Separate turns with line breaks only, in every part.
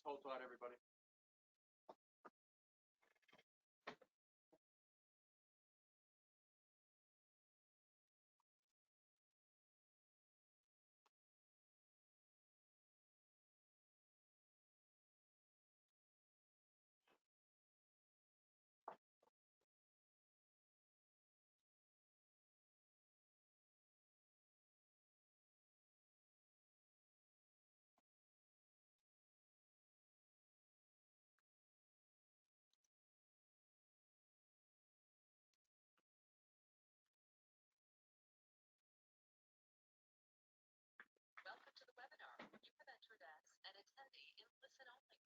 Hold tight, everybody.
Welcome to the webinar. You have entered as an attendee in listen-only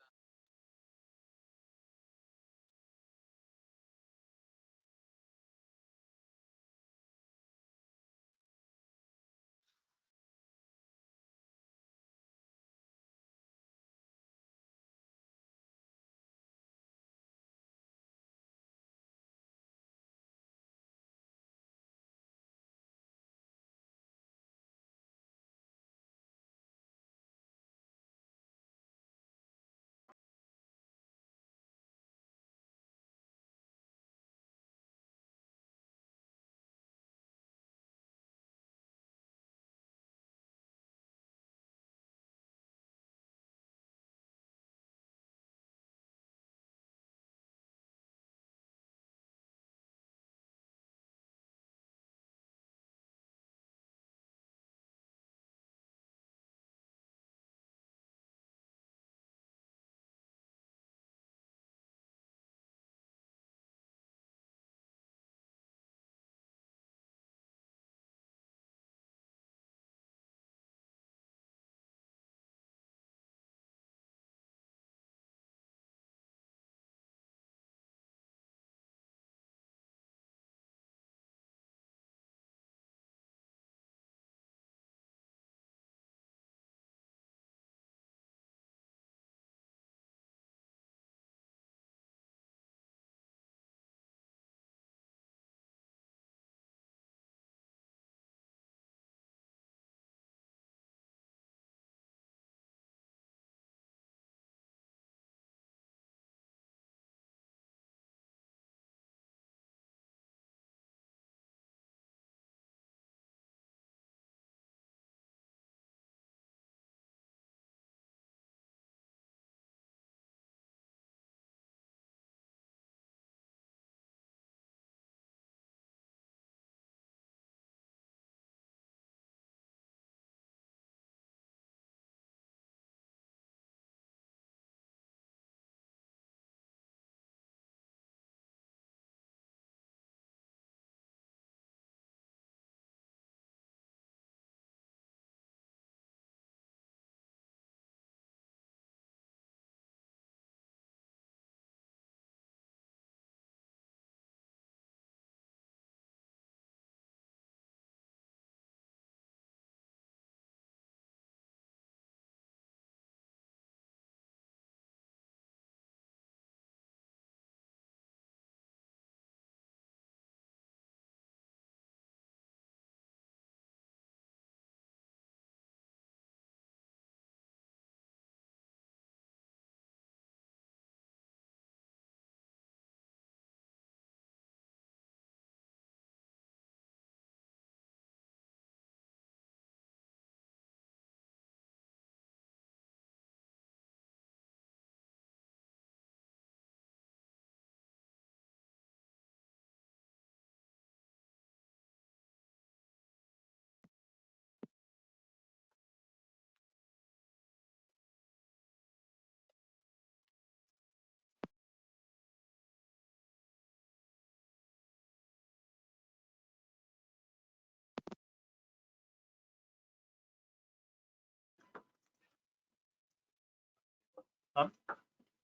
mode.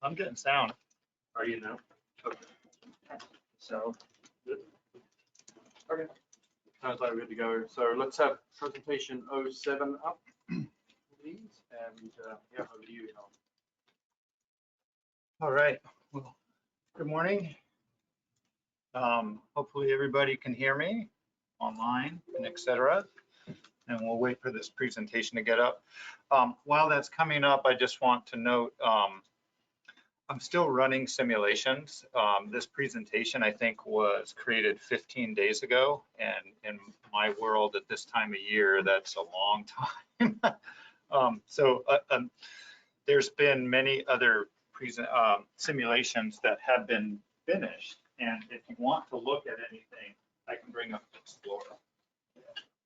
I'm getting sound.
Are you now? Okay.
So
Okay. Sounds like we're good to go. So let's have presentation 07 up, please. And yeah, over to you, Alan.
all right. Well, good morning. Hopefully everybody can hear me online and etc.
and we'll wait for this presentation to get up. While that's coming up, I just want to note, I'm still running simulations. This presentation, I think, was created 15 days ago, and in my world at this time of year, that's a long time. There's been many other simulations that have been finished, and if you want to look at anything, I can bring up Explorer.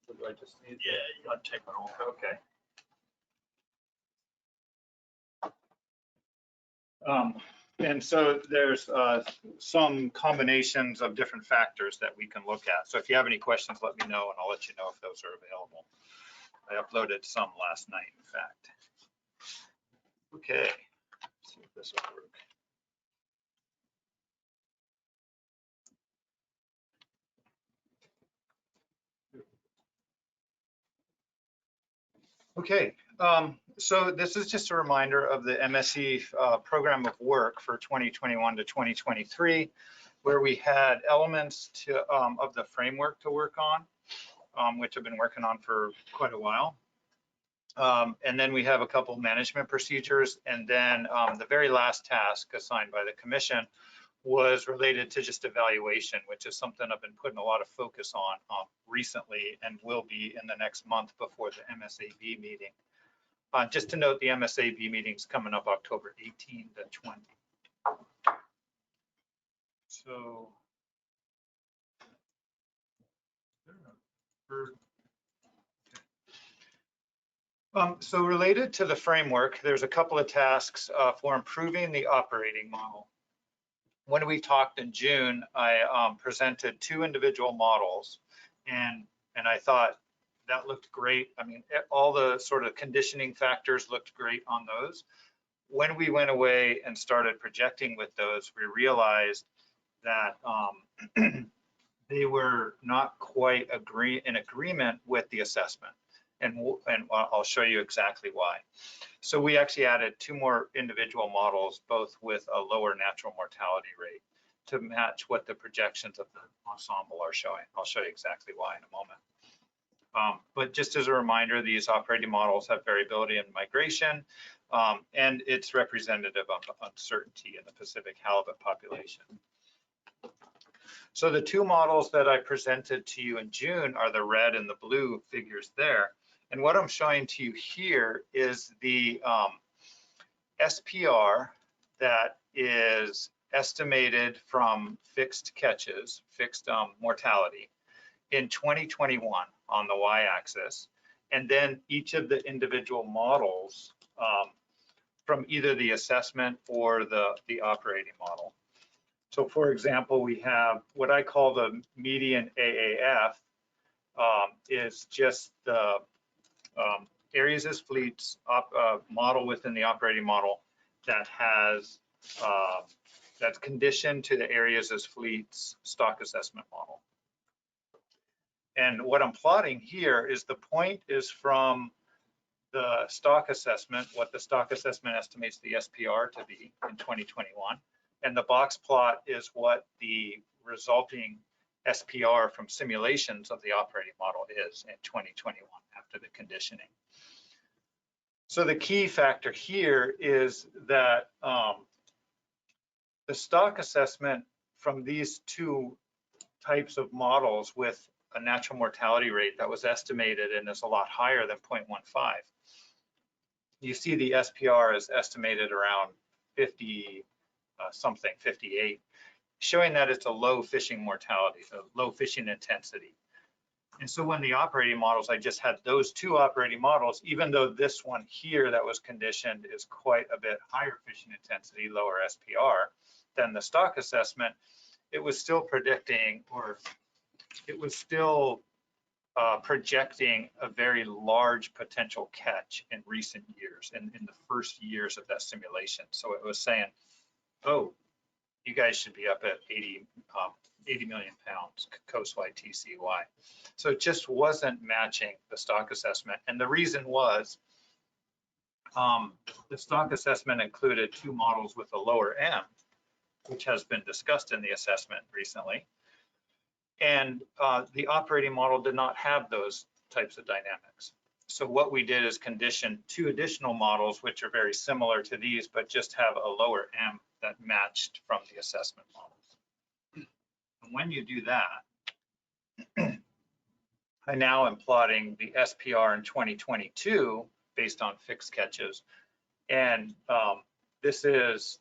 What do I just need?
Yeah, you gotta take it off.
Okay. And so there's some combinations of different factors that we can look at. So if you have any questions, let me know, and I'll let you know if those are available. I uploaded some last night, in fact. Okay, let's see if this will work. Okay, so this is just a reminder of the MSE program of work for 2021 to 2023, where we had elements of the framework to work on, which I've been working on for quite a while. And then we have a couple management procedures, and then the very last task assigned by the commission was related to just evaluation, which is something I've been putting a lot of focus on recently and will be in the next month before the MSAB meeting. Just to note, the MSAB meeting's coming up October 18 to 20. So, so related to the framework, there's a couple of tasks for improving the operating model. When we talked in June, I presented 2 individual models, and I thought that looked great. I mean, all the sort of conditioning factors looked great on those. When we went away and started projecting with those, we realized that they were not quite in agreement with the assessment. And I'll show you exactly why. So we actually added 2 more individual models, both with a lower natural mortality rate, to match what the projections of the ensemble are showing. I'll show you exactly why in a moment. But just as a reminder, these operating models have variability in migration, and it's representative of uncertainty in the Pacific halibut population. So the 2 models that I presented to you in June are the red and the blue figures there. And what I'm showing to you here is the SPR that is estimated from fixed catches, fixed mortality in 2021 on the y-axis, and then each of the individual models from either the assessment or the operating model. So for example, we have what I call the median AAF is just the areas as fleets model within the operating model that has that's conditioned to the areas as fleets stock assessment model. And what I'm plotting here is the point is from the stock assessment, what the stock assessment estimates the SPR to be in 2021. And the box plot is what the resulting SPR from simulations of the operating model is in 2021 after the conditioning. So the key factor here is that the stock assessment from these 2 types of models with a natural mortality rate that was estimated and is a lot higher than 0.15. You see the SPR is estimated around 50 something, 58, showing that it's a low fishing mortality, so low fishing intensity. And so when the operating models, I just had those 2 operating models, even though this one here that was conditioned is quite a bit higher fishing intensity, lower SPR than the stock assessment, it was still predicting, or it was still projecting a very large potential catch in recent years, in the first years of that simulation. So it was saying, oh, you guys should be up at 80 million pounds coastwide TCY. So it just wasn't matching the stock assessment. And the reason was the stock assessment included 2 models with a lower M, which has been discussed in the assessment recently. And the operating model did not have those types of dynamics. So what we did is condition 2 additional models, which are very similar to these, but just have a lower M that matched from the assessment models. And when you do that, I now am plotting the SPR in 2022 based on fixed catches. And this is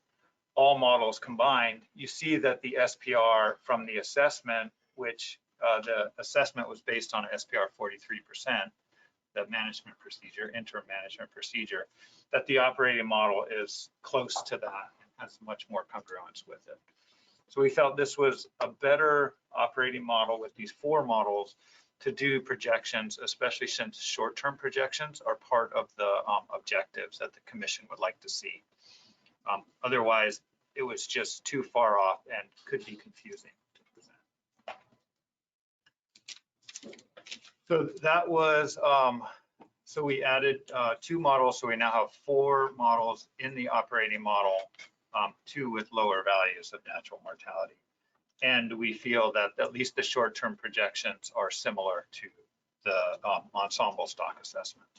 all models combined. You see that the SPR from the assessment, which the assessment was based on SPR 43%, the management procedure, interim management procedure, that the operating model is close to that and has much more congruence with it. So we felt this was a better operating model with these 4 models to do projections, especially since short-term projections are part of the objectives that the commission would like to see. Otherwise, it was just too far off and could be confusing to present. So that was, so we added 2 models. So we now have 4 models in the operating model, 2 with lower values of natural mortality. And we feel that at least the short-term projections are similar to the ensemble stock assessment.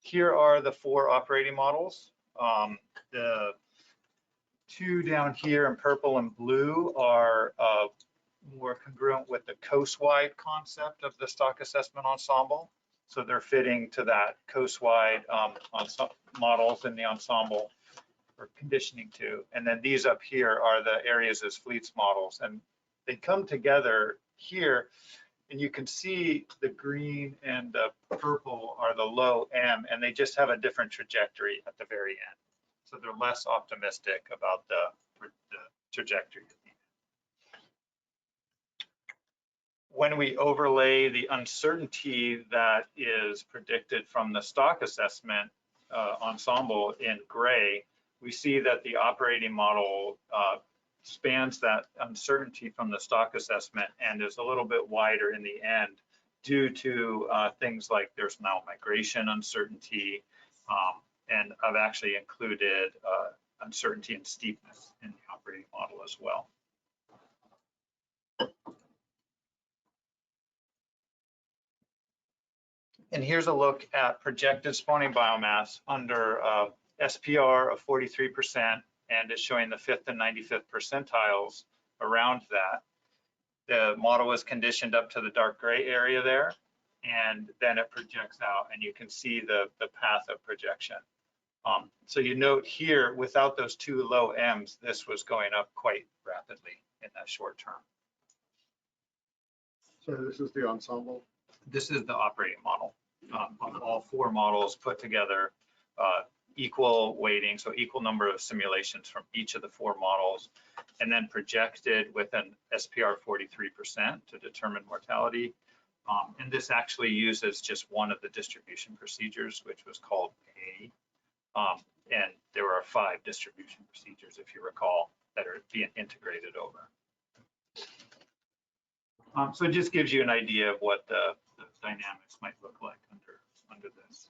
Here are the 4 operating models. The 2 down here in purple and blue are more congruent with the coast-wide concept of the stock assessment ensemble. So they're fitting to that coast-wide models in the ensemble for conditioning to. And then these up here are the areas as fleets models. And they come together here, and you can see the green and the purple are the low M, and they just have a different trajectory at the very end. So they're less optimistic about the trajectory. When we overlay the uncertainty that is predicted from the stock assessment ensemble in gray, we see that the operating model spans that uncertainty from the stock assessment and is a little bit wider in the end due to things like there's now migration uncertainty, and I've actually included uncertainty and steepness in the operating model as well. And here's a look at projected spawning biomass under SPR of 43%, and it's showing the 5th and 95th percentiles around that. The model was conditioned up to the dark gray area there, and then it projects out, and you can see the path of projection. So you note here, without those 2 low M's, this was going up quite rapidly in that short term.
So this is the ensemble?
This is the operating model. On all 4 models put together, equal weighting, so equal number of simulations from each of the 4 models, and then projected with an SPR 43% to determine mortality. And this actually uses just one of the distribution procedures, which was called A. And there are 5 distribution procedures, if you recall, that are being integrated over. So it just gives you an idea of what the dynamics might look like under this.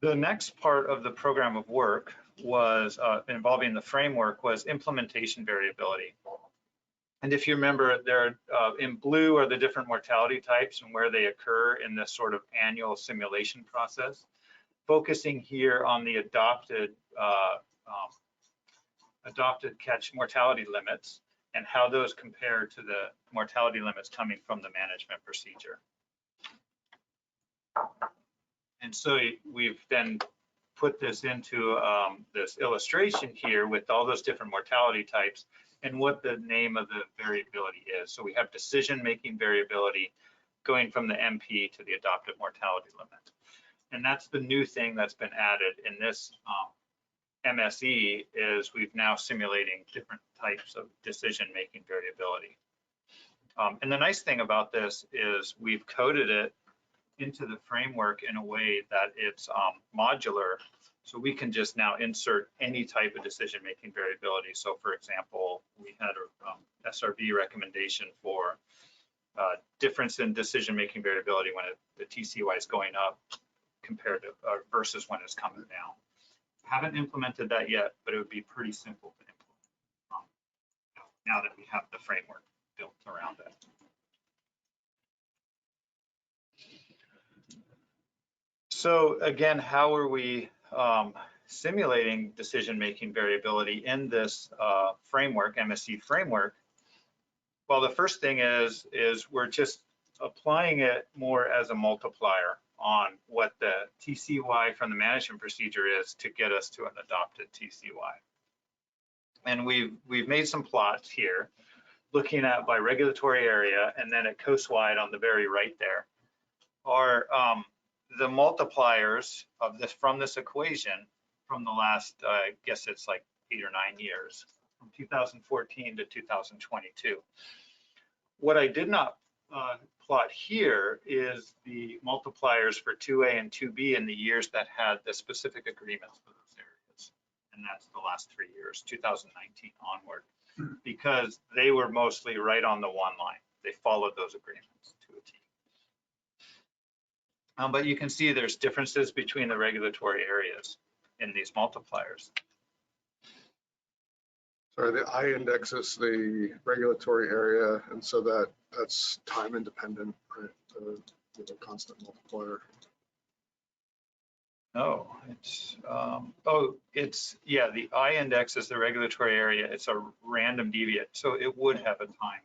The next part of the program of work was involving the framework was implementation variability. And if you remember, there in blue are the different mortality types and where they occur in this sort of annual simulation process. Focusing here on the adopted catch mortality limits and how those compare to the mortality limits coming from the management procedure. And so we've then put this into this illustration here with all those different mortality types and what the name of the variability is. So we have decision-making variability going from the MP to the adopted mortality limit. And that's the new thing that's been added in this MSE is we've now simulating different types of decision-making variability. And the nice thing about this is we've coded it into the framework in a way that it's modular. So we can just now insert any type of decision-making variability. So for example, we had a SRB recommendation for difference in decision-making variability when the TCY is going up compared to versus when it's coming down. haven't implemented that yet, but it would be pretty simple to implement now that we have the framework built around it. So again, how are we simulating decision-making variability in this framework, MSC framework? Well, the first thing is we're just applying it more as a multiplier on what the TCY from the management procedure is to get us to an adopted TCY. And we've made some plots here, looking at by regulatory area, and then at coast-wide on the very right there are the multipliers of this from this equation from the last, I guess it's like 8 or 9 years, from 2014 to 2022. What I did not plot here is the multipliers for 2A and 2B in the years that had the specific agreements for those areas. And that's the last 3 years, 2019 onward, because they were mostly right on the one line. They followed those agreements to a T. But you can see there's differences between the regulatory areas in these multipliers.
Sorry, the I index is the regulatory area, and so that's time independent, right? With a constant multiplier.
No, it's, yeah, the I index is the regulatory area. It's a random deviate, so it would have a time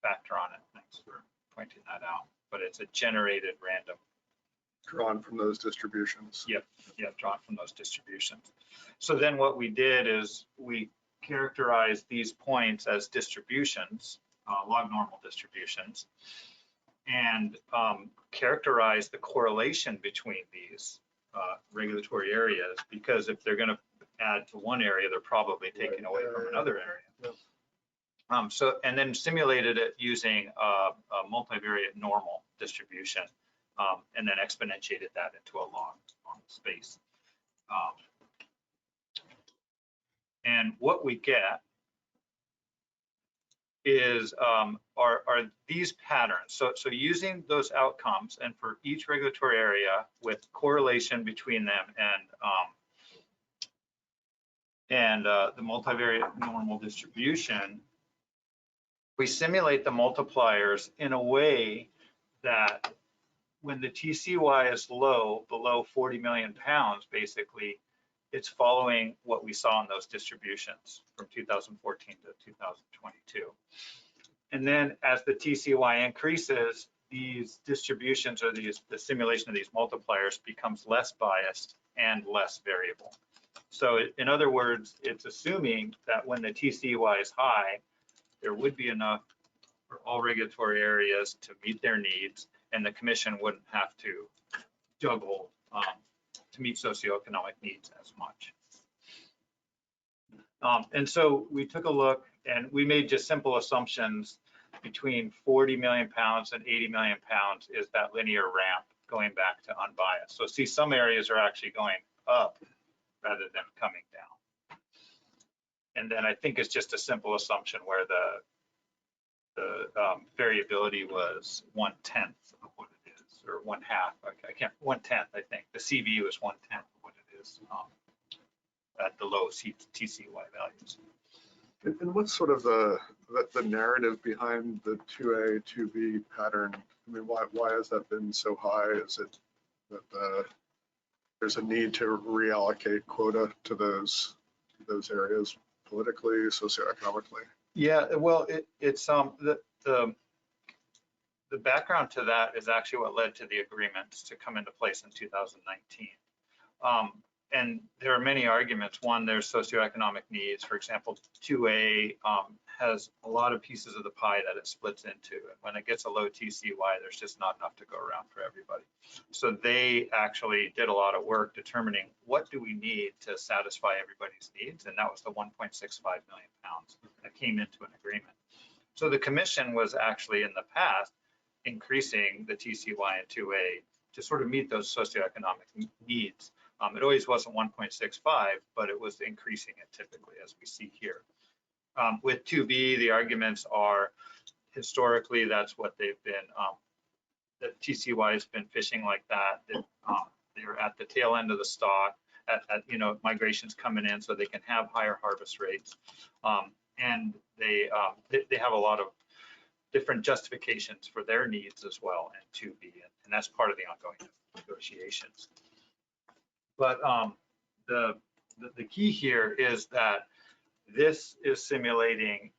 factor on it. Thanks for pointing that out, but it's a generated random.
Drawn from those distributions.
Yep, drawn from those distributions. So then what we did is we characterized these points as distributions, log normal distributions, and characterize the correlation between these regulatory areas, because if they're going to add to one area, they're probably taking away from another area.
Yeah.
So, and then simulated it using a multivariate normal distribution, and then exponentiated that into a log on space. And what we get is are these patterns. So using those outcomes, and for each regulatory area with correlation between them and the multivariate normal distribution, we simulate the multipliers in a way that when the TCY is low, below 40 million pounds, basically, it's following what we saw in those distributions from 2014 to 2022. And then as the TCY increases, these distributions or the simulation of these multipliers becomes less biased and less variable. So in other words, it's assuming that when the TCY is high, there would be enough for all regulatory areas to meet their needs, and the commission wouldn't have to juggle to meet socioeconomic needs as much. And so we took a look and we made just simple assumptions between 40 million pounds and 80 million pounds is that linear ramp going back to unbiased. So see, some areas are actually going up rather than coming down. And then I think it's just a simple assumption where the variability was 1/10 of what it is, or 1/2. I can't, 1/10, I think. The CV was 1/10 of what it is at the low TCY values.
And what's sort of the narrative behind the 2A, 2B pattern? I mean, why has that been so high? Is it that there's a need to reallocate quota to those areas politically, socioeconomically?
Yeah, well, it's the background to that is actually what led to the agreements to come into place in 2019. And there are many arguments. One, there's socioeconomic needs. For example, 2A has a lot of pieces of the pie that it splits into. And when it gets a low TCY, there's just not enough to go around for everybody. So they actually did a lot of work determining what do we need to satisfy everybody's needs. And that was the 1.65 million pounds that came into an agreement. So the commission was actually in the past increasing the TCY in 2A to sort of meet those socioeconomic needs. It always wasn't 1.65, but it was increasing it typically, as we see here. With 2B, the arguments are historically that's what they've been, the TCY has been fishing like that. They're at the tail end of the stock, migrations coming in so they can have higher harvest rates. And they have a lot of different justifications for their needs as well, and to be, and that's part of the ongoing negotiations. But the key here is that this is simulating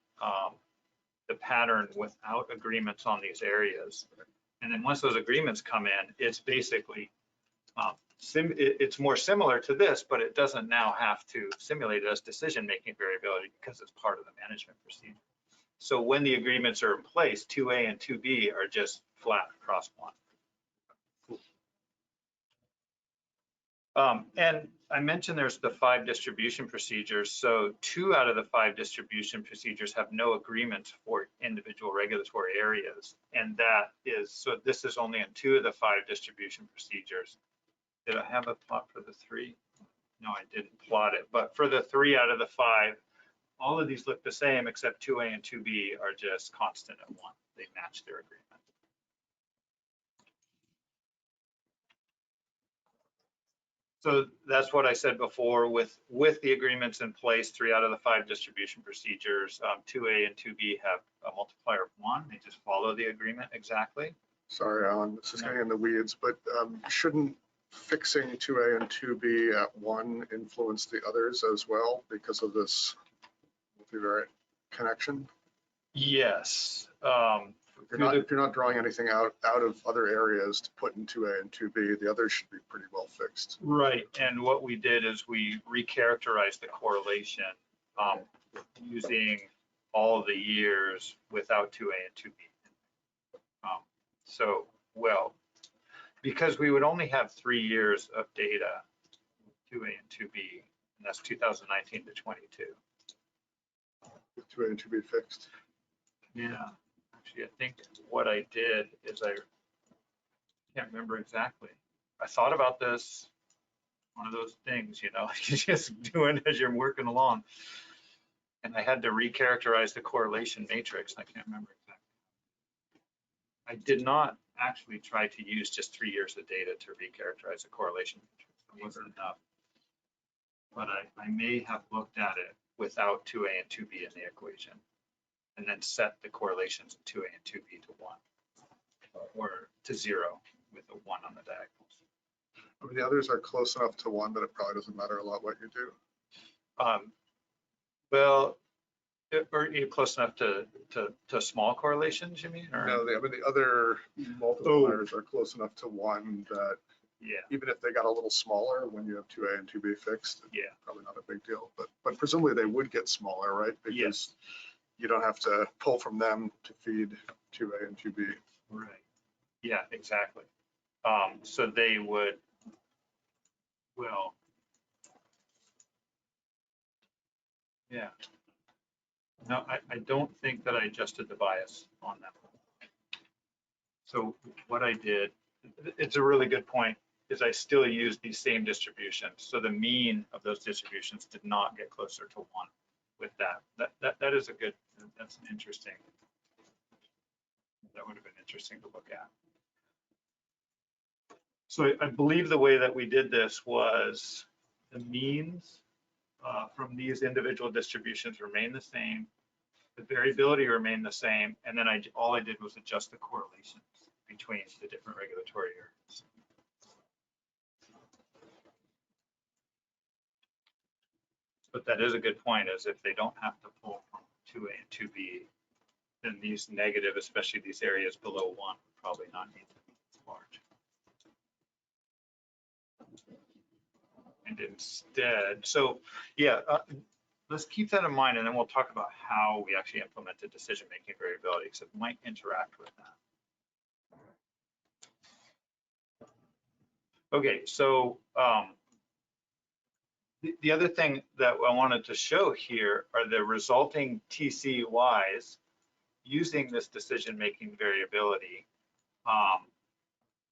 the pattern without agreements on these areas. And then once those agreements come in, it's basically, it's more similar to this, but it doesn't now have to simulate it as decision-making variability because it's part of the management procedure. So when the agreements are in place, 2A and 2B are just flat across one. And I mentioned there's the 5 distribution procedures. So 2 out of the 5 distribution procedures have no agreements for individual regulatory areas. And that is, so this is only in 2 of the 5 distribution procedures. Did I have a plot for the 3? No, I didn't plot it. But for the 3 out of the 5, all of these look the same except 2A and 2B are just constant at 1. They match their agreement. So that's what I said before with the agreements in place, 3 out of the 5 distribution procedures, 2A and 2B have a multiplier of 1. They just follow the agreement exactly.
Sorry, Alan, this is getting in the weeds, but shouldn't fixing 2A and 2B at 1 influence the others as well because of this multivariate connection?
Yes.
If you're not drawing anything out of other areas to put in 2A and 2B, the others should be pretty well fixed.
Right, and what we did is we recharacterized the correlation using all the years without 2A and 2B. So, well, because we would only have 3 years of data, 2A and 2B, and that's 2019 to 22.
With 2A and 2B fixed.
Yeah. Actually, I think what I did is I can't remember exactly. I thought about this, one of those things, you just doing as you're working along. And I had to recharacterize the correlation matrix. I can't remember exactly. I did not actually try to use just 3 years of data to recharacterize the correlation matrix. It wasn't enough. But I may have looked at it without 2A and 2B in the equation, and then set the correlations of 2A and 2B to 1 or to 0 with a 1 on the diagonals.
I mean, the others are close enough to 1 that it probably doesn't matter a lot what you do.
Well, are you close enough to small correlations, you mean? Or?
No, I mean, the other multipliers are close enough to 1 that even if they got a little smaller when you have 2A and 2B fixed, probably not a big deal. But presumably they would get smaller, right? Because you don't have to pull from them to feed 2A and 2B.
Right. Yeah, exactly. So they would, well, yeah. No, I don't think that I adjusted the bias on that. So what I did, it's a really good point, is I still used these same distributions. So the mean of those distributions did not get closer to 1 with that. That is a good, that's an interesting, that would have been interesting to look at. So I believe the way that we did this was the means from these individual distributions remain the same, the variability remained the same, and then all I did was adjust the correlations between the different regulatory areas. But that is a good point, is if they don't have to pull from 2A and 2B, then these negative, especially these areas below 1, would probably not need to be as large. And instead, so yeah, let's keep that in mind, and then we'll talk about how we actually implemented decision-making variability, because it might interact with that. Okay, so the other thing that I wanted to show here are the resulting TCYs using this decision-making variability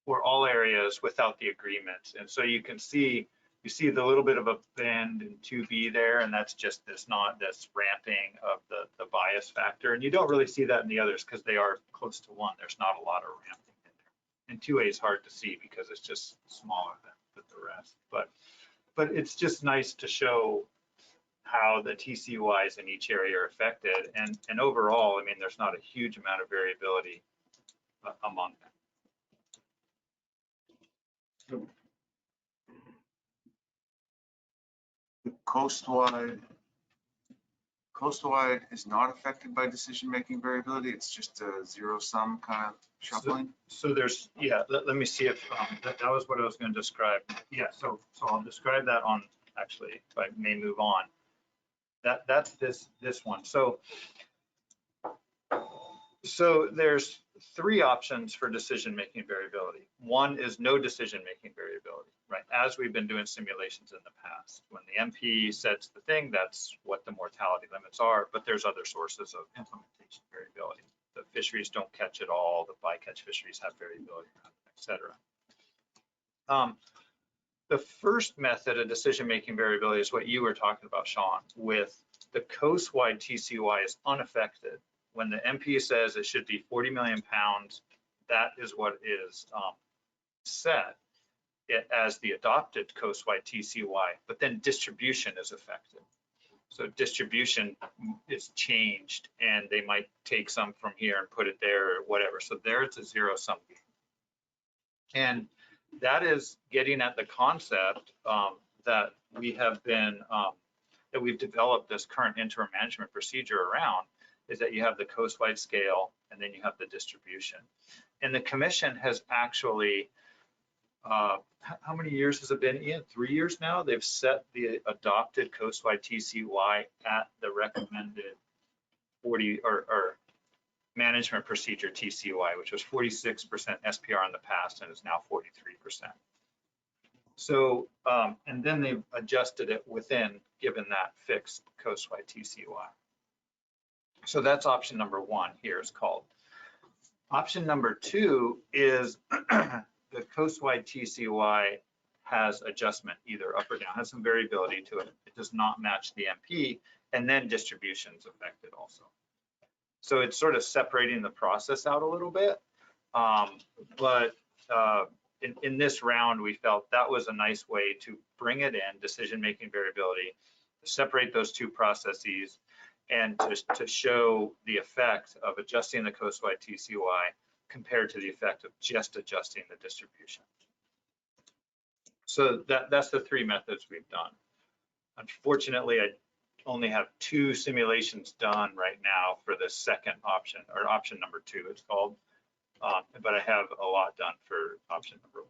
for all areas without the agreement. And so you can see, you see the little bit of a bend in 2B there, and that's just this ramping of the bias factor. And you don't really see that in the others because they are close to 1. There's not a lot of ramping in there. And 2A is hard to see because it's just smaller than the rest. But but it's just nice to show how the TCYs in each area are affected. And overall, I mean, there's not a huge amount of variability among them.
The coastwide is not affected by decision-making variability. It's just a zero-sum kind of shuffling.
So there's, yeah, let me see if, that was what I was going to describe. Yeah, so I'll describe that on, actually, if I may move on. That's this one. So there's three options for decision-making variability. One is no decision-making variability, right? As we've been doing simulations in the past, when the MP sets the thing, that's what the mortality limits are, but there's other sources of implementation variability. The fisheries don't catch it all, the bycatch fisheries have variability, et cetera. The first method of decision-making variability is what you were talking about, Sean, with the coast-wide TCY is unaffected. When the MP says it should be 40 million pounds, that is what is set as the adopted coast-wide TCY, but then distribution is affected. So distribution is changed and they might take some from here and put it there or whatever. So there it's a zero-sum game. And that is getting at the concept that we have been, that we've developed this current interim management procedure around, is that you have the coast-wide scale and then you have the distribution. And the commission has actually, how many years has it been, Ian? 3 years now? They've set the adopted coast-wide TCY at the recommended 40 or management procedure TCY, which was 46% SPR in the past and is now 43%. So, and then they've adjusted it within, given that fixed coast-wide TCY. So that's option number one here is called. Option number two is the coast-wide TCY has adjustment either up or down, has some variability to it. It does not match the MP, and then distribution's affected also. So it's sort of separating the process out a little bit. But in this round, we felt that was a nice way to bring it in, decision-making variability, separate those two processes, and to show the effect of adjusting the coast-wide TCY compared to the effect of just adjusting the distribution. So that's the three methods we've done. Unfortunately, I only have 2 simulations done right now for the second option, or option number 2 it's called, but I have a lot done for option number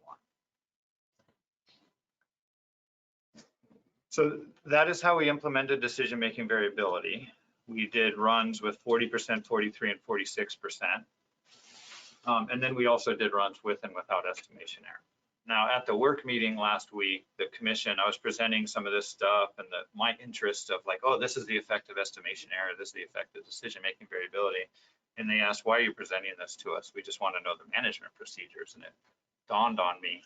1. So that is how we implemented decision-making variability. We did runs with 40%, 43, and 46%. And then we also did runs with and without estimation error. Now, at the work meeting last week, the commission, I was presenting some of this stuff and my interest of like, oh, this is the effect of estimation error, this is the effect of decision-making variability. And they asked, why are you presenting this to us? We just want to know the management procedures. And it dawned on me,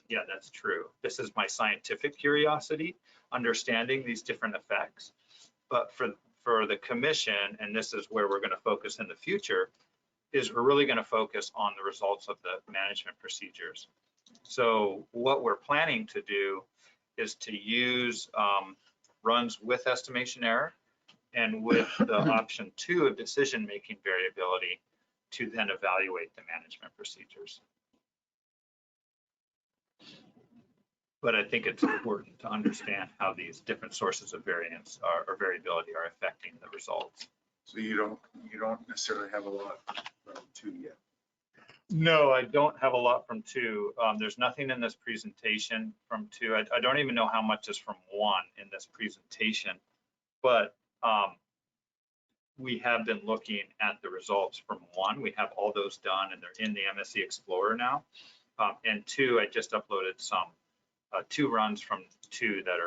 yeah, that's true. This is my scientific curiosity, understanding these different effects. But for the commission, and this is where we're going to focus in the future, is we're really going to focus on the results of the management procedures. So what we're planning to do is to use runs with estimation error and with the option 2 of decision-making variability to then evaluate the management procedures. But I think it's important to understand how these different sources of variance or variability are affecting the results.
So you don't necessarily have a lot from 2 yet.
No, I don't have a lot from 2. There's nothing in this presentation from 2. I don't even know how much is from 1 in this presentation, but we have been looking at the results from 1. We have all those done and they're in the MSC Explorer now. And 2, I just uploaded some 2 runs from 2 that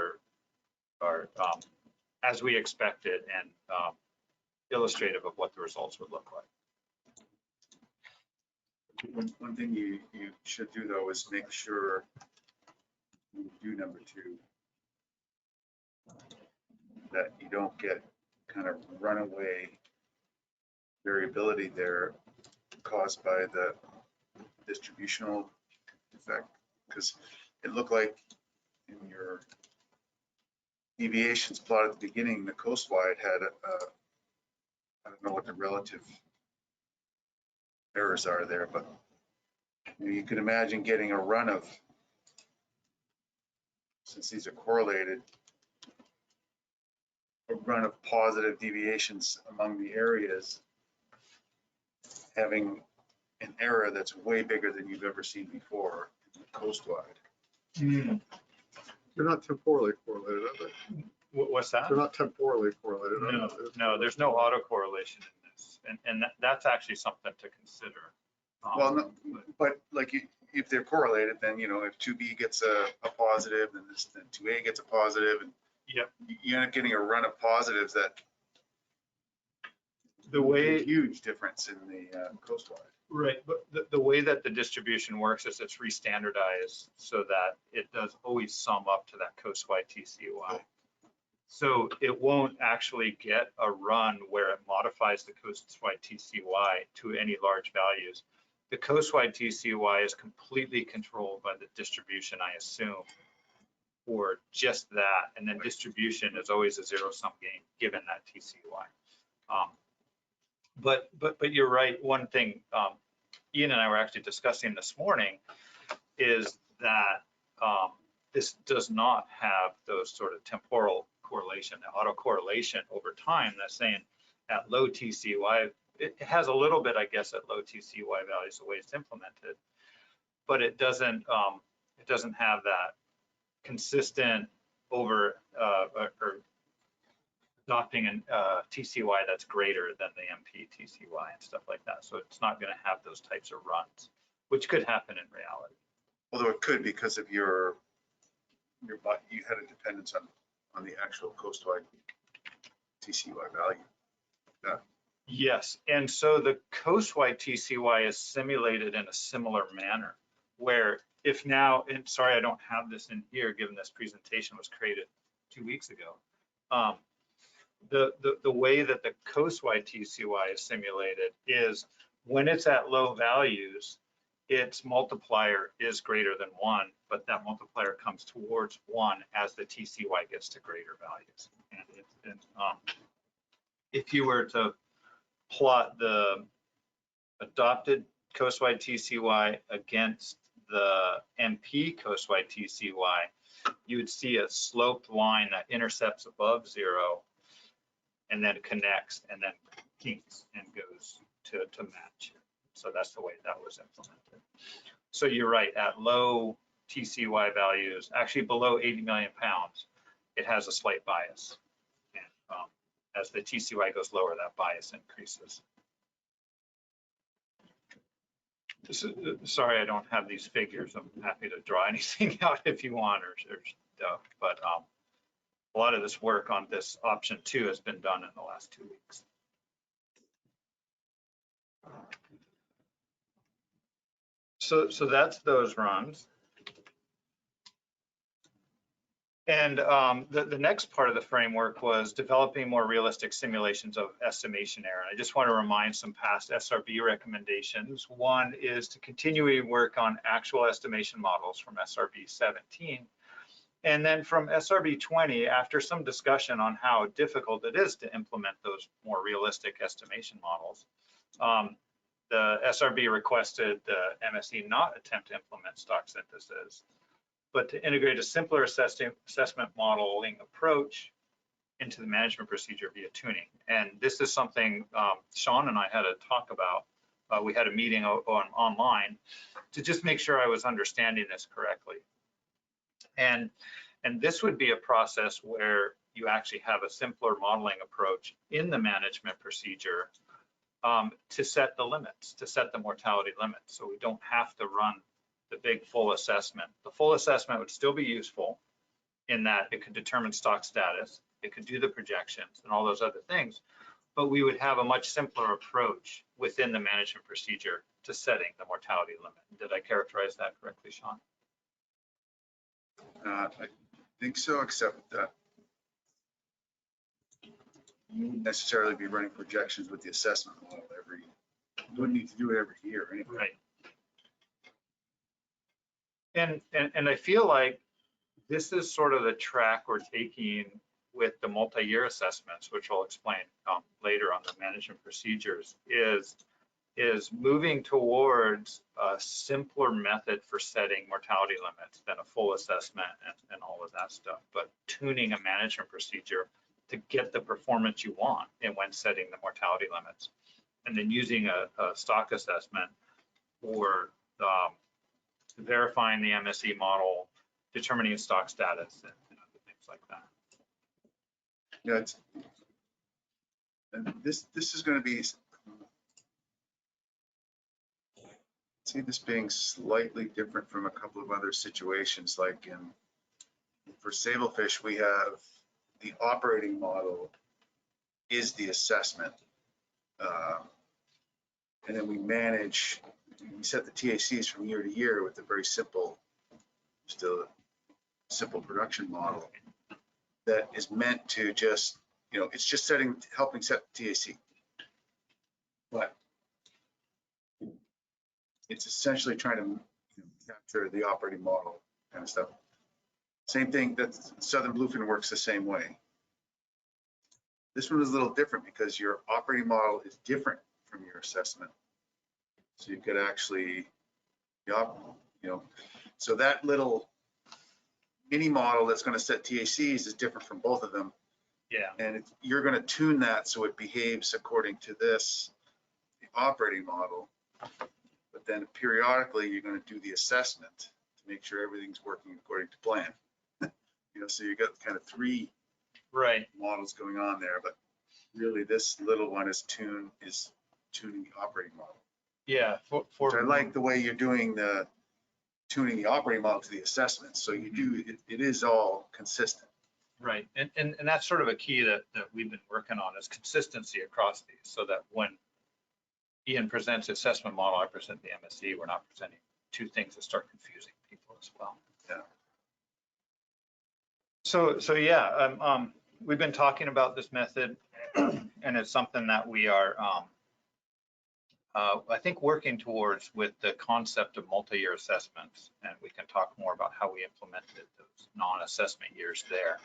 are as we expected and illustrative of what the results would look like.
One thing you should do though is make sure you do number 2, that you don't get kind of runaway variability there caused by the distributional effect, because it looked like in your deviations plot at the beginning, the coastwide had I don't know what the relative errors are there, but you can imagine getting a run of, since these are correlated, a run of positive deviations among the areas, having an error that's way bigger than you've ever seen before coastwide.
They're not temporally correlated, are they?
What's that?
They're not temporally correlated. are
No,
they?
no, there's no autocorrelation in this. And that's actually something to consider.
Well, no, but like if they're correlated, then, you know, if 2B gets a positive, then 2A gets a positive, and
Yep.
you end up getting a run of positives that
The way,
huge difference in the coastwide.
right, but the way that the distribution works is it's re-standardized so that it does always sum up to that coastwide TCY. So it won't actually get a run where it modifies the coastwide TCY to any large values. The coastwide TCY is completely controlled by the distribution, I assume, or just that. And then distribution is always a zero-sum game given that TCY. But you're right. One thing Ian and I were actually discussing this morning is that this does not have those sort of temporal correlation, autocorrelation over time. That's saying at low TCY, it has a little bit, I guess, at low TCY values, the way it's implemented, but it doesn't have that consistent over or adopting a TCY that's greater than the MP TCY and stuff like that. So it's not going to have those types of runs, which could happen in reality.
Although it could because of you had a dependence on the actual coastwide TCY value. Yeah.
Yes, and so the coastwide TCY is simulated in a similar manner, where if now, and sorry, I don't have this in here, given this presentation was created 2 weeks ago. The way that the coastwide TCY is simulated is when it's at low values, its multiplier is greater than 1, but that multiplier comes towards 1 as the TCY gets to greater values. And if you were to plot the adopted coastwide TCY against the MP coastwide TCY, you would see a sloped line that intercepts above 0 and then connects and then kinks and goes to match. So that's the way that was implemented. So you're right, at low TCY values, actually below 80 million pounds, it has a slight bias. And as the TCY goes lower, that bias increases. Sorry, I don't have these figures. I'm happy to draw anything out if you want, or stuff. But a lot of this work on this option 2 has been done in the last 2 weeks. So that's those runs. And the next part of the framework was developing more realistic simulations of estimation error. And I just want to remind some past SRB recommendations. One is to continually work on actual estimation models from SRB 17. And then from SRB 20, after some discussion on how difficult it is to implement those more realistic estimation models, the SRB requested the MSE not attempt to implement stock synthesis, but to integrate a simpler assessment modeling approach into the management procedure via tuning. And this is something Sean and I had a talk about. We had a meeting online to just make sure I was understanding this correctly. And this would be a process where you actually have a simpler modeling approach in the management procedure to set the limits, to set the mortality limits. So we don't have to run the big full assessment. The full assessment would still be useful in that it could determine stock status, it could do the projections and all those other things, but we would have a much simpler approach within the management procedure to setting the mortality limit. Did I characterize that correctly, Sean?
I think so, except that you wouldn't necessarily be running projections with the assessment model you wouldn't need to do it every year anyway.
Right. And I feel like this is sort of the track we're taking with the multi-year assessments, which I'll explain later on the management procedures, is moving towards a simpler method for setting mortality limits than a full assessment and all of that stuff, but tuning a management procedure to get the performance you want and when setting the mortality limits. And then using a stock assessment for verifying the MSE model, determining stock status, and other things like that.
Yeah, and this is going to be, see this being slightly different from a couple of other situations, like for Sablefish, we have the operating model is the assessment. And then we set the TACs from year to year with a very simple, still simple production model that is meant to just, it's just helping set the TAC. But it's essentially trying to capture the operating model kind of stuff. Same thing, that Southern Bluefin works the same way. This one is a little different because your operating model is different from your assessment. So you could actually, so that little mini model that's going to set TACs is different from both of them.
Yeah.
And you're going to tune that so it behaves according to this, the operating model. But then periodically you're going to do the assessment to make sure everything's working according to plan. So you got kind of three models going on there, but really this little one is tuning the operating model.
Yeah,
I like the way you're doing the tuning the operating model to the assessment. So you do, it is all consistent.
Right, and that's sort of a key that we've been working on is consistency across these, so that when Ian presents assessment model, I present the MSE, we're not presenting two things that start confusing people as well.
Yeah.
So yeah, we've been talking about this method, and it's something that we are, I think, working towards with the concept of multi-year assessments, and we can talk more about how we implemented those non-assessment years there.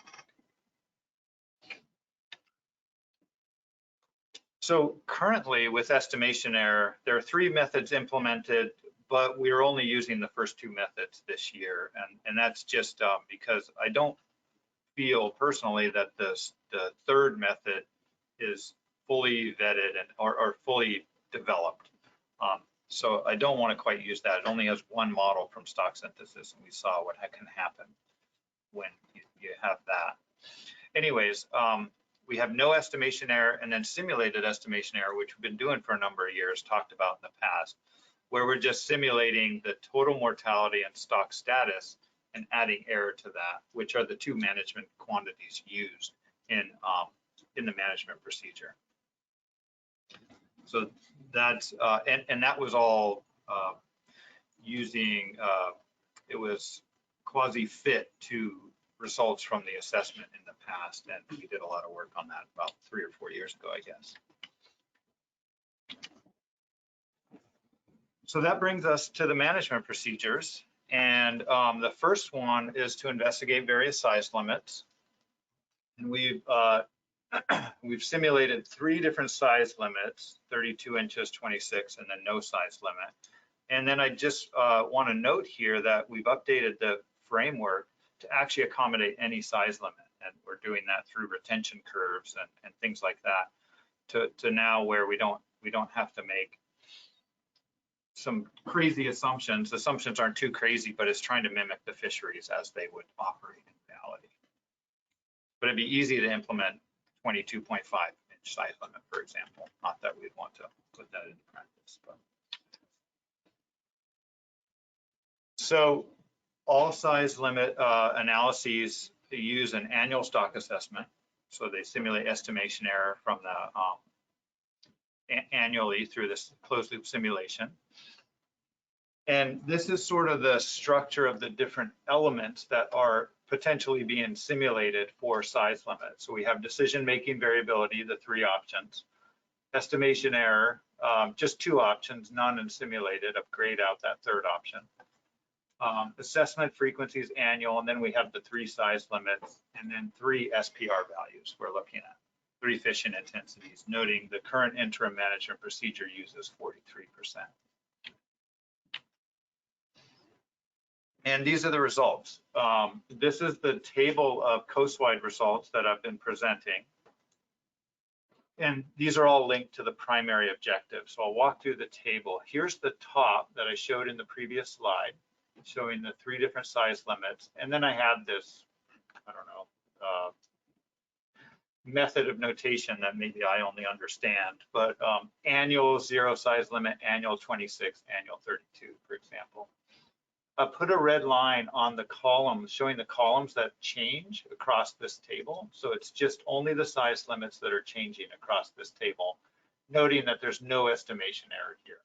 So currently with estimation error, there are 3 methods implemented, but we're only using the first 2 methods this year. And that's just because I don't feel personally that the third method is fully vetted or fully developed. So I don't want to quite use that. It only has one model from stock synthesis, and we saw what can happen when you have that. Anyways, we have no estimation error, and then simulated estimation error, which we've been doing for a number of years, talked about in the past, where we're just simulating the total mortality and stock status and adding error to that, which are the 2 management quantities used in the management procedure. So that's, and that was all using, it was quasi-fit to results from the assessment in the past, and we did a lot of work on that about 3 or 4 years ago, I guess. So that brings us to the management procedures, and the first one is to investigate various size limits. And we've simulated 3 different size limits, 32 inches, 26, and then no size limit. And then I just want to note here that we've updated the framework to actually accommodate any size limit. And we're doing that through retention curves and things like that to now where we don't have to make some crazy assumptions. Assumptions aren't too crazy, but it's trying to mimic the fisheries as they would operate in reality. But it'd be easy to implement 22.5 inch size limit, for example. Not that we'd want to put that into practice, but. So all size limit analyses use an annual stock assessment. So they simulate estimation error from the annually through this closed loop simulation. And this is sort of the structure of the different elements that are potentially being simulated for size limit. So we have decision-making variability, the 3 options, estimation error, just 2 options, none and simulated, grayed out that 3rd option. Assessment frequency is annual, and then we have the 3 size limits, and then 3 SPR values we're looking at. 3 efficient intensities, noting the current interim management procedure uses 43%. And these are the results. This is the table of coastwide results that I've been presenting. And these are all linked to the primary objective. So I'll walk through the table. Here's the top that I showed in the previous slide, showing the 3 different size limits. And then I have this, I don't know, method of notation that maybe I only understand, but annual 0 size limit, annual 26, annual 32, for example. Put a red line on the columns, showing the columns that change across this table. So it's just only the size limits that are changing across this table, noting that there's no estimation error here.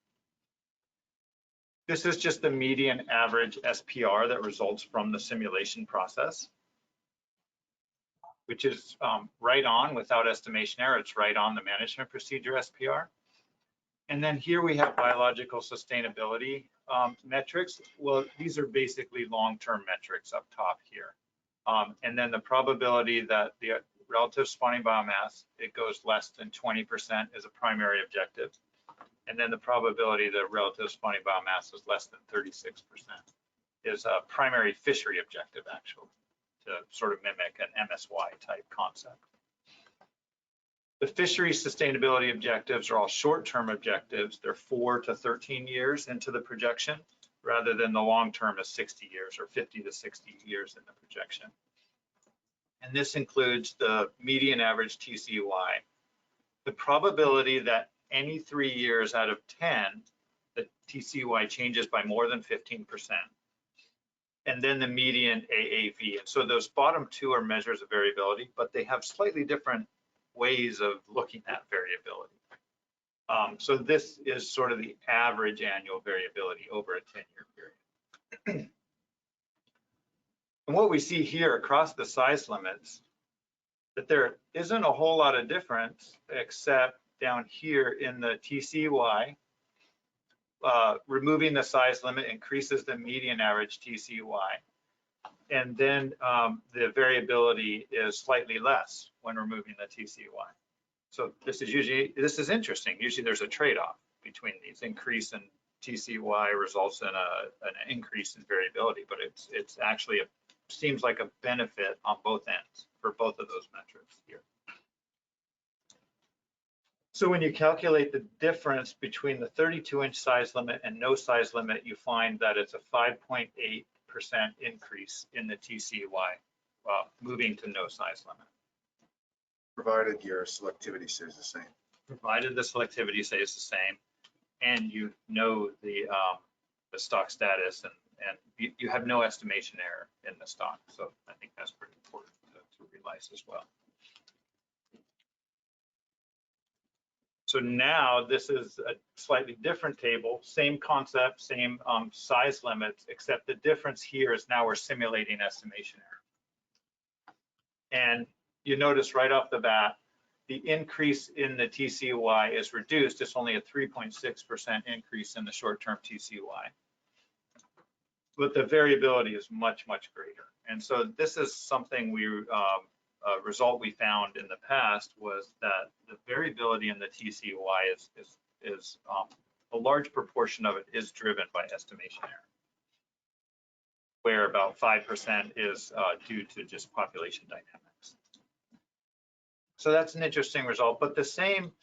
This is just the median average SPR that results from the simulation process, which is right on without estimation error. It's right on the management procedure SPR. And then here we have biological sustainability metrics. Well, these are basically long-term metrics up top here. And then the probability that the relative spawning biomass, it goes less than 20% is a primary objective. And then the probability that relative spawning biomass is less than 36% is a primary fishery objective, actually, to sort of mimic an MSY type concept. The fishery sustainability objectives are all short-term objectives. They're 4 to 13 years into the projection, rather than the long-term is 60 years or 50 to 60 years in the projection. And this includes the median average TCY. The probability that any 3 years out of 10, the TCY changes by more than 15%. And then the median AAV. And so those bottom 2 are measures of variability, but they have slightly different ways of looking at variability. So this is sort of the average annual variability over a 10-year period. And what we see here across the size limits, that there isn't a whole lot of difference except down here in the TCY. Removing the size limit increases the median average TCY. And then the variability is slightly less when removing the TCY. So this is interesting. Usually there's a trade-off between these. Increase in TCY results in an increase in variability, but it's actually seems like a benefit on both ends for both of those metrics here. So when you calculate the difference between the 32-inch size limit and no size limit, you find that it's a 5.8% increase in the TCY, moving to no size limit.
Provided your selectivity stays the same.
Provided the selectivity stays the same, and you know the stock status, and you have no estimation error in the stock. So I think that's pretty important to realize as well. So now this is a slightly different table, same concept, same size limits, except the difference here is now we're simulating estimation error. And you notice right off the bat, the increase in the TCY is reduced. It's only a 3.6% increase in the short-term TCY. But the variability is much, much greater. And so this is something a result we found in the past was that the variability in the TCY is a large proportion of it is driven by estimation error, where about 5% is due to just population dynamics. So that's an interesting result, but the same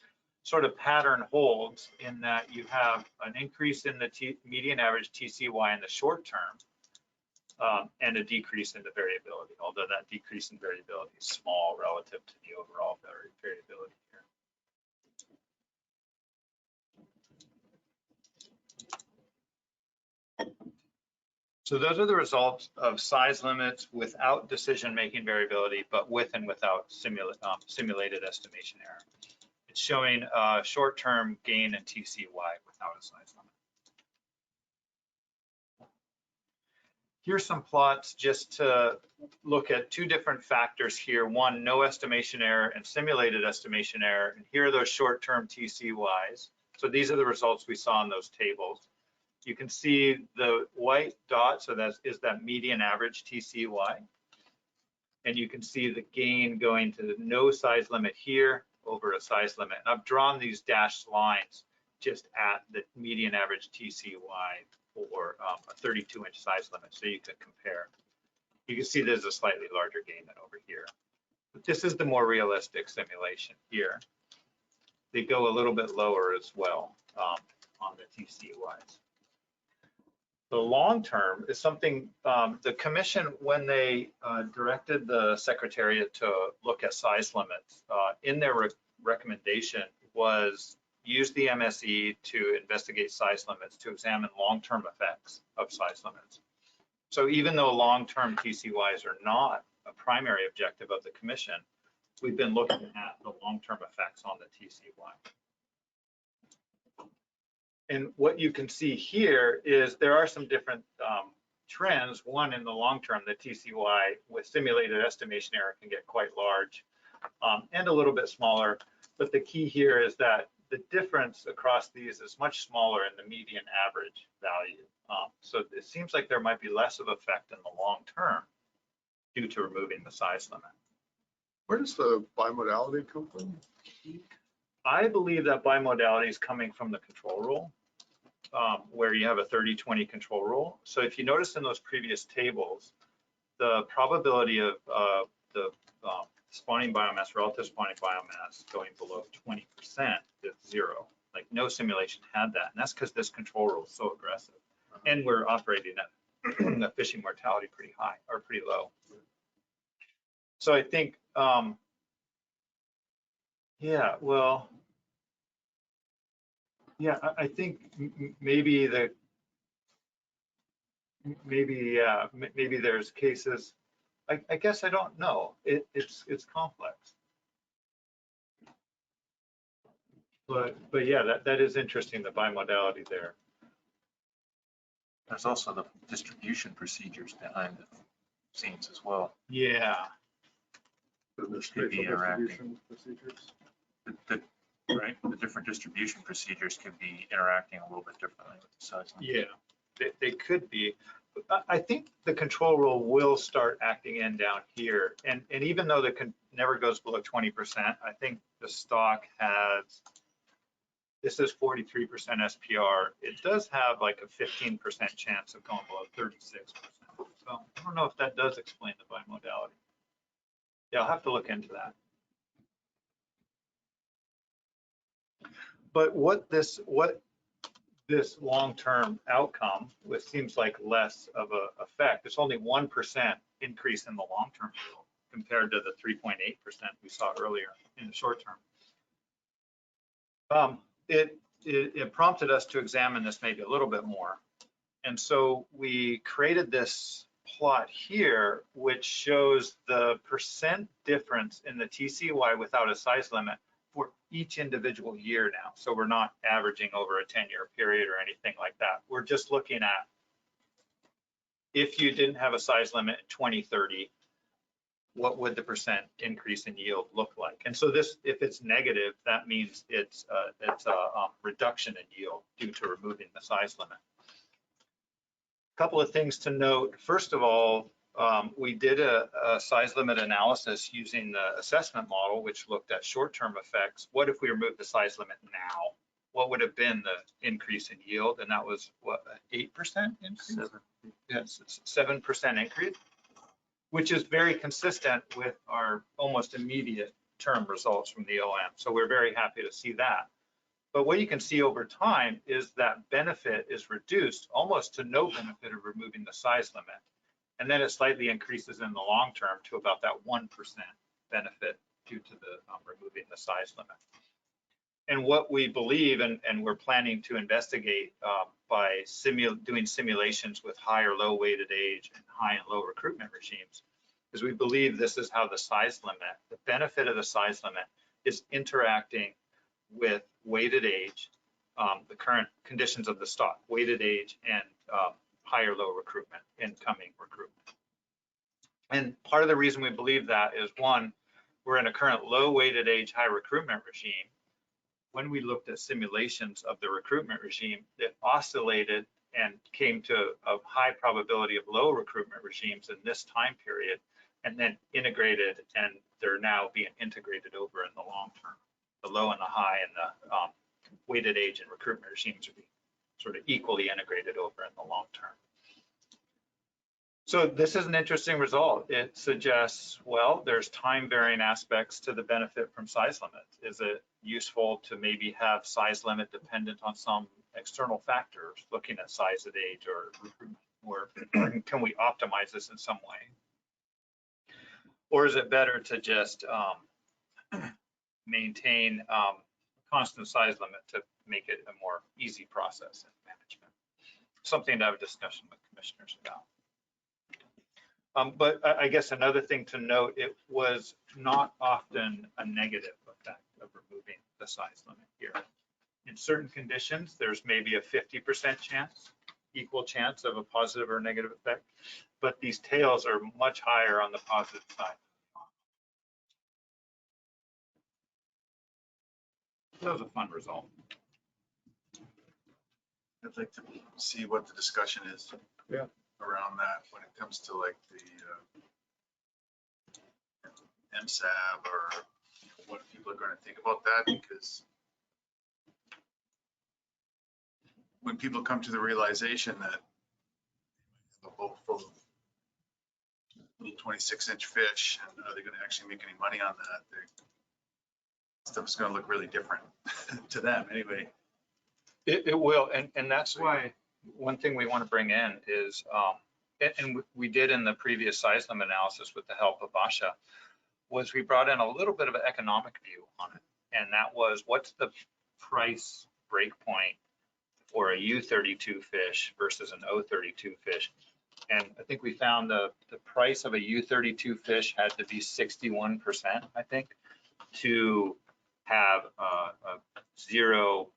sort of pattern holds in that you have an increase in the median average TCY in the short term, and a decrease in the variability, although that decrease in variability is small relative to the overall variability here. So those are the results of size limits without decision-making variability, but with and without simulated estimation error. It's showing a short-term gain in TCY without a size limit. Here's some plots just to look at 2 different factors here. One, no estimation error and simulated estimation error. And here are those short-term TCYs. So these are the results we saw in those tables. You can see the white dot, so that is that median average TCY. And you can see the gain going to no size limit here over a size limit. And I've drawn these dashed lines just at the median average TCY for a 32-inch size limit, so you can compare. You can see there's a slightly larger gain than over here. But this is the more realistic simulation here. They go a little bit lower as well on the TCYs. The long term is something the commission, when they directed the Secretariat to look at size limits, in their recommendation was use the MSE to investigate size limits to examine long-term effects of size limits. So even though long-term TCYs are not a primary objective of the commission, we've been looking at the long-term effects on the TCY. And what you can see here is there are some different trends. One, in the long term, the TCY with simulated estimation error can get quite large and a little bit smaller. But the key here is that the difference across these is much smaller in the median average value. So it seems like there might be less of effect in the long term due to removing the size limit.
Where does the bimodality come from?
I believe that bimodality is coming from the control rule, where you have a 30-20 control rule. So if you notice in those previous tables, the probability of the spawning biomass, relative spawning biomass going below 20% is 0. Like no simulation had that. And that's because this control rule is so aggressive. And we're operating at the fishing mortality pretty high or pretty low. So I think, yeah, well, yeah, I think maybe maybe there's cases. I guess I don't know. It's complex. But yeah, that is interesting, the bimodality there.
There's also the distribution procedures behind the scenes as well.
Yeah.
The
Could be
spatial
interacting.
distribution procedures?
Right, the different distribution procedures could be interacting a little bit differently with the size limit.
Yeah, they could be. I think the control rule will start acting in down here. And even though never goes below 20%, I think the stock has, this is 43% SPR. It does have like a 15% chance of going below 36%. So I don't know if that does explain the bimodality. Yeah, I'll have to look into that. But what this long-term outcome, which seems like less of a effect, it's only 1% increase in the long-term yield compared to the 3.8% we saw earlier in the short term. It prompted us to examine this maybe a little bit more. And so we created this plot here, which shows the percent difference in the TCY without a size limit for each individual year now. So we're not averaging over a 10-year period or anything like that. We're just looking at if you didn't have a size limit in 2030, what would the percent increase in yield look like? And so this, if it's negative, that means it's a reduction in yield due to removing the size limit. A couple of things to note. First of all, we did a size limit analysis using the assessment model, which looked at short-term effects. What if we remove the size limit now? What would have been the increase in yield? And that was what, 8% increase?
7.
Yes, 7% increase, which is very consistent with our almost immediate term results from the OM. So we're very happy to see that. But what you can see over time is that benefit is reduced almost to no benefit of removing the size limit. And then it slightly increases in the long term to about that 1% benefit due to the removing the size limit. And what we believe, and we're planning to investigate by doing simulations with high or low weighted age and high and low recruitment regimes, is we believe this is how the size limit, the benefit of the size limit is interacting with weighted age, the current conditions of the stock, weighted age and high or low recruitment, incoming recruitment. And part of the reason we believe that is, one, we're in a current low weighted age, high recruitment regime. When we looked at simulations of the recruitment regime, it oscillated and came to a high probability of low recruitment regimes in this time period, and then integrated, and they're now being integrated over in the long term. The low and the high and the weighted age and recruitment regimes are being sort of equally integrated over in the long term. So this is an interesting result. It suggests, well, there's time varying aspects to the benefit from size limit. Is it useful to maybe have size limit dependent on some external factors, looking at size at age or recruitment, or can we optimize this in some way? Or is it better to just maintain constant size limit to make it a more easy process in management? Something to have a discussion with commissioners about. But I guess another thing to note, it was not often a negative effect of removing the size limit here. In certain conditions, there's maybe a 50% chance, equal chance of a positive or negative effect, but these tails are much higher on the positive side. That was a fun result.
I'd like to see what the discussion is.
Yeah.
Around that when it comes to like the MSAB, or what people are going to think about that, because when people come to the realization that a boat full of little 26-inch fish, and are they going to actually make any money on that? Stuff is going to look really different to them anyway.
It will, and that's why one thing we want to bring in is, and we did in the previous size limit analysis with the help of Basha, was we brought in a little bit of an economic view on it. And that was, what's the price break point for a U32 fish versus an O32 fish? And I think we found the price of a U32 fish had to be 61%, I think, to have a zero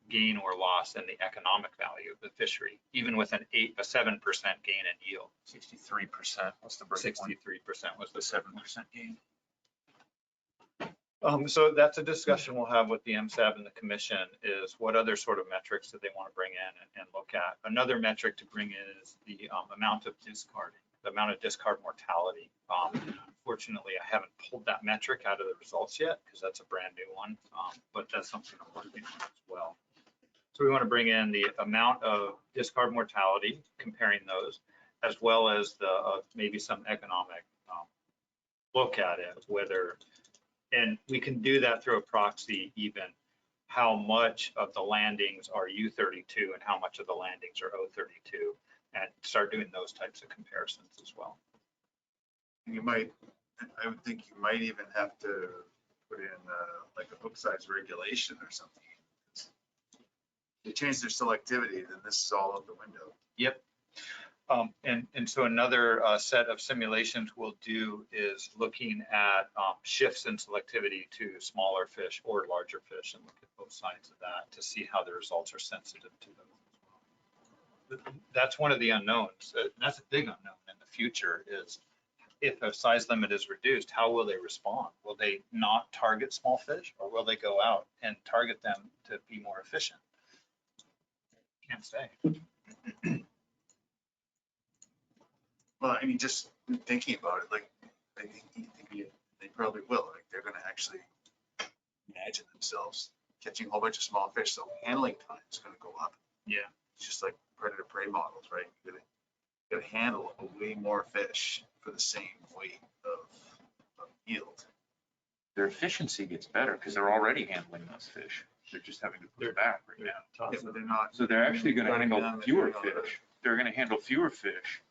gain or loss in the economic value of the fishery, even with a 7% gain in yield.
63% was the break point.
63% was the
7% gain.
So that's a discussion we'll have with the MSAB and the commission, is what other sort of metrics do they want to bring in and look at. Another metric to bring in is the amount of discarding, the amount of discard mortality. Unfortunately, I haven't pulled that metric out of the results yet because that's a brand new one, but that's something I'm working on as well. So we want to bring in the amount of discard mortality, comparing those, as well as the maybe some economic look at it, whether, and we can do that through a proxy, even how much of the landings are U32 and how much of the landings are O32, and start doing those types of comparisons as well.
You might, I would think you might even have to put in like a hook size regulation or something. They change their selectivity, then this is all out the window.
Yep. And so another set of simulations we'll do is looking at shifts in selectivity to smaller fish or larger fish, and look at both sides of that to see how the results are sensitive to them. That's one of the unknowns. That's a big unknown in the future, is if a size limit is reduced, how will they respond? Will they not target small fish, or will they go out and target them to be more efficient? Can't say.
Well, I mean, just thinking about it, like, I think they probably will. Like, they're going to actually imagine themselves catching a whole bunch of small fish, so handling time is going to go up.
Yeah.
It's just like predator-prey models, right? You got to handle way more fish for the same weight of yield.
Their efficiency gets better because they're already handling those fish. They're just having to put it back right now.
Yeah, but they're not.
So they're actually going to
running
handle
down the
fewer
drain on
fish. They're going to handle fewer fish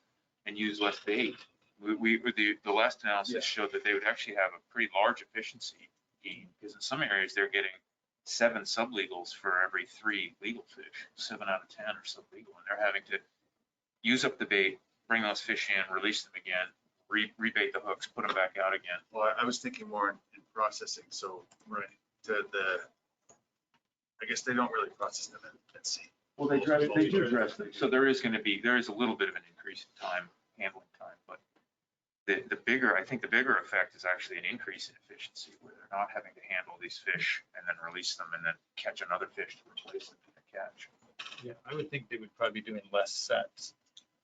and use less bait. The last analysis showed that they would actually have a pretty large efficiency gain, because in some areas they're getting 7 sublegals for every 3 legal fish, 7 out of 10 are sublegal, and they're having to use up the bait, bring those fish in, release them again, rebait the hooks, put them back out again.
Well, I was thinking more in processing. So
Right.
I guess they don't really process them at sea.
Well, they do dress them. So there is a little bit of an increase in time, handling time, but I think the bigger effect is actually an increase in efficiency, where they're not having to handle these fish and then release them and then catch another fish to replace them in a catch.
Yeah, I would think they would probably be doing less sets,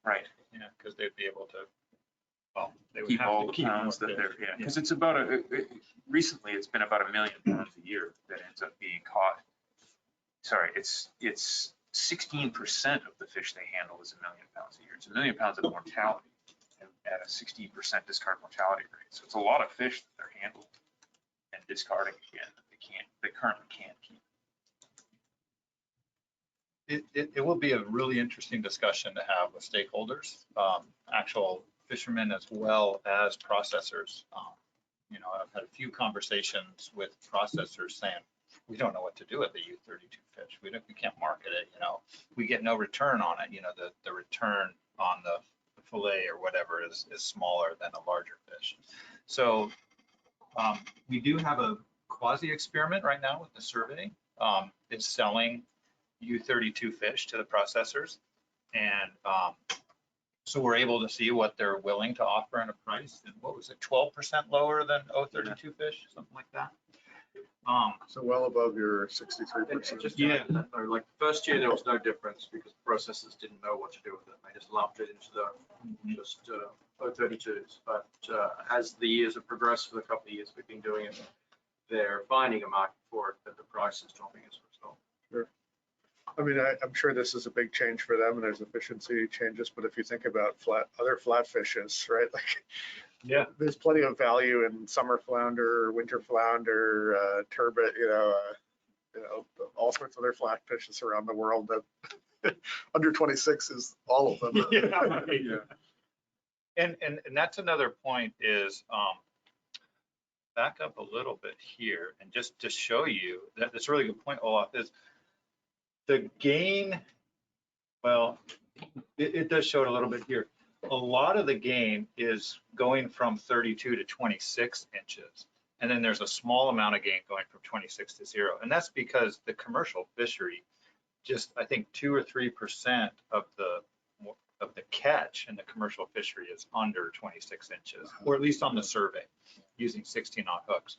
Right.
yeah, because they'd be able to, well, they would
Keep
have
all
to
the
keep more
pounds that
fish.
they're, yeah, because it's about recently it's been about 1 million pounds a year that ends up being caught. Sorry, it's 16% of the fish they handle is 1 million pounds a year. It's 1 million pounds of mortality at a 16% discard mortality rate. So it's a lot of fish that they're handling and discarding again that they currently can't keep.
It will be a really interesting discussion to have with stakeholders, actual fishermen as well as processors. You know, I've had a few conversations with processors saying, we don't know what to do with the U32 fish. We can't market it, you know, we get no return on it. You know, the return on the fillet or whatever is smaller than a larger fish. So we do have a quasi experiment right now with the survey. It's selling U32 fish to the processors. And so we're able to see what they're willing to offer in a price. And what was it, 12% lower than O32 fish, something like that?
So well above your 63%.
Just
Yeah.
like the first year, there was no difference because processors didn't know what to do with it. They just lumped it into the just O32s. But as the years have progressed, for the couple of years we've been doing it, they're finding a market for it, but the price is dropping as a result.
Sure. I mean, I'm sure this is a big change for them and there's efficiency changes, but if you think about other flat fishes, right? Like,
Yeah.
there's plenty of value in summer flounder, winter flounder, turbot, you know, all sorts of other flat fishes around the world that under 26 is all of them.
Yeah. And that's another point is, back up a little bit here and just to show you that that's a really good point, Olaf, is the gain, well, it does show it a little bit here. A lot of the gain is going from 32 to 26 inches. And then there's a small amount of gain going from 26 to 0. And that's because the commercial fishery, just I think 2 or 3% of the catch in the commercial fishery is under 26 inches, or at least on the survey, using 16-aught hooks.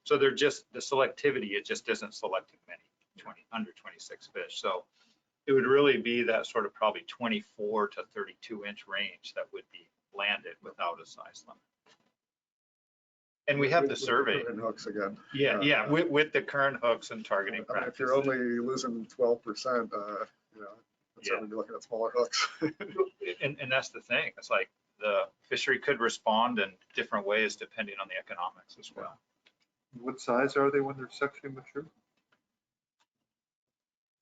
So they're just, the selectivity, it just isn't selecting many under 26 fish. So it would really be that sort of probably 24 to 32 inch range that would be landed without a size limit. And we have the
With
survey.
current hooks again.
Yeah, with the current hooks and targeting
I mean, if
practices.
you're only losing 12%, you know, that's
Yeah.
when you're looking at smaller hooks.
And that's the thing. It's like the fishery could respond in different ways depending on the economics as well.
What size are they when they're sexually mature?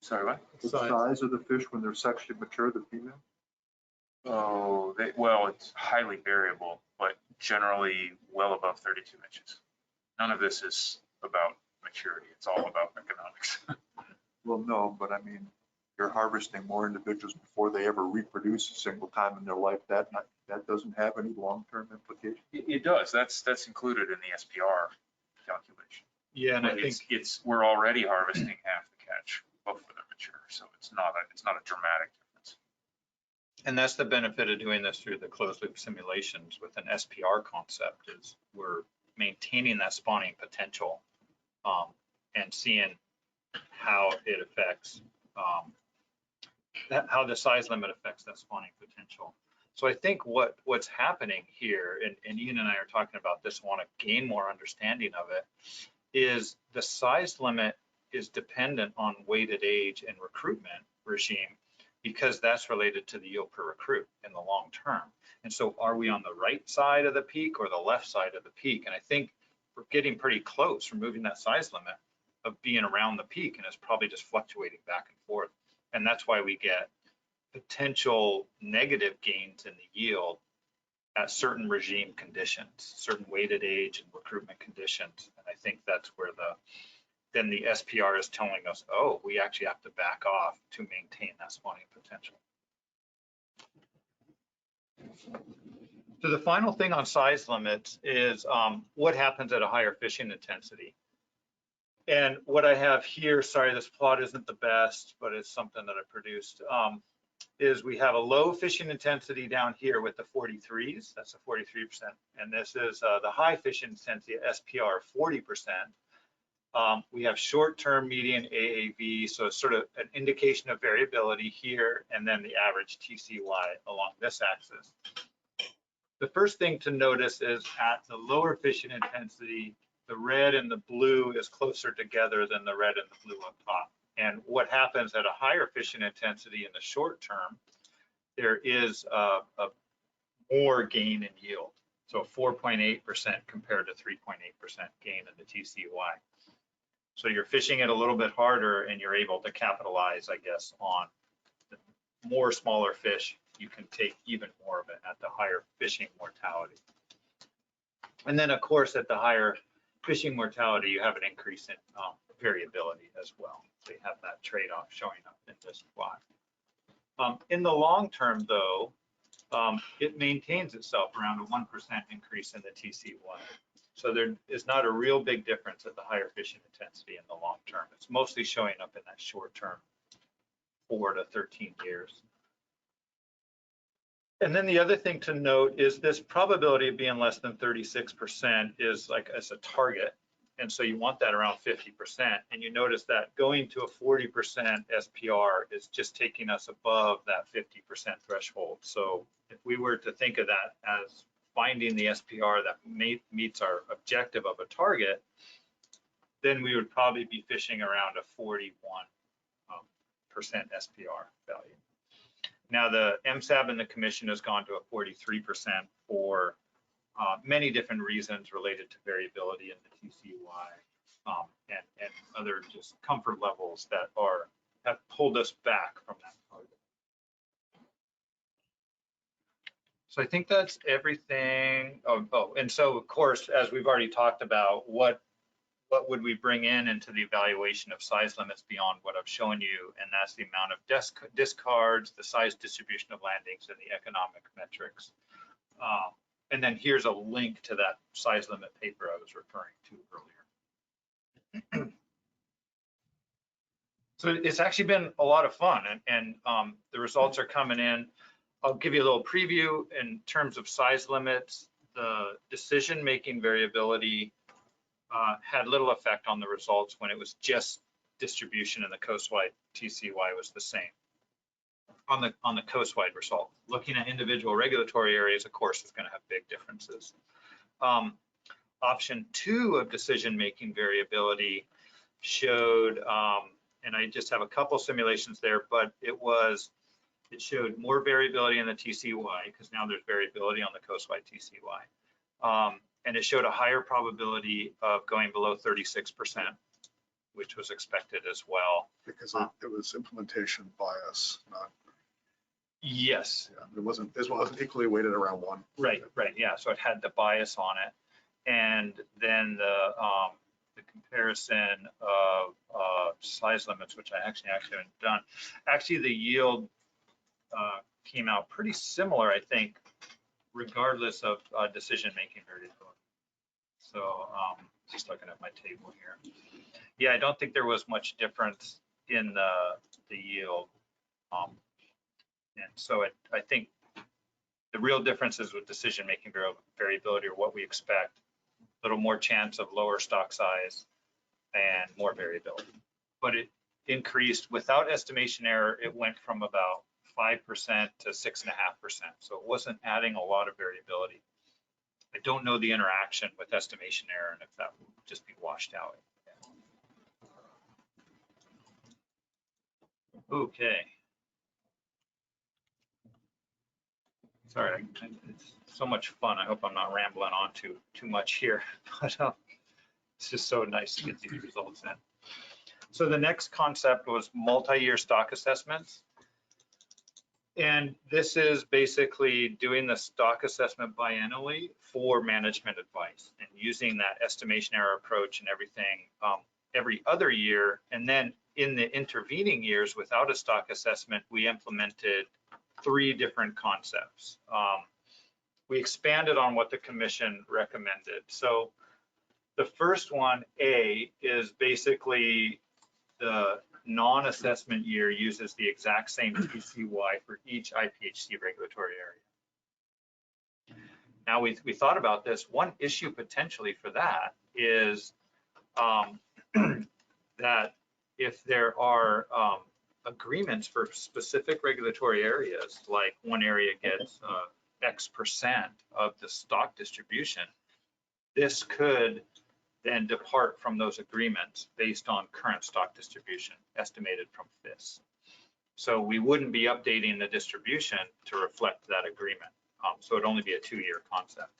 Sorry, what?
What size are the fish when they're sexually mature, the female?
Oh, well, it's highly variable, but generally well above 32 inches. None of this is about maturity. It's all about economics.
Well, no, but I mean, you're harvesting more individuals before they ever reproduce a single time in their life. That doesn't have any long-term implications.
It does. That's included in the SPR calculation.
Yeah, and I
But
think
we're already harvesting half the catch before they're mature, so it's not a dramatic difference.
and that's the benefit of doing this through the closed loop simulations with an SPR concept is we're maintaining that spawning potential and seeing how it affects, how the size limit affects that spawning potential. So I think what's happening here, and Ian and I are talking about this, want to gain more understanding of it, is the size limit is dependent on weighted age and recruitment regime because that's related to the yield per recruit in the long term. And so are we on the right side of the peak or the left side of the peak? And I think we're getting pretty close, removing that size limit of being around the peak, and it's probably just fluctuating back and forth. And that's why we get potential negative gains in the yield at certain regime conditions, certain weighted age and recruitment conditions. And I think that's where then the SPR is telling us, oh, we actually have to back off to maintain that spawning potential. So the final thing on size limits is what happens at a higher fishing intensity. And what I have here, sorry, this plot isn't the best, but it's something that I produced, is we have a low fishing intensity down here with the 43s, that's a 43%. And this is the high fishing intensity, SPR, 40%. We have short-term median AAV, so it's sort of an indication of variability here, and then the average TCY along this axis. The first thing to notice is at the lower fishing intensity, the red and the blue is closer together than the red and the blue up top. And what happens at a higher fishing intensity in the short term, there is a more gain in yield. So 4.8% compared to 3.8% gain in the TCY. So you're fishing it a little bit harder and you're able to capitalize, I guess, on the more smaller fish. You can take even more of it at the higher fishing mortality. And then of course, at the higher fishing mortality, you have an increase in variability as well. So you have that trade-off showing up in this plot. In the long term though, it maintains itself around a 1% increase in the TCY. So there is not a real big difference at the higher fishing intensity in the long term. It's mostly showing up in that short term, 4 to 13 years. And then the other thing to note is this probability of being less than 36% is like as a target. And so you want that around 50%. And you notice that going to a 40% SPR is just taking us above that 50% threshold. So if we were to think of that as finding the SPR that meets our objective of a target, then we would probably be fishing around a 41% SPR value. Now the MSAB and the commission has gone to a 43% for many different reasons related to variability in the TCY and other just comfort levels that have pulled us back from that target. So I think that's everything. Oh, and so of course, as we've already talked about, what would we bring into the evaluation of size limits beyond what I've shown you? And that's the amount of discards, the size distribution of landings, and the economic metrics. And then here's a link to that size limit paper I was referring to earlier. So it's actually been a lot of fun, and the results are coming in. I'll give you a little preview in terms of size limits. The decision-making variability had little effect on the results when it was just distribution, and the coastwide TCY was the same on the coastwide result. Looking at individual regulatory areas, of course, is going to have big differences. Option 2 of decision-making variability showed, and I just have a couple simulations there, but it showed more variability in the TCY because now there's variability on the coastwide TCY. And it showed a higher probability of going below 36%, which was expected as well.
Because it was implementation bias, not.
Yes.
Yeah, this wasn't equally weighted around 1.
Right, yeah. So it had the bias on it. And then the comparison of size limits, which I actually haven't done. Actually, the yield came out pretty similar, I think, regardless of decision-making variability. So just looking at my table here. Yeah, I don't think there was much difference in the yield. And so I think the real differences with decision-making variability are what we expect. A little more chance of lower stock size and more variability. But it increased without estimation error. It went from about 5% to 6.5%. So it wasn't adding a lot of variability. I don't know the interaction with estimation error and if that will just be washed out. Okay. Sorry, it's so much fun. I hope I'm not rambling on too much here, but it's just so nice to get these results in. So the next concept was multi-year stock assessments. And this is basically doing the stock assessment biannually for management advice and using that estimation error approach and everything every other year. And then in the intervening years without a stock assessment, we implemented 3 different concepts. We expanded on what the commission recommended. So the first one, A, is basically the non-assessment year uses the exact same TCY for each IPHC regulatory area. Now we thought about this. One issue potentially for that is that if there are agreements for specific regulatory areas, like one area gets X% of the stock distribution, this could then depart from those agreements based on current stock distribution estimated from FIS. So we wouldn't be updating the distribution to reflect that agreement. So it'd only be a 2-year concept.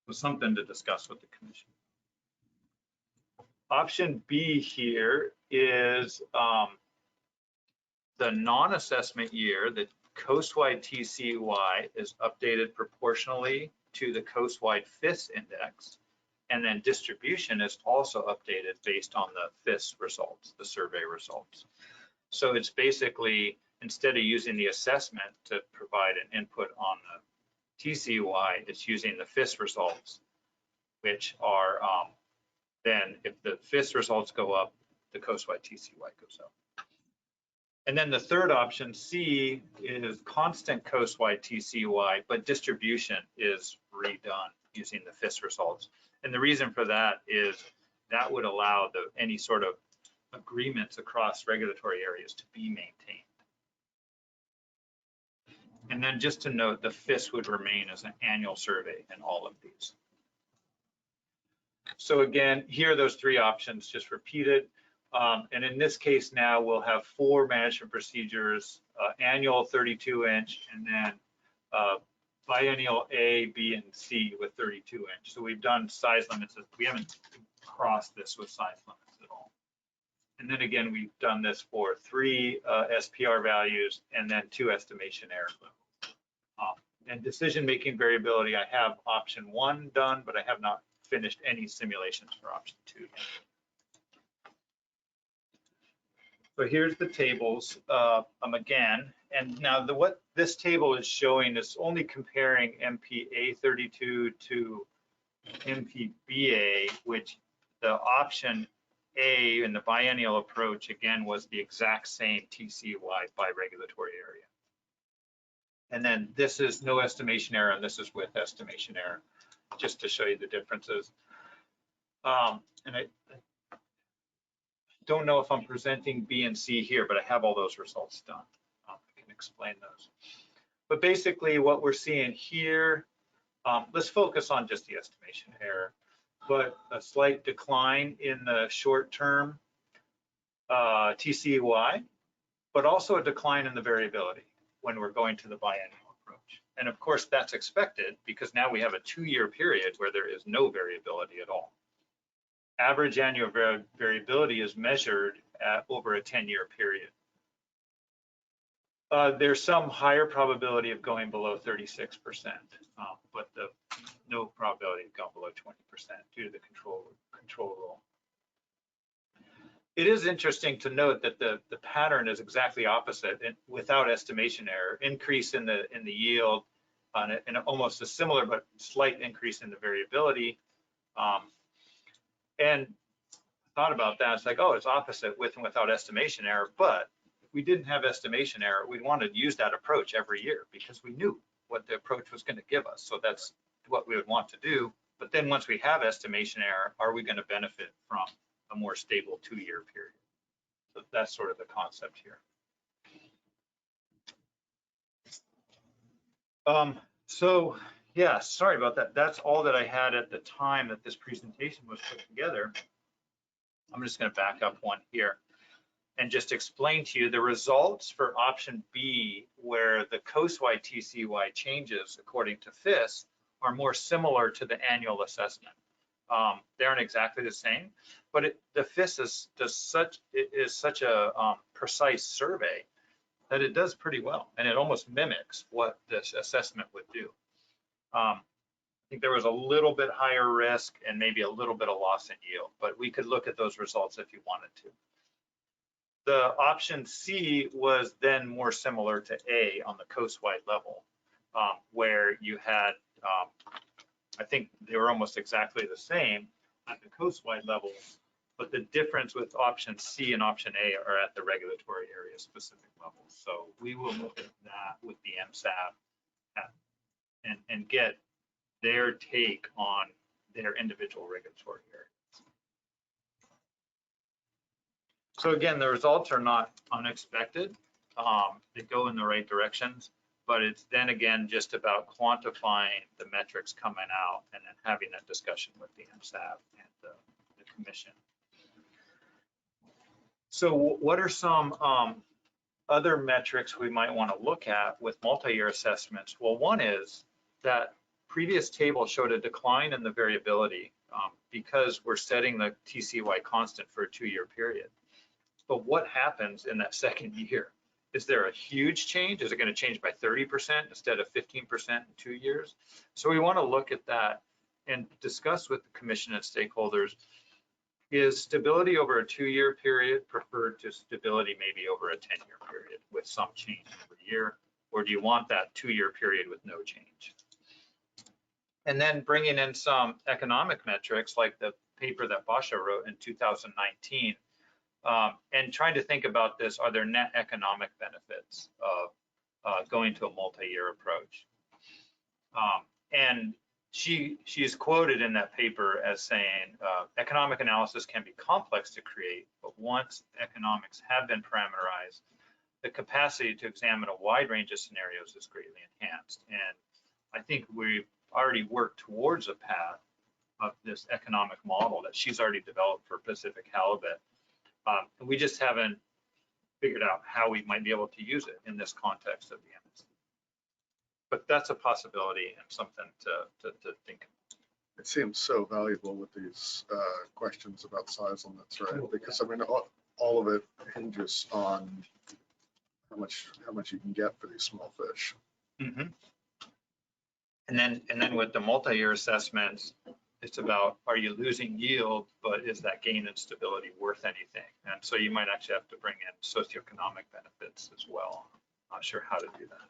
So something to discuss with the commission. Option B here is the non-assessment year, the coastwide TCY is updated proportionally to the coastwide FIS index. And then distribution is also updated based on the FIS results, the survey results. So it's basically, instead of using the assessment to provide an input on the TCY, it's using the FIS results, which are then if the FIS results go up, the coastwide TCY goes up. And then the third option, C, is constant coastwide TCY, but distribution is redone using the FIS results. And the reason for that is that would allow any sort of agreements across regulatory areas to be maintained. And then just to note, the FIS would remain as an annual survey in all of these. So again, here are those 3 options just repeated. And in this case now, we'll have 4 management procedures, annual 32-inch, and then biennial A, B, and C with 32-inch. So we've done size limits. We haven't crossed this with size limits at all. And then again, we've done this for 3 SPR values and then 2 estimation error levels. And decision-making variability, I have option 1 done, but I have not finished any simulations for option 2 yet. So here's the tables again, and now what this table is showing is only comparing MPA32 to MPBA, which the option A in the biennial approach again was the exact same TCY by regulatory area. And then this is no estimation error, and this is with estimation error, just to show you the differences. And I don't know if I'm presenting B and C here, but I have all those results done. I can explain those. But basically what we're seeing here, let's focus on just the estimation error, but a slight decline in the short-term TCY, but also a decline in the variability when we're going to the biennial approach. And of course that's expected because now we have a 2-year period where there is no variability at all. Average annual variability is measured at over a 10-year period. There's some higher probability of going below 36%, but no probability of going below 20% due to the control rule. It is interesting to note that the pattern is exactly opposite and without estimation error, increase in the yield and almost a similar but slight increase in the variability. And thought about that, it's like, oh, it's opposite with and without estimation error. But if we didn't have estimation error, we'd want to use that approach every year because we knew what the approach was going to give us. So that's what we would want to do. But then once we have estimation error, are we going to benefit from a more stable 2-year period? So that's sort of the concept here. So yeah, sorry about that. That's all that I had at the time that this presentation was put together. I'm just going to back up one here and just explain to you the results for option B, where the coastwide TCY changes according to FIS are more similar to the annual assessment. They aren't exactly the same, but the FIS is such a precise survey that it does pretty well, and it almost mimics what this assessment would do. I think there was a little bit higher risk and maybe a little bit of loss in yield, but we could look at those results if you wanted to. The option C was then more similar to A on the coastwide level, where you had, I think they were almost exactly the same at the coastwide level, but the difference with option C and option A are at the regulatory area specific level. So we will look at that with the MSAB and get their take on their individual regulatory areas. So again, the results are not unexpected. They go in the right directions, but it's then again just about quantifying the metrics coming out and then having that discussion with the MSAB and the commission. So what are some other metrics we might want to look at with multi-year assessments? Well, one is that previous table showed a decline in the variability because we're setting the TCY constant for a 2-year period. But what happens in that second year? Is there a huge change? Is it going to change by 30% instead of 15% in 2 years? So we want to look at that and discuss with the commission and stakeholders, is stability over a 2-year period preferred to stability maybe over a 10-year period with some change every year? Or do you want that 2-year period with no change? And then bringing in some economic metrics like the paper that Basha wrote in 2019, and trying to think about this, are there net economic benefits of going to a multi-year approach? And she's quoted in that paper as saying, economic analysis can be complex to create, but once economics have been parameterized, the capacity to examine a wide range of scenarios is greatly enhanced. And I think we've already worked towards a path of this economic model that she's already developed for Pacific Halibut. And we just haven't figured out how we might be able to use it in this context of the MSC. But that's a possibility and something to think about.
It seems so valuable with these questions about size limits, right? Because I mean, all of it hinges on how much you can get for these small fish.
Mm-hmm. And then with the multi-year assessments, it's about, are you losing yield, but is that gain in stability worth anything? And so you might actually have to bring in socioeconomic benefits as well. Not sure how to do that.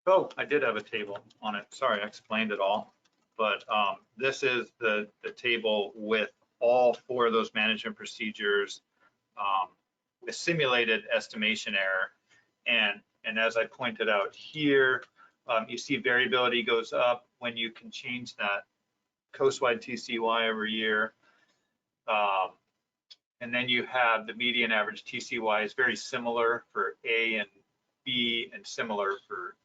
Oh, I did have a table on it. Sorry, I explained it all. But this is the table with all 4 of those management procedures with simulated estimation error. And as I pointed out here, you see variability goes up when you can change that coastwide TCY every year. And then you have the median average TCY is very similar for A and B and similar for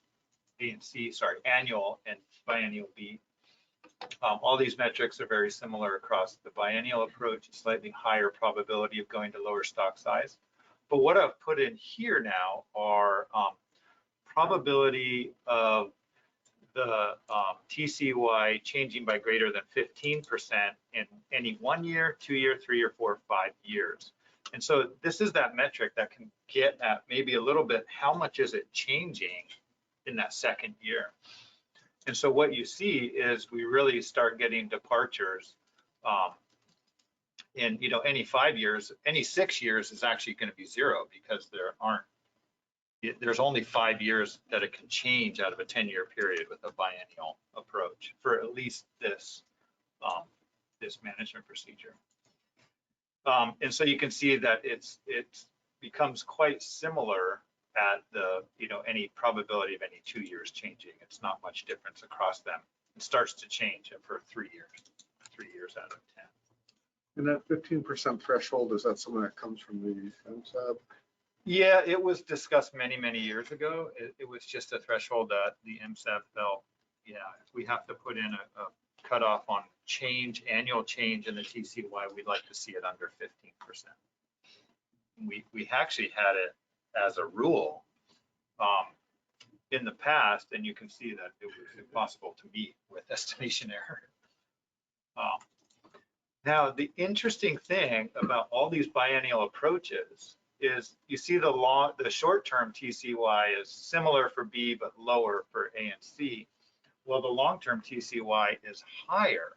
A and C, sorry, annual and biennial B. All these metrics are very similar across the biennial approach, a slightly higher probability of going to lower stock size. But what I've put in here now are probability of the TCY changing by greater than 15% in any 1 year, 2 year, 3 year, 4, 5 years. And so this is that metric that can get at maybe a little bit, how much is it changing in that second year? And so what you see is we really start getting departures in, you know, any 5 years, any 6 years is actually going to be 0 because there's only 5 years that it can change out of a 10-year period with a biennial approach for at least this this management procedure. And so you can see that it becomes quite similar at the, you know, any probability of any 2 years changing. It's not much difference across them. It starts to change for 3 years out of 10.
And that 15% threshold, is that something that comes from the MSAB?
Yeah, it was discussed many, many years ago. It was just a threshold that the MSAB felt, yeah, if we have to put in a cutoff on change, annual change in the TCY, we'd like to see it under 15%. We actually had it as a rule in the past, and you can see that it was impossible to meet with estimation error. Now, the interesting thing about all these biennial approaches is you see the short-term TCY is similar for B, but lower for A and C. Well, the long-term TCY is higher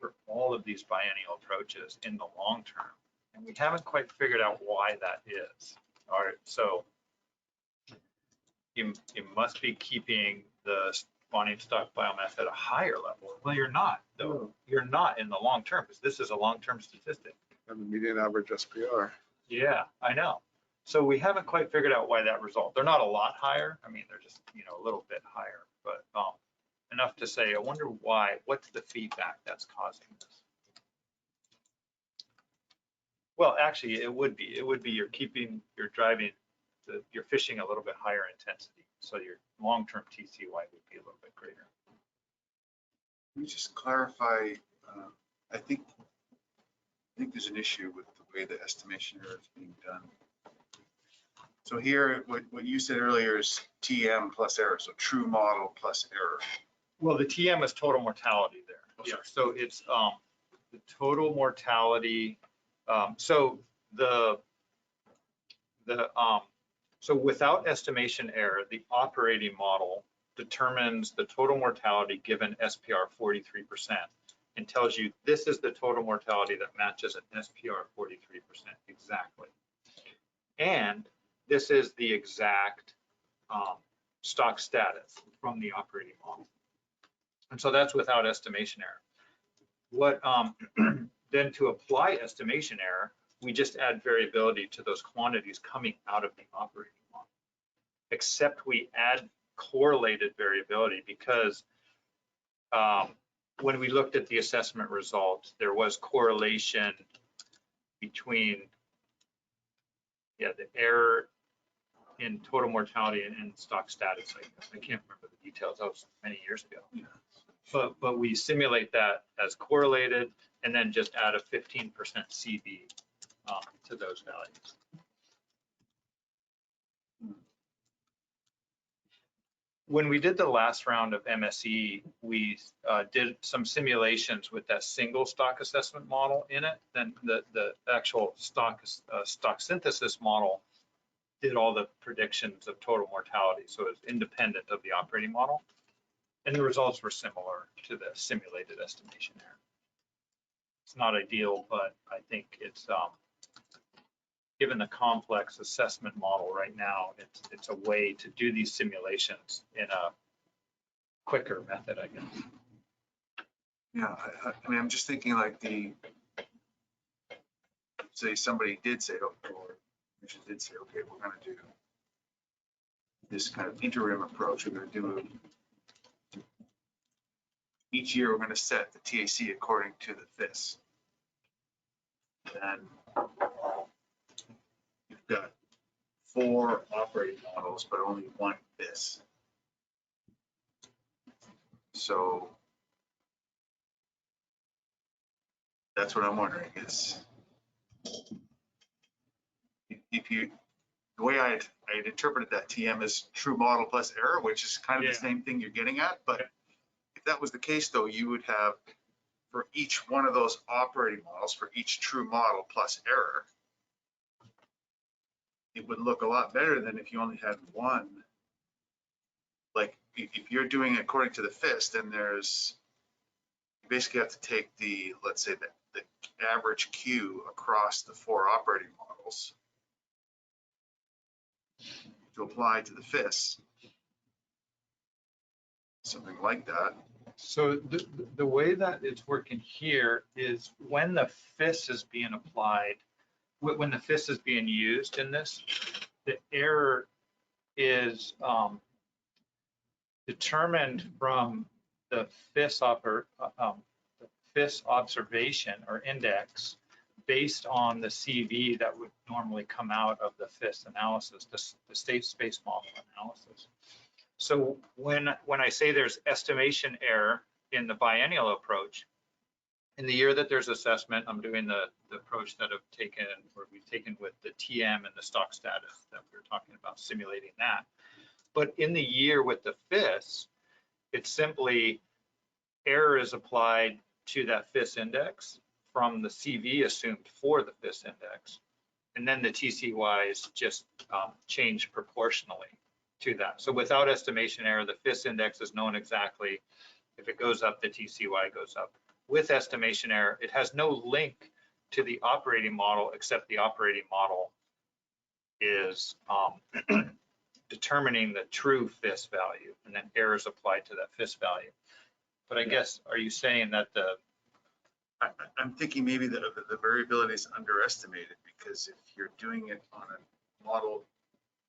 for all of these biennial approaches in the long term. And we haven't quite figured out why that is. All right, so you must be keeping the spawning stock biomass at a higher level. Well, you're not, though. You're not in the long term, because this is a long-term statistic.
And the median average SPR.
Yeah, I know. So we haven't quite figured out why that result. They're not a lot higher. I mean, they're just, you know, a little bit higher. But enough to say, I wonder why, what's the feedback that's causing this? Well, actually, it would be you're driving, you're fishing a little bit higher intensity. So your long-term TCY would be a little bit greater.
Can you just clarify, I think there's an issue with the way the estimation error is being done. So here, what you said earlier is TM plus error, so true model plus error.
Well, the TM is total mortality there.
Oh,
Yeah,
sorry.
so it's the total mortality. So so without estimation error, the operating model determines the total mortality given SPR 43% and tells you this is the total mortality that matches an SPR 43% exactly. And this is the exact stock status from the operating model. And so that's without estimation error. What then to apply estimation error, we just add variability to those quantities coming out of the operating model. Except we add correlated variability because when we looked at the assessment results, there was correlation between the error in total mortality and stock status. I can't remember the details. That was many years ago.
Yeah.
But we simulate that as correlated and then just add a 15% CV to those values. When we did the last round of MSE, we did some simulations with that single stock assessment model in it. Then the actual stock synthesis model did all the predictions of total mortality. So it's independent of the operating model. And the results were similar to the simulated estimation error. It's not ideal, but I think it's, given the complex assessment model right now, it's a way to do these simulations in a quicker method, I guess.
Yeah, I mean, I'm just thinking like say somebody did say, or Commission did say, okay, we're gonna do this kind of interim approach. We're gonna do each year, we're gonna set the TAC according to the FIS. And you've got 4 operating models, but only 1 FIS. So that's what I'm wondering is if you, the way I had interpreted that TM is true model plus error, which is kind of the same thing you're getting at. But if that was the case, though, you would have for each one of those operating models, for each true model plus error, it would look a lot better than if you only had 1. Like if you're doing it according to the FIS, then there's, you basically have to take the, let's say the average Q across the 4 operating models to apply to the FIS. Something like that.
So the way that it's working here is when the FIS is being applied, when the FIS is being used in this, the error is determined from the FIS observation or index based on the CV that would normally come out of the FIS analysis, the state space model analysis. So when I say there's estimation error in the biennial approach, in the year that there's assessment, I'm doing the approach that we've taken with the TM and the stock status that we were talking about, simulating that. But in the year with the FIS, it's simply error is applied to that FIS index from the CV assumed for the FIS index. And then the TCYs just change proportionally to that. So without estimation error, the FIS index is known exactly. If it goes up, the TCY goes up. With estimation error, it has no link to the operating model, except the operating model is determining the true FIS value, and then errors applied to that FIS value. But I guess, are you saying that
I'm thinking maybe that the variability is underestimated, because if you're doing it on a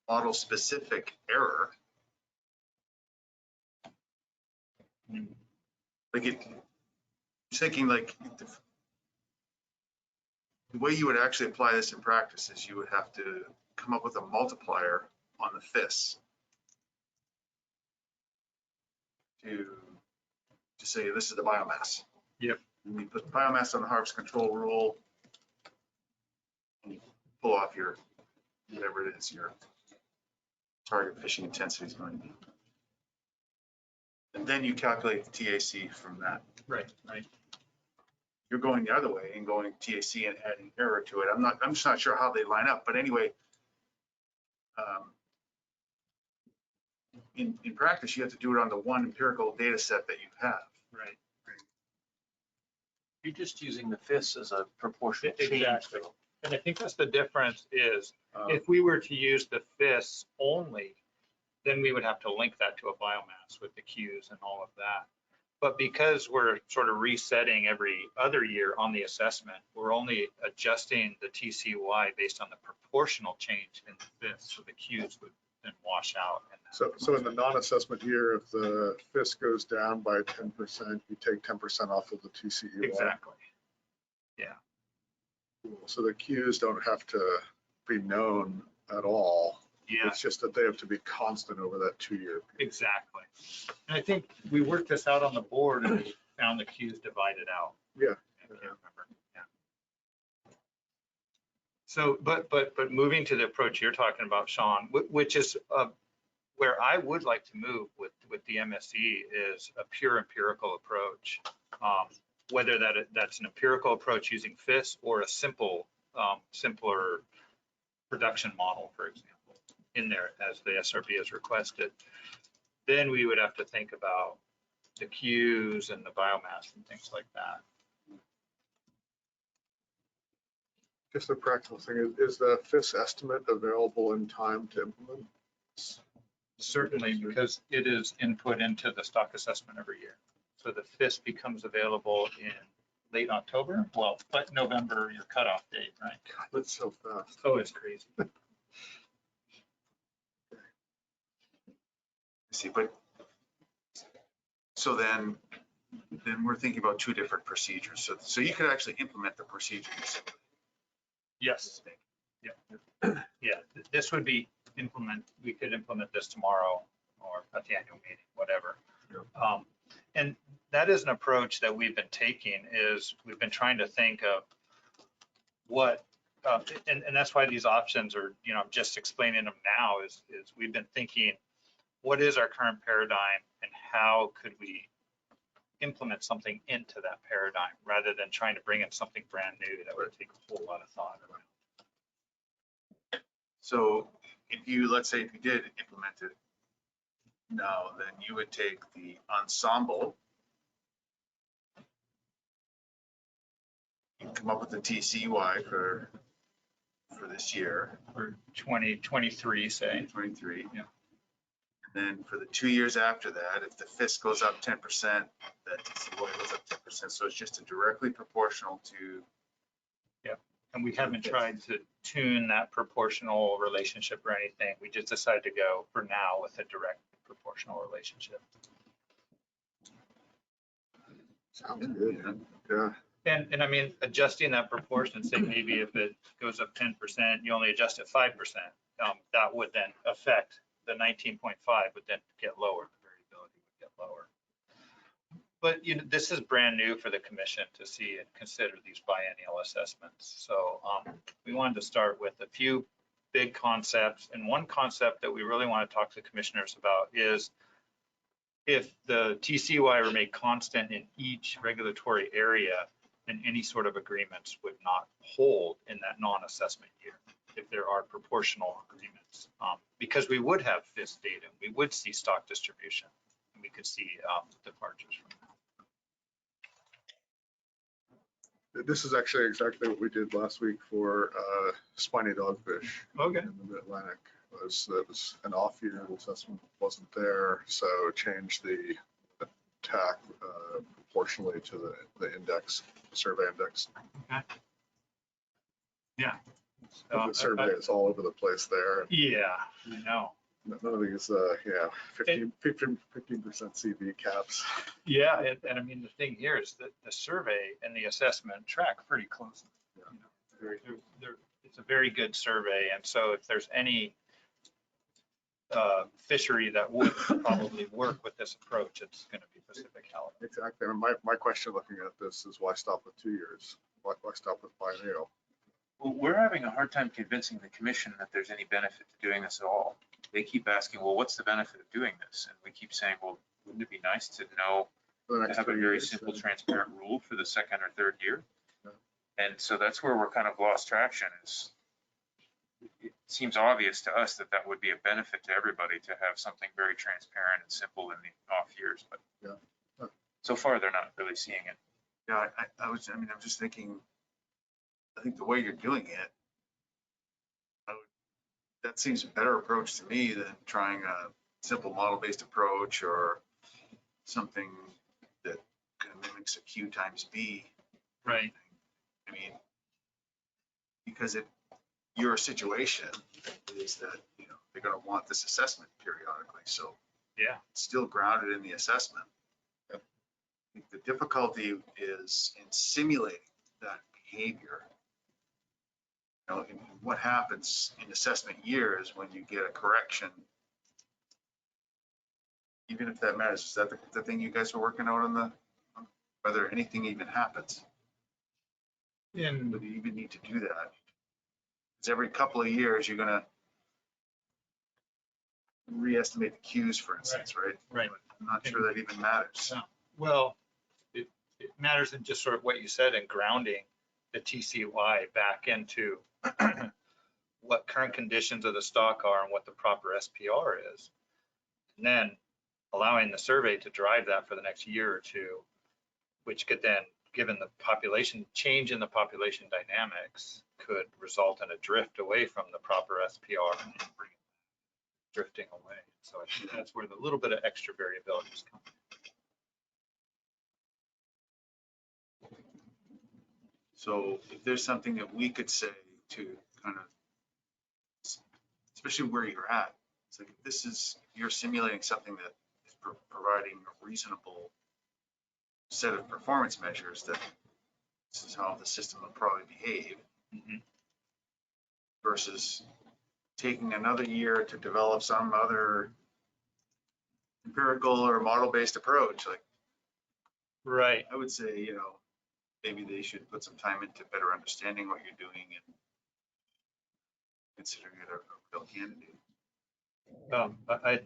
model specific error, Like it, thinking like the way you would actually apply this in practice is you would have to come up with a multiplier on the FIS to say this is the biomass.
Yep.
And you put the biomass on the harvest control rule, and you pull off your, whatever it is, your target fishing intensity is going to be. And then you calculate the TAC from that.
Right.
You're going the other way and going TAC and adding error to it. I'm just not sure how they line up, but anyway, in practice, you have to do it on the one empirical data set that you have.
Right.
You're just using the FIS as a proportional change.
Exactly. And I think that's the difference is
Uh,
if we were to use the FIS only, then we would have to link that to a biomass with the Qs and all of that. But because we're sort of resetting every other year on the assessment, we're only adjusting the TCY based on the proportional change in the FIS. So the Qs would then wash out. And
So in the non-assessment year, if the FIS goes down by 10%, you take 10% off of the TCEY.
exactly.
So the Qs don't have to be known at all.
Yeah,
It's just that they have to be constant over that 2-year period.
exactly. And I think we worked this out on the board and we found the Qs divided out.
Yeah.
I can't remember. Yeah. So, but moving to the approach you're talking about, Sean, which is where I would like to move with the MSE is a pure empirical approach. Whether that's an empirical approach using FIS or a simpler production model, for example, in there as the SRB has requested, then we would have to think about the Qs and the biomass and things like that.
Just a practical thing, is the FIS estimate available in time to implement?
Certainly, because it is input into the stock assessment every year. So the FIS becomes available in late October, well, but November, your cutoff date, right?
God, that's so fast.
Oh, it's crazy.
See, but so then we're thinking about two different procedures. So you could actually implement the procedures.
Yes. Yeah. Yeah, this would be we could implement this tomorrow or at the annual meeting, whatever. And that is an approach that we've been taking is we've been trying to think of what, and that's why these options are, I'm just explaining them now is we've been thinking, what is our current paradigm and how could we implement something into that paradigm rather than trying to bring in something brand new that would take a whole lot of thought around.
So let's say if you did implement it now, then you would take the ensemble, you come up with the TCY for this year.
Or 2023, say.
2023.
Yeah.
And then for the 2 years after that, if the FIS goes up 10%, that TCY goes up 10%. So it's just directly proportional to.
And we haven't tried to tune that proportional relationship or anything. We just decided to go for now with a direct proportional relationship.
Sounds good. Yeah.
And I mean, adjusting that proportion, say maybe if it goes up 10%, you only adjust it 5%. That would then affect the 19.5 would then get lower. The variability would get lower. But this is brand new for the commission to see and consider these biennial assessments. So we wanted to start with a few big concepts. And one concept that we really want to talk to commissioners about is if the TCY remained constant in each regulatory area, then any sort of agreements would not hold in that non-assessment year if there are proportional agreements. Because we would have this data, we would see stock distribution, and we could see departures from that.
This is actually exactly what we did last week for spiny dogfish.
Okay.
In the Mid-Atlantic. That was an off year, the assessment wasn't there, so changed the TAC proportionally to the index, the survey index.
Okay. Yeah.
The survey is all over the place there.
Yeah, I know.
None of these, 15% CV caps.
Yeah, and I mean, the thing here is that the survey and the assessment track pretty closely.
Yeah.
You know, it's a very good survey, and so if there's any fishery that would probably work with this approach, it's going to be Pacific Halibut.
Exactly. And my question looking at this is why stop with 2 years? Why stop with biennial?
Well, we're having a hard time convincing the commission that there's any benefit to doing this at all. They keep asking, well, what's the benefit of doing this? And we keep saying, well, wouldn't it be nice to know,
For the
to
next
have a
3
very
years,
simple, transparent rule for the second or third year?
Yeah.
And so that's where we're kind of lost traction is, it seems obvious to us that that would be a benefit to everybody to have something very transparent and simple in the off years, but
Yeah.
so far they're not really seeing it.
Yeah, I'm just thinking, I think the way you're doing it, that seems a better approach to me than trying a simple model-based approach or something that kind of mimics a Q times B.
Right.
I mean, because your situation is that, they're going to want this assessment periodically. So
Yeah.
it's still grounded in the assessment. I think the difficulty is in simulating that behavior. And what happens in assessment years when you get a correction, even if that matters. Is that the thing you guys are working out on whether anything even happens?
In
Whether you even need to do that? Because every couple of years, you're gonna re-estimate the Qs, for instance, right?
Right.
I'm not sure that even matters.
No. Well, it matters in just sort of what you said in grounding the TCY back into what current conditions of the stock are and what the proper SPR is. And then allowing the survey to drive that for the next year or two, which could then, given the population change in the population dynamics, could result in a drift away from the proper SPR and bring it drifting away. So I think that's where the little bit of extra variability is coming.
So if there's something that we could say to kind of, especially where you're at, it's like, you're simulating something that is providing a reasonable set of performance measures, that this is how the system will probably behave, versus taking another year to develop some other empirical or model-based approach. Like,
Right.
I would say, maybe they should put some time into better understanding what you're doing and considering it a real candidate.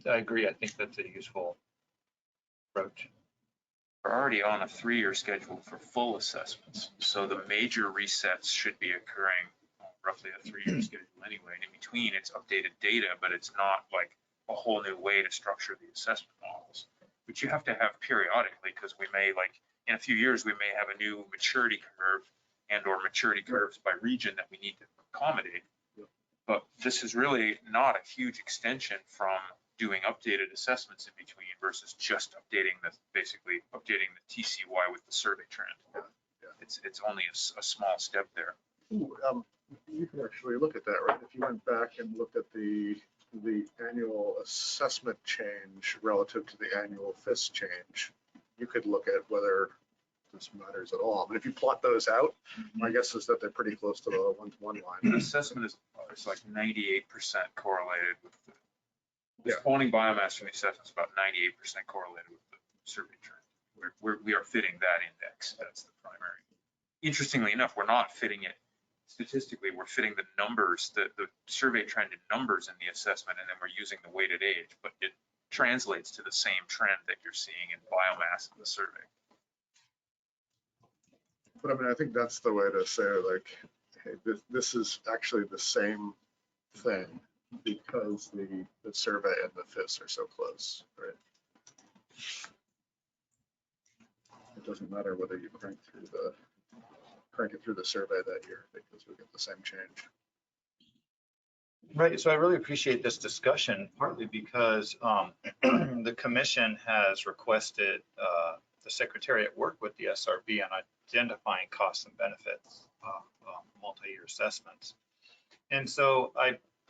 I agree. I think that's a useful approach.
We're already on a 3-year schedule for full assessments. So the major resets should be occurring roughly a 3-year schedule anyway. And in between, it's updated data, but it's not like a whole new way to structure the assessment models, which you have to have periodically, because we may, like, in a few years, we may have a new maturity curve and or maturity curves by region that we need to accommodate. But this is really not a huge extension from doing updated assessments in between versus just basically updating the TCY with the survey trend. It's only a small step there.
Ooh, you can actually look at that, right? If you went back and looked at the annual assessment change relative to the annual FIS change, you could look at whether this matters at all. But if you plot those out, my guess is that they're pretty close to the 1-to-1
The
line.
assessment is like 98% correlated with the spawning biomass from the assessment is about 98% correlated with the survey trend. We are fitting that index. That's the primary. Interestingly enough, we're not fitting it statistically. We're fitting the numbers, the survey trend in numbers in the assessment, and then we're using the weighted age, but it translates to the same trend that you're seeing in biomass in the survey.
But I mean, I think that's the way to say, like, hey, this is actually the same thing because the survey and the FIS are so close, right? It doesn't matter whether you crank it through the survey that year because we get the same change.
Right. So I really appreciate this discussion, partly because the commission has requested the Secretariat work with the SRB on identifying costs and benefits of multi-year assessments. And so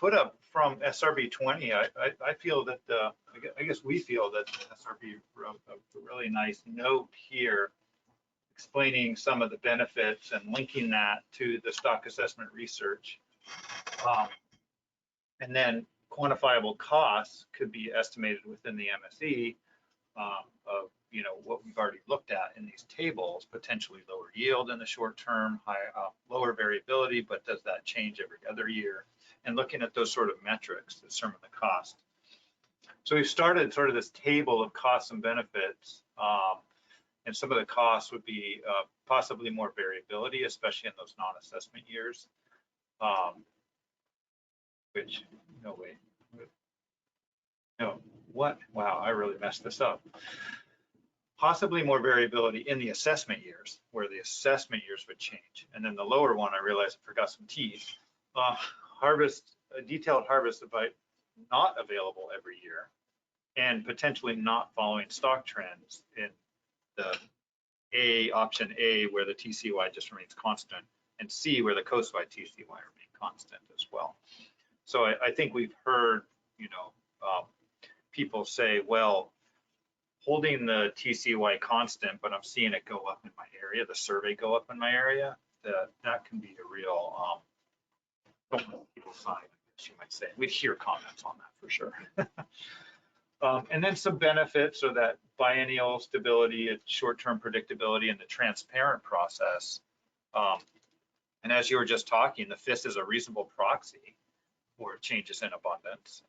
put up from SRB 20, I feel that I guess we feel that SRB wrote a really nice note here explaining some of the benefits and linking that to the stock assessment research. And then quantifiable costs could be estimated within the MSE of, you know, what we've already looked at in these tables, potentially lower yield in the short term, lower variability, but does that change every other year? And looking at those sort of metrics to determine the cost. So we've started sort of this table of costs and benefits. And some of the costs would be possibly more variability, especially in those non-assessment years. Which, no, wait. No, what? Wow, I really messed this up. Possibly more variability in the assessment years, where the assessment years would change. And then the lower one, I realized I forgot some T's. Detailed harvest advice not available every year, and potentially not following stock trends in the option A, where the TCY just remains constant, and C, where the coastwide TCY remain constant as well. So I think we've heard, you know, people say, well, holding the TCY constant, but I'm seeing it go up in my area, the survey go up in my area, that can be a real people sign, you might say. We'd hear comments on that for sure. And then some benefits are that biennial stability, short-term predictability, and the transparent process. And as you were just talking, the FIS is a reasonable proxy for changes in abundance.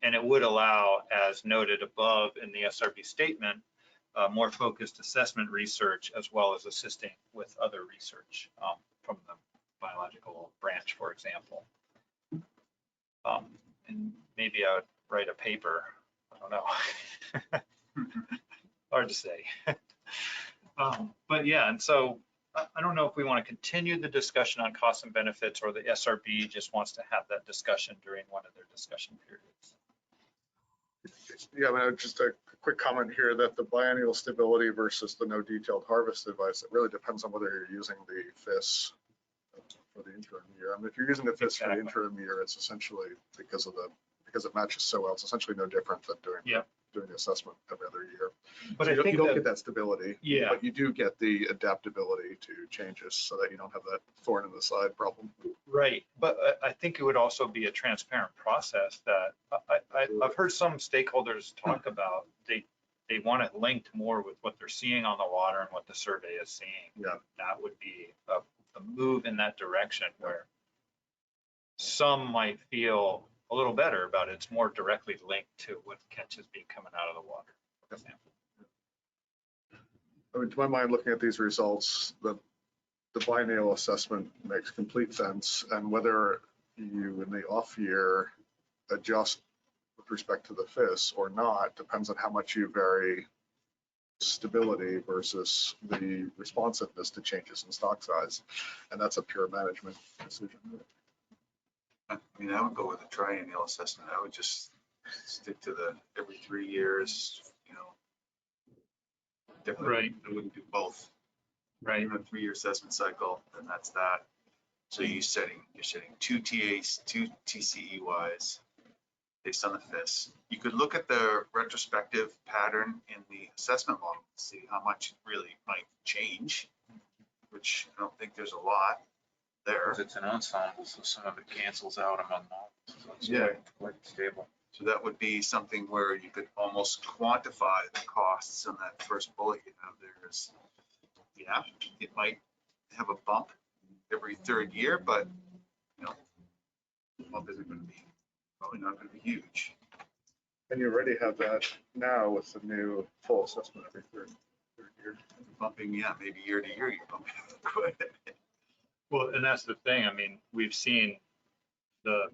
And it would allow, as noted above in the SRB statement, more focused assessment research, as well as assisting with other research from the biological branch, for example. And maybe I would write a paper, I don't know. Hard to say. But yeah, and so I don't know if we want to continue the discussion on costs and benefits, or the SRB just wants to have that discussion during one of their discussion periods.
Yeah, I mean, just a quick comment here that the biennial stability versus the no detailed harvest advice, it really depends on whether you're using the FIS for the interim year. I mean, if you're using the FIS for the interim year, it's essentially because it matches so well, it's essentially no different than doing the assessment every other year.
But
so
I think
you don't get that stability,
yeah,
but you do get the adaptability to changes so that you don't have that thorn in the side problem.
Right, but I think it would also be a transparent process that I've heard some stakeholders talk about. They want it linked more with what they're seeing on the water and what the survey is seeing.
Yeah,
that would be a move in that direction, where some might feel a little better about it. It's more directly linked to what catches being coming out of the water, for example.
I mean, to my mind, looking at these results, the biennial assessment makes complete sense, and whether you in the off year adjust with respect to the FIS or not depends on how much you vary stability versus the responsiveness to changes in stock size, and that's a pure management decision.
I mean, I would go with a triennial assessment. I would just stick to the every 3 years, you know. Definitely,
Right.
I wouldn't do both.
Right.
Even a 3-year assessment cycle, and that's that. So you're setting 2 TAs, 2 TCEYs based on the FIS. You could look at the retrospective pattern in the assessment model to see how much it really might change, which I don't think there's a lot there.
Because it's an ensemble, so some of it cancels out among models. So it's
Yeah.
quite stable.
So that would be something where you could almost quantify the costs on that first bullet you have there. Is, yeah, it might have a bump every 3rd year, but you know, the bump isn't going to be, probably not going to be huge.
And you already have that now with the new full assessment every third year.
Bumping, yeah, maybe year to year you're bumping quite a bit.
Well, and that's the thing. I mean, we've seen the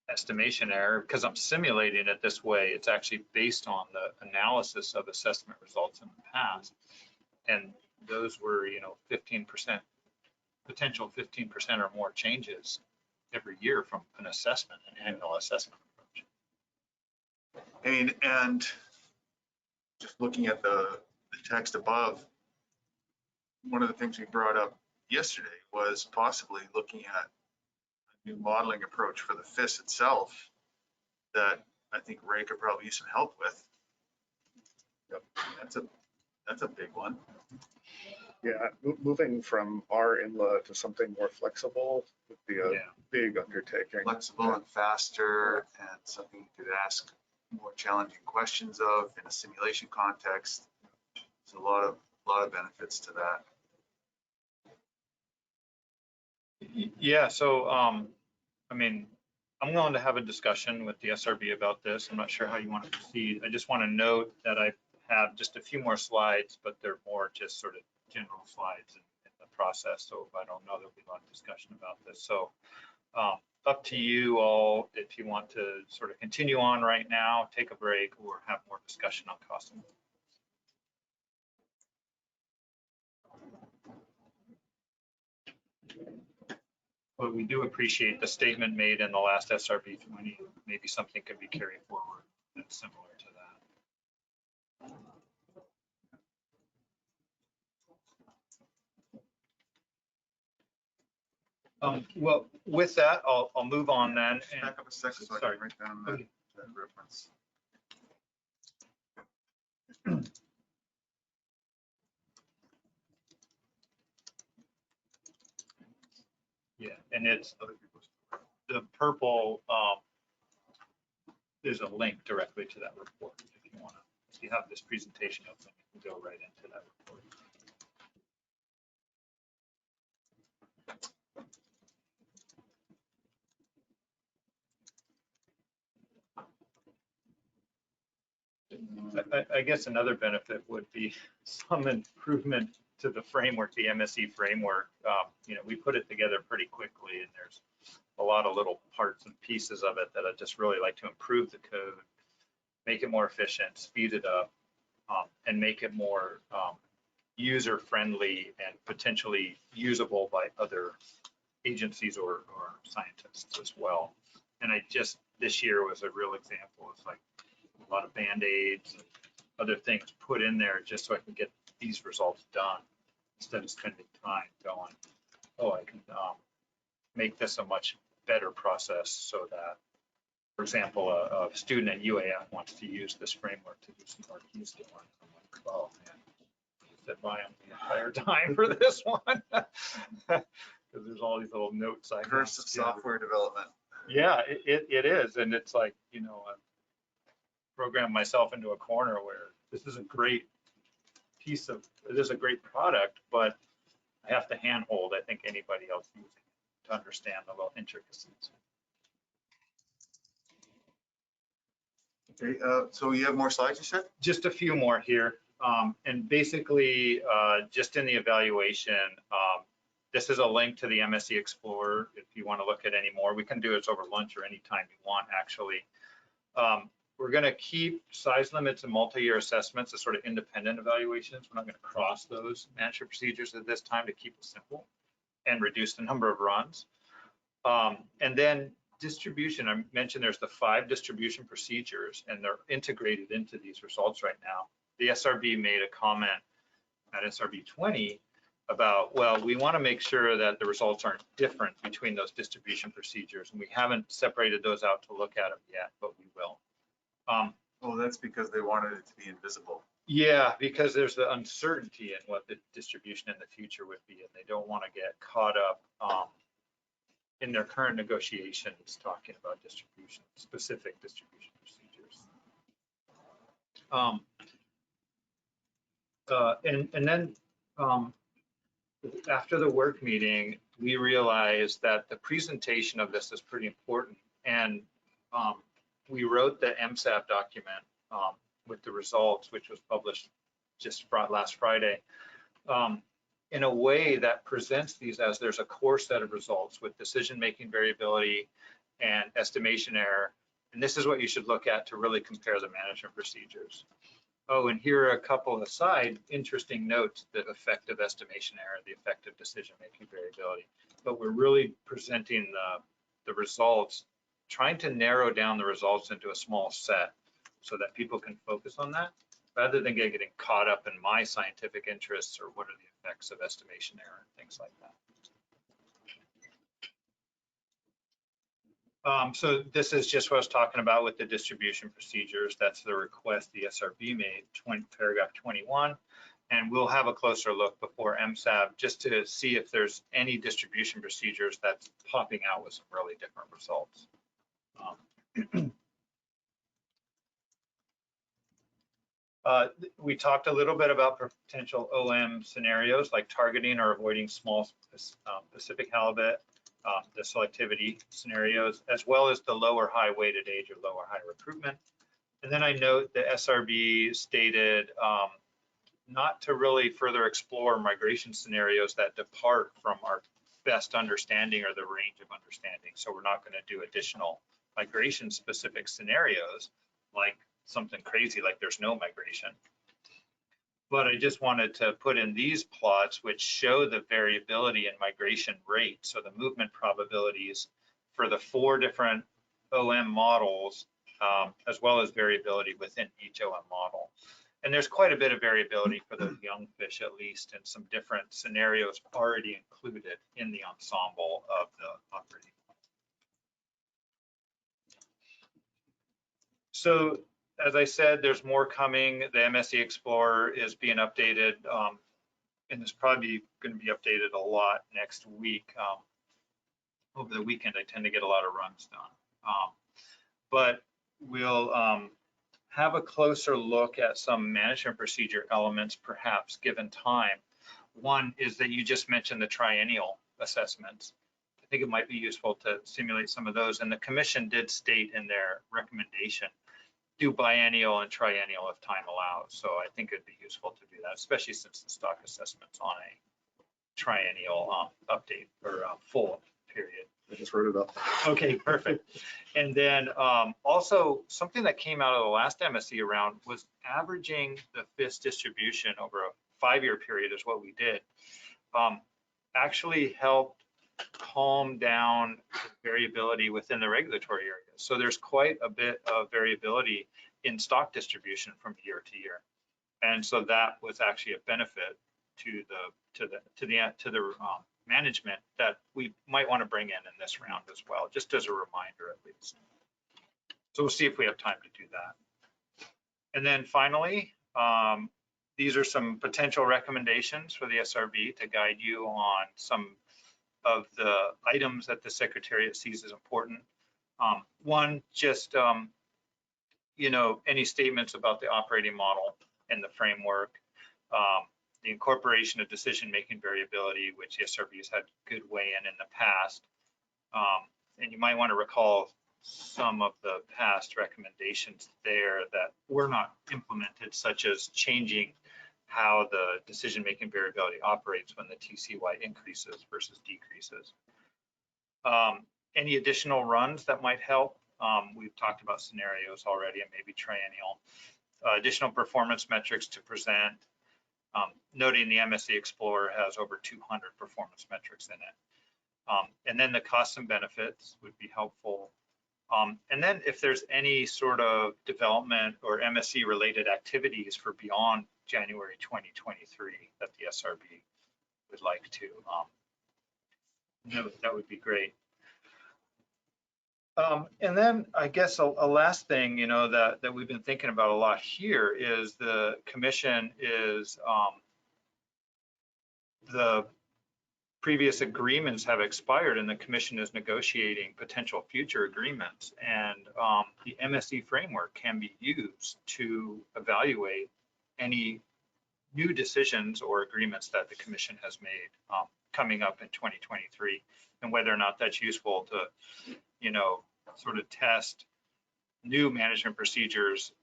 estimation error, because I'm simulating it this way. It's actually based on the analysis of assessment results in the past. And those were, you know, 15%, potential 15% or more changes every year from an assessment, an annual assessment approach.
I mean, and just looking at the text above, one of the things we brought up yesterday was possibly looking at a new modeling approach for the FIS itself that I think Ray could probably use some help with. Yep, that's a big one.
Yeah, moving from our inlet to something more flexible would be a
Yeah.
big undertaking.
Flexible and faster, and something you could ask more challenging questions of in a simulation context. There's a lot of benefits to that.
Yeah, so, I mean, I'm going to have a discussion with the SRB about this. I'm not sure how you want to proceed. I just want to note that I have just a few more slides, but they're more just sort of general slides in the process. So I don't know, there'll be a lot of discussion about this. So up to you all if you want to sort of continue on right now, take a break, or have more discussion on costing. But we do appreciate the statement made in the last SRB 20. Maybe something could be carried forward that's similar to that. Well, with that, I'll move on then.
Just back up a second so I
Sorry.
can write down
Okay.
that reference.
Yeah, and it's the purple, there's a link directly to that report if you want to. If you have this presentation open, you can go right into that report. I guess another benefit would be some improvement to the framework, the MSE framework. You know, we put it together pretty quickly, and there's a lot of little parts and pieces of it that I just really like to improve the code, make it more efficient, speed it up, and make it more user-friendly and potentially usable by other agencies or scientists as well. And I just, this year was a real example. It's like a lot of Band-Aids and other things put in there just so I can get these results done instead of spending time going, oh, I can make this a much better process so that, for example, a student at UAF wants to use this framework to do some work he's doing. I'm like, oh man, sit by him the entire time for this one. Because there's all these little notes I
Curse of software development.
Yeah, it is. And it's like, you know, I programmed myself into a corner where this is a great piece of, it is a great product, but I have to handhold, I think, anybody else using it to understand the little intricacies.
Okay, so you have more slides, you said?
Just a few more here. And basically, just in the evaluation, this is a link to the MSE Explorer. If you want to look at any more, we can do it over lunch or anytime you want, actually. We're going to keep size limits and multi-year assessments as sort of independent evaluations. We're not going to cross those management procedures at this time to keep it simple and reduce the number of runs. And then distribution, I mentioned there's the 5 distribution procedures, and they're integrated into these results right now. The SRB made a comment at SRB 20 about, well, we want to make sure that the results aren't different between those distribution procedures, and we haven't separated those out to look at them yet, but we will.
Well, that's because they wanted it to be invisible.
Yeah, because there's the uncertainty in what the distribution in the future would be, and they don't want to get caught up in their current negotiations talking about distribution, specific distribution procedures. And then after the work meeting, we realized that the presentation of this is pretty important, and we wrote the MSAP document with the results, which was published just last Friday, in a way that presents these as there's a core set of results with decision-making variability and estimation error. And this is what you should look at to really compare the management procedures. Oh, and here are a couple of side interesting notes: the effective estimation error, the effective decision-making variability. But we're really presenting the results, trying to narrow down the results into a small set so that people can focus on that, rather than getting caught up in my scientific interests or what are the effects of estimation error and things like that. So this is just what I was talking about with the distribution procedures. That's the request the SRB made, paragraph 21. And we'll have a closer look before MSAB just to see if there's any distribution procedures that's popping out with some really different results. We talked a little bit about potential OM scenarios like targeting or avoiding small Pacific halibut, the selectivity scenarios, as well as the lower high weighted age or lower high recruitment. And then I note the SRB stated not to really further explore migration scenarios that depart from our best understanding or the range of understanding. So we're not going to do additional migration specific scenarios like something crazy like there's no migration. But I just wanted to put in these plots which show the variability in migration rate. So the movement probabilities for the 4 different OM models, as well as variability within each OM model. And there's quite a bit of variability for the young fish, at least, and some different scenarios already included in the ensemble of the operating. So as I said, there's more coming. The MSC Explorer is being updated, and it's probably going to be updated a lot next week. Over the weekend, I tend to get a lot of runs done. But we'll have a closer look at some management procedure elements, perhaps given time. One is that you just mentioned the triennial assessments. I think it might be useful to simulate some of those. And the commission did state in their recommendation, do biennial and triennial if time allows. So I think it'd be useful to do that, especially since the stock assessment's on a triennial update or full period.
I just wrote it up.
Okay, perfect. And then also something that came out of the last MSC round was averaging the FIS distribution over a 5-year period is what we did. Actually helped calm down the variability within the regulatory area. So there's quite a bit of variability in stock distribution from year to year. And so that was actually a benefit to the management that we might want to bring in this round as well, just as a reminder at least. So we'll see if we have time to do that. And then finally, these are some potential recommendations for the SRB to guide you on some of the items that the Secretariat sees as important. One, just, any statements about the operating model and the framework. The incorporation of decision-making variability, which the SRB has had good weigh in the past. And you might want to recall some of the past recommendations there that were not implemented, such as changing how the decision-making variability operates when the TCY increases versus decreases. Any additional runs that might help? We've talked about scenarios already and maybe triennial. Additional performance metrics to present. Noting the MSC Explorer has over 200 performance metrics in it. And then the costs and benefits would be helpful. And then if there's any sort of development or MSC related activities for beyond January 2023 that the SRB would like to note, that would be great. And then I guess a last thing, that we've been thinking about a lot here is the commission is the previous agreements have expired and the commission is negotiating potential future agreements, and the MSC framework can be used to evaluate any new decisions or agreements that the commission has made coming up in 2023, and whether or not that's useful to sort of test new management procedures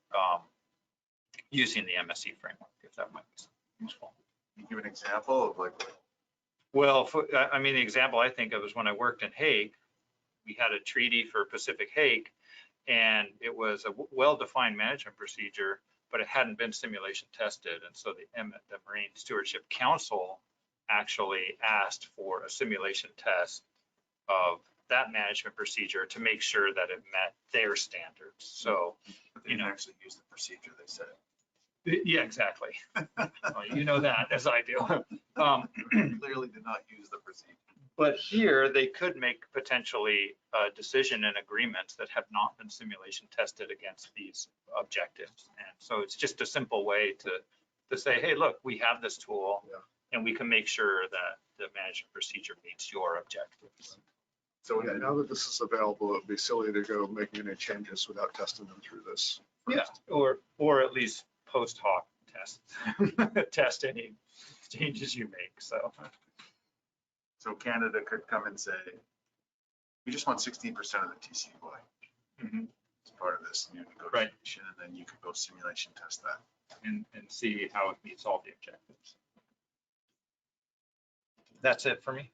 using the MSC framework, if that might be useful.
Can you give an example of
Well, the example I think of is when I worked in hake, we had a treaty for Pacific hake, and it was a well-defined management procedure, but it hadn't been simulation tested. And so the Marine Stewardship Council actually asked for a simulation test of that management procedure to make sure that it met their standards. So,
they didn't actually use the procedure, they said.
Yeah, exactly. Well, you know that as I do.
Clearly did not use the procedure.
But here, they could make potentially a decision and agreements that have not been simulation tested against these objectives. And so it's just a simple way to say, hey, look, we have this tool
Yeah.
and we can make sure that the management procedure meets your objectives.
So yeah, now that this is available, it'd be silly to go making any changes without testing them through this.
Yeah, or at least post hoc test, test any changes you make, so.
So Canada could come and say, we just want 16% of the TCY
Mhm.
as part of this new negotiation, and then you could go simulation test that.
And see how it meets all the objectives. That's it for me.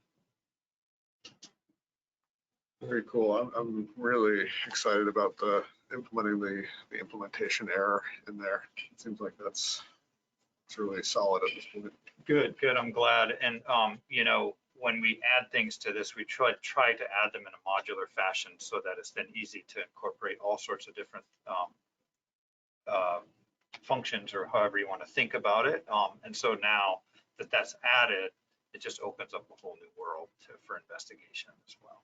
Very cool. I'm really excited about the implementing the implementation error in there. It seems like it's really solid at this point.
Good, I'm glad. And, you know, when we add things to this, we try to add them in a modular fashion so that it's then easy to incorporate all sorts of different functions or however you want to think about it. And so now that that's added, it just opens up a whole new world for investigation as well.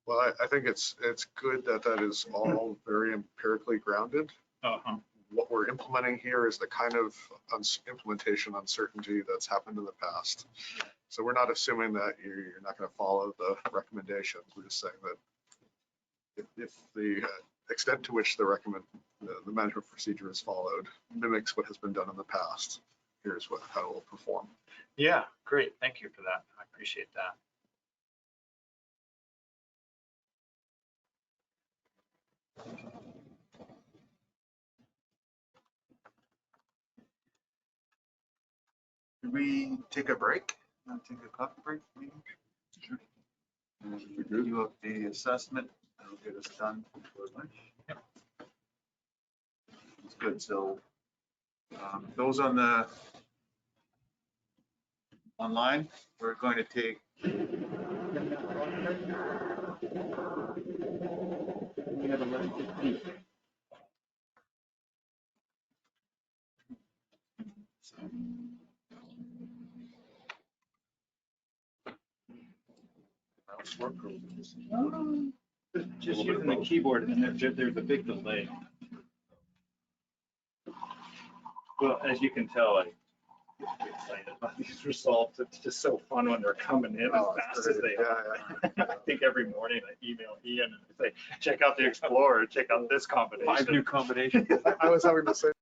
Well, I think it's good that that is all very empirically grounded.
Uh-huh.
What we're implementing here is the kind of implementation uncertainty that's happened in the past. So we're not assuming that you're not going to follow the recommendations. We're just saying that if the extent to which the management procedure is followed mimics what has been done in the past, here's how it will perform.
Yeah, great. Thank you for that. I appreciate that.
Can we take a break? Take a coffee break, maybe? Sure. And we do up the assessment, that'll get us done before lunch.
Yep.
It's good, so those on the online, we're going to take. We have 11:15.
Just using the keyboard, and there's a big delay. Well, as you can tell, I'm excited about these results. It's just so fun when they're coming in as fast as they are. I think every morning I email Ian and I say, check out the Explorer, check out this combination.
5 new combinations.
I was having the same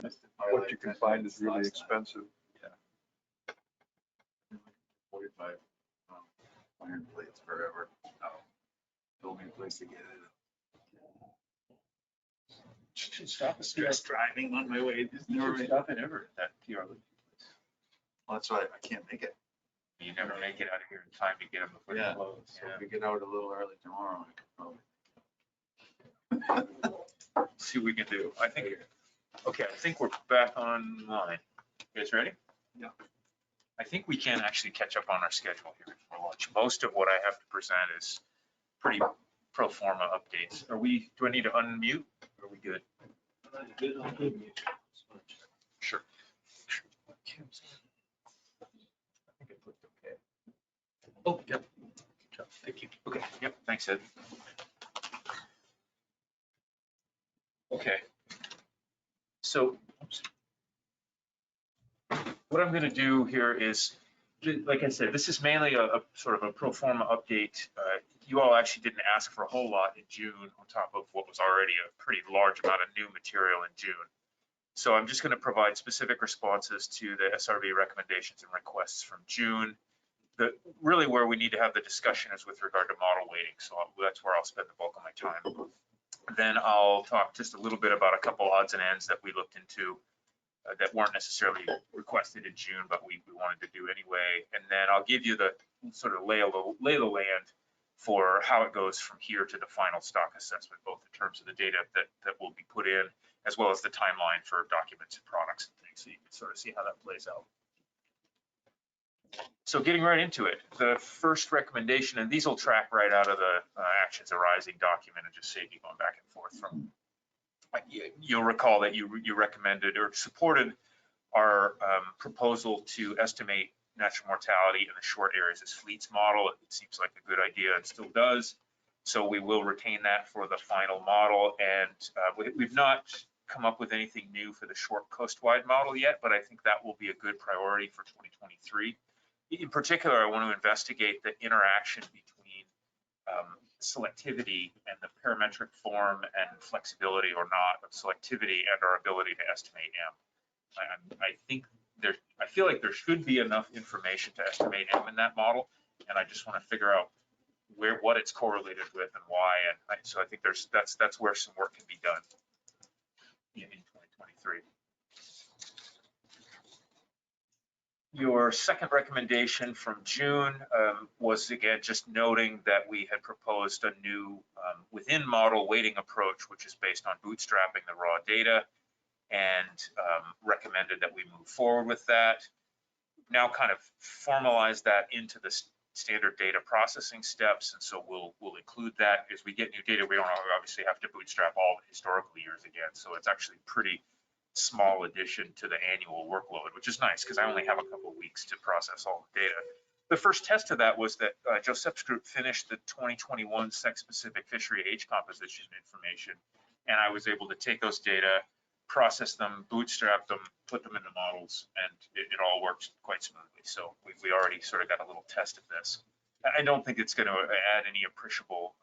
What you can find is really expensive.
45 iron plates forever. Told me a place to get it.
Stop us.
Stress driving on my way. Just never made-
Stop it ever at that PR.
Well, that's why I can't make it.
You never make it out of here in time to get them before
Yeah.
they close.
So if we get out a little early tomorrow, I could probably.
See what we can do. I think we're back online. You guys ready?
Yeah.
I think we can actually catch up on our schedule here for lunch. Most of what I have to present is pretty pro forma updates. Do I need to unmute? Are we good? Sure. I think it looked okay. Oh, yep. Good job. Thank you. Okay, yep, thanks, Ed. Okay. So what I'm going to do here is, like I said, this is mainly a sort of a pro forma update. You all actually didn't ask for a whole lot in June on top of what was already a pretty large amount of new material in June. So I'm just going to provide specific responses to the SRB recommendations and requests from June. Really where we need to have the discussion is with regard to model weighting. So that's where I'll spend the bulk of my time. Then I'll talk just a little bit about a couple odds and ends that we looked into that weren't necessarily requested in June, but we wanted to do anyway. And then I'll give you the sort of lay of the land for how it goes from here to the final stock assessment, both in terms of the data that will be put in, as well as the timeline for documents and products and things, so you can sort of see how that plays out. So getting right into it, the first recommendation, and these will track right out of the actions arising document and just save you going back and forth from. You'll recall that you recommended or supported our proposal to estimate natural mortality in the short areas as fleets model. It seems like a good idea and still does. So we will retain that for the final model. And we've not come up with anything new for the short coastwide model yet, but I think that will be a good priority for 2023. In particular, I want to investigate the interaction between selectivity and the parametric form and flexibility or not of selectivity and our ability to estimate M. I feel like there should be enough information to estimate M in that model, and I just want to figure out what it's correlated with and why. And so I think that's where some work can be done in 2023. Your second recommendation from June was, again, just noting that we had proposed a new within model weighting approach, which is based on bootstrapping the raw data, and recommended that we move forward with that. Now kind of formalize that into the standard data processing steps, and so we'll include that. As we get new data, we don't obviously have to bootstrap all the historical years again, so it's actually pretty small addition to the annual workload, which is nice because I only have a couple of weeks to process all the data. The first test of that was that Joseph's group finished the 2021 sex-specific fishery age composition information, and I was able to take those data, process them, bootstrap them, put them into models, and it all worked quite smoothly. So we already sort of got a little test of this. I don't think it's going to add any appreciable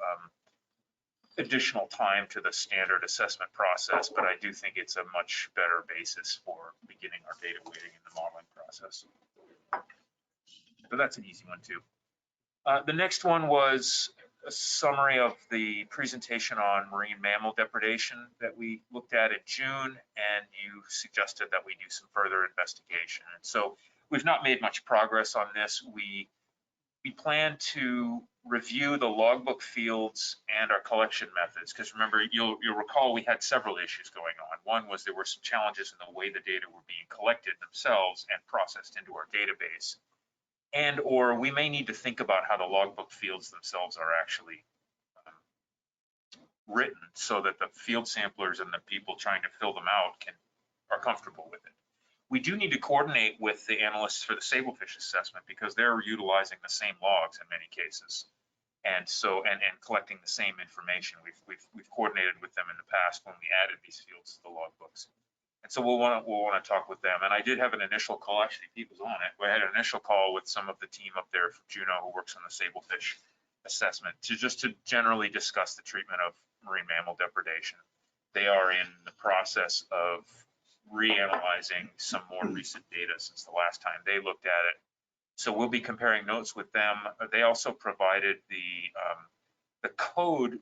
additional time to the standard assessment process, but I do think it's a much better basis for beginning our data weighting in the modeling process. So that's an easy one too. The next one was a summary of the presentation on marine mammal depredation that we looked at in June, and you suggested that we do some further investigation. And so we've not made much progress on this. We plan to review the logbook fields and our collection methods, because remember, you'll recall we had several issues going on. One was there were some challenges in the way the data were being collected themselves and processed into our database, and or we may need to think about how the logbook fields themselves are actually written so that the field samplers and the people trying to fill them out are comfortable with it. We do need to coordinate with the analysts for the sablefish assessment because they're utilizing the same logs in many cases, and so and collecting the same information. We've coordinated with them in the past when we added these fields to the logbooks, and so we'll want to talk with them. And I did have an initial call. Actually, Pete was on it. We had an initial call with some of the team up there from Juneau who works on the sablefish assessment to generally discuss the treatment of marine mammal depredation. They are in the process of reanalyzing some more recent data since the last time they looked at it. So we'll be comparing notes with them. They also provided the code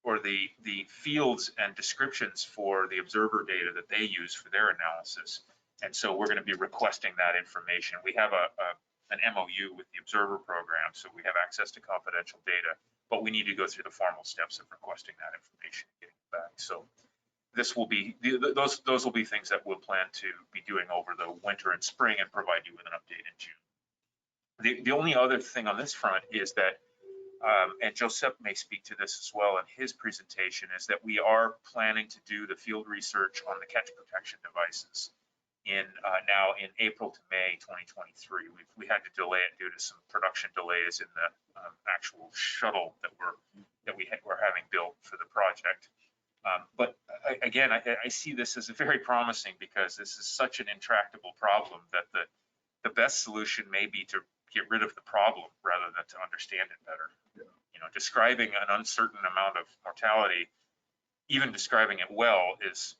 or the fields and descriptions for the observer data that they use for their analysis. And so we're going to be requesting that information. We have an MOU with the observer program, so we have access to confidential data, but we need to go through the formal steps of requesting that information and getting it back. So this will be, those will be things that we'll plan to be doing over the winter and spring and provide you with an update in June. The only other thing on this front is that, and Joseph may speak to this as well in his presentation, is that we are planning to do the field research on the catch protection devices now in April to May 2023. We had to delay it due to some production delays in the actual shuttle that we're having built for the project. But again, I see this as very promising because this is such an intractable problem that the best solution may be to get rid of the problem rather than to understand it better.
Yeah.
You know, describing an uncertain amount of mortality, even describing it well, is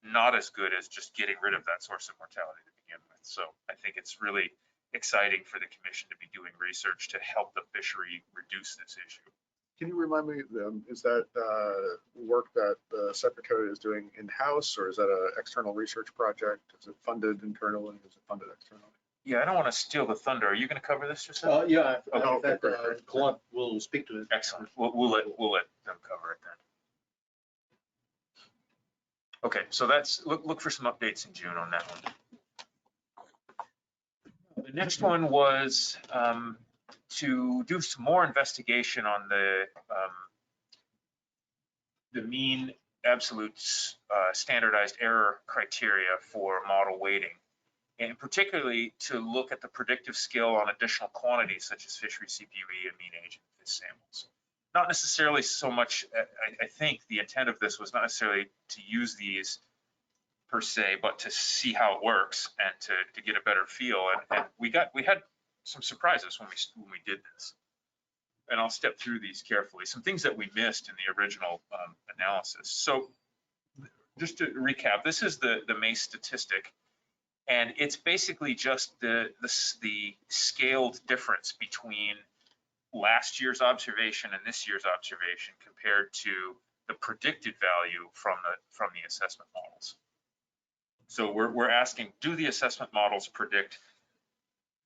not as good as just getting rid of that source of mortality to begin with. So I think it's really exciting for the commission to be doing research to help the fishery reduce this issue.
Can you remind me, is that work that the secretary is doing in-house, or is that an external research project? Is it funded internally? Is it funded externally?
Yeah, I don't want to steal the thunder. Are you going to cover this yourself?
Yeah, I
Okay,
think that
great.
Claude will speak to it.
Excellent. We'll let them cover it then. Okay, so that's, look for some updates in June on that one. The next one was to do some more investigation on the mean absolute standardized error criteria for model weighting, and particularly to look at the predictive skill on additional quantities such as fishery CPUE and mean age in fish samples. Not necessarily so much, I think the intent of this was not necessarily to use these per se, but to see how it works and to get a better feel. And we had some surprises when we did this. And I'll step through these carefully. Some things that we missed in the original analysis. So just to recap, this is the MACE statistic, and it's basically just the scaled difference between last year's observation and this year's observation compared to the predicted value from the assessment models. So we're asking, do the assessment models predict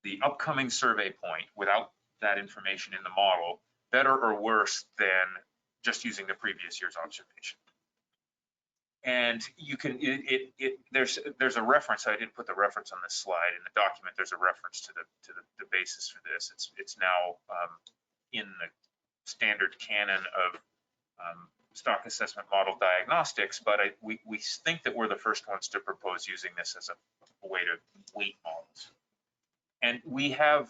the upcoming survey point without that information in the model better or worse than just using the previous year's observation? And you can, there's a reference. I didn't put the reference on this slide in the document. There's a reference to the basis for this. It's now in the standard canon of stock assessment model diagnostics, but we think that we're the first ones to propose using this as a way to weight models. And we have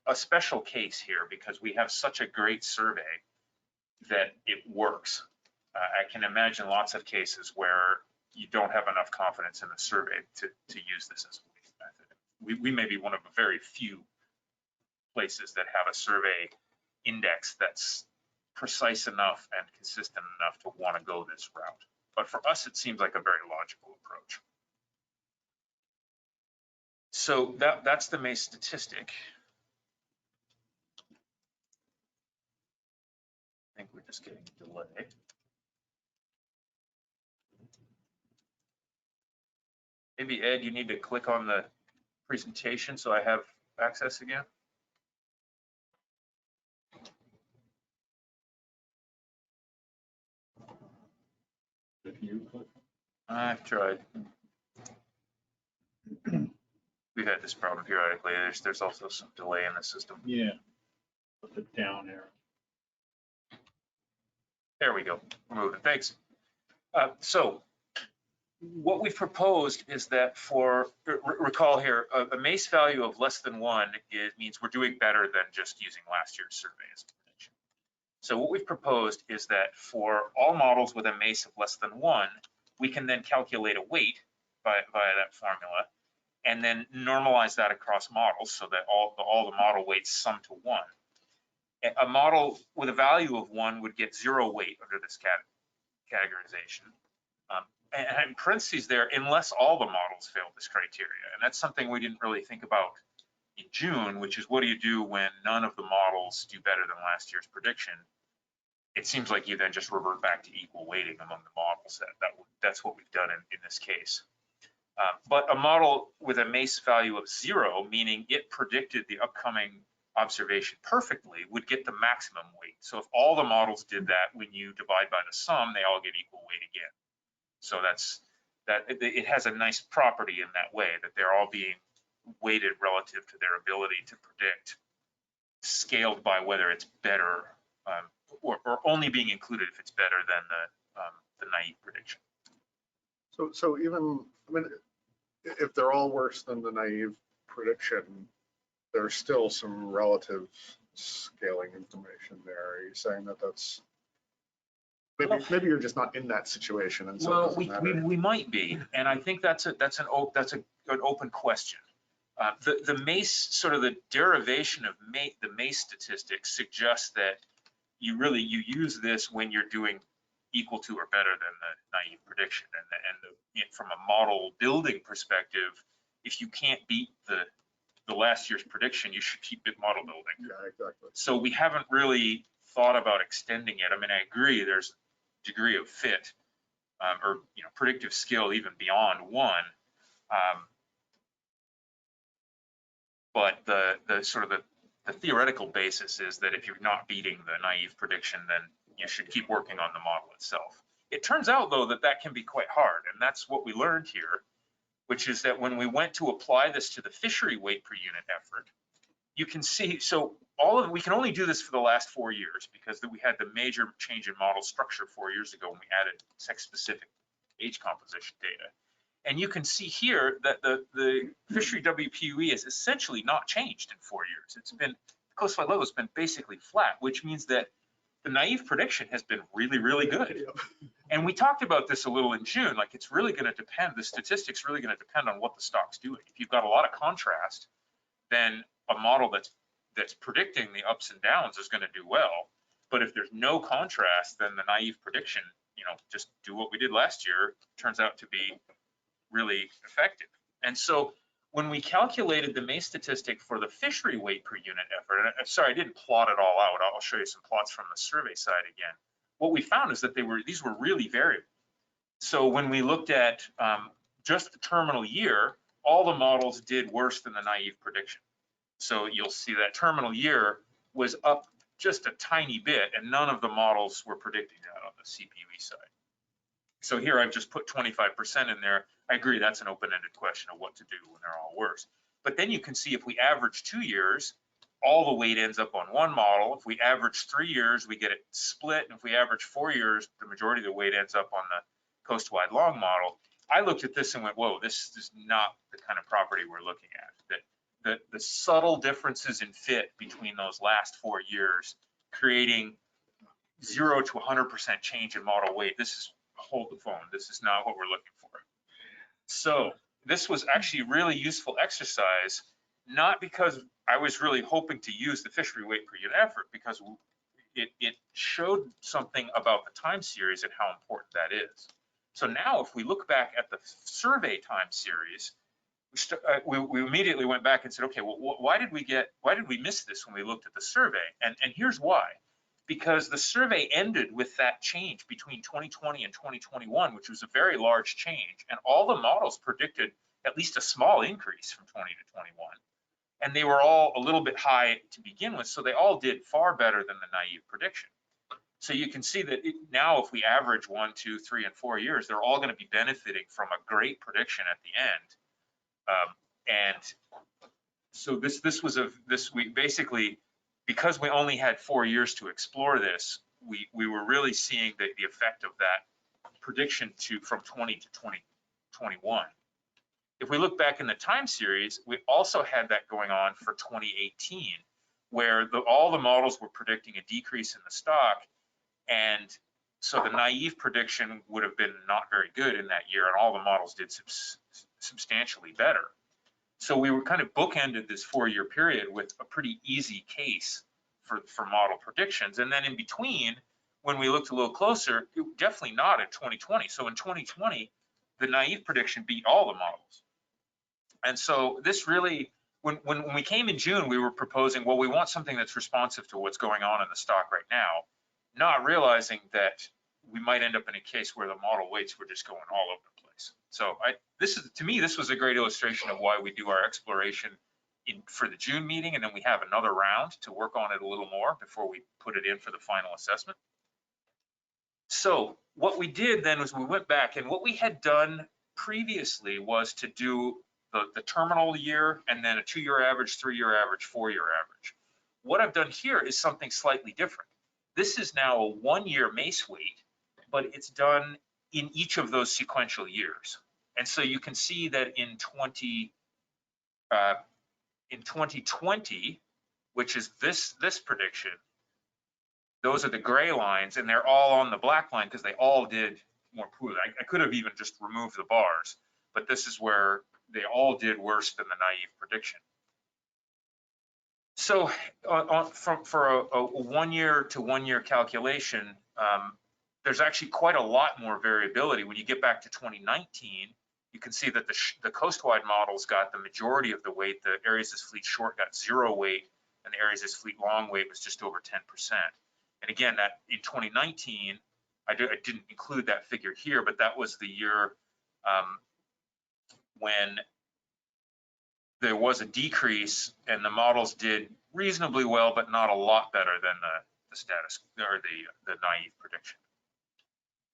a special case here because we have such a great survey that it works. I can imagine lots of cases where you don't have enough confidence in the survey to use this as a weight method. We may be one of the very few places that have a survey index that's precise enough and consistent enough to want to go this route. But for us, it seems like a very logical approach. So that's the MACE statistic. I think we're just getting a delay. Maybe Ed, you need to click on the presentation so I have access again. I've tried. We've had this problem periodically. There's also some delay in the system.
Yeah. Put it down there.
There we go. We're moving. Thanks. So what we've proposed is that for, recall here, a MACE value of less than 1 means we're doing better than just using last year's survey as a prediction. So what we've proposed is that for all models with a MACE of less than 1, we can then calculate a weight via that formula and then normalize that across models so that all the model weights sum to 1. A model with a value of 1 would get 0 weight under this categorization. And in parentheses there, unless all the models failed this criteria. And that's something we didn't really think about in June, which is what do you do when none of the models do better than last year's prediction? It seems like you then just revert back to equal weighting among the models. That's what we've done in this case. But a model with a MACE value of 0, meaning it predicted the upcoming observation perfectly, would get the maximum weight. So if all the models did that, when you divide by the sum, they all get equal weight again. So it has a nice property in that way, that they're all being weighted relative to their ability to predict, scaled by whether it's better, or only being included if it's better than the naive prediction.
So even, I mean, if they're all worse than the naive prediction, there's still some relative scaling information there. Are you saying that that's, maybe you're just not in that situation and so it
Well,
doesn't matter?
we might be, and I think that's a good open question. The MACE, sort of the derivation of the MACE statistics suggests that you use this when you're doing equal to or better than the naive prediction. And from a model building perspective, if you can't beat the last year's prediction, you should keep it model building.
Yeah, exactly.
So we haven't really thought about extending it. I mean, I agree there's a degree of fit or predictive skill even beyond 1. But the sort of the theoretical basis is that if you're not beating the naive prediction, then you should keep working on the model itself. It turns out, though, that can be quite hard, and that's what we learned here, which is that when we went to apply this to the fishery weight per unit effort, you can see, so we can only do this for the last 4 years because we had the major change in model structure 4 years ago when we added sex-specific age composition data. And you can see here that the fishery WPUE has essentially not changed in 4 years. It's been, the coastline level has been basically flat, which means that the naive prediction has been really, really good. And we talked about this a little in June, like it's really going to depend, the statistics really going to depend on what the stock's doing. If you've got a lot of contrast, then a model that's predicting the ups and downs is going to do well. But if there's no contrast, then the naive prediction, just do what we did last year, turns out to be really effective. And so when we calculated the MACE statistic for the fishery weight per unit effort, and I'm sorry, I didn't plot it all out. I'll show you some plots from the survey side again. What we found is that these were really variable. So when we looked at just the terminal year, all the models did worse than the naive prediction. So you'll see that terminal year was up just a tiny bit, and none of the models were predicting that on the CPUE side. So here I've just put 25% in there. I agree that's an open-ended question of what to do when they're all worse. But then you can see if we average 2 years, all the weight ends up on one model. If we average 3 years, we get it split. And if we average 4 years, the majority of the weight ends up on the coast-wide long model. I looked at this and went, whoa, this is not the kind of property we're looking at. That the subtle differences in fit between those last 4 years, creating 0 to 100% change in model weight. This is, hold the phone, this is not what we're looking for. So this was actually a really useful exercise, not because I was really hoping to use the fishery weight per unit effort, because it showed something about the time series and how important that is. So now if we look back at the survey time series, we immediately went back and said, okay, well, why did we miss this when we looked at the survey? And here's why. Because the survey ended with that change between 2020 and 2021, which was a very large change. And all the models predicted at least a small increase from 20 to 21. And they were all a little bit high to begin with. So they all did far better than the naive prediction. So you can see that now if we average 1, 2, 3, and 4 years, they're all going to be benefiting from a great prediction at the end. And so we basically, because we only had 4 years to explore this, we were really seeing the effect of that prediction from 20 to 2021. If we look back in the time series, we also had that going on for 2018, where all the models were predicting a decrease in the stock. And so the naive prediction would have been not very good in that year, and all the models did substantially better. So we were kind of bookended this 4-year period with a pretty easy case for model predictions. And then in between, when we looked a little closer, definitely not in 2020. So in 2020, the naive prediction beat all the models. And so this really, when we came in June, we were proposing, well, we want something that's responsive to what's going on in the stock right now, not realizing that we might end up in a case where the model weights were just going all over the place. So to me, this was a great illustration of why we do our exploration for the June meeting, and then we have another round to work on it a little more before we put it in for the final assessment. So what we did then was we went back, and what we had done previously was to do the terminal year and then a 2-year average, 3-year average, 4-year average. What I've done here is something slightly different. This is now a 1-year MACE weight, but it's done in each of those sequential years. And so you can see that in 2020, which is this prediction, those are the gray lines, and they're all on the black line because they all did more poorly. I could have even just removed the bars, but this is where they all did worse than the naive prediction. So for a 1-year to 1-year calculation, there's actually quite a lot more variability. When you get back to 2019, you can see that the coastwide models got the majority of the weight. The areas as fleet short got 0 weight, and the areas as fleet long weight was just over 10%. And again, that in 2019, I didn't include that figure here, but that was the year when there was a decrease and the models did reasonably well, but not a lot better than the status or the naive prediction.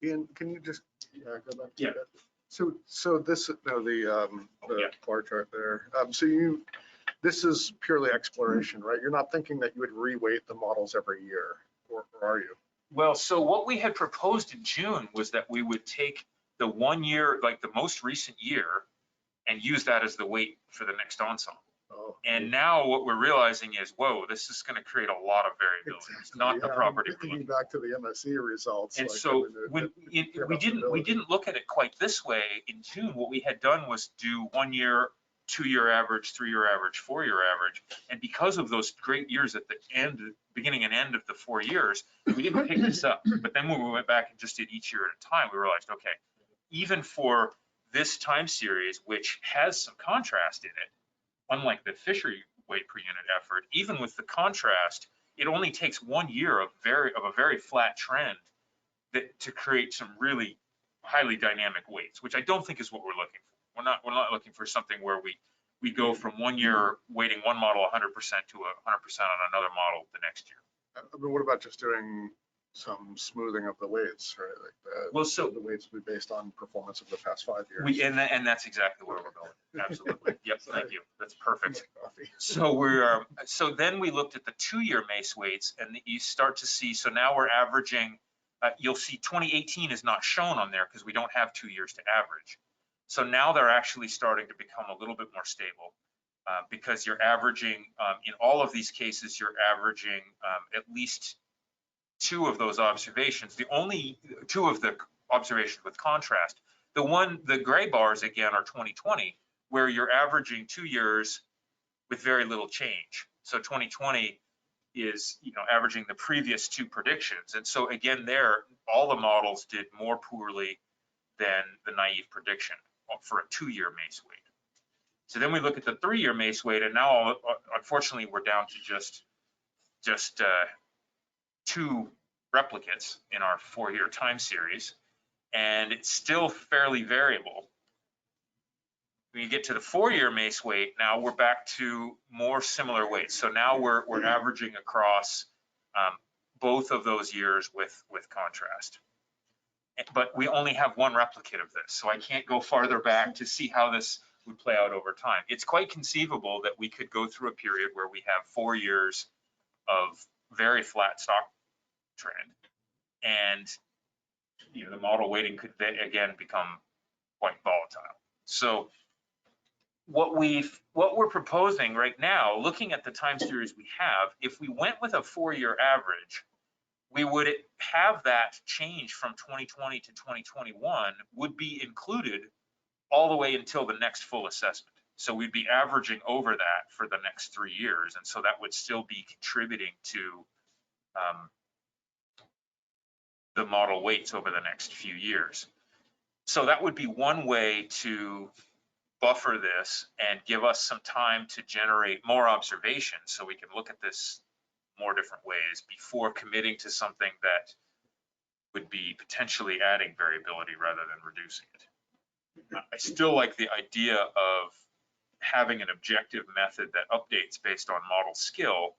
Ian, can you just go back to
Yeah.
that? So this, no, the bar chart there. This is purely exploration, right? You're not thinking that you would reweight the models every year, or are you?
Well, so what we had proposed in June was that we would take the 1 year, like the most recent year, and use that as the weight for the next ensemble.
Oh,
And now what we're realizing is, whoa, this is going to create a lot of variability. It's not the property we're looking for.
Back to the MSE results.
And
like,
so
I mean,
we didn't look at it quite this way in June. What we had done was do 1 year, 2-year average, 3-year average, 4-year average. And because of those great years at the end, beginning and end of the 4 years, we didn't pick this up. But then when we went back and just did each year at a time, we realized, okay, even for this time series, which has some contrast in it, unlike the fishery weight per unit effort, even with the contrast, it only takes 1 year of a very flat trend to create some really highly dynamic weights, which I don't think is what we're looking for. We're not looking for something where we go from 1 year weighting one model 100% to 100% on another model the next year.
I mean, what about just doing some smoothing of the weights, right? Like
Well, so
the weights will be based on performance of the past 5 years.
and that's exactly where we're going. Absolutely. Yep. Thank you. That's perfect.
Coffee.
So so then we looked at the 2-year MACE weights, and you start to see, so now we're averaging, you'll see 2018 is not shown on there because we don't have 2 years to average. So now they're actually starting to become a little bit more stable because you're averaging, in all of these cases, you're averaging at least 2 of those observations. The only 2 of the observations with contrast. The gray bars again are 2020, where you're averaging 2 years with very little change. So 2020 is, averaging the previous 2 predictions. And so again, there, all the models did more poorly than the naive prediction for a 2-year MACE weight. So then we look at the 3-year MACE weight, and now unfortunately we're down to just 2 replicates in our 4-year time series, and it's still fairly variable. When you get to the 4-year MACE weight, now we're back to more similar weights. So now we're averaging across both of those years with contrast. But we only have 1 replicate of this, so I can't go farther back to see how this would play out over time. It's quite conceivable that we could go through a period where we have 4 years of very flat stock trend, and the model weighting could again become quite volatile. So what we're proposing right now, looking at the time series we have, if we went with a 4-year average, we would have that change from 2020 to 2021 would be included all the way until the next full assessment. So we'd be averaging over that for the next 3 years. And so that would still be contributing to the model weights over the next few years. So that would be one way to buffer this and give us some time to generate more observations so we can look at this more different ways before committing to something that would be potentially adding variability rather than reducing it. I still like the idea of having an objective method that updates based on model skill,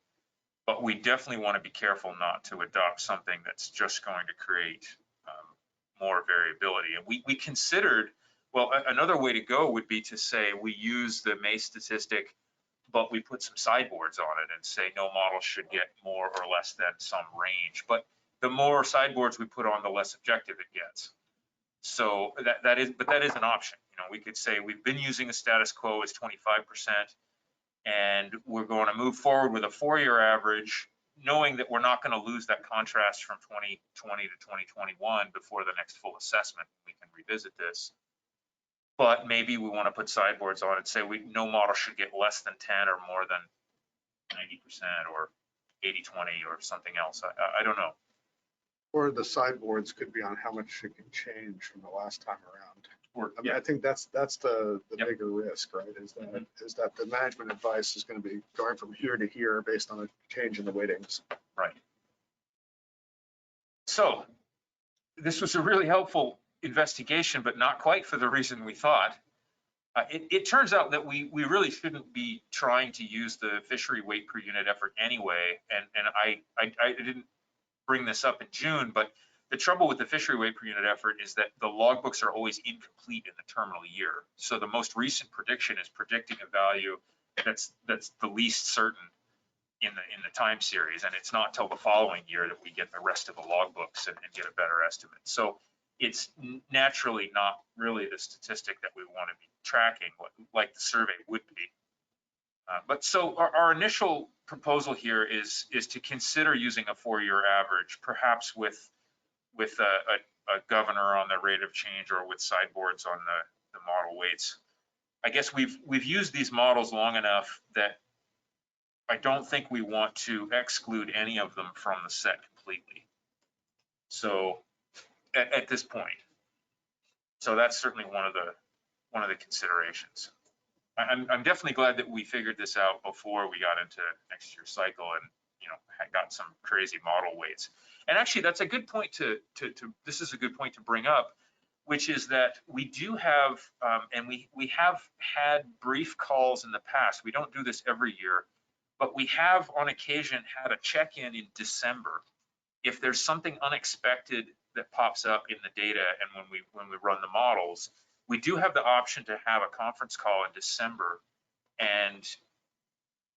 but we definitely want to be careful not to adopt something that's just going to create more variability. And we considered, well, another way to go would be to say we use the May statistic, but we put some sideboards on it and say no model should get more or less than some range. But the more sideboards we put on, the less objective it gets. So that is an option. You know, we could say we've been using the status quo as 25%, and we're going to move forward with a 4-year average, knowing that we're not going to lose that contrast from 2020 to 2021 before the next full assessment. We can revisit this. But maybe we want to put sideboards on and say no model should get less than 10 or more than 90% or 80-20 or something else. I don't know.
Or the sideboards could be on how much it can change from the last time around.
Or,
I mean, I think that's the
Yep.
bigger risk, right? Is that the management advice is going to be going from here to here based on a change in the weightings.
Right. So this was a really helpful investigation, but not quite for the reason we thought. It turns out that we really shouldn't be trying to use the fishery weight per unit effort anyway. And I didn't bring this up in June, but the trouble with the fishery weight per unit effort is that the logbooks are always incomplete in the terminal year. So the most recent prediction is predicting a value that's the least certain in the time series, and it's not till the following year that we get the rest of the logbooks and get a better estimate. So it's naturally not really the statistic that we want to be tracking, like the survey would be. But so our initial proposal here is to consider using a 4-year average, perhaps with a governor on the rate of change or with sideboards on the model weights. I guess we've used these models long enough that I don't think we want to exclude any of them from the set completely. So at this point, so that's certainly one of the considerations. I'm definitely glad that we figured this out before we got into next year's cycle and, you know, got some crazy model weights. And actually, that's a good point this is a good point to bring up, which is that we do have, and we have had brief calls in the past. We don't do this every year, but we have on occasion had a check-in in December. If there's something unexpected that pops up in the data and when we run the models, we do have the option to have a conference call in December and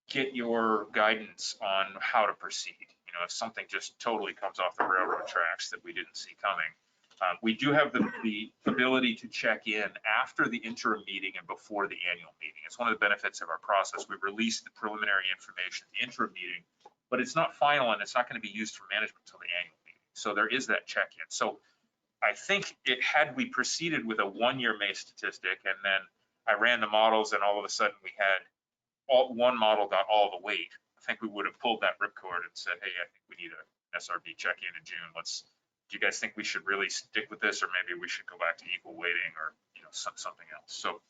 get your guidance on how to proceed. You know, if something just totally comes off the railroad tracks that we didn't see coming. We do have the ability to check in after the interim meeting and before the annual meeting. It's one of the benefits of our process. We release the preliminary information at the interim meeting, but it's not final and it's not going to be used for management until the annual meeting. So there is that check-in. So I think had we proceeded with a 1-year May statistic and then I ran the models and all of a sudden we had one model got all the weight, I think we would have pulled that ripcord and said, hey, I think we need an SRB check-in in June. Do you guys think we should really stick with this, or maybe we should go back to equal weighting or, you know, something else? So,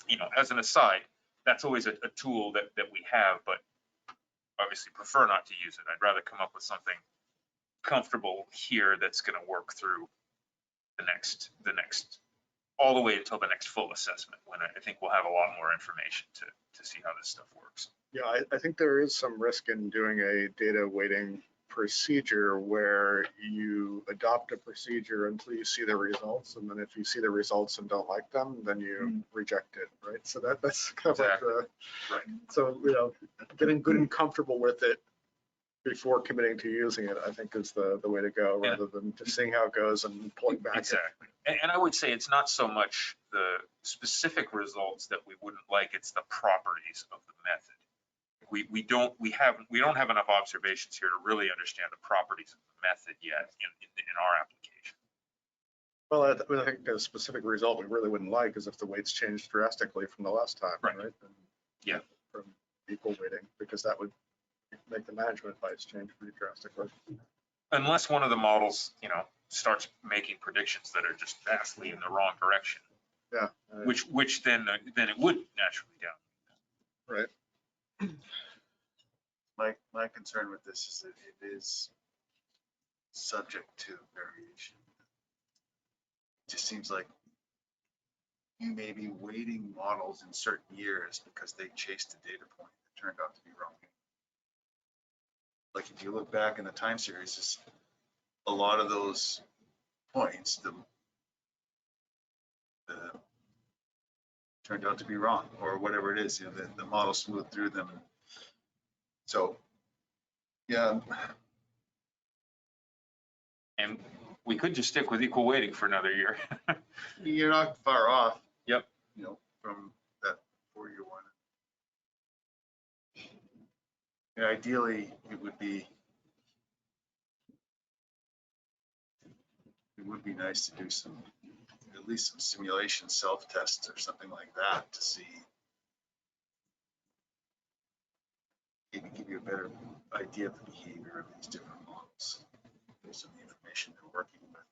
you know, as an aside, that's always a tool that we have, but obviously prefer not to use it. I'd rather come up with something comfortable here that's going to work through the next all the way until the next full assessment, when I think we'll have a lot more information to see how this stuff works.
Yeah, I think there is some risk in doing a data weighting procedure where you adopt a procedure until you see the results, and then if you see the results and don't like them, then you reject it, right? So that's kind of
Exactly.
like
Right.
so, you know, getting good and comfortable with it before committing to using it, I think is the way to go, rather than just seeing how it goes and pulling back.
Exactly. And I would say it's not so much the specific results that we wouldn't like, it's the properties of the method. We don't have enough observations here to really understand the properties of the method yet in our application.
Well, I think a specific result we really wouldn't like is if the weights changed drastically from the last time,
Right.
right? And,
Yeah.
From equal weighting, because that would make the management advice change pretty drastically.
unless one of the models, starts making predictions that are just vastly in the wrong direction,
Yeah.
which then it would naturally down.
Right.
My concern with this is that it is subject to variation. It just seems like you may be weighting models in certain years because they chased a data point that turned out to be wrong. Like if you look back in the time series, it's a lot of those points, the turned out to be wrong, or whatever it is, the model smoothed through them. So, yeah,
And we could just stick with equal weighting for another year.
you're not far off.
Yep.
From that 4-year one. And ideally, it would be nice to do at least some simulation self-tests or something like that to see, maybe give you a better idea of the behavior of these different models based on the information they're working with.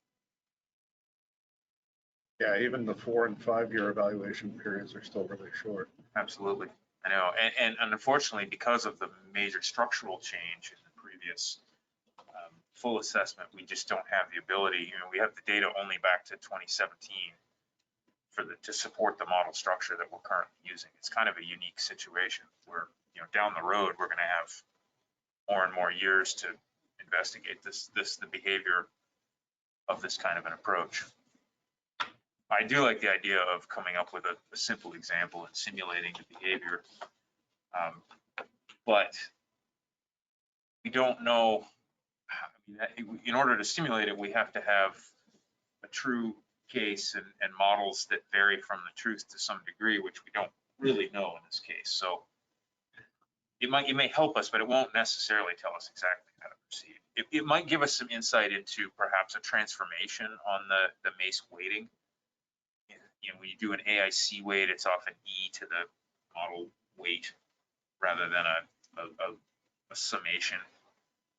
Yeah, even the 4 and 5 year evaluation periods are still really short.
Absolutely. I know. And unfortunately, because of the major structural change in the previous full assessment, we just don't have the ability. We have the data only back to 2017 to support the model structure that we're currently using. It's kind of a unique situation where, down the road, we're going to have more and more years to investigate the behavior of this kind of an approach. I do like the idea of coming up with a simple example and simulating the behavior. But we don't know, in order to simulate it, we have to have a true case and models that vary from the truth to some degree, which we don't really know in this case. So it may help us, but it won't necessarily tell us exactly how to proceed. It might give us some insight into perhaps a transformation on the MACE weighting. When you do an AIC weight, it's often E to the model weight rather than a summation.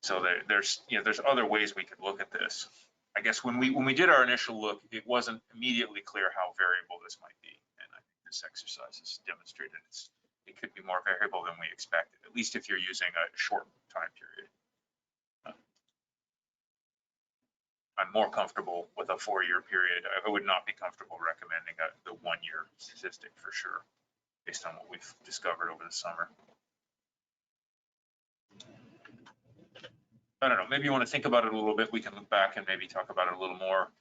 So there's other ways we could look at this. I guess when we did our initial look, it wasn't immediately clear how variable this might be, and I think this exercise has demonstrated it could be more variable than we expected, at least if you're using a short time period. I'm more comfortable with a 4-year period. I would not be comfortable recommending the 1-year statistic for sure, based on what we've discovered over the summer. I don't know, maybe you want to think about it a little bit. We can look back and maybe talk about it a little more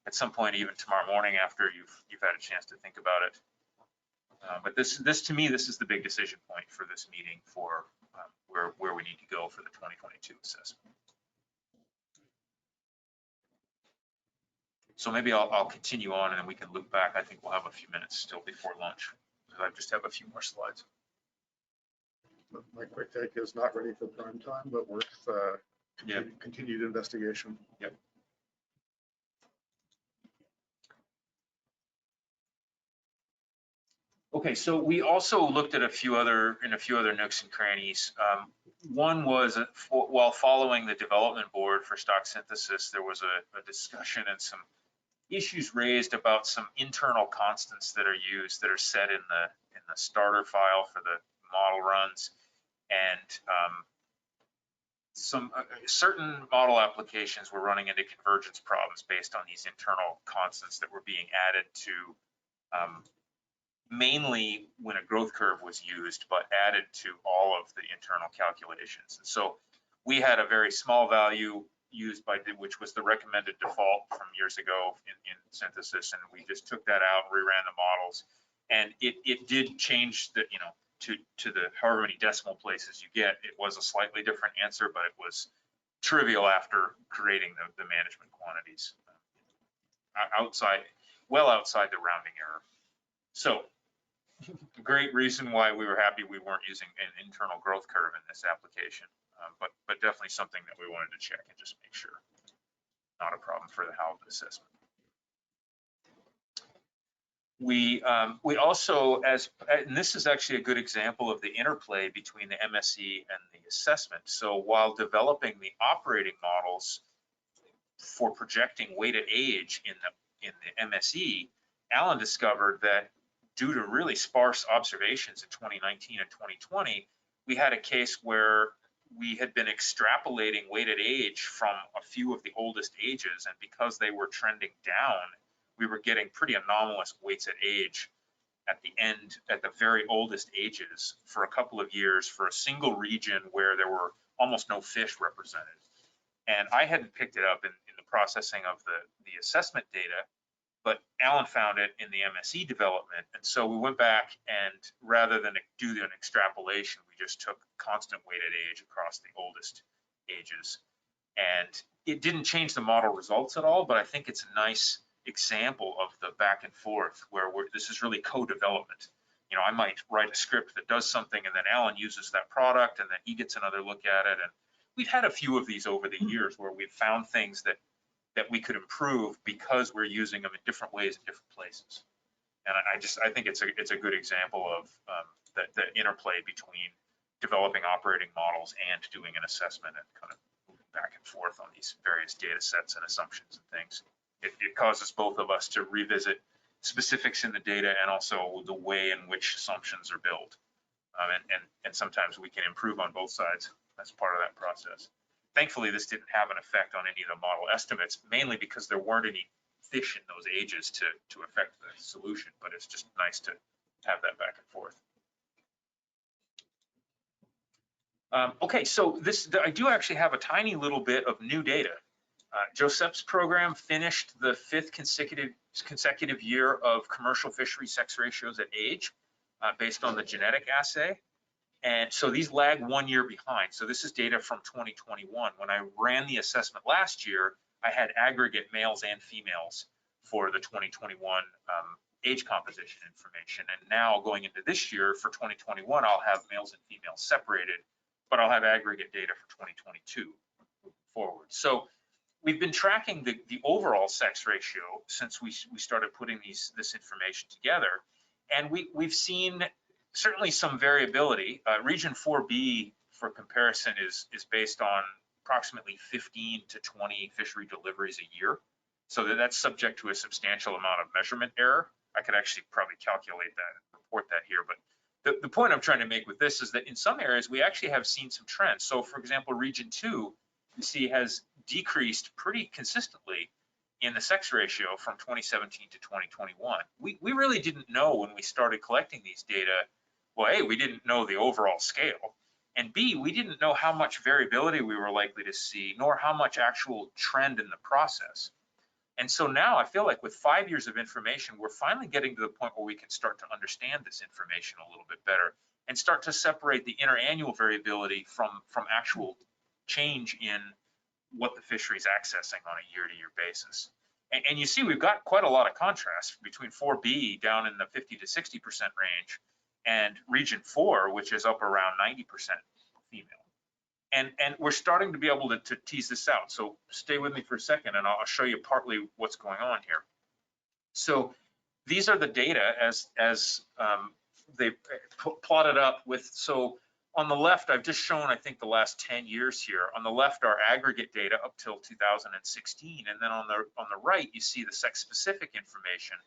at some point, even tomorrow morning after you've had a chance to think about it. But this to me, this is the big decision point for this meeting for where we need to go for the 2022 assessment. So maybe I'll continue on and then we can loop back. I think we'll have a few minutes still before lunch. I just have a few more slides.
My quick take is not ready for prime time, but worth continued investigation.
Yep. Okay, so we also looked at a few other nooks and crannies. One was while following the development board for stock synthesis, there was a discussion and some issues raised about some internal constants that are used that are set in the starter file for the model runs, and some certain model applications were running into convergence problems based on these internal constants that were being added to mainly when a growth curve was used, but added to all of the internal calculations. And so we had a very small value used which was the recommended default from years ago in synthesis, and we just took that out, reran the models, and it did change the to the however many decimal places you get. It was a slightly different answer, but it was trivial after creating the management quantities well outside the rounding error. So great reason why we were happy we weren't using an internal growth curve in this application, but definitely something that we wanted to check and just make sure. Not a problem for the Halvin assessment. We also, and this is actually a good example of the interplay between the MSE and the assessment. So while developing the operating models for projecting weighted age in the MSE, Alan discovered that due to really sparse observations in 2019 and 2020, we had a case where we had been extrapolating weighted age from a few of the oldest ages, and because they were trending down, we were getting pretty anomalous weights at age at the end, at the very oldest ages for a couple of years for a single region where there were almost no fish represented. And I hadn't picked it up in the processing of the assessment data, but Alan found it in the MSE development. And so we went back and rather than do an extrapolation, we just took constant weighted age across the oldest ages. And it didn't change the model results at all, but I think it's a nice example of the back and forth where this is really co-development. You know, I might write a script that does something and then Alan uses that product and then he gets another look at it. And we've had a few of these over the years where we've found things that we could improve because we're using them in different ways in different places. And I think it's a good example of the interplay between developing operating models and doing an assessment and kind of moving back and forth on these various data sets and assumptions and things. It causes both of us to revisit specifics in the data and also the way in which assumptions are built. And sometimes we can improve on both sides. That's part of that process. Thankfully, this didn't have an effect on any of the model estimates, mainly because there weren't any fish in those ages to affect the solution, but it's just nice to have that back and forth. Okay, so I do actually have a tiny little bit of new data. Joseph's program finished the 5th consecutive year of commercial fishery sex ratios at age based on the genetic assay. And so these lag 1 year behind. So this is data from 2021. When I ran the assessment last year, I had aggregate males and females for the 2021 age composition information. And now going into this year for 2021, I'll have males and females separated, but I'll have aggregate data for 2022 moving forward. So we've been tracking the overall sex ratio since we started putting this information together. And we've seen certainly some variability. Region 4B, for comparison, is based on approximately 15 to 20 fishery deliveries a year. So that's subject to a substantial amount of measurement error. I could actually probably calculate that and report that here. But the point I'm trying to make with this is that in some areas, we actually have seen some trends. So for example, Region 2, you see, has decreased pretty consistently in the sex ratio from 2017 to 2021. We really didn't know when we started collecting these data. Well, A, we didn't know the overall scale, and B, we didn't know how much variability we were likely to see, nor how much actual trend in the process. And so now I feel like with 5 years of information, we're finally getting to the point where we can start to understand this information a little bit better and start to separate the interannual variability from actual change in what the fishery is accessing on a year-to-year basis. And you see, we've got quite a lot of contrast between 4B down in the 50 to 60% range and Region 4, which is up around 90% female. And we're starting to be able to tease this out. So stay with me for a second and I'll show you partly what's going on here. So these are the data as they plotted up with, so on the left, I've just shown, I think, the last 10 years here. On the left are aggregate data up till 2016. And then on the right, you see the sex-specific information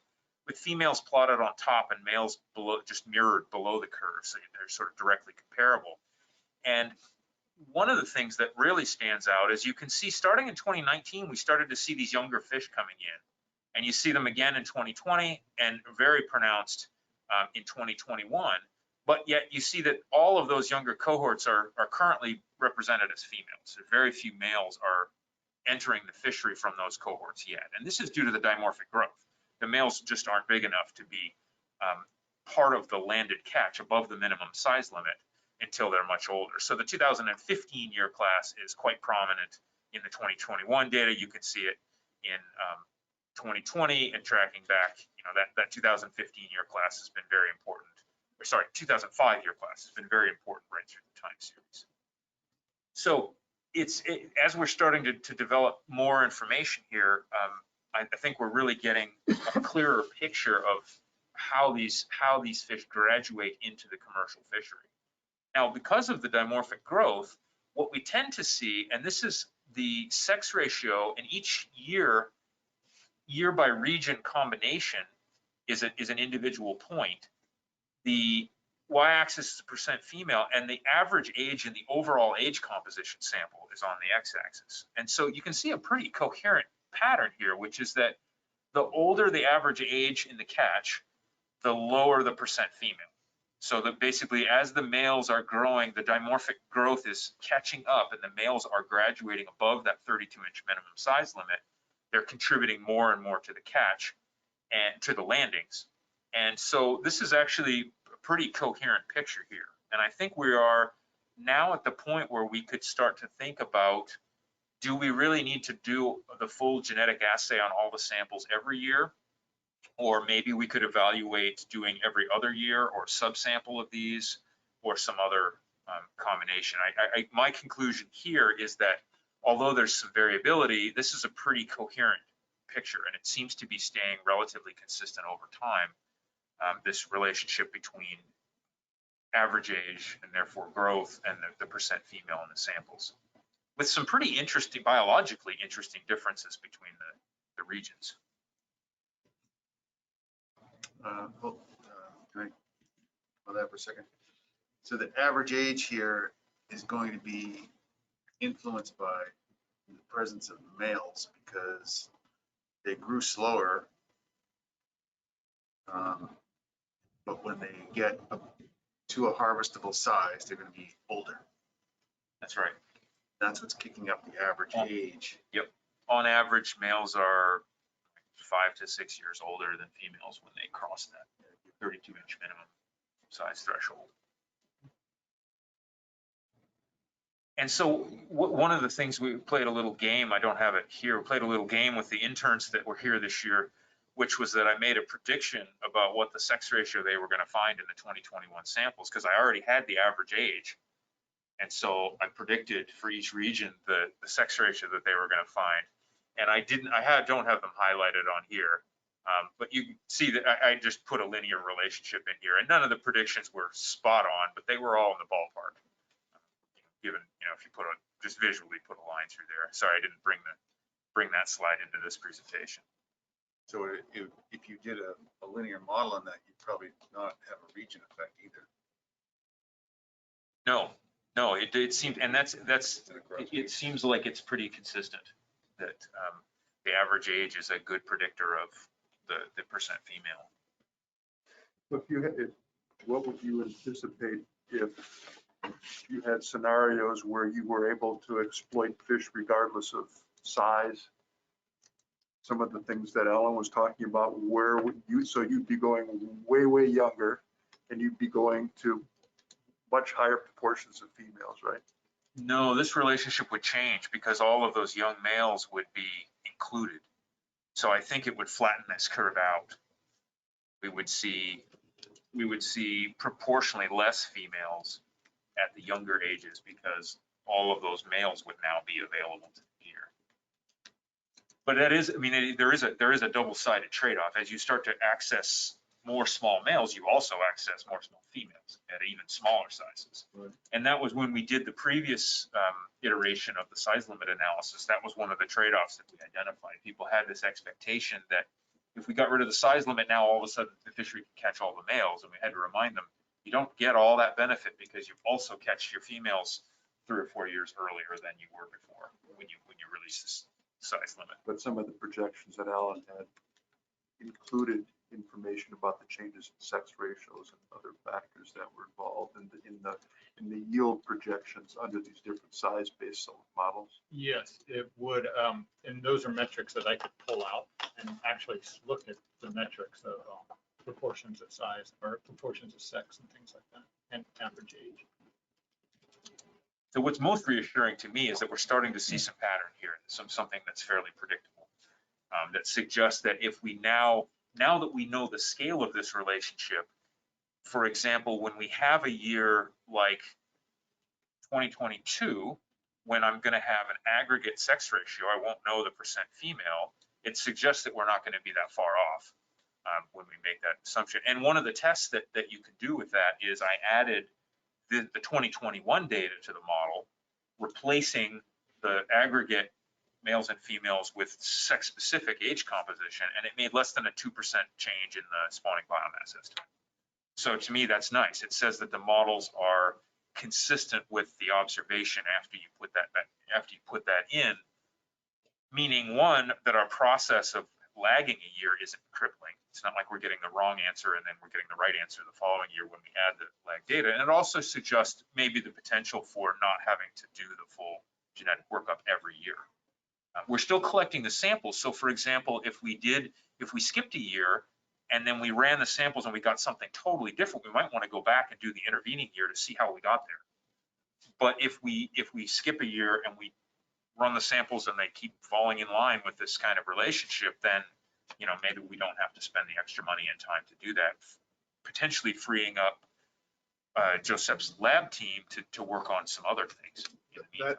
with females plotted on top and males below, just mirrored below the curve. So they're sort of directly comparable. And one of the things that really stands out is you can see starting in 2019, we started to see these younger fish coming in. And you see them again in 2020 and very pronounced in 2021. But yet you see that all of those younger cohorts are currently represented as females. So very few males are entering the fishery from those cohorts yet. And this is due to the dimorphic growth. The males just aren't big enough to be part of the landed catch above the minimum size limit until they're much older. So the 2015 year class is quite prominent in the 2021 data. You can see it in 2020 and tracking back, you know, that 2015 year class has been very important. Or sorry, 2005 year class has been very important right through the time series. So as we're starting to develop more information here, I think we're really getting a clearer picture of how these fish graduate into the commercial fishery. Now, because of the dimorphic growth, what we tend to see, and this is the sex ratio in each year by region combination is an individual point. The y-axis is percent female, and the average age in the overall age composition sample is on the x-axis. And so you can see a pretty coherent pattern here, which is that the older the average age in the catch, the lower the percent female. So that basically as the males are growing, the dimorphic growth is catching up and the males are graduating above that 32-inch minimum size limit. They're contributing more and more to the catch and to the landings. And so this is actually a pretty coherent picture here. And I think we are now at the point where we could start to think about, do we really need to do the full genetic assay on all the samples every year? Or maybe we could evaluate doing every other year or subsample of these or some other combination. My conclusion here is that although there's some variability, this is a pretty coherent picture and it seems to be staying relatively consistent over time, this relationship between average age and therefore growth and the percent female in the samples, with some pretty interesting, biologically interesting differences between the regions.
Can I hold that for a second? So the average age here is going to be influenced by the presence of males because they grew slower. But when they get up to a harvestable size, they're going to be older.
That's right.
That's what's kicking up the average age.
Yep. On average, males are 5 to 6 years older than females when they cross that 32-inch minimum size threshold. And so one of the things we played a little game, I don't have it here, we played a little game with the interns that were here this year, which was that I made a prediction about what the sex ratio they were going to find in the 2021 samples, because I already had the average age. And so I predicted for each region the sex ratio that they were going to find. And don't have them highlighted on here, but you can see that I just put a linear relationship in here, and none of the predictions were spot on, but they were all in the ballpark. Given, if you just visually put a line through there. Sorry, I didn't bring that slide into this presentation.
So if you did a linear model on that, you'd probably not have a region effect either.
No, it seemed, and it seems like it's pretty consistent that the average age is a good predictor of the percent female.
What would you anticipate if you had scenarios where you were able to exploit fish regardless of size? Some of the things that Ellen was talking about, so you'd be going way younger and you'd be going to much higher proportions of females, right?
No, this relationship would change because all of those young males would be included. So I think it would flatten this curve out. We would see proportionally less females at the younger ages because all of those males would now be available to the year. But that is, there is a double-sided trade-off. As you start to access more small males, you also access more small females at even smaller sizes.
Right.
And that was when we did the previous iteration of the size limit analysis. That was one of the trade-offs that we identified. People had this expectation that if we got rid of the size limit, now all of a sudden the fishery can catch all the males, and we had to remind them, you don't get all that benefit because you also catch your females 3 or 4 years earlier than you were before when you release this size limit.
But some of the projections that Alan had included information about the changes in sex ratios and other factors that were involved in the yield projections under these different size-based models.
Yes, it would. And those are metrics that I could pull out and actually look at the metrics of proportions of size or proportions of sex and things like that, and average age.
So what's most reassuring to me is that we're starting to see some pattern here, something that's fairly predictable, that suggests that if we now that we know the scale of this relationship, for example, when we have a year like 2022, when I'm going to have an aggregate sex ratio, I won't know the percent female, it suggests that we're not going to be that far off. when we make that assumption. And one of the tests that you could do with that is I added the 2021 data to the model, replacing the aggregate males and females with sex-specific age composition, and it made less than a 2% change in the spawning biomass estimate. So to me, that's nice. It says that the models are consistent with the observation after you put that in, meaning one, that our process of lagging a year isn't crippling. It's not like we're getting the wrong answer and then we're getting the right answer the following year when we add the lag data. And it also suggests maybe the potential for not having to do the full genetic workup every year. We're still collecting the samples. So for example, if we skipped a year and then we ran the samples and we got something totally different, we might want to go back and do the intervening year to see how we got there. But if we skip a year and we run the samples and they keep falling in line with this kind of relationship, then maybe we don't have to spend the extra money and time to do that, potentially freeing up Joseph's lab team to work on some other things.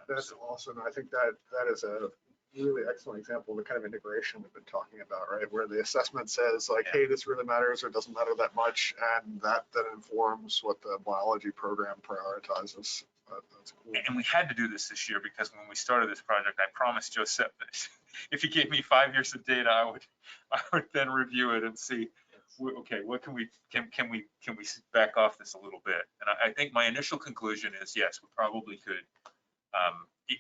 That's awesome. I think that is a really excellent example of the kind of integration we've been talking about, right? Where the assessment says like, hey, this really matters or doesn't matter that much, and that then informs what the biology program prioritizes. That's cool.
And we had to do this year because when we started this project, I promised Joseph that if he gave me 5 years of data, I would then review it and see, okay, what can we back off this a little bit? And I think my initial conclusion is yes, we probably could,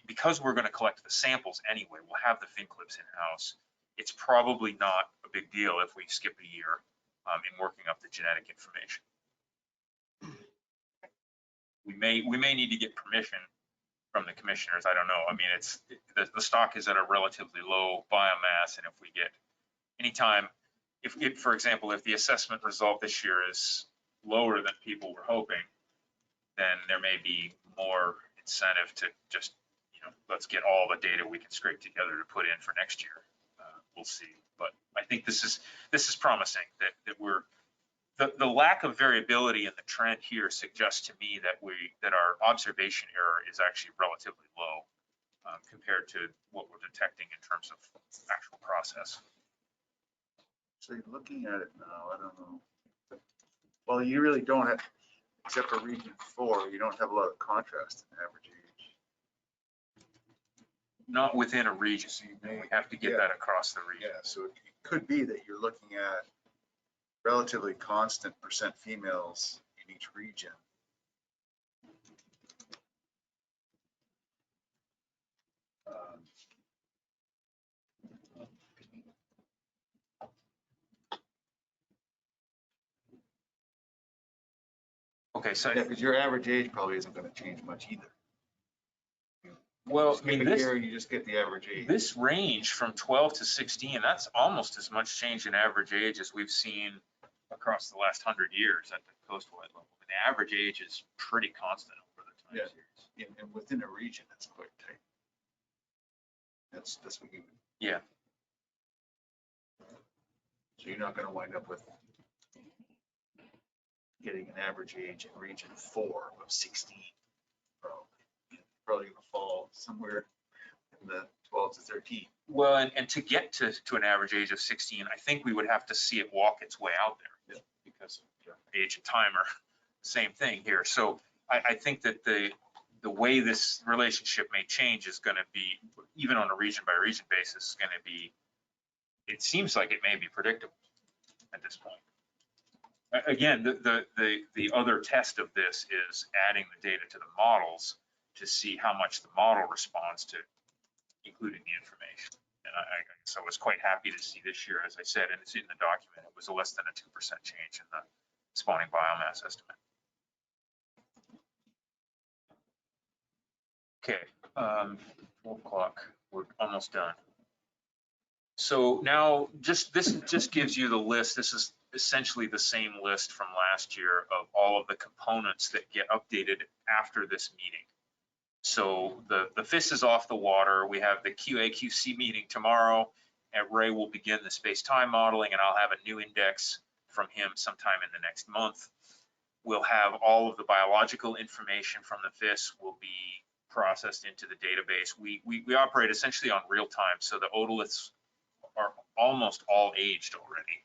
because we're going to collect the samples anyway. We'll have the fin clips in house. It's probably not a big deal if we skip a year in working up the genetic information. We may need to get permission from the commissioners. I don't know. I mean, the stock is at a relatively low biomass, and if we get anytime, for example, if the assessment result this year is lower than people were hoping, then there may be more incentive to just, let's get all the data we can scrape together to put in for next year. We'll see. But I think this is promising that we're. The lack of variability in the trend here suggests to me that our observation error is actually relatively low compared to what we're detecting in terms of actual process.
So you're looking at it now, I don't know. Well, you really don't have, except for region 4, you don't have a lot of contrast in average age.
Not within a region.
So
we have to get that across the region.
Yeah, so it could be that you're looking at relatively constant percent females in each region.
Okay, so
yeah, because your average age probably isn't going to change much either.
Well, I mean, this,
you just get the average age.
This range from 12 to 16, that's almost as much change in average age as we've seen across the last 100 years at the coastwide level. And the average age is pretty constant over the time series.
And within a region, that's quite tight. That's what you.
Yeah.
So you're not going to wind up with getting an average age in region 4 of 16. Probably going to fall somewhere in the 12 to 13.
Well, and to get to an average age of 16, I think we would have to see it walk its way out there, because age and time are the same thing here. So I think that the way this relationship may change is going to be, even on a region by region basis, is going to be, it seems like it may be predictable at this point. Again, the other test of this is adding the data to the models to see how much the model responds to including the information. And so I was quite happy to see this year, as I said, and it's in the document, it was a less than a 2% change in the spawning biomass estimate. Okay, 4 o'clock, we're almost done. So now this just gives you the list. This is essentially the same list from last year of all of the components that get updated after this meeting. So the FIS is off the water. We have the QA/QC meeting tomorrow, and Ray will begin the space-time modeling, and I'll have a new index from him sometime in the next month. We'll have all of the biological information from the FIS will be processed into the database. We operate essentially on real time, so the otoliths are almost all aged already.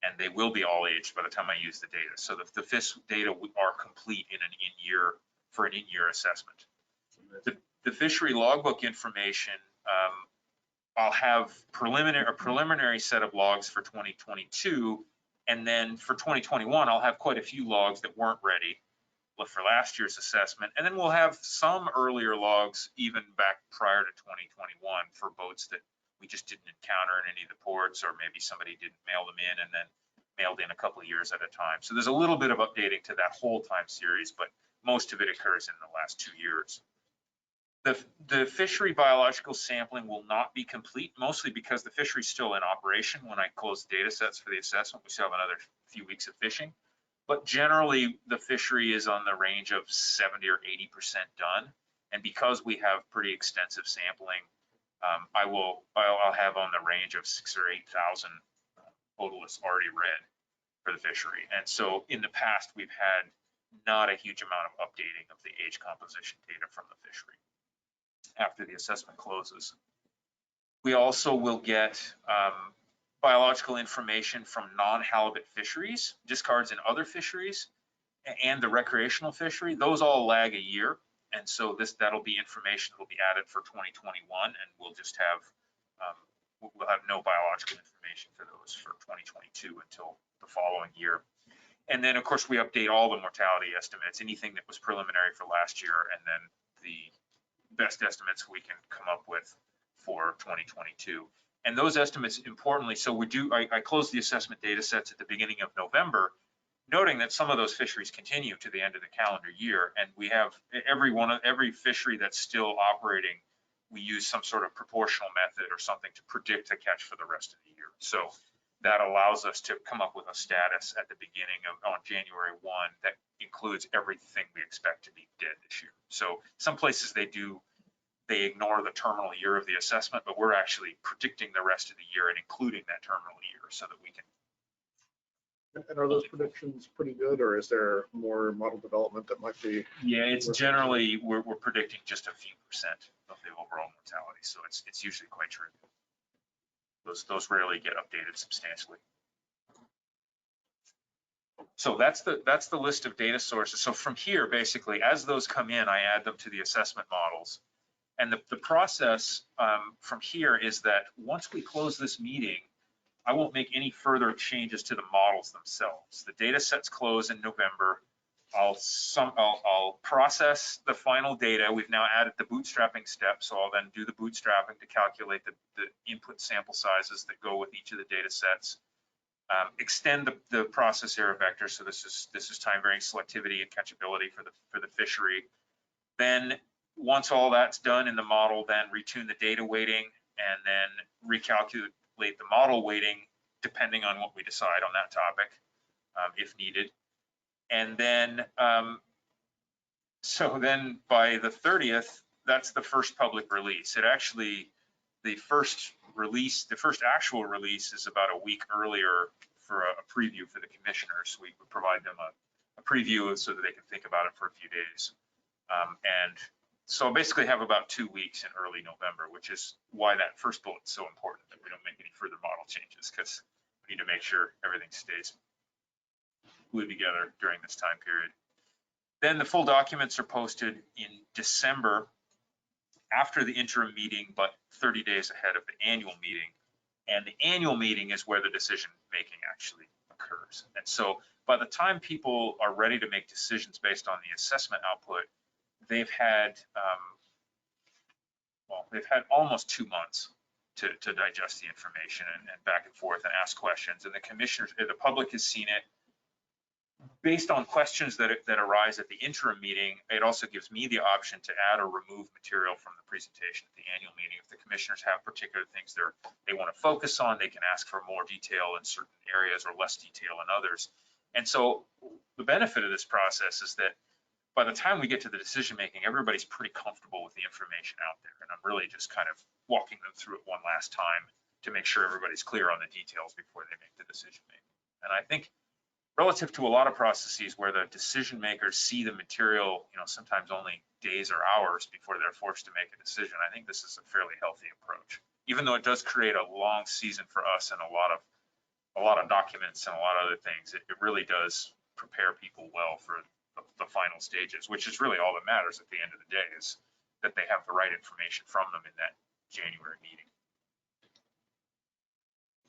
and they will be all aged by the time I use the data. So the fish data are complete in an in-year assessment. The fishery logbook information, I'll have a preliminary set of logs for 2022, and then for 2021, I'll have quite a few logs that weren't ready for last year's assessment, and then we'll have some earlier logs even back prior to 2021 for boats that we just didn't encounter in any of the ports, or maybe somebody didn't mail them in and then mailed in a couple of years at a time. So there's a little bit of updating to that whole time series, but most of it occurs in the last 2 years. The fishery biological sampling will not be complete, mostly because the fishery is still in operation. When I close the data sets for the assessment, we still have another few weeks of fishing. But generally, the fishery is on the range of 70 or 80% done. And because we have pretty extensive sampling, I'll have on the range of 6,000 or 8,000 otoliths already read for the fishery. And so in the past, we've had not a huge amount of updating of the age composition data from the fishery after the assessment closes. We also will get biological information from non-halibut fisheries, discards in other fisheries, and the recreational fishery. Those all lag a year. And so that'll be information that will be added for 2021, and we'll just have, we'll have no biological information for those for 2022 until the following year. And then of course we update all the mortality estimates, anything that was preliminary for last year, and then the best estimates we can come up with for 2022. And those estimates, importantly, so I closed the assessment data sets at the beginning of November, noting that some of those fisheries continue to the end of the calendar year, and we have every fishery that's still operating, we use some sort of proportional method or something to predict a catch for the rest of the year. So that allows us to come up with a status at the beginning of on January 1 that includes everything we expect to be dead this year. So some places they ignore the terminal year of the assessment, but we're actually predicting the rest of the year and including that terminal year so that we can.
And are those predictions pretty good, or is there more model development that might be?
Yeah, it's generally, we're predicting just a few % of the overall mortality. So it's usually quite true. Those rarely get updated substantially. So that's the list of data sources. So from here, basically, as those come in, I add them to the assessment models. And the process from here is that once we close this meeting, I won't make any further changes to the models themselves. The data sets close in November. I'll process the final data. We've now added the bootstrapping step, so I'll then do the bootstrapping to calculate the input sample sizes that go with each of the data sets. Extend the process error vector, so this is time varying selectivity and catchability for the fishery. Then once all that's done in the model, then retune the data weighting and then recalculate the model weighting depending on what we decide on that topic, if needed. And then, so then by the 30th, that's the first public release. It actually, the first actual release is about a week earlier for a preview for the commissioners. We would provide them a preview so that they can think about it for a few days. And so basically have about 2 weeks in early November, which is why that first bullet is so important, that we don't make any further model changes, because we need to make sure everything stays glued together during this time period. Then the full documents are posted in December after the interim meeting, but 30 days ahead of the annual meeting. And the annual meeting is where the decision making actually occurs. And so by the time people are ready to make decisions based on the assessment output, they've had almost 2 months to digest the information and back and forth and ask questions. And the commissioners, the public has seen it. Based on questions that arise at the interim meeting, it also gives me the option to add or remove material from the presentation at the annual meeting. If the commissioners have particular things they want to focus on, they can ask for more detail in certain areas or less detail in others. And so the benefit of this process is that by the time we get to the decision making, everybody's pretty comfortable with the information out there. And I'm really just kind of walking them through it one last time to make sure everybody's clear on the details before they make the decision making. And I think relative to a lot of processes where the decision makers see the material, sometimes only days or hours before they're forced to make a decision, I think this is a fairly healthy approach, even though it does create a long season for us and a a lot of documents and a lot of other things. It really does prepare people well for the final stages, which is really all that matters at the end of the day, is that they have the right information from them in that January meeting.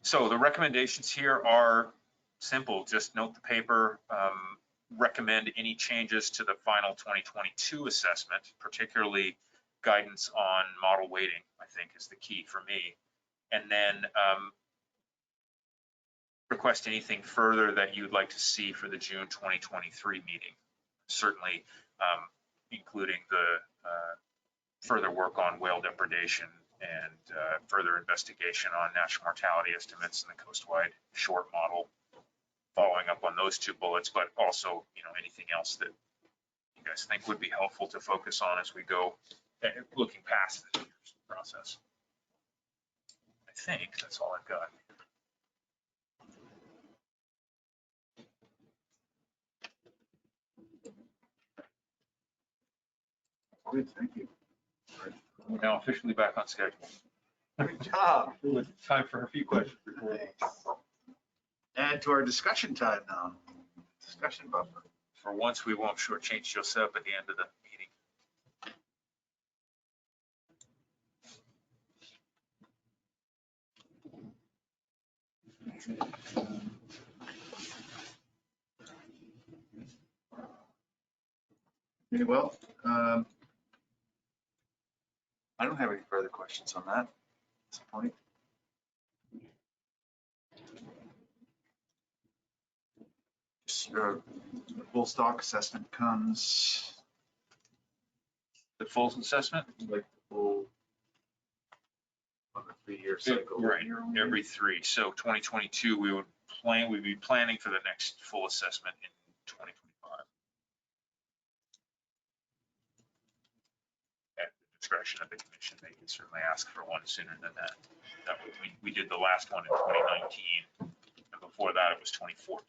So the recommendations here are simple. Just note the paper, recommend any changes to the final 2022 assessment, particularly guidance on model weighting, I think is the key for me. And then request anything further that you'd like to see for the June 2023 meeting. Certainly including the further work on whale depredation and further investigation on national mortality estimates in the coastwide short model, following up on those two bullets, but also, anything else that you guys think would be helpful to focus on as we go, looking past the process. I think that's all I've got.
Good, thank you.
We're now officially back on schedule.
Good job.
Time for a few questions.
And to our discussion time now. Discussion buffer.
For once, we won't shortchange Joseph at the end of the meeting.
Okay, well, I don't have any further questions on that at this point. The full stock assessment comes,
The full assessment?
Like the full on a 3-year cycle.
Right, every 3. So 2022, we'd be planning for the next full assessment in 2025. At the discretion of the commission, they can certainly ask for one sooner than that. We did the last one in 2019, and before that it was 2014.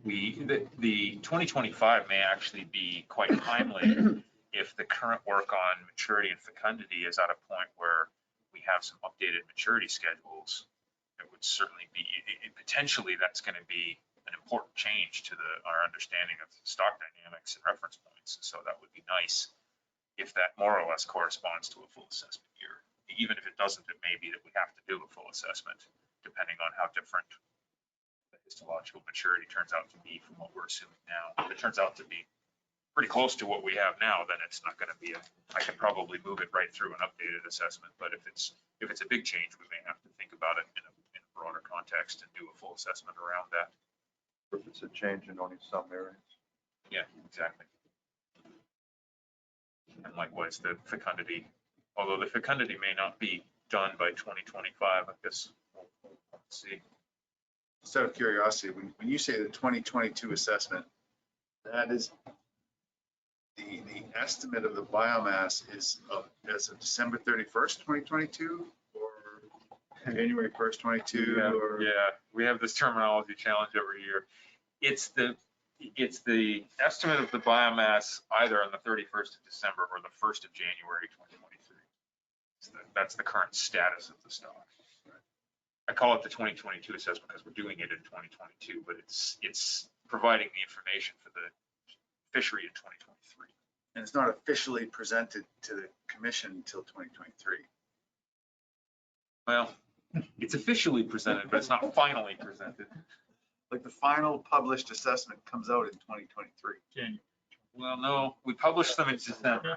The 2025 may actually be quite timely if the current work on maturity and fecundity is at a point where we have some updated maturity schedules. It would certainly be, potentially that's going to be an important change to our understanding of stock dynamics and reference points. So that would be nice if that more or less corresponds to a full assessment year. Even if it doesn't, it may be that we have to do a full assessment depending on how different the histological maturity turns out to be from what we're assuming now. If it turns out to be pretty close to what we have now, then it's not going to be I can probably move it right through an updated assessment. But if it's a big change, we may have to think about it in a broader context and do a full assessment around that.
If it's a change in only some areas.
Yeah, exactly. And likewise, the fecundity, although the fecundity may not be done by 2025, I guess we'll see.
just out of curiosity, when you say the 2022 assessment, that is the estimate of the biomass is as of December 31st, 2022 or January 1st, 22 or?
Yeah, we have this terminology challenge every year. It's the estimate of the biomass either on the 31st of December or the 1st of January 2023. That's the current status of the stock. I call it the 2022 assessment because we're doing it in 2022, but it's providing the information for the fishery in 2023.
And it's not officially presented to the commission until 2023.
Well, it's officially presented, but it's not finally presented.
Like the final published assessment comes out in 2023.
January.
Well, no, we publish them in December,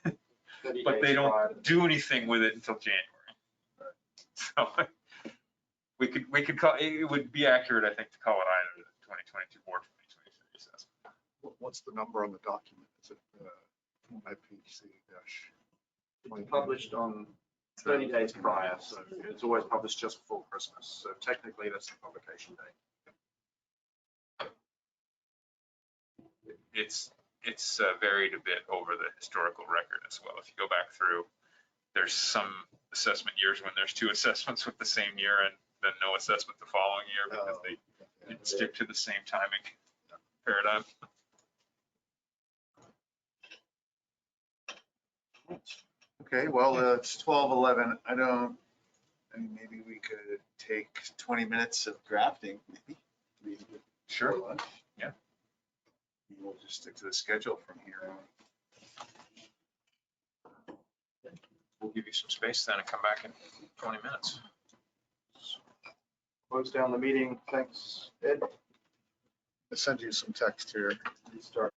30
but
days
they
prior
don't
to-
do anything with it until January. So we could call, it would be accurate, I think, to call it either the 2022 or 2023 assessment.
What's the number on the document? Is it IPHC dash?
It's published on 30 days prior, so it's always published just before Christmas. So technically, that's the publication date.
It's varied a bit over the historical record as well. If you go back through, there's some assessment years when there's 2 assessments with the same year and then no assessment the following year because they didn't stick to the same timing paradigm.
Okay, well, it's 12:11. I mean, maybe we could take 20 minutes of drafting, maybe.
Sure.
Before lunch.
Yeah.
We'll just stick to the schedule from here on.
We'll give you some space then and come back in 20 minutes.
Close down the meeting. Thanks, Ed.
I send you some text here.
Restart.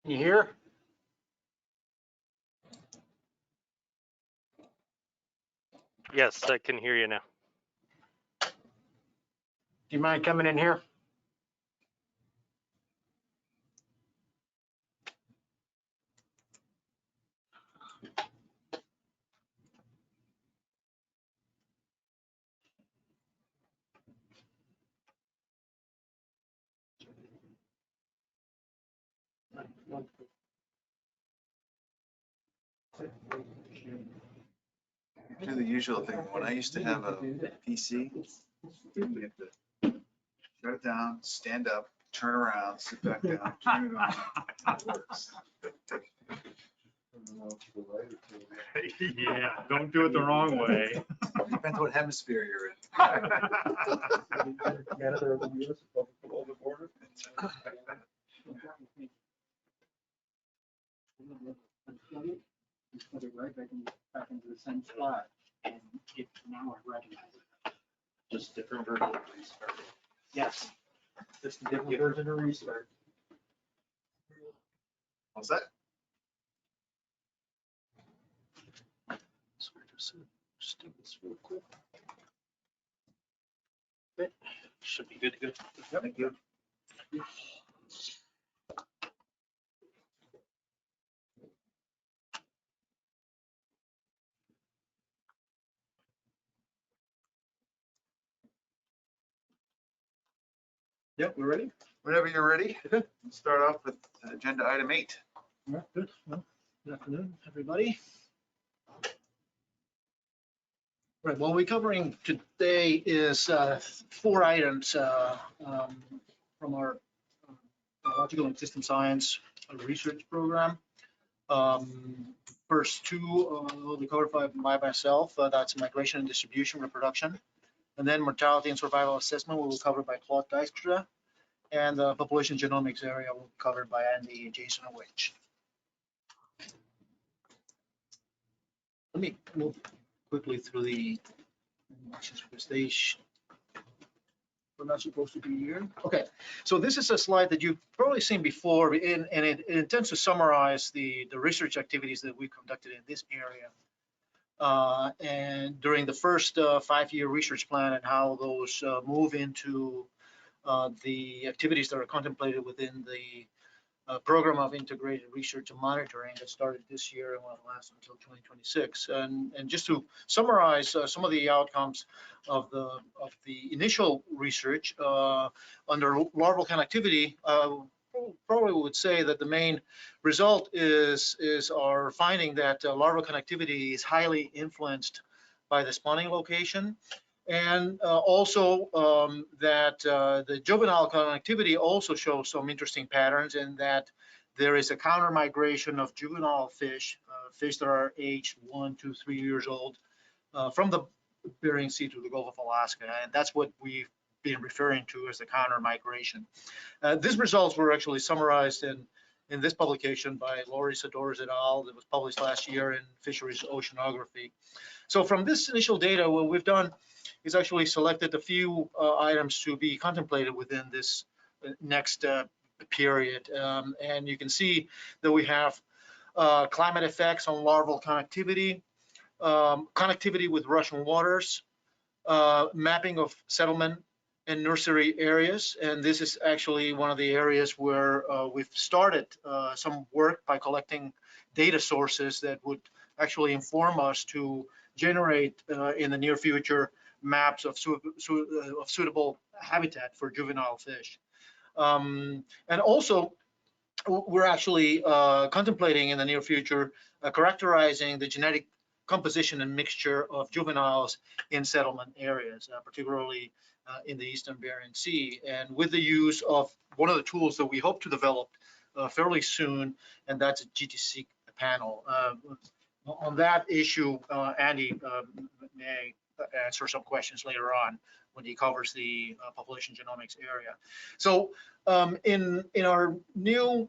Can you hear?
Yes, I can hear you now.
Do you mind coming in here?
Do the usual thing. When I used to have a PC, you have to shut it down, stand up, turn around, sit back down, turn it on. It works.
Yeah, don't do it the wrong way.
Depends what hemisphere you're in.
Canada or the US above the border?
Put it right back into the same spot, and now I recognize it.
Just different version of restart.
Yes. Just a different version of restart.
What's that?
So we're just do this real quick.
Should be good to go.
Thank you.
Yep, we're ready.
Whenever you're ready,
Okay.
let's start off with agenda item 8.
All right, good. Well, good afternoon, everybody. Right, what we're covering today is 4 items from our biological and system science research program. First 2 will be covered by myself. That's migration and distribution reproduction. And then mortality and survival assessment will be covered by Claude Dijkstra. And the population genomics area will be covered by Andy and Jason Witch. Let me move quickly through the because we're not supposed to be here. Okay, so this is a slide that you've probably seen before, and it intends to summarize the research activities that we conducted in this area. And during the first 5-year research plan and how those move into the activities that are contemplated within the program of integrated research and monitoring that started this year and will last until 2026. And just to summarize some of the outcomes of the initial research under larval connectivity, probably would say that the main result is our finding that larval connectivity is highly influenced by the spawning location. And also that the juvenile connectivity also shows some interesting patterns in that there is a counter migration of juvenile fish, fish that are aged 1 to 3 years old, from the Bering Sea to the Gulf of Alaska. And that's what we've been referring to as the counter migration. These results were actually summarized in this publication by Laurie Sadores et al. That was published last year in Fisheries Oceanography. So from this initial data, what we've done is actually selected a few items to be contemplated within this next period. And you can see that we have climate effects on larval connectivity, connectivity with Russian waters, mapping of settlement and nursery areas. And this is actually one of the areas where we've started some work by collecting data sources that would actually inform us to generate in the near future maps of suitable habitat for juvenile fish. And also, we're actually contemplating in the near future characterizing the genetic composition and mixture of juveniles in settlement areas, particularly in the Eastern Bering Sea, and with the use of one of the tools that we hope to develop fairly soon, and that's a GTC panel. On that issue, Andy may answer some questions later on when he covers the population genomics area. So in our new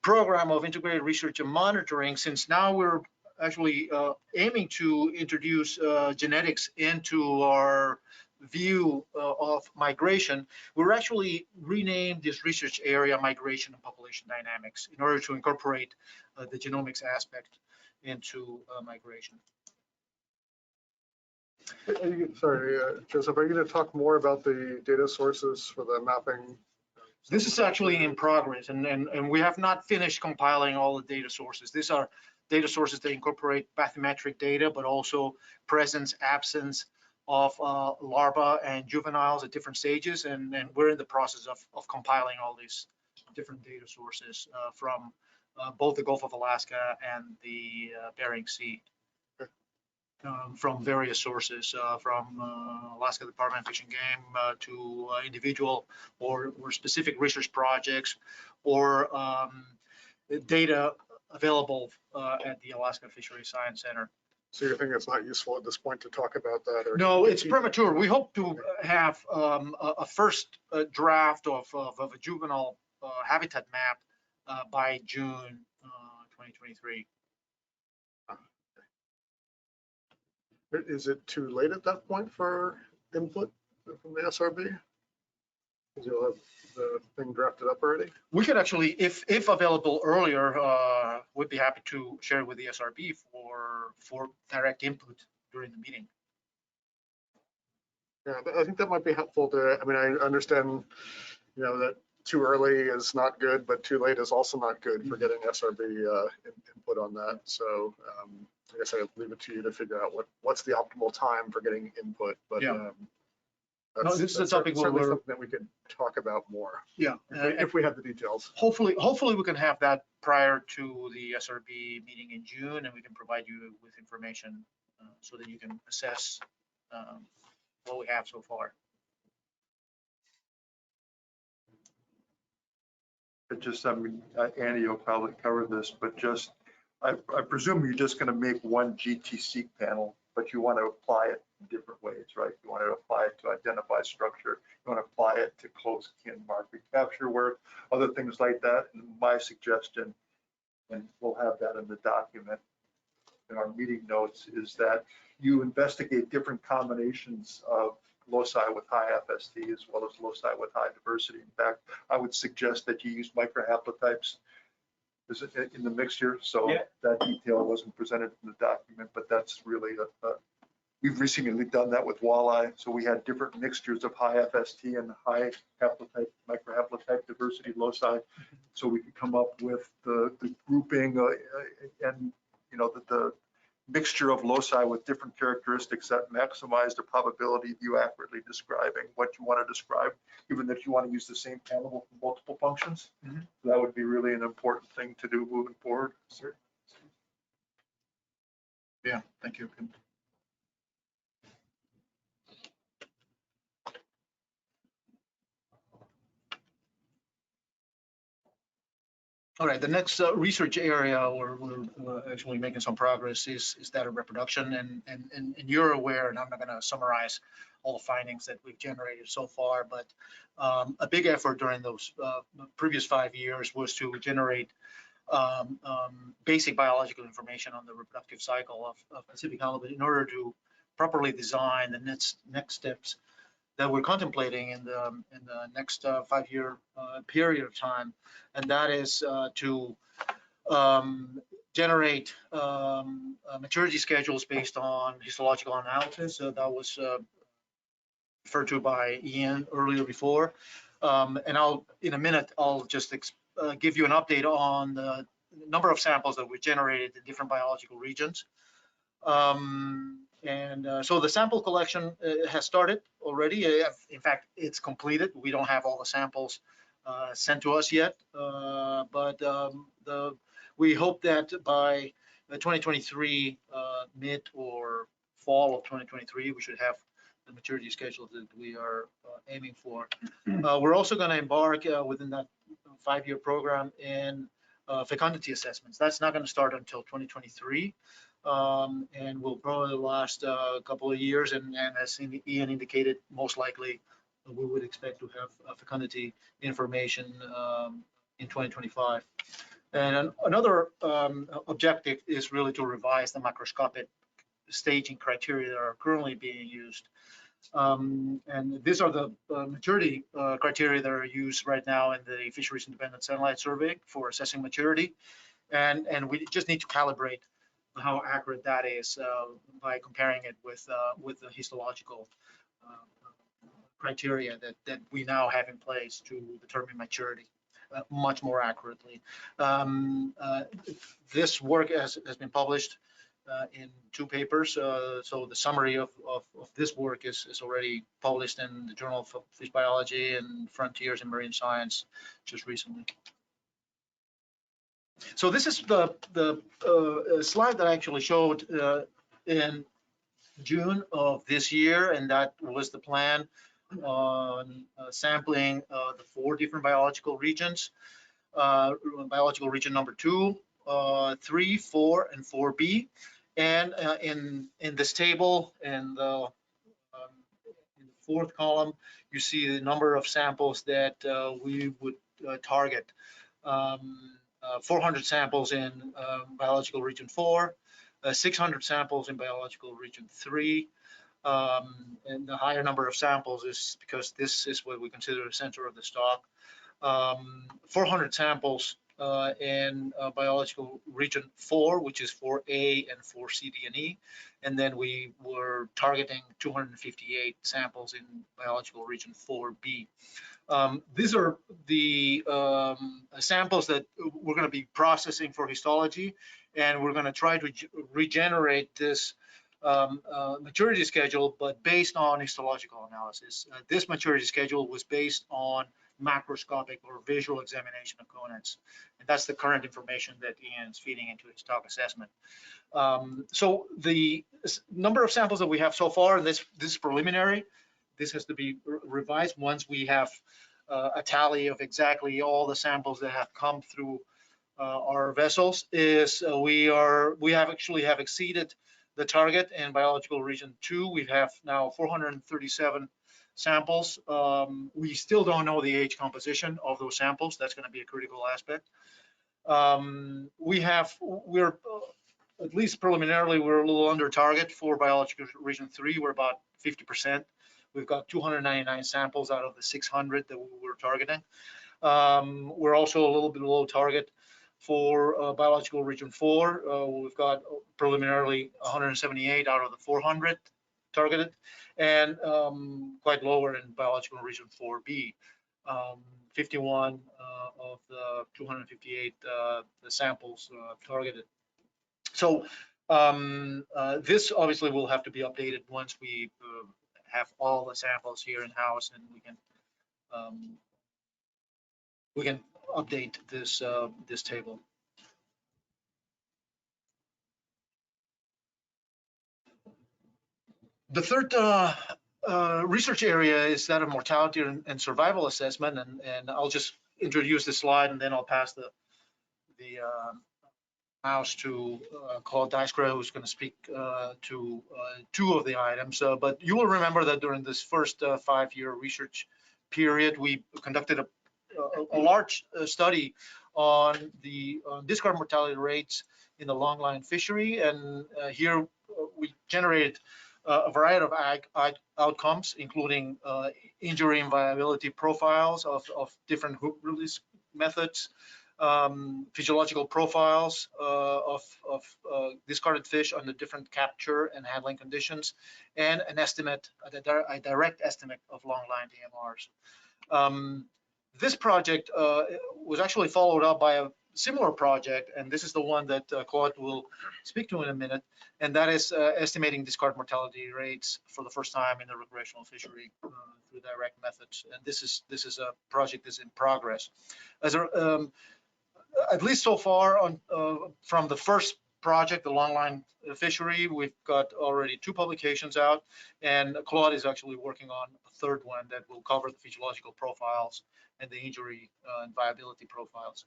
program of integrated research and monitoring, since now we're actually aiming to introduce genetics into our view of migration, we're actually renamed this research area Migration and Population Dynamics in order to incorporate the genomics aspect into migration.
Sorry, Joseph, are you going to talk more about the data sources for the mapping?
This is actually in progress, and we have not finished compiling all the data sources. These are data sources that incorporate bathymetric data, but also presence, absence of larvae and juveniles at different stages. And we're in the process of compiling all these different data sources from both the Gulf of Alaska and the Bering Sea. From various sources, from Alaska Department of Fish and Game to individual or specific research projects, or data available at the Alaska Fisheries Science Center.
So you think it's not useful at this point to talk about that? Or
No, it's premature. We hope to have a first draft of a juvenile habitat map by June 2023.
Is it too late at that point for input from the SRB? Because you'll have the thing drafted up already?
We could actually, if available earlier, we'd be happy to share it with the SRB for direct input during the meeting.
Yeah, I think that might be helpful to, I mean, I understand, you know, that too early is not good, but too late is also not good for getting SRB input on that. So I guess I'll leave it to you to figure out what's the optimal time for getting input. But
Yeah.
that's,
No, this is a
that's
topic
certainly
we're
something that we could talk about more.
Yeah.
If we have the details.
Hopefully we can have that prior to the SRB meeting in June, and we can provide you with information so that you can assess what we have so far.
It just, I mean, Andy will probably cover this, but just, I presume you're just going to make one GTC panel, but you want to apply it in different ways, right? You want to apply it to identify structure. You want to apply it to close kin market capture work, other things like that. And my suggestion, and we'll have that in the document in our meeting notes, is that you investigate different combinations of loci with high FST as well as loci with high diversity. In fact, I would suggest that you use microhaplotypes in the mixture. So that detail wasn't presented in the document, but that's really we've recently done that with walleye. So we had different mixtures of high FST and high haplotype, microhaplotype diversity loci. So we could come up with the grouping and, you know, the mixture of loci with different characteristics that maximize the probability of you accurately describing what you want to describe, even if you want to use the same panel for multiple functions.
Mm-hmm.
That would be really an important thing to do moving forward.
Yeah, thank you. All right, the next research area we're actually making some progress is data reproduction, and you're aware, and I'm not going to summarize all the findings that we've generated so far, but a big effort during those previous 5 years was to generate basic biological information on the reproductive cycle of Pacific halibut in order to properly design the next steps that we're contemplating in the next 5-year period of time, and that is to generate maturity schedules based on histological analysis. That was referred to by Ian earlier before, and in a minute I'll just give you an update on the number of samples that we generated in different biological regions. So the sample collection has started already. In fact, it's completed. We don't have all the samples sent to us yet, but we hope that by 2023, mid or fall of 2023, we should have the maturity schedule that we are aiming for. We're also going to embark within that 5-year program in fecundity assessments. That's not going to start until 2023. And will probably last a couple of years. And as Ian indicated, most likely we would expect to have fecundity information in 2025. And another objective is really to revise the macroscopic staging criteria that are currently being used And these are the maturity criteria that are used right now in the Fisheries Independent Satellite Survey for assessing maturity. And we just need to calibrate how accurate that is by comparing it with the histological criteria that we now have in place to determine maturity much more accurately. This work has been published in 2 papers. So the summary of this work is already published in the Journal of Fish Biology and Frontiers in Marine Science just recently. So this is the slide that I actually showed in June of this year, and that was the plan on sampling the 4 different biological regions. Biological region number 2, 3, 4, and 4B. And in this table, in the 4th column, you see the number of samples that we would target. 400 samples in biological region 4, 600 samples in biological region 3. And the higher number of samples is because this is what we consider the center of the stock. 400 samples in biological region 4, which is 4A and 4C D and E. And then we were targeting 258 samples in biological region 4B. These are the samples that we're going to be processing for histology, and we're going to try to regenerate this maturity schedule, but based on histological analysis. This maturity schedule was based on macroscopic or visual examination of conates, and that's the current information that Ian is feeding into his stock assessment. So the number of samples that we have so far, this is preliminary. This has to be revised once we have a tally of exactly all the samples that have come through our vessels. We actually have exceeded the target in biological region 2. We have now 437 samples. We still don't know the age composition of those samples. That's going to be a critical aspect. We're at least preliminarily, we're a little under target for biological region 3. We're about 50%. We've got 299 samples out of the 600 that we were targeting. We're also a little bit below target for biological region 4. We've got preliminarily 178 out of the 400 targeted, and quite lower in biological region 4B. 51 of the 258 the samples targeted. So this obviously will have to be updated once we have all the samples here in house, and we can update this this table. The third research area is that of mortality and survival assessment, and I'll just introduce this slide, and then I'll pass the mouse to Claude Dijkstra, who's going to speak to 2 of the items. But you will remember that during this first 5-year research period, we conducted a large study on the discard mortality rates in the longline fishery, and here we generated a variety of outcomes, including injury and viability profiles of different hook release methods, physiological profiles of discarded fish under different capture and handling conditions, and an estimate, a direct estimate of longline DMRs. This project was actually followed up by a similar project, and this is the one that Claude will speak to in a minute, and that is estimating discard mortality rates for the first time in the recreational fishery through direct methods. And this is a project that's in progress. At least so far on from the first project, the longline fishery, we've got already 2 publications out, and Claude is actually working on a 3rd one that will cover the physiological profiles and the injury and viability profiles.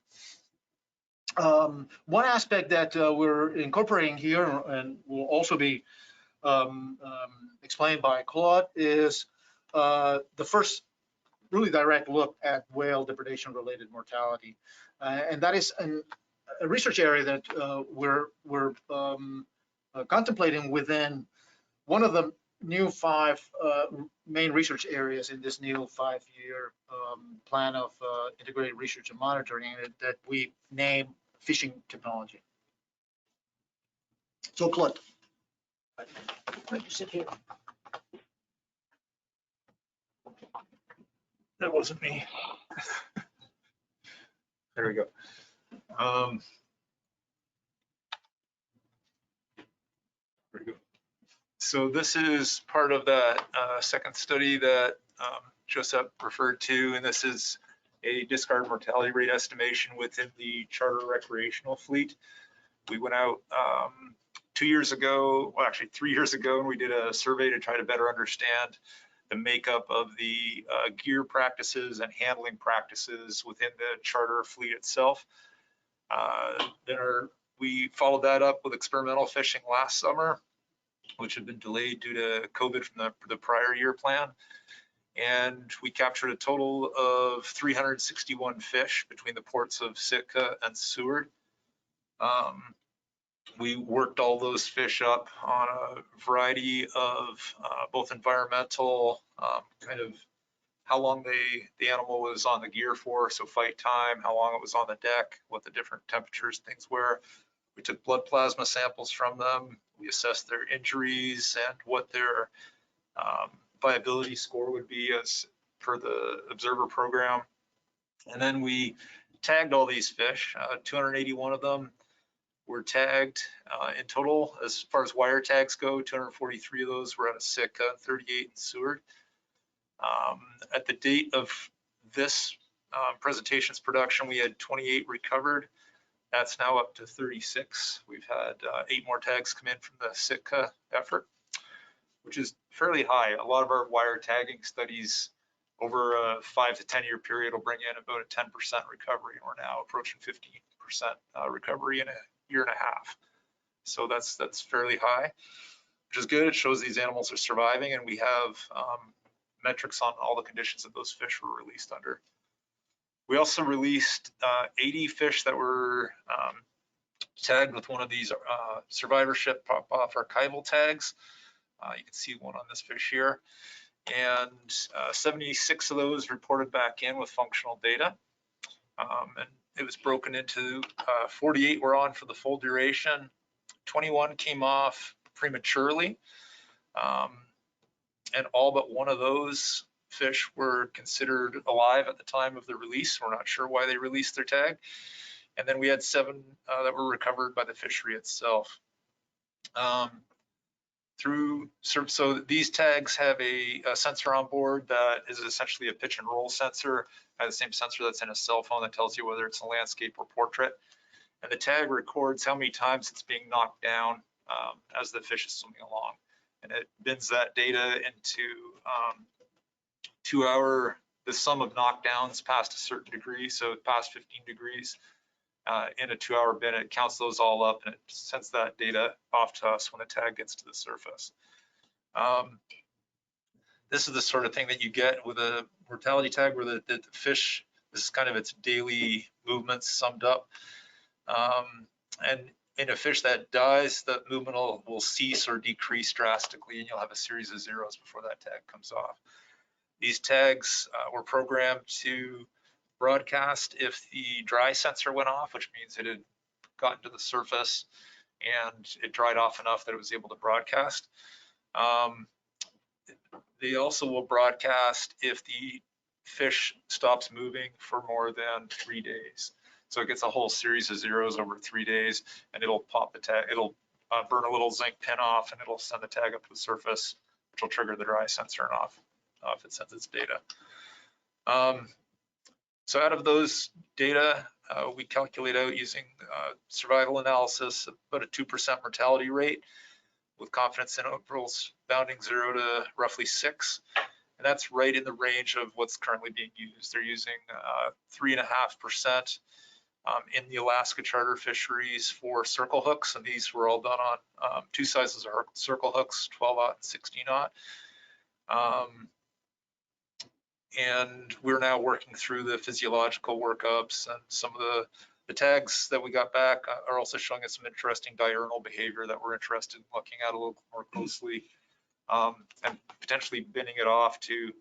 One aspect that we're incorporating here and will also be explained by Claude is the first really direct look at whale depredation related mortality. And that is a research area that we're contemplating within one of the new 5 main research areas in this new 5-year plan of integrated research and monitoring that we name fishing technology. So Claude. Why don't you sit here?
That wasn't me. There we go. There we go. So this is part of that second study that Joseph referred to, and this is a discard mortality rate estimation within the charter recreational fleet. We went out 2 years ago, well, actually 3 years ago, and we did a survey to try to better understand the makeup of the gear practices and handling practices within the charter fleet itself. We followed that up with experimental fishing last summer, which had been delayed due to COVID from the prior year plan. And we captured a total of 361 fish between the ports of Sitka and Seward. We worked all those fish up on a variety of both environmental, kind of how long the animal was on the gear for, so fight time, how long it was on the deck, what the different temperatures things were. We took blood plasma samples from them. We assessed their injuries and what their viability score would be as per the observer program. And then we tagged all these fish. 281 of them were tagged in total. As far as wire tags go, 243 of those were out of Sitka, 38 in Seward. At the date of this presentation's production, we had 28 recovered. That's now up to 36. We've had 8 more tags come in from the Sitka effort, which is fairly high. A lot of our wire tagging studies over a 5 to 10 year period will bring in about a 10% recovery, and we're now approaching 15% recovery in a year and a half. So that's fairly high, which is good. It shows these animals are surviving, and we have metrics on all the conditions that those fish were released under. We also released 80 fish that were tagged with one of these survivorship pop-off archival tags. You can see one on this fish here. And 76 of those reported back in with functional data. And it was broken into 48 were on for the full duration. 21 came off prematurely. And all but one of those fish were considered alive at the time of the release. We're not sure why they released their tag. And then we had 7 that were recovered by the fishery itself. So these tags have a sensor on board that is essentially a pitch and roll sensor, the same sensor that's in a cell phone that tells you whether it's a landscape or portrait. And the tag records how many times it's being knocked down as the fish is swimming along. And it bins that data into 2 hour, the sum of knockdowns past a certain degree, so past 15 degrees in a 2 hour bin, it counts those all up and it sends that data off to us when the tag gets to the surface. This is the sort of thing that you get with a mortality tag where the fish, this is kind of its daily movements summed up. And in a fish that dies, the movement will cease or decrease drastically, and you'll have a series of zeros before that tag comes off. These tags were programmed to broadcast if the dry sensor went off, which means it had gotten to the surface and it dried off enough that it was able to broadcast. They also will broadcast if the fish stops moving for more than 3 days. So it gets a whole series of zeros over 3 days, and it'll pop the tag. It'll burn a little zinc pin off, and it'll send the tag up to the surface, which will trigger the dry sensor and off if it sends its data. So out of those data, we calculate out using survival analysis about a 2% mortality rate with confidence intervals bounding 0 to roughly 6. And that's right in the range of what's currently being used. They're using 3.5% in the Alaska charter fisheries for circle hooks, and these were all done on 2 sizes of circle hooks, 12/0 and 16/0. And we're now working through the physiological workups, and some of the tags that we got back are also showing us some interesting diurnal behavior that we're interested in looking at a little more closely. and potentially binning it off to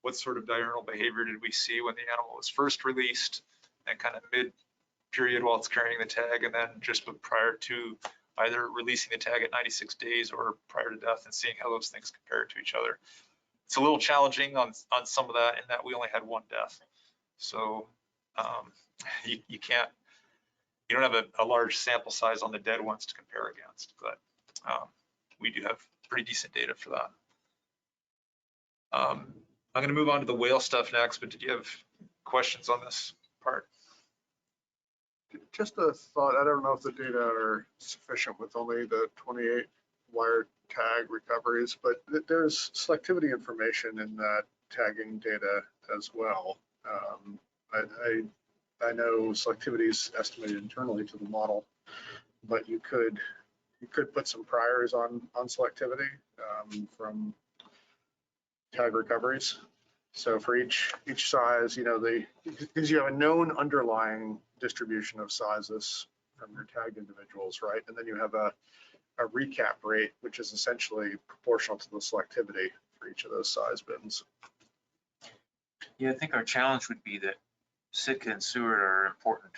what sort of diurnal behavior did we see when the animal was first released and kind of mid-period while it's carrying the tag, and then just prior to either releasing the tag at 96 days or prior to death, and seeing how those things compare to each other. It's a little challenging on some of that in that we only had one death. So you don't have a large sample size on the dead ones to compare against, but we do have pretty decent data for that. I'm going to move on to the whale stuff next, but did you have questions on this part?
Just a thought, I don't know if the data are sufficient with only the 28 wire tag recoveries, but there's selectivity information in that tagging data as well. I know selectivity is estimated internally to the model, but you could put some priors on selectivity from tag recoveries. So for each size, because you have a known underlying distribution of sizes from your tagged individuals, right? And then you have a recap rate, which is essentially proportional to the selectivity for each of those size bins.
Yeah, I think our challenge would be that Sitka and Seward are important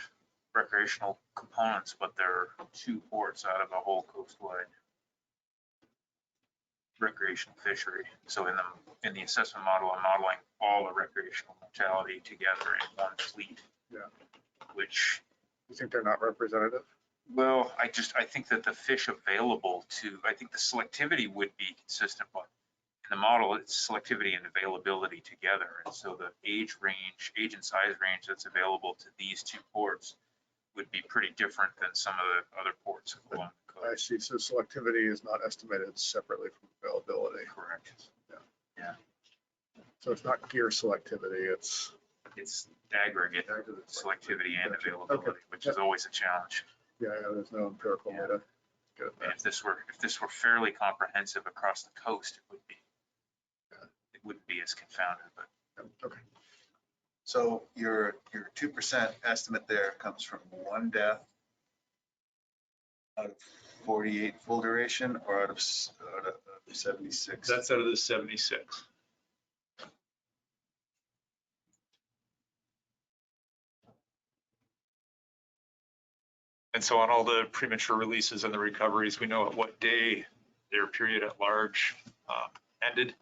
recreational components, but they're 2 ports out of a whole coastwide recreational fishery. So in the assessment model, I'm modeling all the recreational mortality together in one fleet.
Yeah.
Which,
you think they're not representative?
Well, I think that the fish available I think the selectivity would be consistent, but in the model, it's selectivity and availability together. And so the age and size range that's available to these 2 ports would be pretty different than some of the other ports along the coast.
I see. So selectivity is not estimated separately from availability.
Correct. Yeah.
So it's not gear selectivity, it's
aggregate selectivity and availability, which is always a challenge.
Yeah, there's no empirical data.
And if this were fairly comprehensive across the coast, it wouldn't be as confounded, but.
Okay.
So your 2% estimate there comes from 1 death out of 48 full duration, or out of 76?
That's out of the 76. And so on all the premature releases and the recoveries, we know at what day their period at large ended.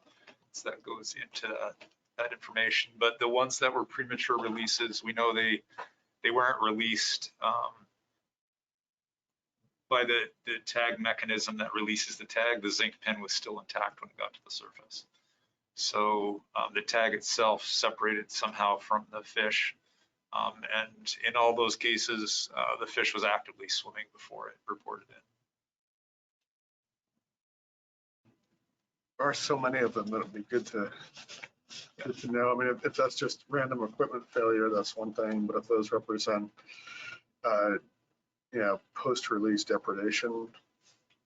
So that goes into that information. But the ones that were premature releases, we know they weren't released by the tag mechanism that releases the tag. The zinc pin was still intact when it got to the surface. So the tag itself separated somehow from the fish. And in all those cases, the fish was actively swimming before it reported in.
There are so many of them that it'd be good to know. I mean, if that's just random equipment failure, that's one thing, but if those represent, post-release depredation.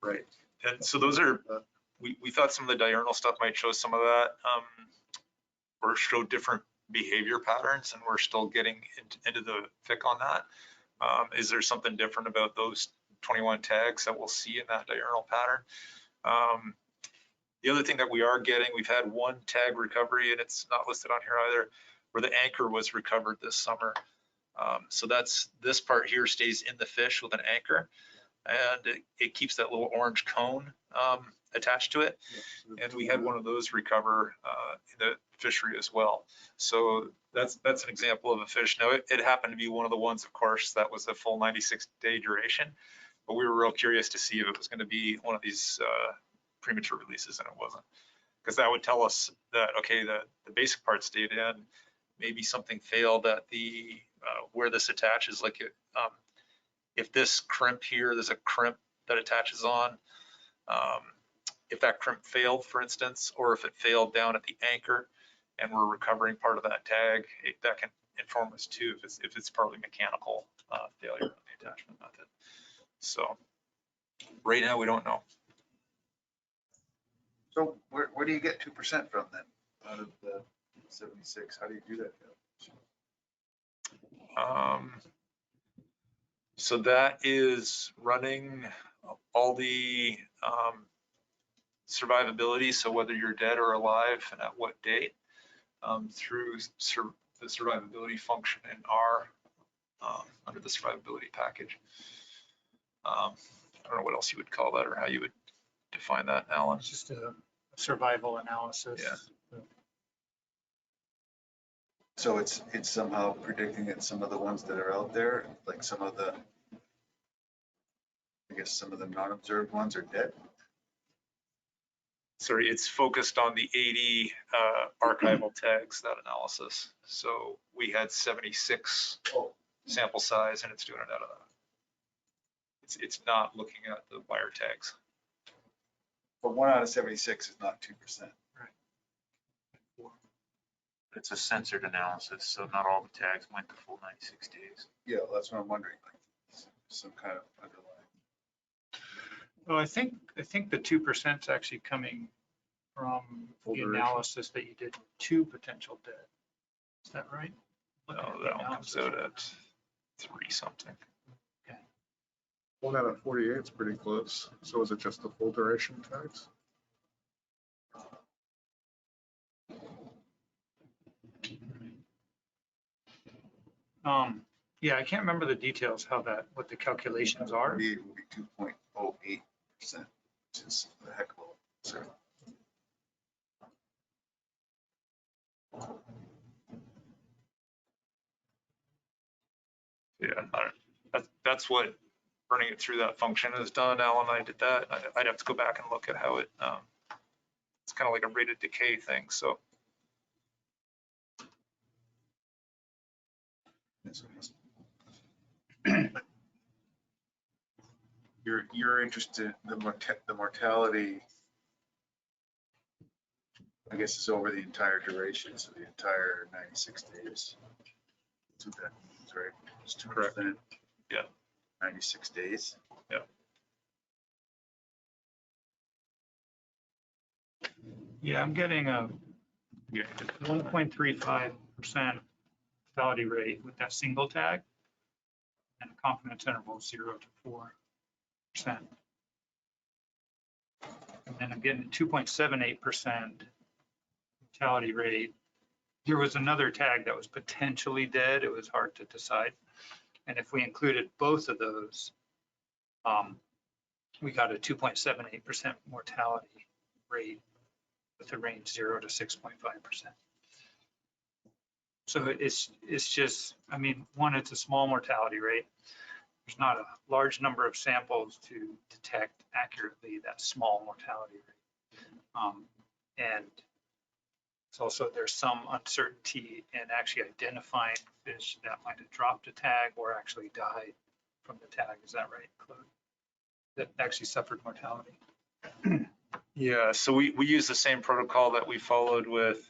Right. And so those are, we thought some of the diurnal stuff might show some of that, or show different behavior patterns, and we're still getting into the thick on that. Is there something different about those 21 tags that we'll see in that diurnal pattern? The other thing that we are getting, we've had 1 tag recovery, and it's not listed on here either, where the anchor was recovered this summer. So this part here stays in the fish with an anchor, and it keeps that little orange cone attached to it. And we had one of those recover in the fishery as well. So that's an example of a fish. Now it happened to be one of the ones, of course, that was a full 96-day duration, but we were real curious to see if it was going to be one of these premature releases, and it wasn't, because that would tell us that, okay, the basic part stayed in, maybe something failed at the where this attaches, like if this crimp here, there's a crimp that attaches on, if that crimp failed, for instance, or if it failed down at the anchor and we're recovering part of that tag, that can inform us too if it's partly mechanical failure of the attachment method. So right now we don't know.
So where do you get 2% from then out of the 76? How do you do that?
So that is running all the survivability, so whether you're dead or alive and at what date, through the survivability function in R, under the survivability package. I don't know what else you would call that or how you would define that, Alan.
It's just a survival analysis.
Yeah.
So it's somehow predicting that some of the ones that are out there, like some of the, I guess some of the non-observed ones are dead.
Sorry, it's focused on the 80 archival tags, that analysis. So we had 76 sample size and it's doing it out of that. It's not looking at the wire tags.
But 1 out of 76 is not 2%.
It's a censored analysis, so not all the tags went the full 96 days.
Yeah, that's what I'm wondering, like some kind of underlying.
Well, I think the 2% is actually coming from
Full
the
duration.
analysis that you did with 2 potential dead. Is that right?
No,
Looking at the
that one comes
analysis.
out at 3 something.
1 out of 48 is pretty close. So is it just the full duration tags?
Yeah, I can't remember the details, what the calculations are.
48 would be 2.08%, which is a heck of a lot. So
Yeah, that's what running it through that function has done. Alan and I did that. I'd have to go back and look at how it, it's kind of like a rate of decay thing. So
you're interested, the mortality, I guess, is over the entire duration, so the entire 96 days. That's what that means, right? It's 2%.
Yeah.
96 days.
Yeah, I'm getting a 1.35% fatality rate with that single tag and a confidence interval of 0 to 4%. And then I'm getting a 2.78% mortality rate. There was another tag that was potentially dead. It was hard to decide. And if we included both of those, we got a 2.78% mortality rate with a range 0 to 6.5%. So it's just, I mean, one, it's a small mortality rate. There's not a large number of samples to detect accurately that small mortality rate. And it's also, there's some uncertainty in actually identifying fish that might have dropped a tag or actually died from the tag. Is that right, Claude? That actually suffered mortality.
yeah, so we use the same protocol that we followed with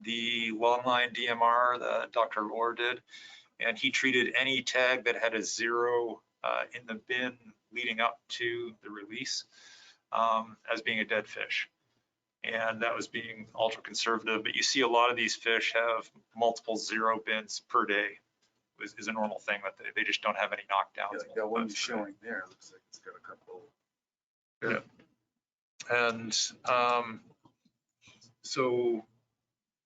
the longline DMR that Dr. Lohr did. And he treated any tag that had a 0 in the bin leading up to the release as being a dead fish. And that was being ultra conservative, but you see a lot of these fish have multiple 0 bins per day is a normal thing, that they just don't have any knockdowns.
Yeah, like that one you're showing there, looks like it's got a couple.
Yeah. And so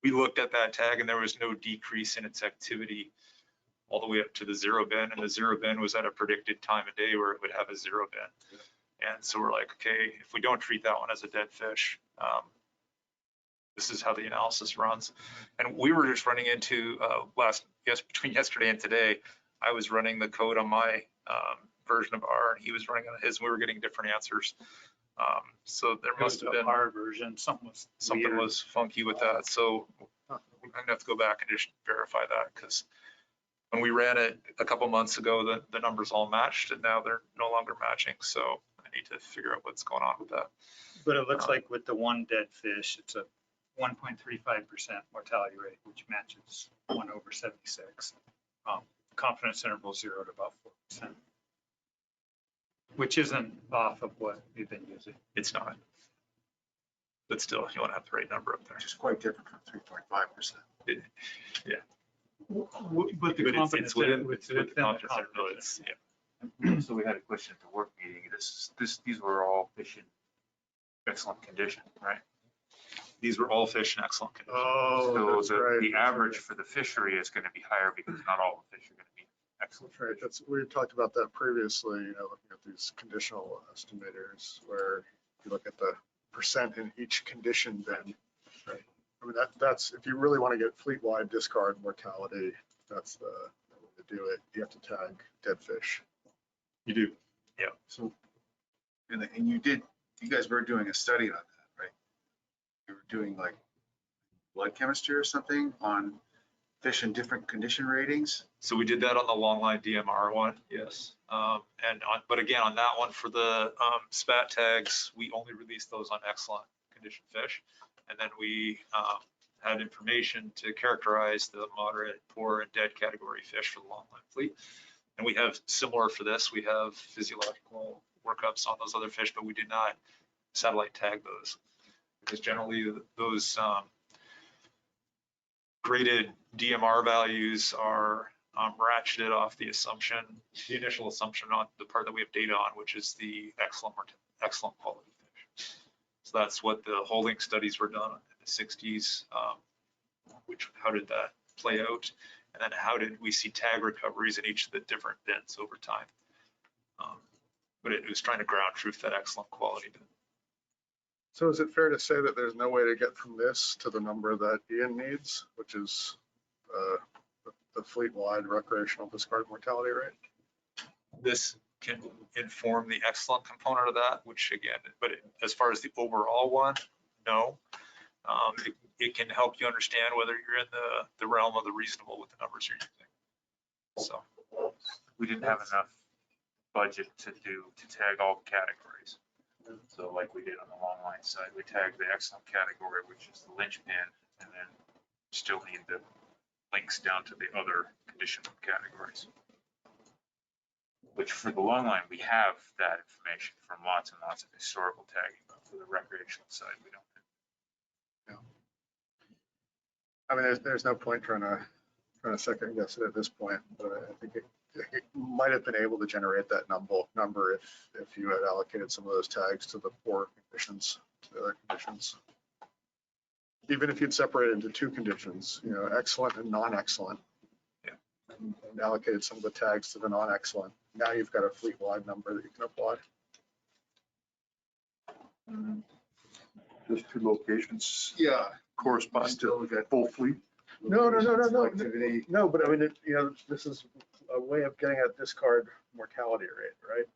we looked at that tag and there was no decrease in its activity all the way up to the 0 bin, and the 0 bin was at a predicted time of day where it would have a 0 bin. And so we're like, okay, if we don't treat that one as a dead fish, this is how the analysis runs. And we were just running into between yesterday and today, I was running the code on my version of R and he was running on his, and we were getting different answers. So there must have been
our version, something
was funky with that. So I'm gonna have to go back and just verify that, because when we ran it a couple months ago, the numbers all matched, and now they're no longer matching. So I need to figure out what's going on with that.
But it looks like with the one dead fish, it's a 1.35% mortality rate, which matches 1 over 76. Confidence interval 0 to about 4%, which isn't off of what we've been using.
It's not. But still, you want to have the right number up there.
Which is quite different from 3.5%.
Yeah.
But the
But
confidence
it's within
interval,
the confidence interval. Yeah.
So we had a question at the work meeting. These were all fishing excellent condition, right?
These were all fish in excellent condition.
Oh, that's
So
right.
the
that's
average
right.
for the fishery is going to be higher because not all the fish are going to be excellent.
That's right. That's, we talked about that previously, you know, looking at these conditional estimators where you look at the percent in each condition then.
Right.
I mean, that's, if you really want to get fleet-wide discard mortality, that's the way to do it. You have to tag dead fish.
You do.
So, and you guys were doing a study on that, right? You were doing like blood chemistry or something on fish in different condition ratings?
So we did that on the long line DMR one, yes. But again, on that one for the spat tags, we only released those on excellent condition fish. And then we had information to characterize the moderate, poor, and dead category fish for the long line fleet. And we have similar for this, we have physiological workups on those other fish, but we did not satellite tag those. Because generally those graded DMR values are ratcheted off the assumption, the initial assumption on the part that we have data on, which is the excellent quality fish. So that's what the holding studies were done in the 60s. How did that play out? And then how did we see tag recoveries in each of the different bins over time? But it was trying to ground truth that excellent quality bin.
So is it fair to say that there's no way to get from this to the number that Ian needs, which is the fleet-wide recreational discard mortality rate?
This can inform the excellent component of that, which again, but as far as the overall one, no. It can help you understand whether you're in the realm of the reasonable with the numbers you're using. So
We didn't have enough budget to tag all the categories. So like we did on the long line side, we tagged the excellent category, which is the linchpin, and then still need the links down to the other condition categories. Which for the long line, we have that information from lots and lots of historical tagging, but for the recreational side, we don't.
I mean, there's no point trying to second guess it at this point, but I think it might have been able to generate that number if you had allocated some of those tags to the poor conditions, to the other conditions. Even if you'd separated into two conditions, you know, excellent and non-excellent.
Yeah.
And allocated some of the tags to the non-excellent. Now you've got a fleet-wide number that you can apply.
Those two locations
Yeah.
correspond to full fleet.
No,
Activity.
no, but I mean, you know, this is a way of getting at discard mortality rate, right?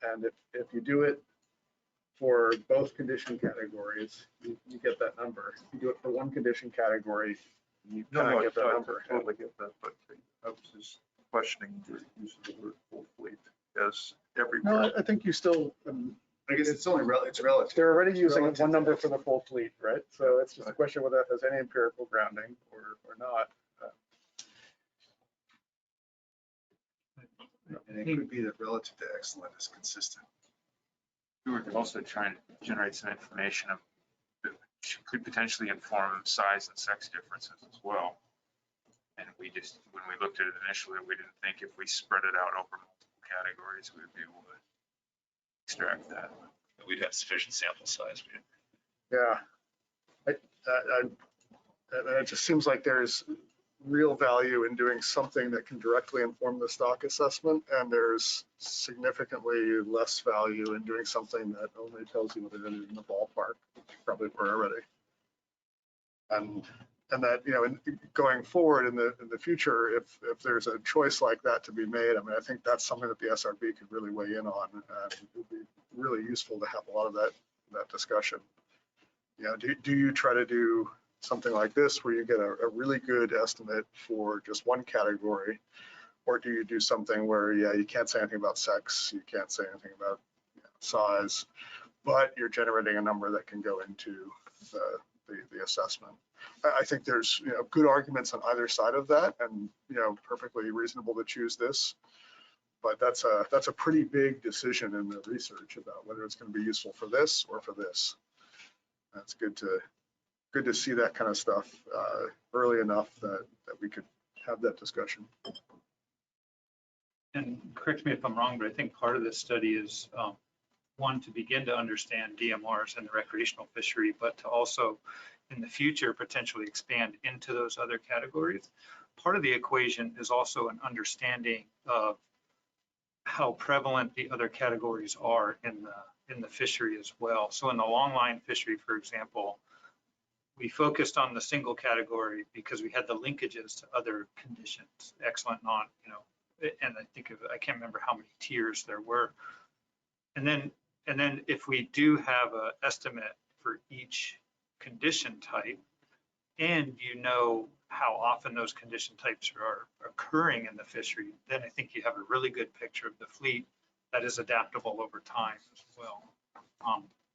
And if you do it for both condition categories, you get that number. If you do it for one condition category, you kind of get that number.
I totally get that, but I was just questioning the use of the word full fleet as
No,
everywhere.
I think you still,
I guess it's only it's relative.
they're already using
Relative
one
to
number for the full fleet, right? So it's just a
Right.
question whether that has any empirical grounding or not.
And it could be that relative to excellent is consistent.
We were also trying to generate some information that could potentially inform size and sex differences as well. And we just, when we looked at it initially, we didn't think if we spread it out over multiple categories, we'd be able to extract that.
We'd have sufficient sample size.
Yeah. It just seems like there's real value in doing something that can directly inform the stock assessment, and there's significantly less value in doing something that only tells you what it is in the ballpark, which you probably were already. And that, you know, going forward in the future, if there's a choice like that to be made, I mean, I think that's something that the SRB could really weigh in on. It would be really useful to have a lot of that discussion. You know, do you try to do something like this where you get a really good estimate for just one category, or do you do something where, yeah, you can't say anything about sex, you can't say anything about, you know, size, but you're generating a number that can go into the assessment? I think there's, you know, good arguments on either side of that, and, you know, perfectly reasonable to choose this. But that's a pretty big decision in the research about whether it's going to be useful for this or for this. That's good to see that kind of stuff early enough that we could have that discussion.
And correct me if I'm wrong, but I think part of this study is
one, to begin to understand DMRs and the recreational fishery, but to also in the future potentially expand into those other categories. Part of the equation is also an understanding of how prevalent the other categories are in the fishery as well. So in the longline fishery, for example, we focused on the single category because we had the linkages to other conditions, excellent, non, and I can't remember how many tiers there were. And then if we do have an estimate for each condition type, and how often those condition types are occurring in the fishery, then I think you have a really good picture of the fleet that is adaptable over time as well.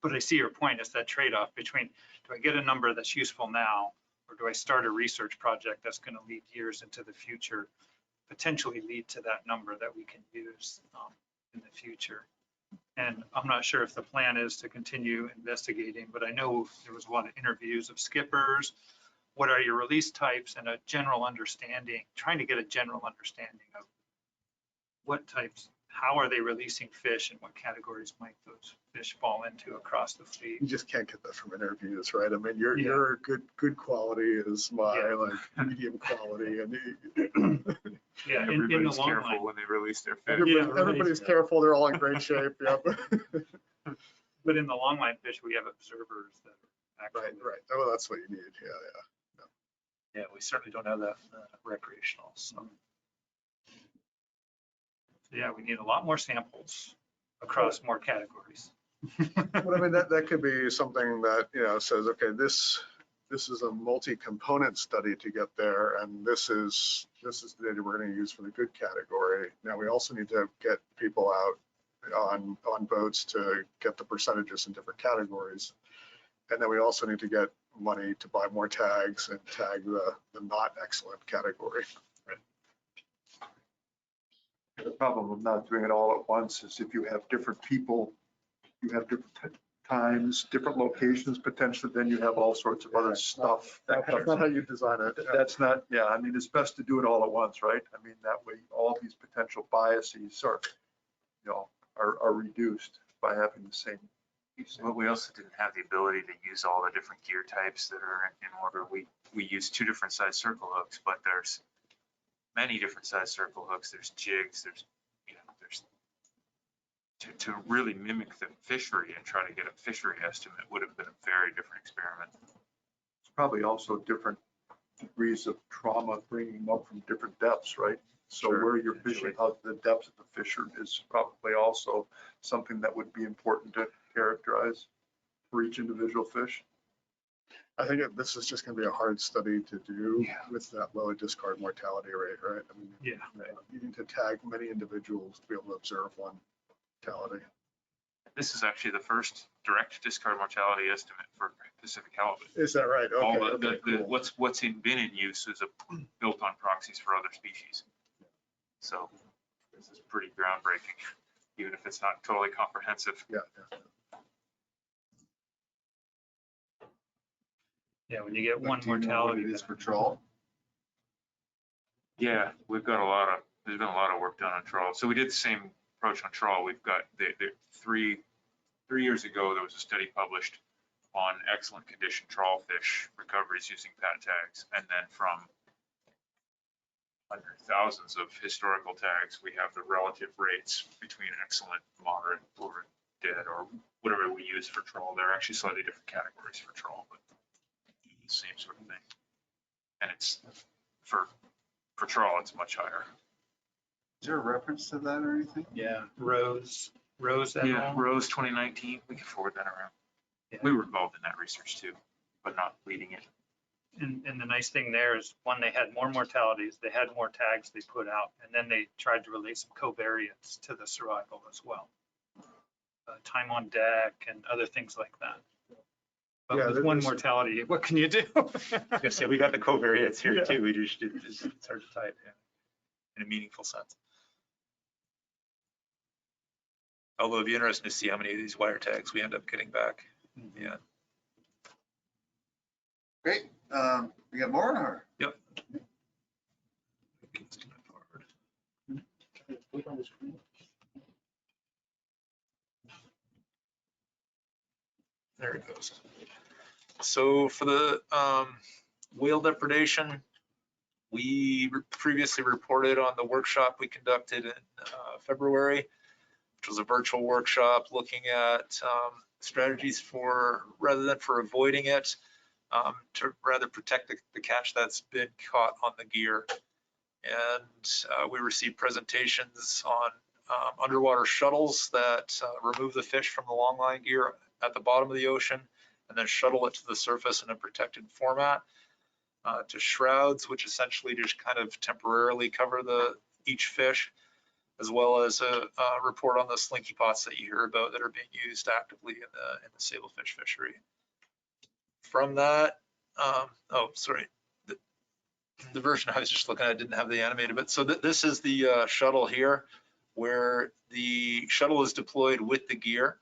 But I see your point, is that trade-off between, do I get a number that's useful now, or do I start a research project that's going to lead years into the future, potentially lead to that number that we can use in the future? And I'm not sure if the plan is to continue investigating, but I know there was a lot of interviews of skippers. What are your release types, and a general understanding, trying to get a general understanding of what types, how are they releasing fish, and what categories might those fish fall into across the fleet.
You just can't get that from interviews, right? I mean, your good quality is my like medium quality, and
Yeah, in the
Everybody's
long
careful
line.
when they release their fish.
everybody's careful. They're all in great shape. Yep.
But in the long line fish, we have observers that are
Right,
actually.
right. Oh, that's what you need. Yeah.
Yeah, we certainly don't have that recreational, so.
Yeah, we need a lot more samples across more categories.
But I mean, that could be something that, says, okay, this is a multi-component study to get there, and this is the data we're going to use for the good category. Now, we also need to get people out on boats to get the percentages in different categories. And then we also need to get money to buy more tags and tag the not excellent category.
The problem of not doing it all at once is if you have different people, you have different times, different locations potentially, then you have all sorts of other stuff.
That's not how you design it.
That's not, yeah, I mean, it's best to do it all at once, right? I mean, that way all these potential biases are reduced by having the same.
But we also didn't have the ability to use all the different gear types that are in order. We use 2 different size circle hooks, but there's many different size circle hooks. There's jigs, there's to really mimic the fishery and try to get a fishery estimate would have been a very different experiment.
It's probably also different degrees of trauma bringing them up from different depths, right? So
Sure,
where you're fishing, how the depth of the fisher is probably also something that would be important to characterize for each individual fish.
I think this is just going to be a hard study to do
Yeah.
with that low discard mortality rate, right? I mean,
Yeah.
you need to tag many individuals to be able to observe one mortality.
This is actually the first direct discard mortality estimate for Pacific halibut.
Is that right?
All
Okay, cool.
what's been in use is built on proxies for other species. So this is pretty groundbreaking, even if it's not totally comprehensive.
Yeah.
Yeah, when you get one
Do you know what
mortality.
it is for trawl?
Yeah, there's been a lot of work done on trawl. So we did the same approach on trawl. We've got the 3 years ago, there was a study published on excellent condition trawl fish recoveries using pat tags. And then from under thousands of historical tags, we have the relative rates between excellent, moderate, or dead, or whatever we use for trawl. They're actually slightly different categories for trawl, but the same sort of thing. And it's for trawl, it's much higher.
Is there a reference to that or anything?
Yeah, Rose.
Yeah, Rose 2019, we can forward that around.
Yeah.
We were involved in that research too, but not leading it.
And the nice thing there is, one, they had more mortalities, they had more tags they put out, and then they tried to relate some covariates to the survival as well. Time on deck and other things like that.
Yeah,
But with one
there's-
mortality, what can you do?
Yes, yeah, we got the covariates here
Yeah.
too. We just, it's hard to tie it in a meaningful sense. Although it'd be interesting to see how many of these wire tags we end up getting back. Yeah.
Great. We got more or?
Yep. There it goes. So for the whale depredation, we previously reported on the workshop we conducted in February, which was a virtual workshop looking at strategies for, rather than for avoiding it, to rather protect the catch that's been caught on the gear. And we received presentations on underwater shuttles that remove the fish from the longline gear at the bottom of the ocean and then shuttle it to the surface in a protected format, to shrouds, which essentially just kind of temporarily cover each fish, as well as a report on the slinky pots that you hear about that are being used actively in the sablefish fishery. From that, oh, sorry. The version I was just looking at didn't have the animated, but so this is the shuttle here, where the shuttle is deployed with the gear.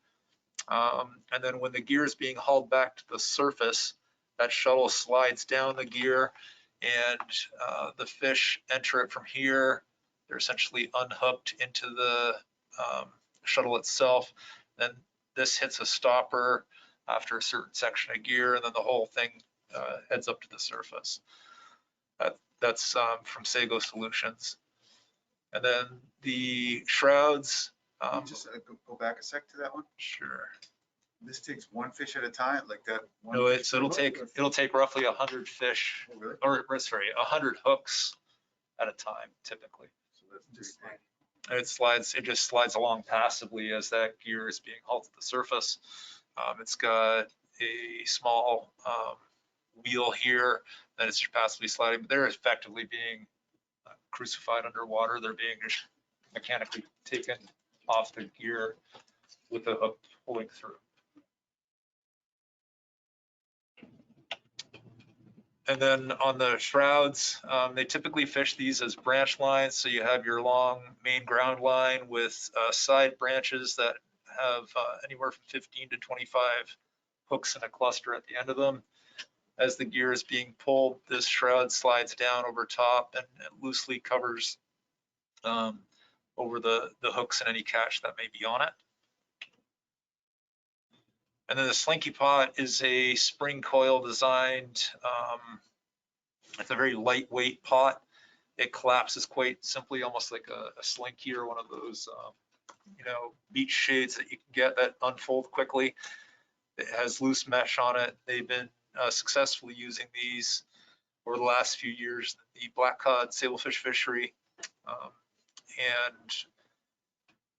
And then when the gear is being hauled back to the surface, that shuttle slides down the gear and the fish enter it from here. They're essentially unhooked into the shuttle itself. Then this hits a stopper after a certain section of gear, and then the whole thing heads up to the surface. That's from Sago Solutions. And then the shrouds.
Can you just go back a sec to that one?
Sure.
This takes one fish at a time, like that? one
No,
fish per
it'll
hook?
take roughly 100 fish,
Oh, really?
or sorry, 100 hooks at a time, typically.
So that's pretty big.
And it just slides along passively as that gear is being hauled to the surface. It's got a small wheel here that is just passively sliding, but they're effectively being crucified underwater. They're being just mechanically taken off the gear with the hook pulling through. And then on the shrouds, they typically fish these as branch lines. So you have your long main ground line with side branches that have anywhere from 15 to 25 hooks in a cluster at the end of them. As the gear is being pulled, this shroud slides down over top and it loosely covers over the hooks and any catch that may be on it. And then the slinky pot is a spring coil designed. It's a very lightweight pot. It collapses quite simply, almost like a slinky or one of those, beach shades that you can get that unfold quickly. It has loose mesh on it. They've been successfully using these over the last few years in the black cod sablefish fishery. And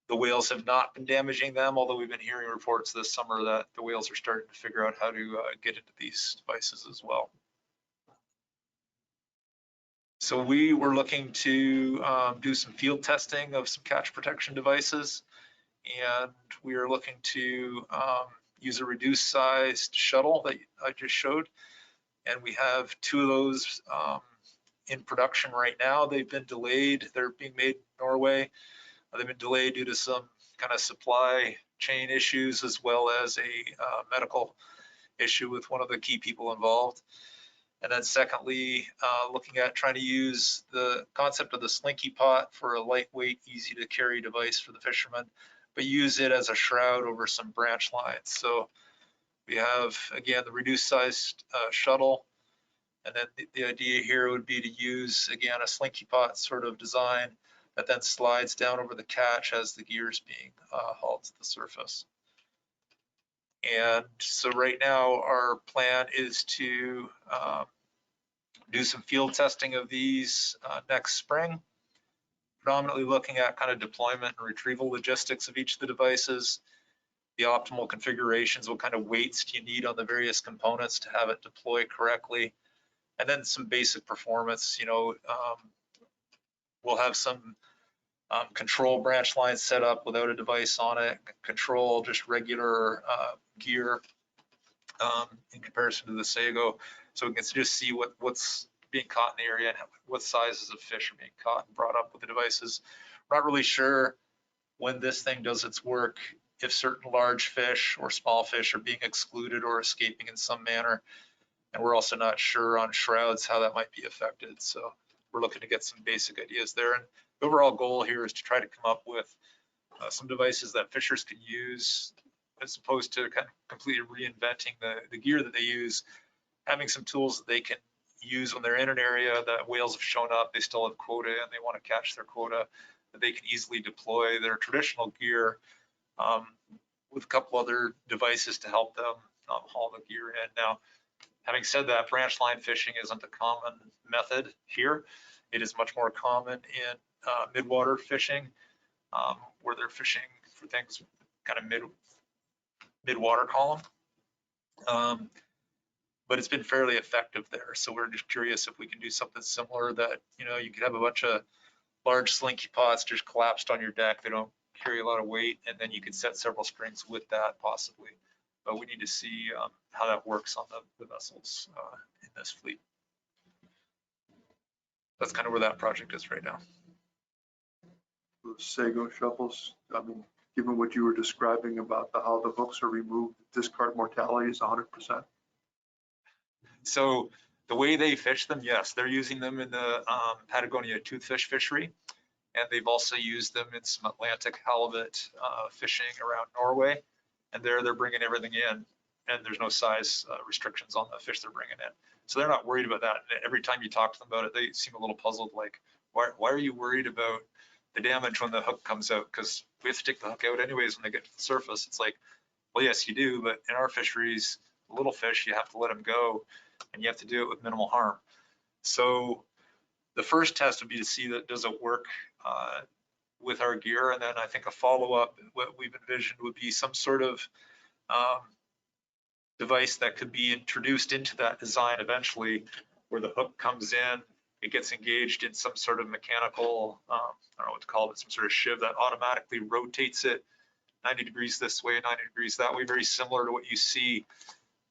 the whales have not been damaging them, although we've been hearing reports this summer that the whales are starting to figure out how to get into these devices as well. So we were looking to do some field testing of some catch protection devices, and we are looking to use a reduced sized shuttle that I just showed. And we have 2 of those in production right now. They've been delayed. They're being made in Norway. They've been delayed due to some kind of supply chain issues, as well as a medical issue with one of the key people involved. And then secondly, looking at trying to use the concept of the slinky pot for a lightweight, easy to carry device for the fishermen, but use it as a shroud over some branch lines. So we have, again, the reduced sized shuttle. And then the idea here would be to use, again, a slinky pot sort of design that then slides down over the catch as the gear is being hauled to the surface. And so right now our plan is to do some field testing of these next spring, predominantly looking at kind of deployment and retrieval logistics of each of the devices, the optimal configurations, what kind of weights do you need on the various components to have it deploy correctly, and then some basic performance. We'll have some control branch lines set up without a device on it, control just regular gear in comparison to the Sago. So we can just see what's being caught in the area and what sizes of fish are being caught and brought up with the devices. We're not really sure when this thing does its work, if certain large fish or small fish are being excluded or escaping in some manner. And we're also not sure on shrouds how that might be affected. So we're looking to get some basic ideas there. And the overall goal here is to try to come up with some devices that fishers can use as opposed to kind of completely reinventing the gear that they use, having some tools that they can use when they're in an area that whales have shown up, they still have quota and they want to catch their quota, that they can easily deploy their traditional gear with a couple other devices to help them haul the gear in. Now, having said that, branch line fishing isn't a common method here. It is much more common in midwater fishing, where they're fishing for things kind of mid-water column. But it's been fairly effective there. So we're just curious if we can do something similar that, you know, you could have a bunch of large slinky pots just collapsed on your deck. They don't carry a lot of weight, and then you could set several strings with that possibly. But we need to see how that works on the vessels in this fleet. That's kind of where that project is right now.
The Sago shovels, I mean, given what you were describing about how the hooks are removed, discard mortality is 100%.
So the way they fish them, yes, they're using them in the Patagonia toothfish fishery, and they've also used them in some Atlantic halibut fishing around Norway. And there they're bringing everything in, and there's no size restrictions on the fish they're bringing in. So they're not worried about that. And every time you talk to them about it, they seem a little puzzled, like, why are you worried about the damage when the hook comes out? Because we have to take the hook out anyways when they get to the surface. It's like, well, yes, you do, but in our fisheries, little fish, you have to let them go, and you have to do it with minimal harm. So the first test would be to see that does it work with our gear, and then I think a follow-up, what we've envisioned would be some sort of device that could be introduced into that design eventually, where the hook comes in, it gets engaged in some sort of mechanical, I don't know what to call it, some sort of shiv that automatically rotates it 90 degrees this way, 90 degrees that way, very similar to what you see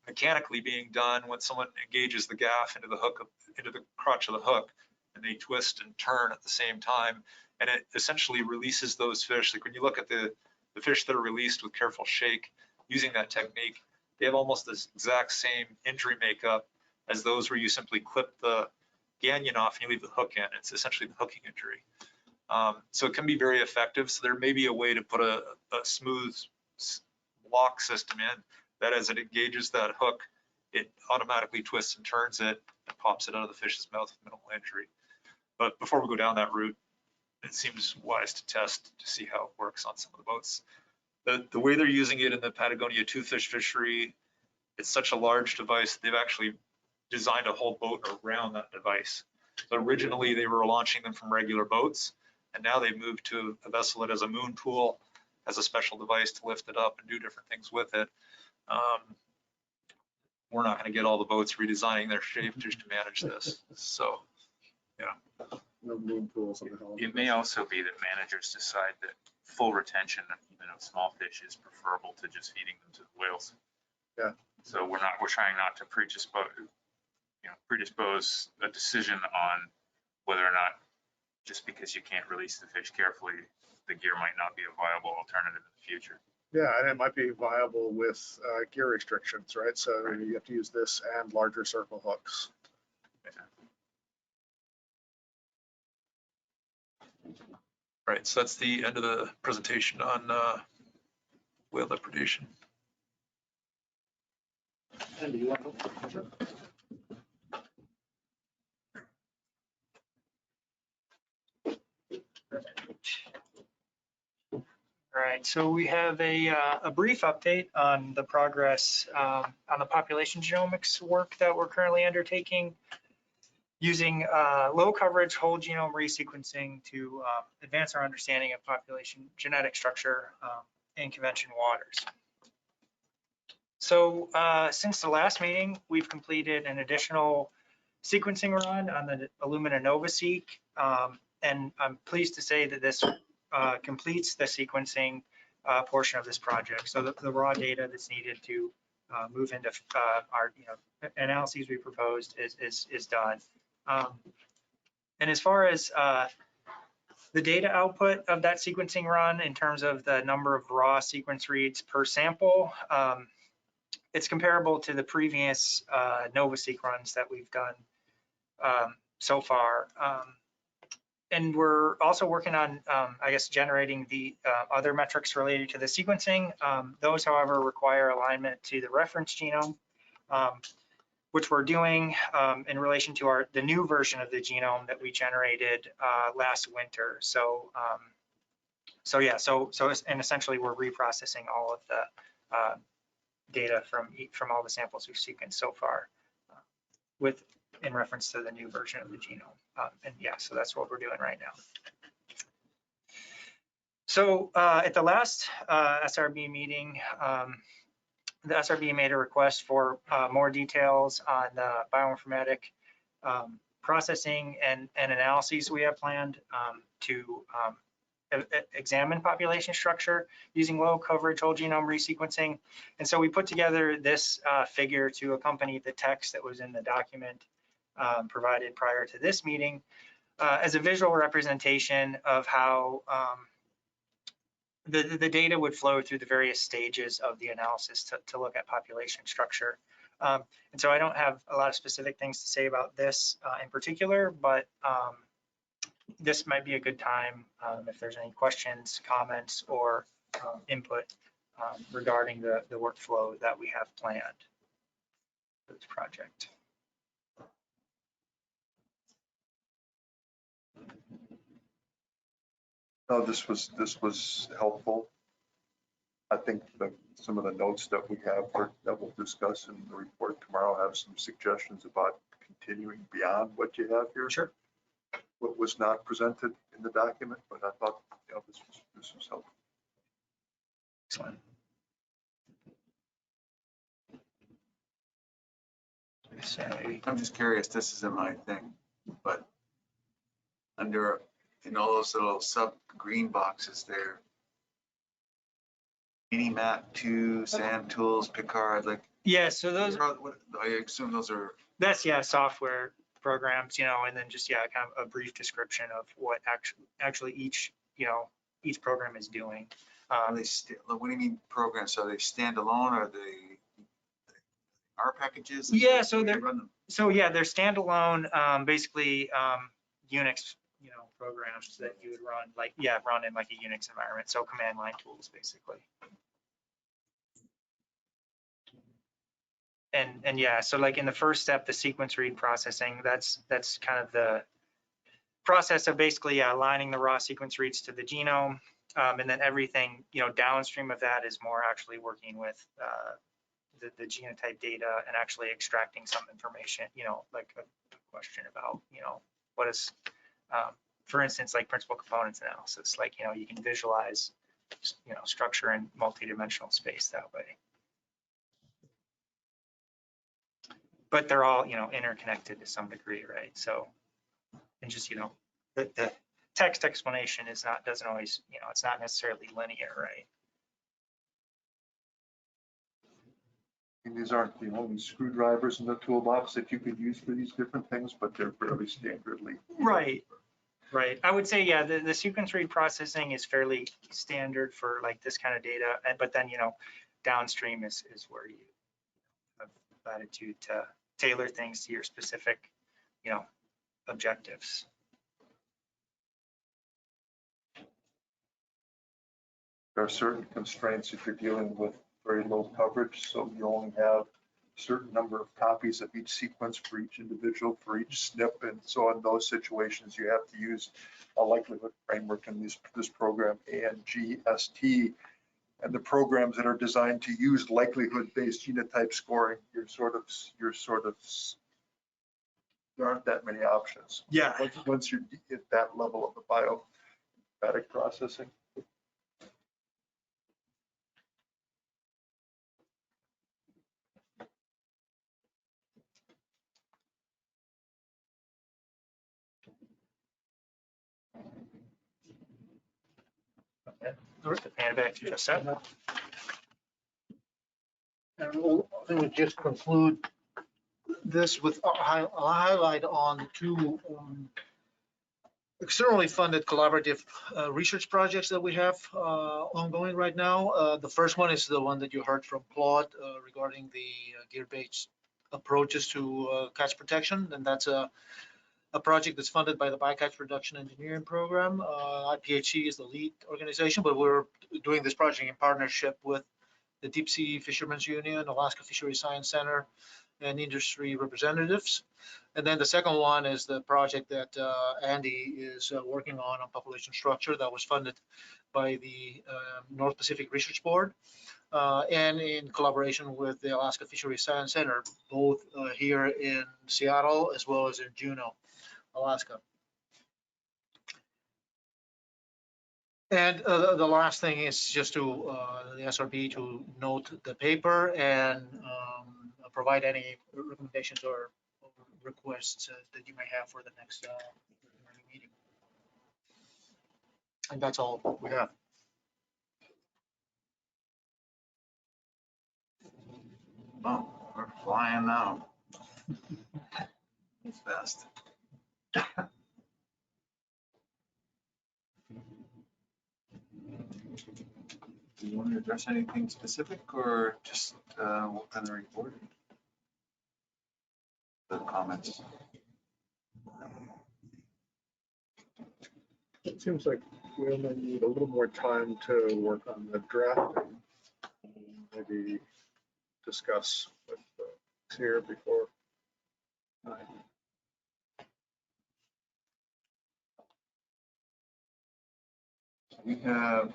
mechanically being done when someone engages the gaff into the hook, into the crotch of the hook, and they twist and turn at the same time. And it essentially releases those fish. Like when you look at the fish that are released with careful shake using that technique, they have almost this exact same injury makeup as those where you simply clip the ganglion off and you leave the hook in. It's essentially the hooking injury. So it can be very effective. So there may be a way to put a smooth lock system in that as it engages that hook, it automatically twists and turns it and pops it out of the fish's mouth with minimal injury. But before we go down that route, it seems wise to test to see how it works on some of the boats. The way they're using it in the Patagonia toothfish fishery, it's such a large device, they've actually designed a whole boat around that device. So originally they were launching them from regular boats, and now they've moved to a vessel that has a moon pool, has a special device to lift it up and do different things with it. We're not going to get all the boats redesigning their shape just to manage this. So, yeah.
No moon pools on the helmet.
It may also be that managers decide that full retention, even of small fish, is preferable to just feeding them to the whales.
Yeah.
So we're trying not to predispose a decision on whether or not, just because you can't release the fish carefully, the gear might not be a viable alternative in the future.
Yeah, and it might be viable with gear restrictions, right? So you have to use this and larger circle hooks.
Right, so that's the end of the presentation on whale depredation.
Andy, you want to?
All right, so we have a brief update on the progress on the population genomics work that we're currently undertaking using low coverage whole genome resequencing to advance our understanding of population genetic structure in convention waters. So since the last meeting, we've completed an additional sequencing run on the Illumina NovaSeq, and I'm pleased to say that this completes the sequencing portion of this project. So the raw data that's needed to move into our analyses we proposed is done. And as far as the data output of that sequencing run in terms of the number of raw sequence reads per sample, it's comparable to the previous NovaSeq runs that we've done so far. And we're also working on, I guess, generating the other metrics related to the sequencing. Those, however, require alignment to the reference genome, which we're doing in relation to the new version of the genome that we generated last winter. So, and essentially we're reprocessing all of the data from all the samples we've sequenced so far in reference to the new version of the genome. And yeah, so that's what we're doing right now. So at the last SRB meeting, the SRB made a request for more details on the bioinformatic processing and analyses we have planned to examine population structure using low coverage whole genome resequencing. And so we put together this figure to accompany the text that was in the document provided prior to this meeting as a visual representation of how the data would flow through the various stages of the analysis to look at population structure. And so I don't have a lot of specific things to say about this in particular, but this might be a good time if there's any questions, comments, or input regarding the workflow that we have planned for this project.
No, this was helpful. I think that some of the notes that we have that we'll discuss in the report tomorrow have some suggestions about continuing beyond what you have here.
Sure.
What was not presented in the document, but I thought, you know, this was helpful.
Excellent.
I'm just curious, this isn't my thing, but under, in all those little sub green boxes there, mini map 2, sand tools, Picard, like.
Yeah, so those,
I assume those are.
that's, yeah, software programs, you know, and then just, yeah, kind of a brief description of what actually each, you know, each program is doing.
Are they what do you mean programs? Are they standalone? Are they R packages?
Yeah, so
they're run
so yeah, they're standalone, basically Unix, you know, programs that you would run, like, yeah, run in like a Unix environment. So command line tools, basically. And yeah, so like in the first step, the sequence read processing, that's kind of the process of basically aligning the raw sequence reads to the genome. And then everything, you know, downstream of that is more actually working with the genotype data and actually extracting some information, you know, like a question about, you know, what is, for instance, like principal components analysis, like, you know, you can visualize, you know, structure in multi-dimensional space that way. But they're all, you know, interconnected to some degree, right? So, and just, you know, the text explanation doesn't always, you know, it's not necessarily linear, right?
And these aren't the only screwdrivers in the toolbox that you could use for these different things, but they're fairly standardly.
Right. Right. I would say, yeah, the sequence read processing is fairly standard for like this kind of data, but then, you know, downstream is where you have latitude to tailor things to your specific, you know, objectives.
There are certain constraints if you're dealing with very low coverage, so you only have a certain number of copies of each sequence for each individual, for each SNP, and so in those situations you have to use a likelihood framework in this program ANGST, and the programs that are designed to use likelihood-based genotype scoring, you're sort of there aren't that many options.
Yeah.
Once you hit that level of the bioinformatic processing.
And back to just that.
And we would just conclude this with a highlight on two externally funded collaborative research projects that we have ongoing right now. The first one is the one that you heard from Claude regarding the gear-based approaches to catch protection, and that's a a project that's funded by the Bycatch Reduction Engineering Program. IPHC is the lead organization, but we're doing this project in partnership with the Deep Sea Fishermen's Union, Alaska Fisheries Science Center, and industry representatives. And then the second one is the project that Andy is working on population structure that was funded by the North Pacific Research Board and in collaboration with the Alaska Fisheries Science Center, both here in Seattle as well as in Juneau, Alaska. And the last thing is just to the SRB to note the paper and provide any recommendations or requests that you may have for the next meeting. And that's all we have.
Oh, we're flying now. It's fast. Do you want to address anything specific or just what kind of report? The comments.
It seems like we only need a little more time to work on the drafting. Maybe discuss with here before.
We have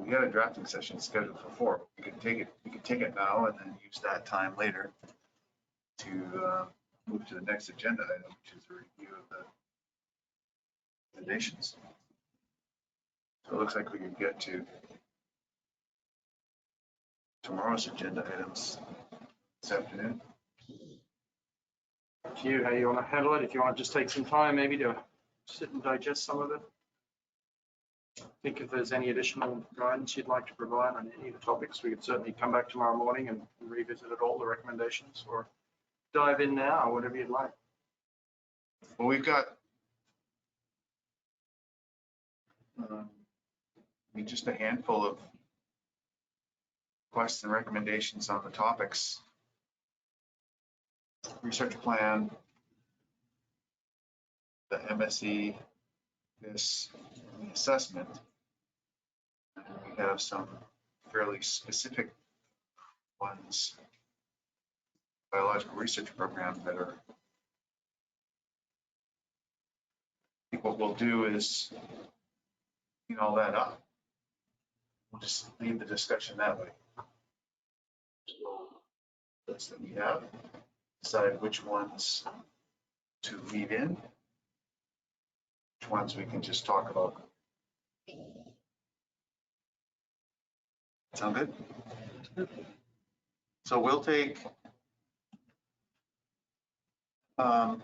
we got a drafting session scheduled for 4. We could take it now and then use that time later to move to the next agenda item, which is a review of the recommendations. So it looks like we could get to tomorrow's agenda items this afternoon.
Up to you how you want to handle it. If you want to just take some time, maybe to sit and digest some of it. Think if there's any additional guidance you'd like to provide on any of the topics, we could certainly come back tomorrow morning and revisit it all, the recommendations, or dive in now, whatever you'd like.
Well, we've got just a handful of requests and recommendations on the topics. Research plan, the MSE, this assessment. And we have some fairly specific ones, biological research program that are, I think what we'll do is clean all that up. We'll just leave the discussion that way. So list that we have, decide which ones to leave in, which ones we can just talk about. Sound good? So we'll take so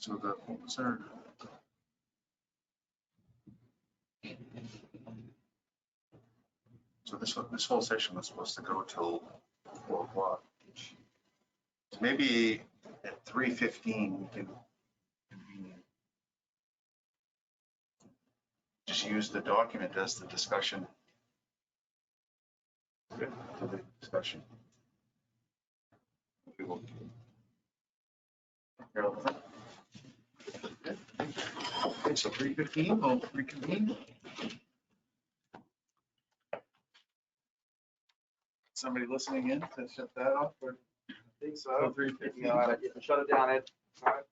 the what was our so this whole session was supposed to go till 4 o'clock. So maybe at 3:15 we can convene. Just use the document as the discussion. To the discussion. We will. Okay, so 3:15 we'll reconvene. Somebody listening in to shut that off? Or?
I think so. 3:15. Shut it down, Ed. All right.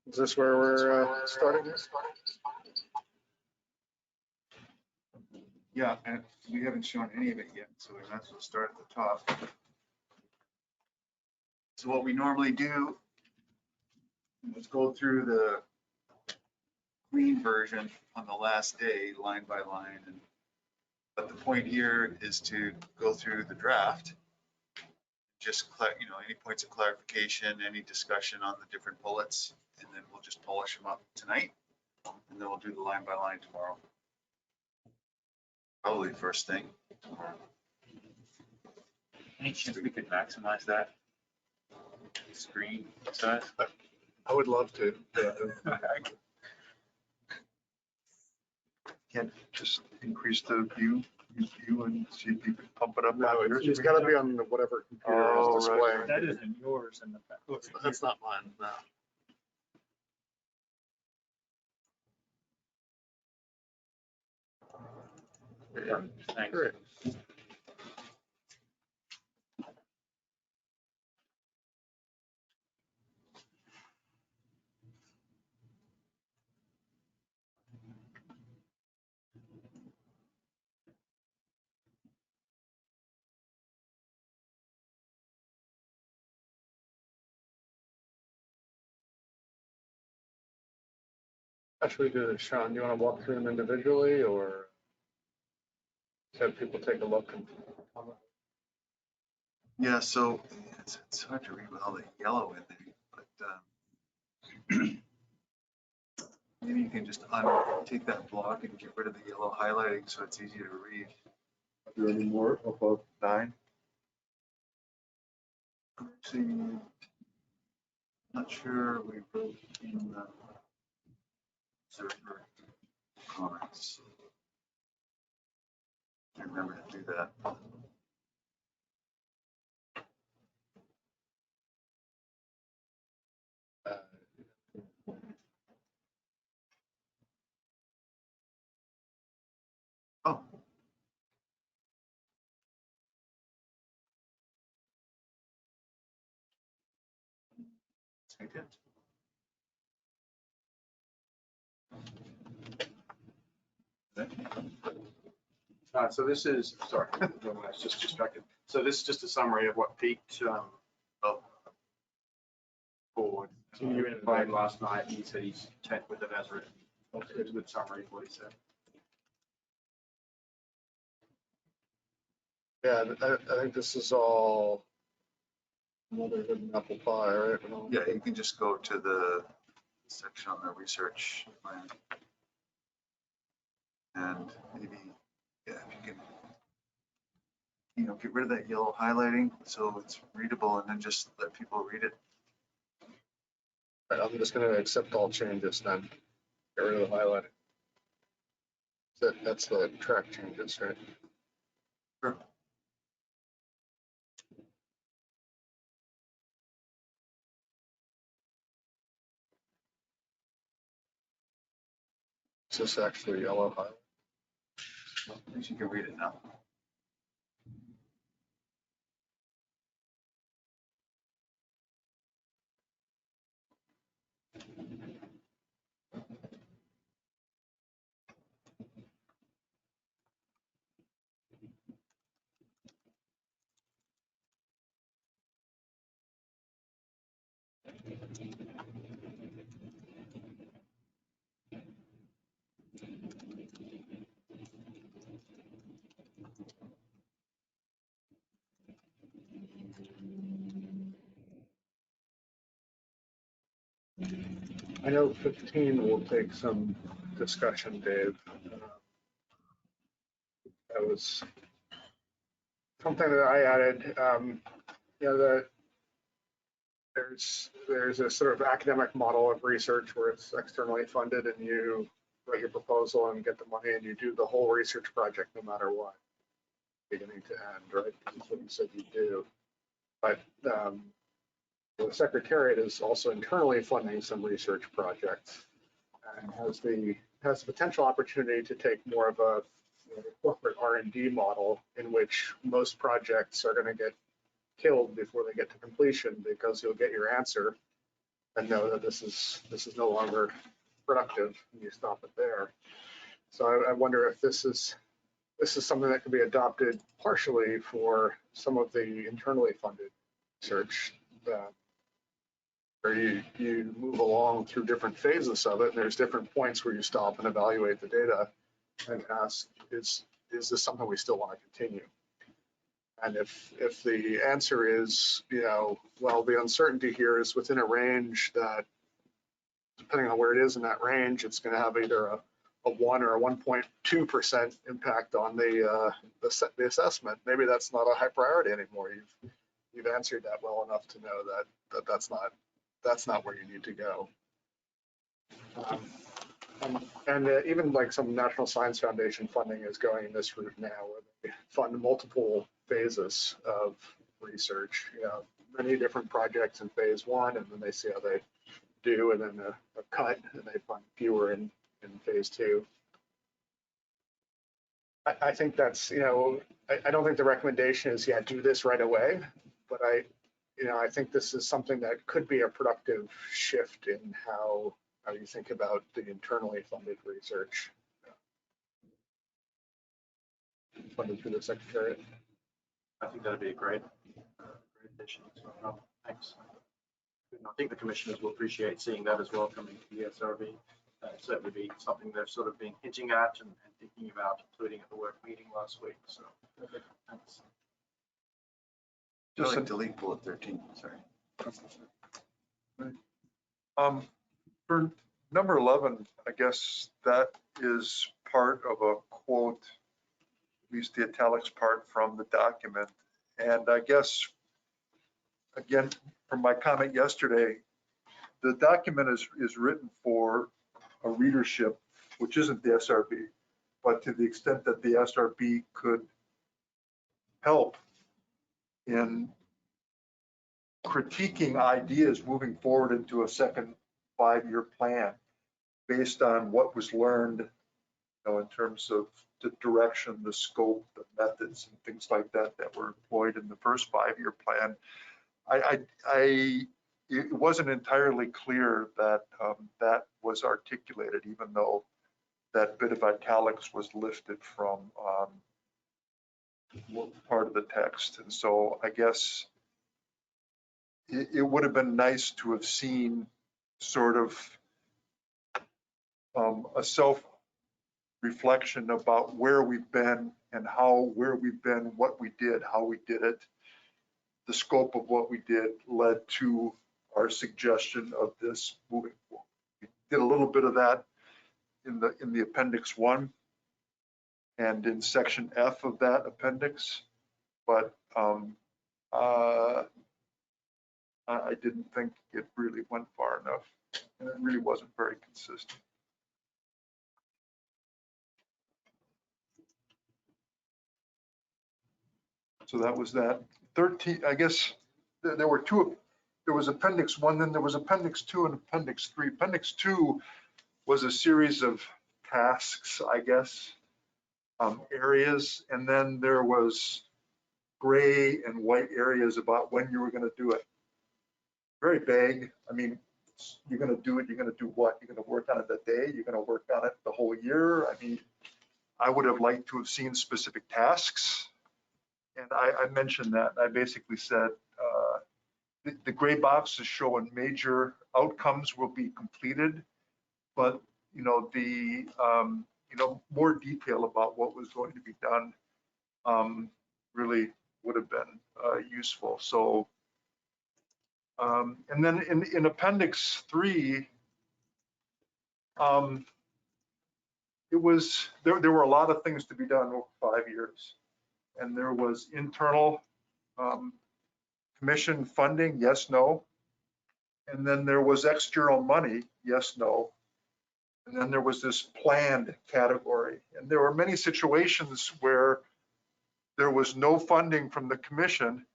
Is this where we're starting?
Yeah, and we haven't shown any of it yet, so we might as well start at the top. So what we normally do is go through the clean version on the last day, line by line. But the point here is to go through the draft, just, any points of clarification, any discussion on the different bullets, and then we'll just polish them up tonight. And then we'll do the line by line tomorrow. Probably first thing.
Any chance we could maximize that screen size?
I would love to.
Can't just increase the view and see if you can pump it up.
No, it's got to be on whatever computer
Oh,
is
right.
displaying.
That isn't yours in the fact.
That's not mine, no.
Yeah, thanks.
Great. How should we do this, Sean? Do you want to walk through them individually or have people take a look and comment?
Yeah, so it's hard to read with all the yellow in there, but maybe you can just take that block and get rid of the yellow highlighting so it's easier to read.
Are there any more above 9?
See, not sure we wrote in the server comments. I remember to do that. Oh. I did.
So this is, sorry, I was just distracted. So this is just a summary of what Pete forward. You invited last night, he said he's content with it as written. It's a good summary of what he said.
Yeah, I think this is all motherhood and apple pie, right?
Yeah, you can just go to the section on the research plan. And maybe, yeah, if you can, get rid of that yellow highlighting so it's readable and then just let people read it.
Right, I'm just going to accept all changes then. Get rid of the highlighting. That's the track changes, right?
Sure.
Is this actually yellow highlight?
At least you can read it now.
I know 15 will take some discussion, Dave. That was something that I added. There's a sort of academic model of research where it's externally funded and you write your proposal and get the money and you do the whole research project no matter what, beginning to end, right? That's what you said you do. But the Secretariat is also internally funding some research projects and has the potential opportunity to take more of a corporate R&D model in which most projects are going to get killed before they get to completion because you'll get your answer and know that this is no longer productive, and you stop it there. So I wonder if this is something that could be adopted partially for some of the internally funded research, where you move along through different phases of it, and there's different points where you stop and evaluate the data and ask, is this something we still want to continue? And if the answer is, well, the uncertainty here is within a range that, depending on where it is in that range, it's going to have either a 1 or a 1.2% impact on the assessment. Maybe that's not a high priority anymore. You've answered that well enough to know that that's not where you need to go. And even like some National Science Foundation funding is going in this route now, where they fund multiple phases of research. Many different projects in phase 1, and then they see how they do, and then a cut, and they fund fewer in phase 2. I think that's, I don't think the recommendation is, do this right away, but I think this is something that could be a productive shift in how you think about the internally funded research funded through the Secretariat.
I think that'd be a great addition. So, thanks. I think the commissioners will appreciate seeing that as well coming to the SRB. Certainly be something they've sort of been hinting at and thinking about, including at the work meeting last week. So, thanks.
Just delete bullet 13, sorry.
For number 11, I guess that is part of a quote, at least the italics part from the document. And I guess, again, from my comment yesterday, the document is written for a readership, which isn't the SRB, but to the extent that the SRB could help in critiquing ideas moving forward into a second 5-year plan based on what was learned, in terms of the direction, the scope, the methods, and things like that were employed in the first 5-year plan. It wasn't entirely clear that that was articulated, even though that bit of italics was lifted from part of the text. And so I guess it would have been nice to have seen sort of a self-reflection about where we've been and where we've been, what we did, how we did it. The scope of what we did led to our suggestion of this moving forward. We did a little bit of that in the appendix 1 and in section F of that appendix, but I didn't think it really went far enough, and it really wasn't very consistent. So that was that. 13, I guess there were two. There was appendix 1, then there was appendix 2 and appendix 3. Appendix 2 was a series of tasks, I guess, areas, and then there was gray and white areas about when you were going to do it. Very vague. I mean, you're going to do it, you're going to do what? You're going to work on it that day? You're going to work on it the whole year? I mean, I would have liked to have seen specific tasks. And I mentioned that. I basically said the gray boxes showing major outcomes will be completed, but more detail about what was going to be done really would have been useful. So, and then in appendix 3, it was there were a lot of things to be done over 5 years. And there was internal commission funding, yes, no. And then there was external money, yes, no. And then there was this planned category. And there were many situations where there was no funding from the commission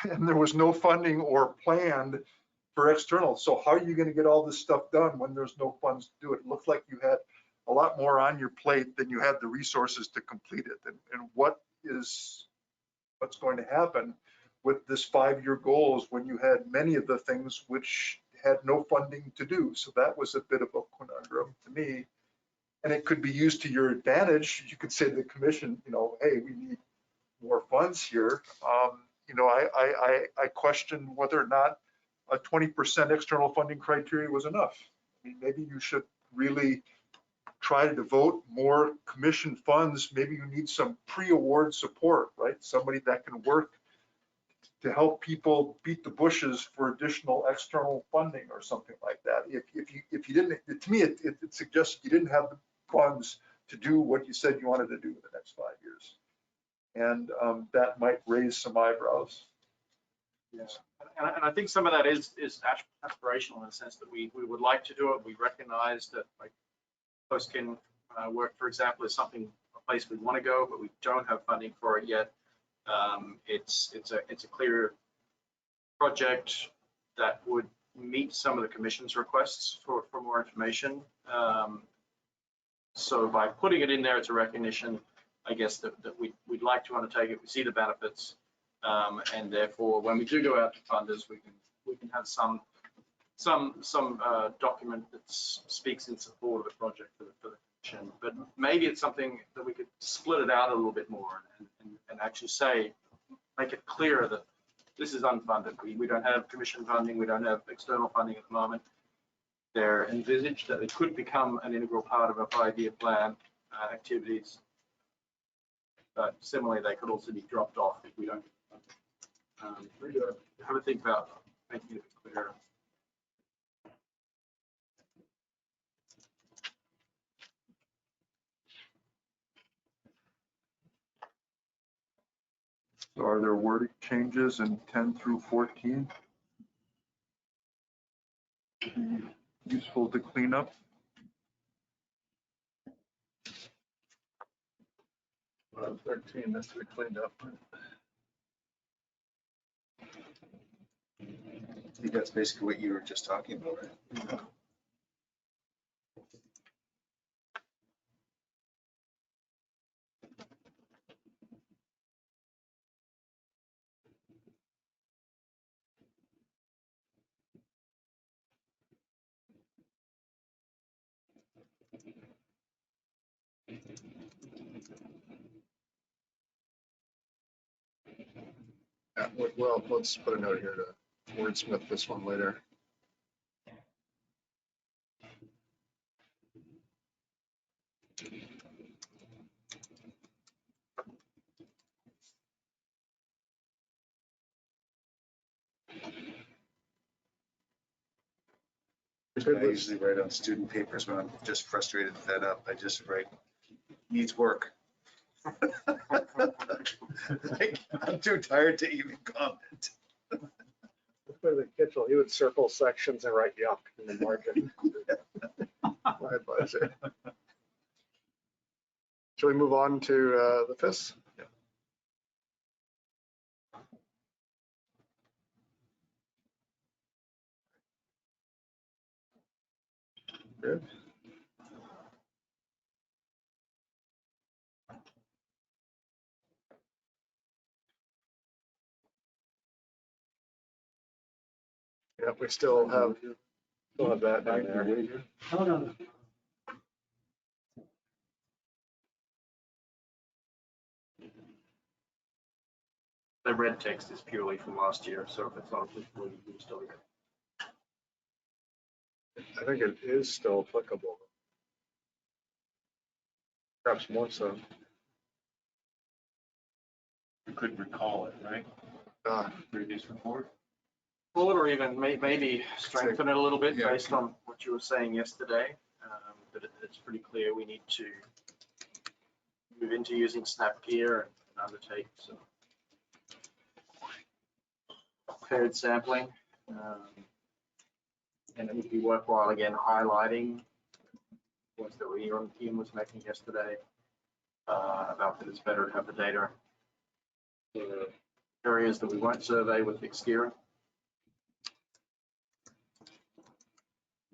and there was no funding or planned for external. So how are you going to get all this stuff done when there's no funds to do it? It looked like you had a lot more on your plate than you had the resources to complete it. And what's going to happen with this 5-year goals when you had many of the things which had no funding to do. So that was a bit of a conundrum to me. And it could be used to your advantage. You could say to the commission, hey, we need more funds here. I question whether or not a 20% external funding criteria was enough. I mean, maybe you should really try to devote more commission funds. Maybe you need some pre-award support, right? Somebody that can work to help people beat the bushes for additional external funding or something like that. If you didn't, to me, it suggests you didn't have the funds to do what you said you wanted to do in the next 5 years. And that might raise some eyebrows.
Yes, and I think some of that is aspirational in the sense that we would like to do it. We recognize that like post-kin work, for example, is a place we want to go, but we don't have funding for it yet. It's a clear project that would meet some of the commission's requests for more information. So by putting it in there, it's a recognition, I guess, that we'd like to undertake it. We see the benefits, and therefore, when we do go out to funders, we can have some document that speaks in support of the project for the commission. But maybe it's something that we could split it out a little bit more and actually make it clearer that this is unfunded. We don't have commission funding. We don't have external funding at the moment. They're envisaged that it could become an integral part of a 5-year plan activities. But similarly, they could also be dropped off if we don't have a think about making it a bit clearer.
So are there wording changes in 10 through 14? Useful to clean up? Well, 13 has to be cleaned up.
I think that's basically what you were just talking about, right?
Yeah, well, let's put a note here to wordsmith this one later.
I usually write on student papers when I'm just frustrated, fed up. I just write, needs work. Like, I'm too tired to even comment.
Kitchell, he would circle sections and write yuck in the margin. My advisor. Shall we move on to the FIS?
Yeah.
Good. Yeah, we still have that in there.
Hold on.
The red text is purely from last year, so if it's not applicable, you can still get it.
I think it is still applicable. Perhaps more so.
You couldn't recall it, right? Previous report.
Pull it or even maybe strengthen it a little bit
Yeah.
based on what you were saying yesterday. But it's pretty clear we need to move into using Snap Gear and undertake some paired sampling. And it would be worthwhile again highlighting points that Ian was making yesterday about that it's better to have the data for the areas that we won't survey with fixed gearing.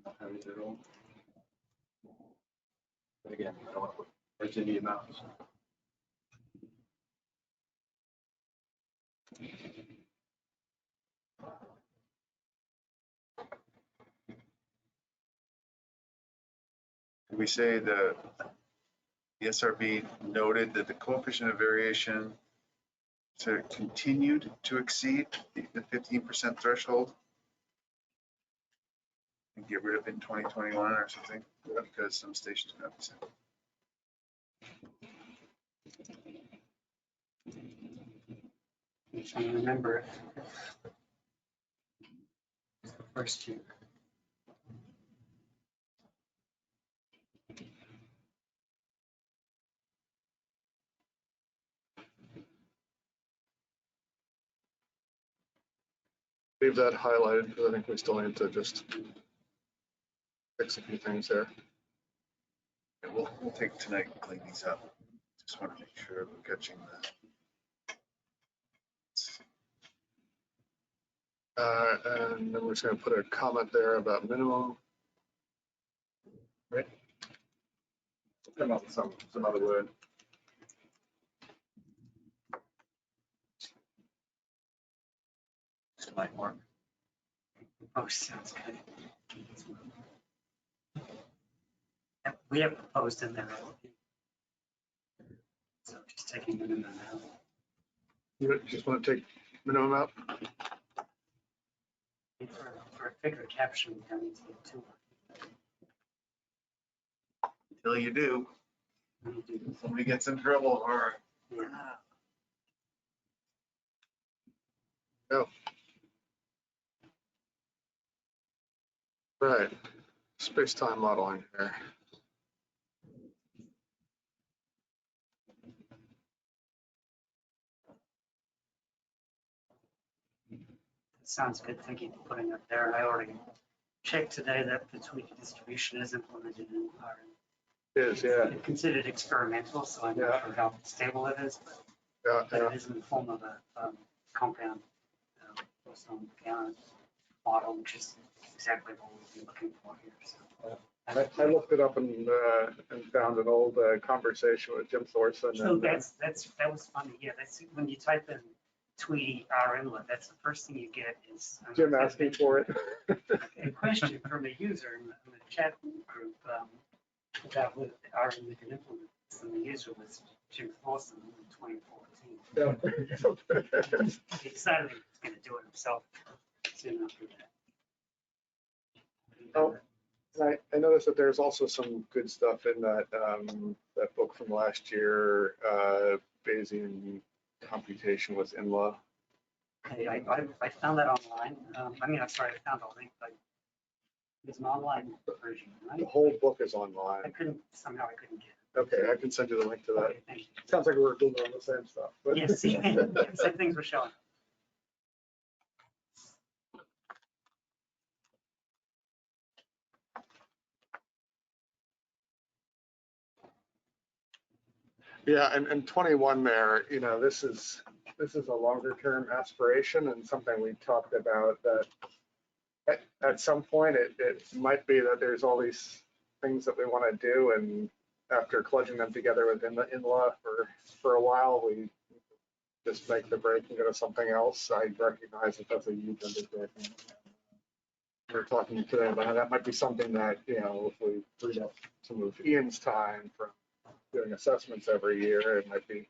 Not having it at all. But again, I don't want to put words into your mouth.
We say the SRB noted that the coefficient of variation continued to exceed the 15% threshold. And get rid of it in 2021 or something, because some stations are not the same.
I'm trying to remember the first year.
Leave that highlighted, because I think we still need to just fix a few things there.
And we'll take tonight and clean these up. Just want to make sure we're catching the.
And then we're just gonna put a comment there about minimum. Right? Come up with some other word.
This might work. Oh, sounds good. Yep, we have proposed in there. So just taking minimum out.
You just want to take minimum out?
For a figure caption, we don't need to get too
Until you do,
much.
somebody gets in trouble or.
Yeah.
No. Right, space-time modeling here.
Sounds good. Thank you for putting it there. I already checked today that the tweak distribution is implemented in our.
Is, yeah,
It's considered experimental, so I'm
Yeah.
not sure how stable it is,
yeah,
but
yeah.
it is in the form of a compound boson count model, which is exactly what we'll be looking for here. So.
I looked it up and found an old conversation with Jim Thorson.
So
And,
that was funny. Yeah, that's when you type in Tweety R inlet, that's the first thing you get is.
Jim asking for it.
A question from a user in the chat group about what R inlet can implement. And the user was Jim Thorson in 2014. He decided he was going to do it himself soon after that.
Oh. I noticed that there's also some good stuff in that that book from last year, Bayesian computation with INLA.
I found that online. I mean, I'm sorry, I found a link, but it's an online version, right?
The whole book is
I
online.
somehow I couldn't get
Okay, I can send you the link to
it.
that.
Okay, thank you.
Sounds like we're doing the same stuff. But
Yes, see, same things were showing.
Yeah, and 21 there, you know, this is a longer term aspiration and something we talked about that at some point it might be that there's all these things that we want to do, and after clutching them together within the INLA for a while, we just make the break and go to something else. I recognize that that's a huge undertaking. We're talking today about how that might be something that, you know, if we freed up some of Ian's time from doing assessments every year, it might be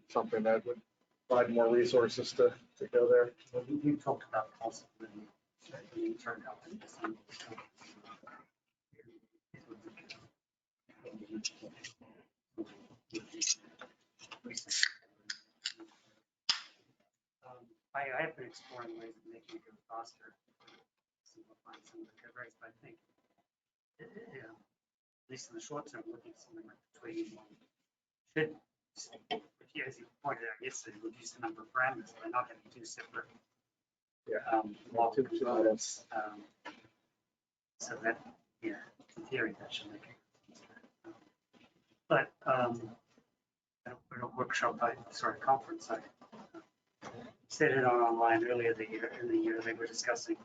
something that would provide more resources to go there.
Well, you talked about possibility in turn out in December. I have been exploring ways of making it go faster, simplifying some of the code rates, but I think, at least in the short term, looking at something like the Tweety one should, as you pointed out yesterday, reduce the number of parameters by not having two separate model
Two
components. So that, yeah, in theory, that should make it. But at a workshop, conference, I said it on online earlier in the year, they were discussing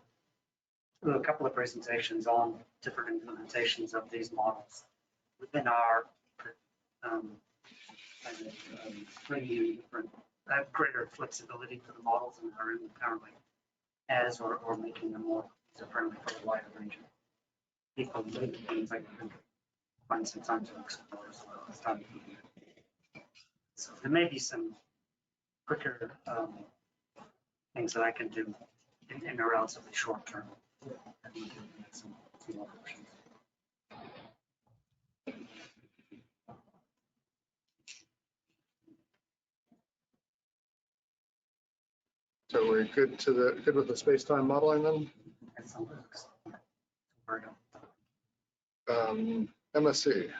a couple of presentations on different implementations of these models within our bringing different greater flexibility for the models and are currently as or making them more user friendly for a wider range of people. Things like find some time to explore as well as time. So there may be some quicker things that I can do in a relatively short term. And we can get some more options.
So we're good with the space-time modeling then?
That sounds good. Word
MSC.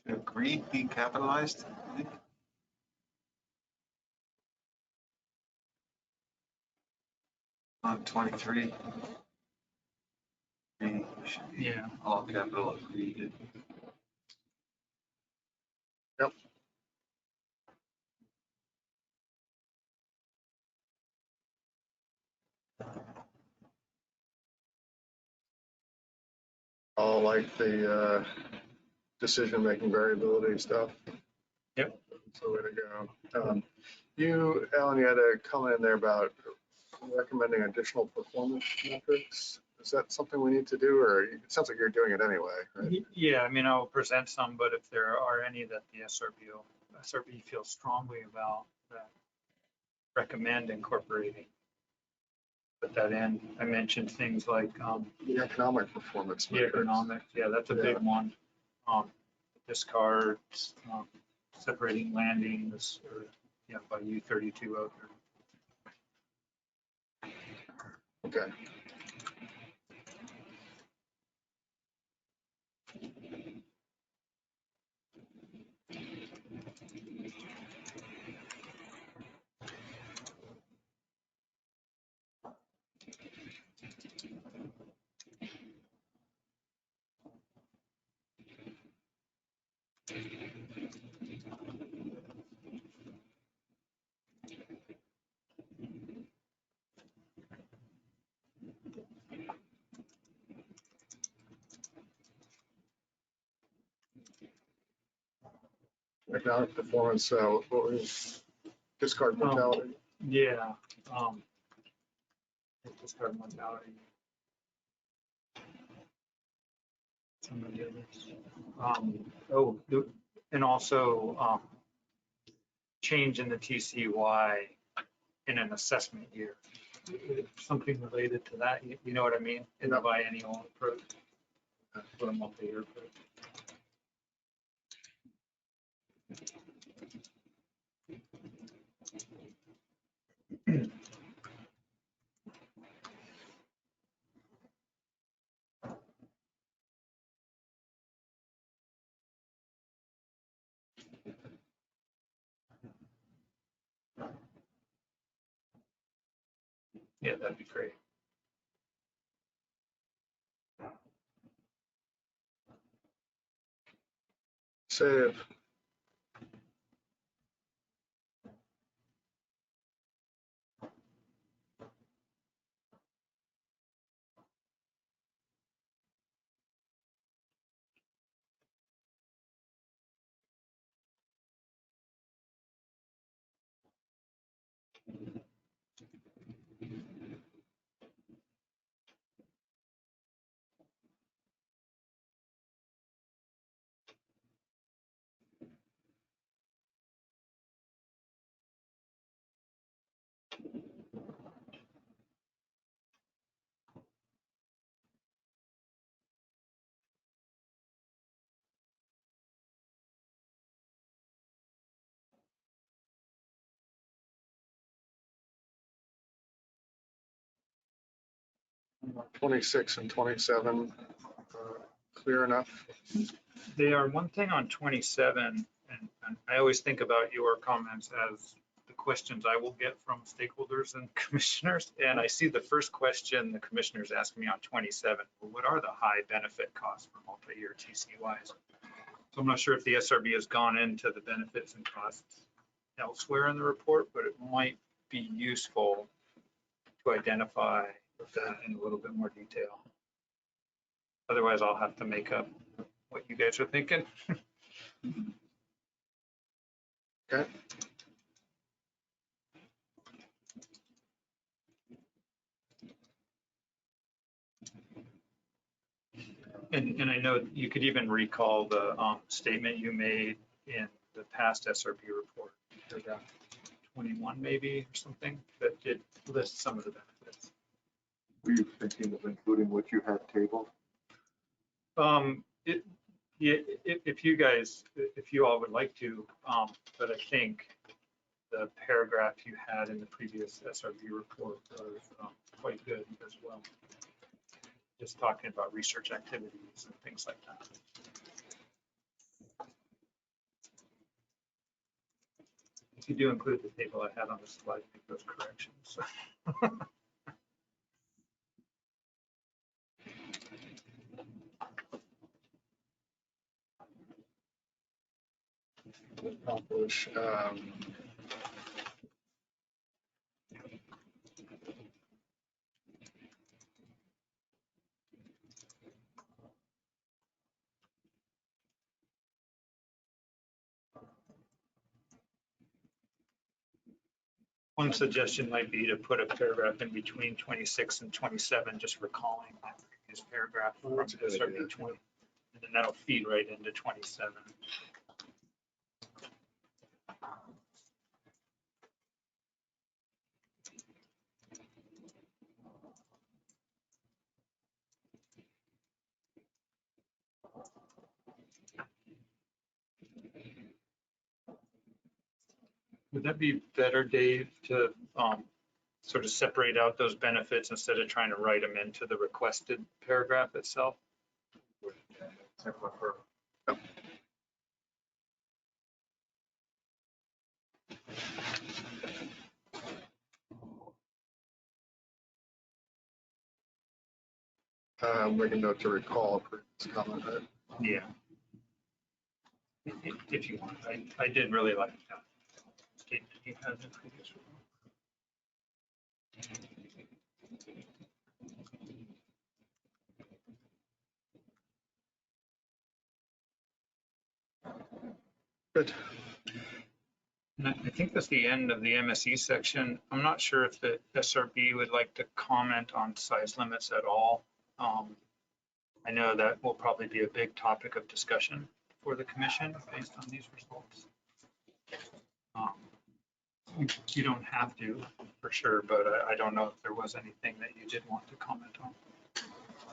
Should greed be capitalized, I think? On 23. Greed should be
Yeah.
all capital greed.
Yep. All like the decision-making variability stuff.
Yep.
That's the way to go. You, Alan, you had a comment in there about recommending additional performance metrics. Is that something we need to do, or it sounds like you're doing it anyway, right?
Yeah, I mean, I'll present some, but if there are any that the SRB feels strongly about, that recommend incorporating. Put that in. I mentioned things like
The economic performance
the
metrics.
economic, yeah, that's a big one. Discards, separating landings, or, yeah, by U32 out there.
Okay. Economic performance, what was discard mortality?
Yeah. Discard mortality. Some of the others. And also change in the TCY in an assessment year. Something related to that, you know what I mean? In the biennial approach, or a multi-year approach. Yeah, that'd be great.
Save. '26 and '27, clear enough?
They are. One thing on 27, and I always think about your comments as the questions I will get from stakeholders and commissioners. And I see the first question the commissioners ask me on 27, well, what are the high benefit costs for multi-year TCYs? So I'm not sure if the SRB has gone into the benefits and costs elsewhere in the report, but it might be useful to identify that in a little bit more detail. Otherwise, I'll have to make up what you guys are thinking.
Okay.
And I know you could even recall the statement you made in the past SRB report, paragraph 21 maybe or something, that did list some of the benefits.
Were you thinking of including what you had tabled?
Yeah, if you guys, if you all would like to, but I think the paragraph you had in the previous SRB report was quite good as well. Just talking about research activities and things like that. If you do include the table I had on the slide, make those corrections.
Accomplish.
One suggestion might be to put a paragraph in between 26 and 27, just recalling that previous paragraph from
that's a good idea.
SRB 20. And then that'll feed right into 27. Would that be better, Dave, to sort of separate out those benefits instead of trying to write them into the requested paragraph itself?
Make a note to recall a previous comment. Right?
Yeah. If you want, I did really like that statement you had in the previous one.
Good.
And I think that's the end of the MSE section. I'm not sure if the SRB would like to comment on size limits at all. I know that will probably be a big topic of discussion for the commission based on these results. You don't have to, for sure, but I don't know if there was anything that you did want to comment on.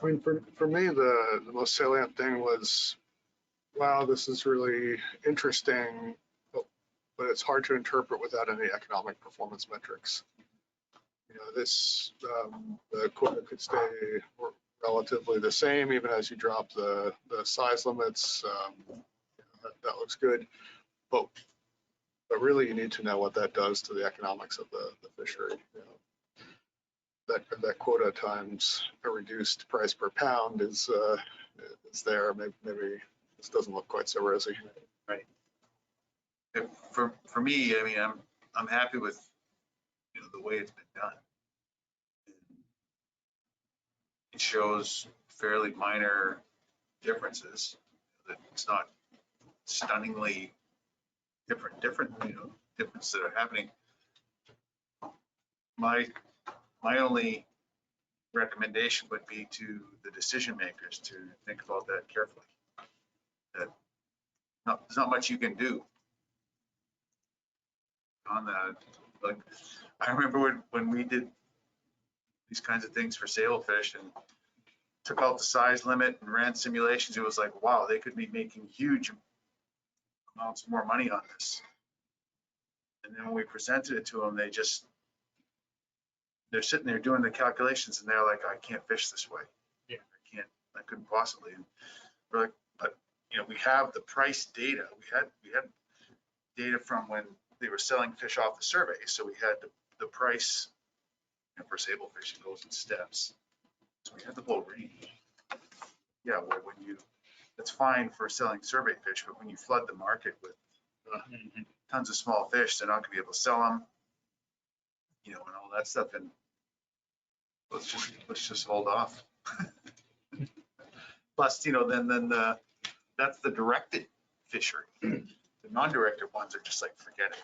I mean, for me, the most salient thing was, wow, this is really interesting, but it's hard to interpret without any economic performance metrics. You know, this, the quota could stay relatively the same even as you drop the size limits. That looks good, but really you need to know what that does to the economics of the fishery. You know, that quota times a reduced price per pound is there. Maybe this doesn't look quite so rosy.
Right.
For me, I mean, I'm happy with, you know, the way it's been done. It shows fairly minor differences. That it's not stunningly different, you know, differences that are happening. My only recommendation would be to the decision makers to think about that carefully. That there's not much you can do on that. Like, I remember when we did these kinds of things for sailfish and took out the size limit and ran simulations, it was like, wow, they could be making huge amounts more money on this. And then when we presented it to them, they're sitting there doing the calculations and they're like, I can't fish this way.
Yeah.
I couldn't possibly. And we're like, but you know, we have the price data. We had data from when they were selling fish off the survey. So we had the price, you know, for sable fish, it goes in steps. So we had the whole range. Yeah, well, that's fine for selling survey fish, but when you flood the market with tons of small fish, they're not gonna be able to sell them. You know, and all that stuff, and let's just hold off. Plus, you know, then that's the directed fishery. The non-directed ones are just like, forget it.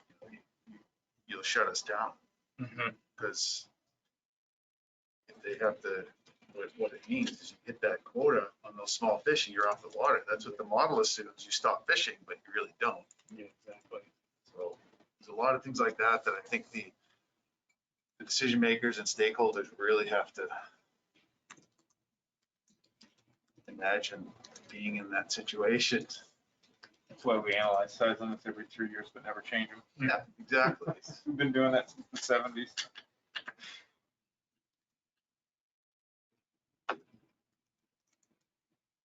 You'll shut us down. Because if they have to, what it means is you hit that quota on those small fish and you're off the water. That's what the model assumes. You stop fishing, but you really don't.
Yeah, exactly.
So there's a lot of things like that that I think the decision makers and stakeholders really have to imagine being in that situation.
That's why we analyze size limits every 3 years, but never change them.
Yeah, exactly.
We've been doing that since the 70s.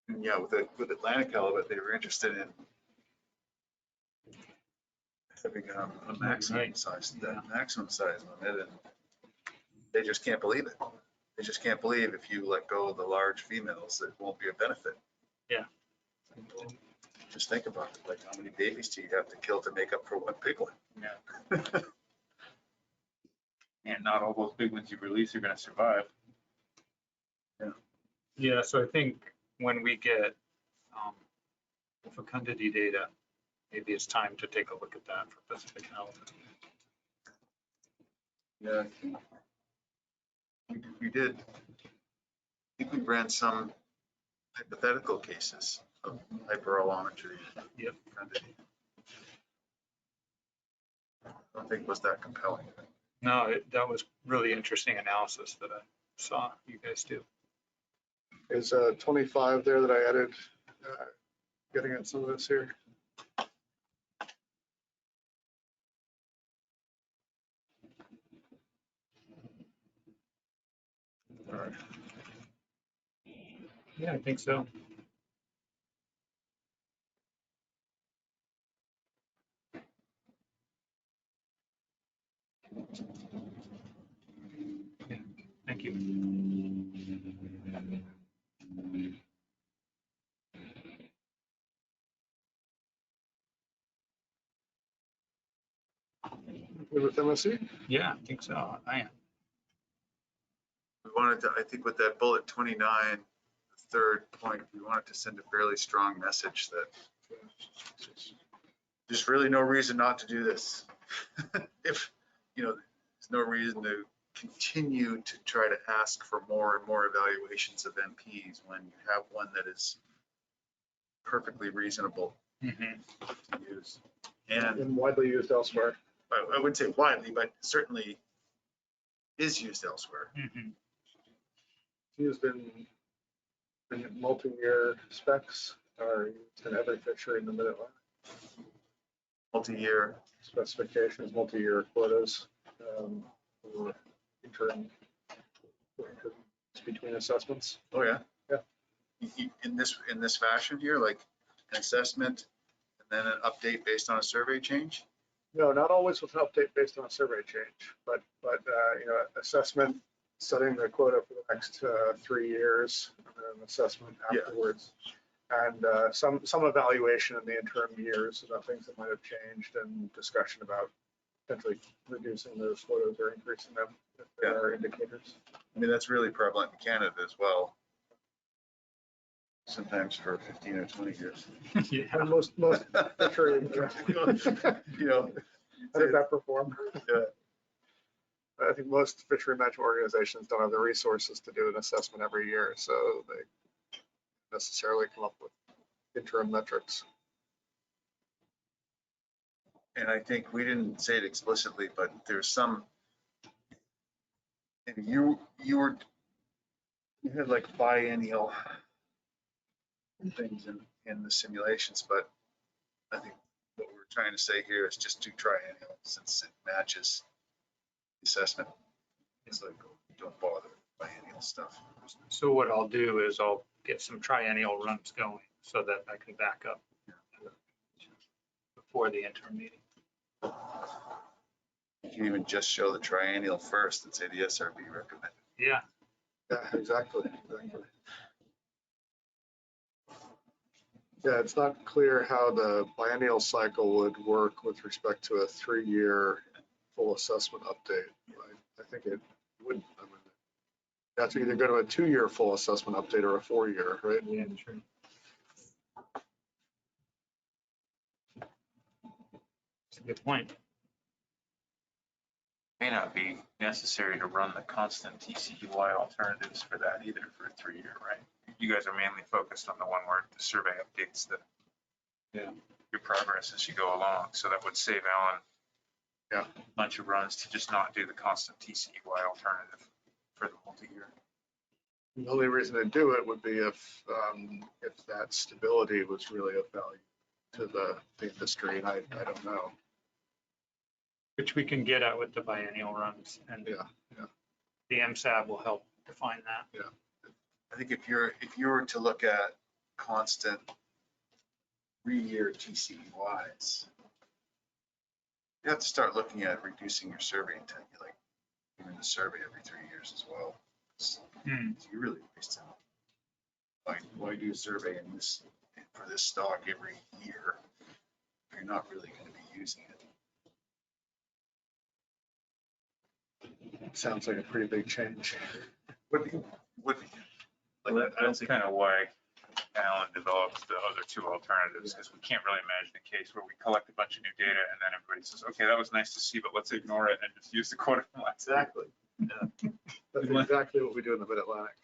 And yeah, with Atlantic halibut, they were interested in having a maximum size, that maximum size limit, and they just can't believe it. They just can't believe if you let go of the large females, it won't be a benefit.
Yeah.
Just think about it, like how many babies do you have to kill to make up for one big one?
Yeah. And not all those big ones you release are going to survive.
Yeah, so I think when we get fecundity data, maybe it's time to take a look at that for Pacific halibut.
Yeah. We did. I think we ran some hypothetical cases of hyperallometry.
Yep.
I don't think it was that compelling.
No, that was really interesting analysis that I saw you guys do.
Is 25 there that I added, getting at some of this here? All right.
Yeah, I think so. Yeah, thank you.
Good with MSC?
Yeah, I think so. I am.
We wanted to, I think with that bullet 29, the third point, we wanted to send a fairly strong message that there's really no reason not to do this. If, you know, there's no reason to continue to try to ask for more and more evaluations of MPs when you have one that is perfectly reasonable to use.
And widely used elsewhere.
I wouldn't say widely, but certainly is used elsewhere.
Used in multi-year specs or used in every fishery in the Mid-Atlantic.
Multi-year
Specifications, multi-year quotas, or interim between assessments.
Oh, yeah.
Yeah.
In this fashion here, like an assessment and then an update based on a survey change?
No, not always with an update based on a survey change, but you know, assessment, setting the quota for the next 3 years, and then assessment afterwards. And some evaluation in the interim years about things that might have changed and discussion about potentially reducing those quotas or increasing them if there are indicators.
I mean, that's really prevalent in Canada as well. Sometimes for 15 or 20 years.
Yeah.
And most fishery,
You know,
how did that perform?
Yeah.
I think most fishery management organizations don't have the resources to do an assessment every year, so they necessarily come up with interim metrics.
And I think we didn't say it explicitly, but there's some, and you had like biennial things in the simulations, but I think what we're trying to say here is just do triennial since it matches the assessment. It's like, don't bother with biennial stuff.
So what I'll do is I'll get some triennial runs going so that I can back up before the interim meeting.
You can even just show the triennial first and say the SRB recommended.
Yeah.
Yeah, exactly. Yeah, it's not clear how the biennial cycle would work with respect to a 3-year full assessment update. I think it would, I mean, that's either go to a 2-year full assessment update or a 4-year, right?
Yeah, true. That's a good point.
May not be necessary to run the constant TCUY alternatives for that either for a 3-year, right? You guys are mainly focused on the one where the survey updates your progress as you go along. So that would save Alan a bunch of runs to just not do the constant TCUY alternative for the multi-year.
The only reason to do it would be if that stability was really of value to the industry, and I don't know.
Which we can get at with the biennial runs, and the MSAB will help define that.
I think if you were to look at constant 3-year TCEYs, you have to start looking at reducing your survey intent, like doing the survey every 3 years as well. You really waste time. Why do a survey for this stock every year if you're not really going to be using it?
Sounds like a pretty big change.
Would be.
Well, that's kind of why Alan developed the other 2 alternatives, because we can't really imagine a case where we collect a bunch of new data and then everybody says, okay, that was nice to see, but let's ignore it and just use the quota from last year.
Exactly. Yeah. That's exactly what we do in the Mid-Atlantic.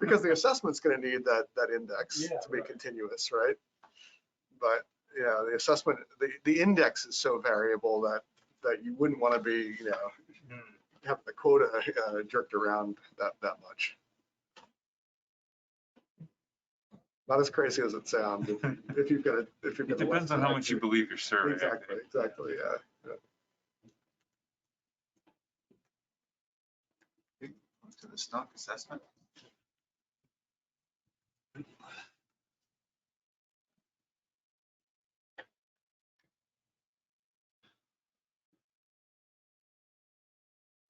Because the assessment's going to need that index to be continuous, right? But yeah, the assessment, the index is so variable that you wouldn't want to be, having the quota jerked around that much. Not as crazy as it sounds. If you've got
It depends on how much you believe your survey.
Exactly. Yeah.
To the stock assessment.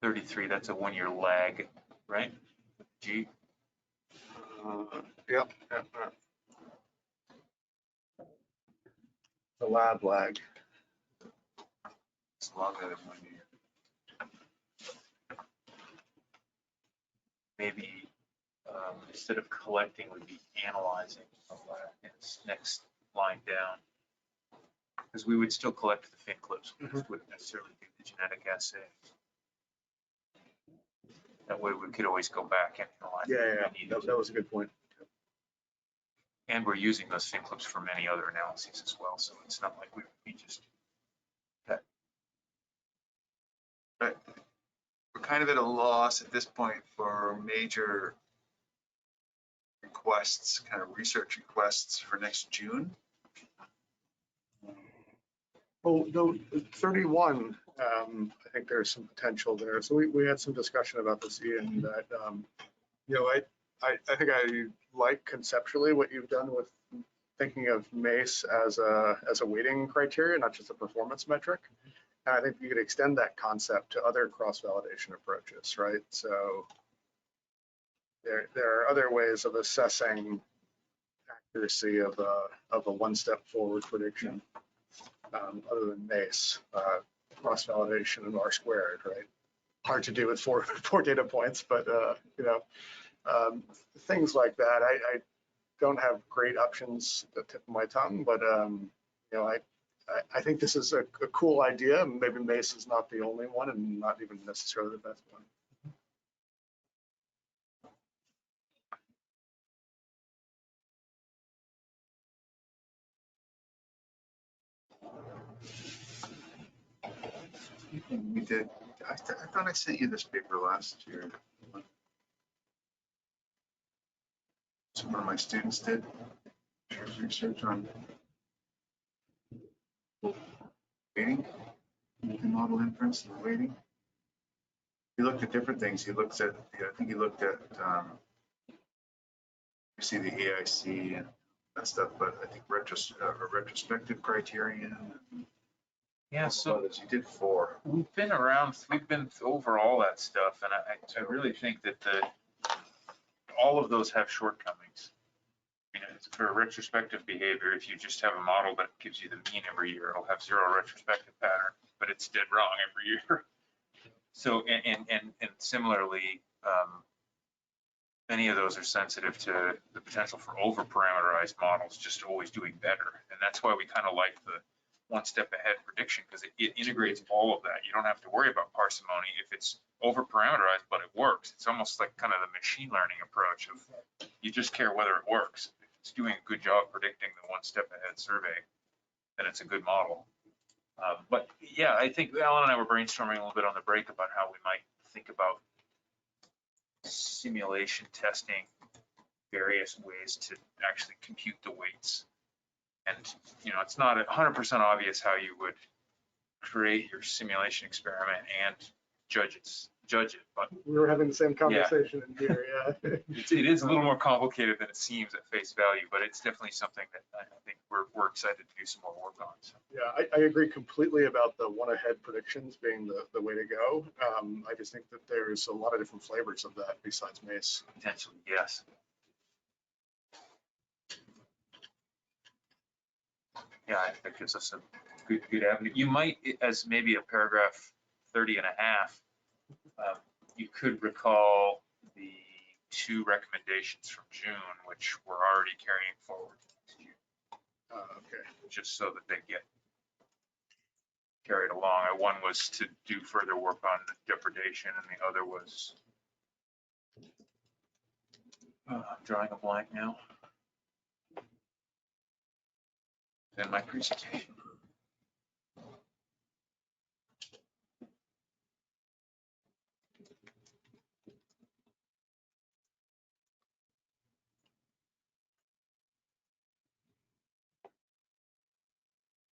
$33, that's a 1-year lag, right? G.
Yep. The lab lag.
It's longer than 1 year. Maybe instead of collecting, we'd be analyzing the lag. It's next line down. Because we would still collect the fin clips, we just wouldn't necessarily do the genetic assay. That way we could always go back and analyze.
Yeah. That was a good point.
And we're using those fin clips for many other analyses as well, so it's not like we would be just.
But we're kind of at a loss at this point for major requests, kind of research requests for next June.
Well, no, 31, I think there's some potential there. So we had some discussion about this, Ian, that, I think I like conceptually what you've done with thinking of MACE as a weighting criteria, not just a performance metric. And I think you could extend that concept to other cross-validation approaches, right? So there are other ways of assessing accuracy of a one-step forward prediction, other than MACE, cross-validation and R-squared, right? Hard to do with four data points, but things like that. I don't have great options at the tip of my tongue, but I think this is a cool idea. Maybe MACE is not the only one and not even necessarily the best one.
We did. I thought I sent you this paper last year. So one of my students did research on weighting, multi-model inference and weighting. He looked at different things. He looked at, I think he looked at, you see the AIC and that stuff, but I think retrospective criterion.
Yeah, so
you did 4.
we've been over all that stuff, and I really think that all of those have shortcomings. for retrospective behavior, if you just have a model that gives you the mean every year, it'll have 0 retrospective pattern, but it's dead wrong every year. So, and similarly, many of those are sensitive to the potential for over-parameterized models just always doing better. And that's why we kind of like the one step ahead prediction, because it integrates all of that. You don't have to worry about parsimony if it's over-parameterized, but it works. It's almost like kind of the machine learning approach of you just care whether it works. If it's doing a good job predicting the one step ahead survey, then it's a good model. But yeah, I think Alan and I were brainstorming a little bit on the break about how we might think about simulation testing various ways to actually compute the weights. And, you know, it's not 100% obvious how you would create your simulation experiment and judge it, but
We were having the same conversation in here, yeah.
it is a little more complicated than it seems at face value, but it's definitely something that I think we're excited to do some more work on. So.
Yeah, I agree completely about the one ahead predictions being the way to go. I just think that there's a lot of different flavors of that besides MACE.
Potentially, yes. Yeah, I think that gives us a good avenue. You might, as maybe a paragraph 30 and a half, you could recall the 2 recommendations from June, which we're already carrying forward to June.
Okay.
Just so that they get carried along. One was to do further work on depredation, and the other was, I'm drawing a blank now. In my presentation.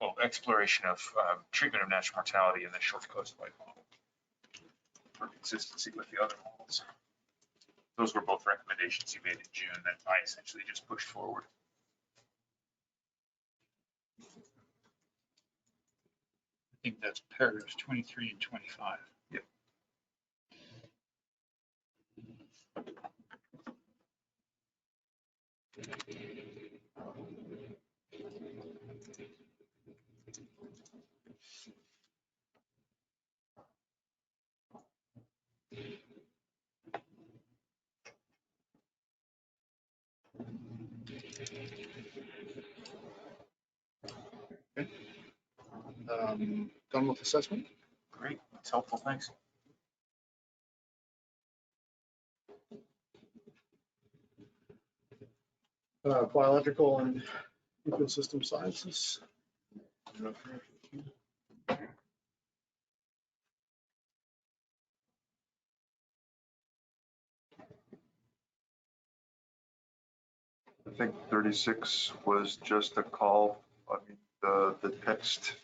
Well, exploration of treatment of natural mortality in the short coastline model for consistency with the other models. Those were both recommendations you made in June that I essentially just pushed forward.
I think that's paragraphs 23 and 25.
Yep.
Done with assessment?
Great, that's helpful, thanks.
Biological and ecosystem sciences.
I think 36 was just a call. I mean, the text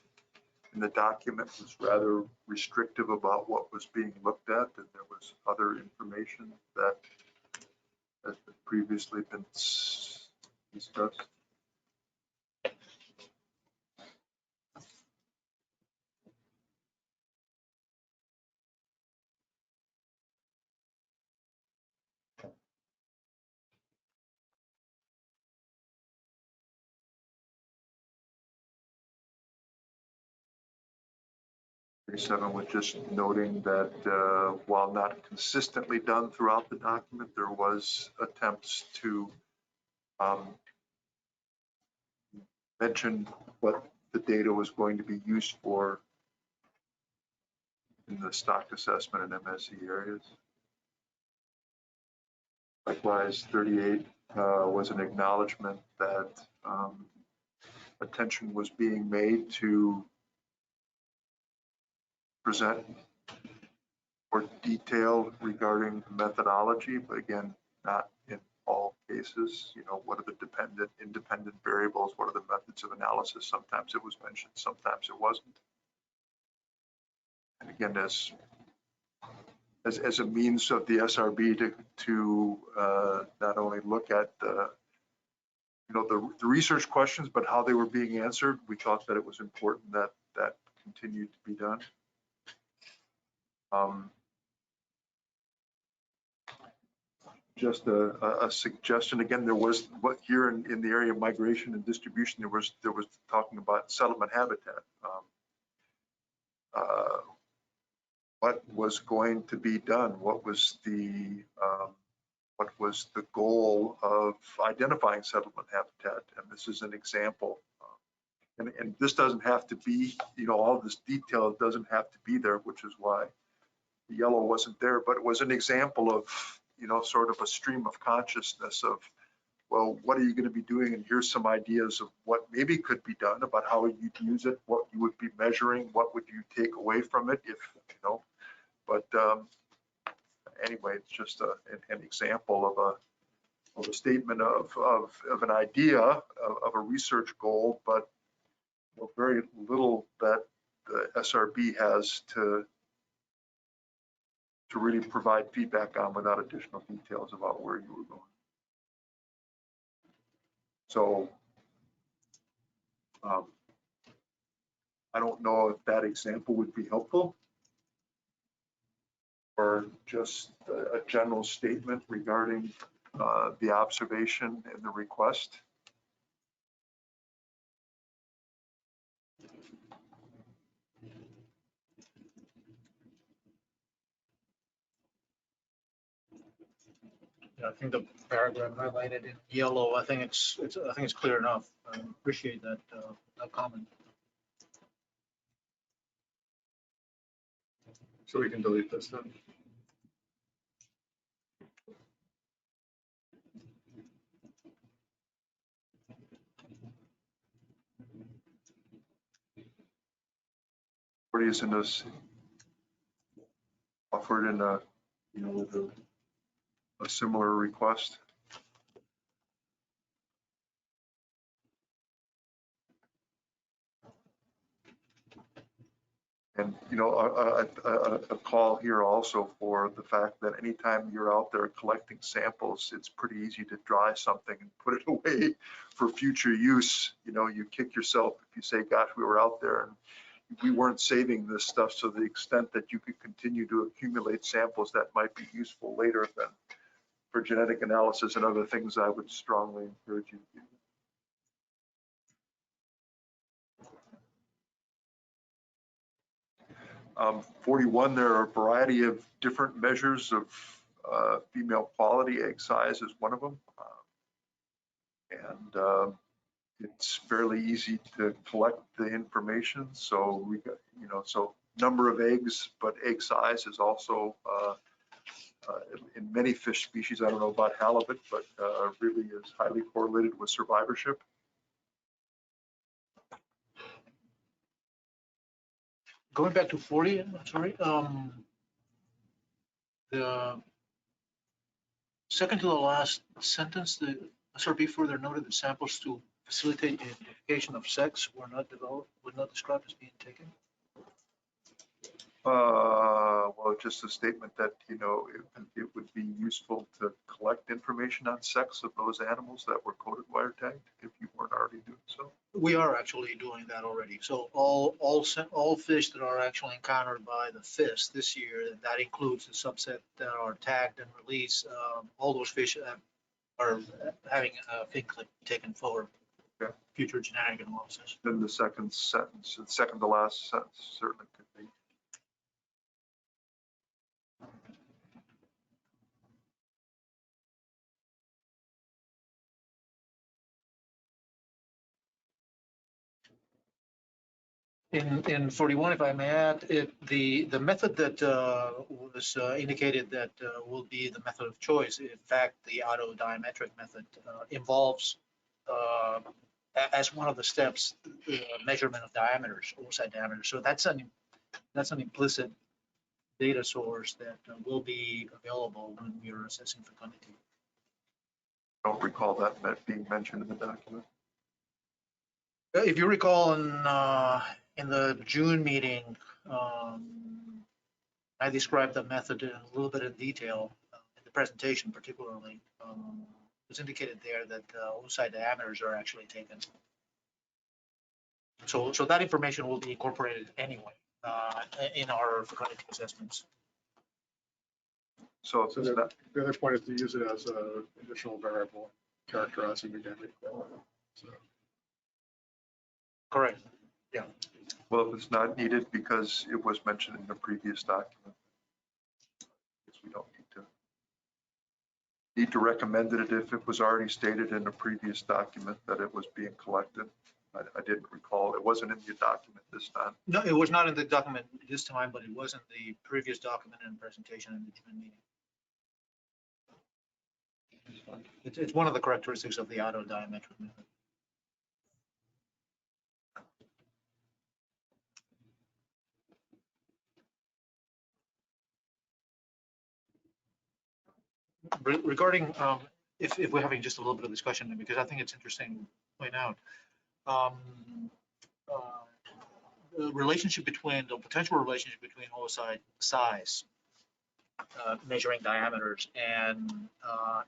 in the document was rather restrictive about what was being looked at, and there was other information that has previously been discussed. Seven was just noting that while not consistently done throughout the document, there was attempts to mention what the data was going to be used for in the stock assessment and MSE areas. Likewise, 38 was an acknowledgement that attention was being made to present more detail regarding methodology, but again, not in all cases. You know, what are the dependent, independent variables? What are the methods of analysis? Sometimes it was mentioned, sometimes it wasn't. And again, as a means of the SRB to not only look at the research questions, but how they were being answered, we thought that it was important that that continued to be done. just a suggestion. Again, there was what here in the area of migration and distribution, there was talking about settlement habitat. What was going to be done? What was the goal of identifying settlement habitat? And this is an example. And this doesn't have to be, all this detail doesn't have to be there, which is why the yellow wasn't there, but it was an example of, sort of a stream of consciousness of, well, what are you going to be doing? And here's some ideas of what maybe could be done about how you'd use it, what you would be measuring, what would you take away from it if, but anyway, it's just an example of a statement of an idea of a research goal, but very little that the SRB has to really provide feedback on without additional details about where you were going. So I don't know if that example would be helpful or just a general statement regarding the observation and the request.
Yeah, I think the paragraph highlighted in yellow, I think it's clear enough. I appreciate that, that comment.
So we can delete this then. What is in this offered in a, with a similar request? And, a call here also for the fact that anytime you're out there collecting samples, it's pretty easy to dry something and put it away for future use. You kick yourself if you say, gosh, we were out there and we weren't saving this stuff. So the extent that you could continue to accumulate samples that might be useful later than for genetic analysis and other things, I would strongly encourage you to do. 41, there are a variety of different measures of female quality. Egg size is one of them. And it's fairly easy to collect the information. So we got, so number of eggs, but egg size is also in many fish species, I don't know about halibut, but really is highly correlated with survivorship.
Going back to 40, I'm sorry, the second to the last sentence, the SRB further noted that samples to facilitate identification of sex were not described as being taken.
Well, just a statement that, it would be useful to collect information on sex of those animals that were coded wire tagged if you weren't already doing so.
We are actually doing that already. So all fish that are actually encountered by the FIS this year, that includes the subset that are tagged and released. All those fish are having a fin clip taken for future genetic analysis.
Then the second sentence, the second to last sentence certainly could be.
In 41, if I may add, the method that was indicated that will be the method of choice, in fact, the autodiametric method involves, as one of the steps, measurement of diameters, oocyte diameters. So that's an implicit data source that will be available when we are assessing fecundity.
I don't recall that being mentioned in the document.
If you recall, in the June meeting, I described the method in a little bit of detail in the presentation, particularly. It was indicated there that oocyte diameters are actually taken. So that information will be incorporated anyway in our fecundity assessments.
So it's not, the other point is to use it as a additional variable characterizing the damage. So,
Correct.
Well, if it's not needed because it was mentioned in the previous document, guess we don't need to recommend it if it was already stated in the previous document that it was being collected. I didn't recall. It wasn't in the document this time.
No, it was not in the document this time, but it was in the previous document and presentation in the June meeting. It's one of the characteristics of the auto diametric method. Regarding, if we're having just a little bit of discussion, because I think it's interesting to point out, the relationship between, the potential relationship between oocyte size, measuring diameters, and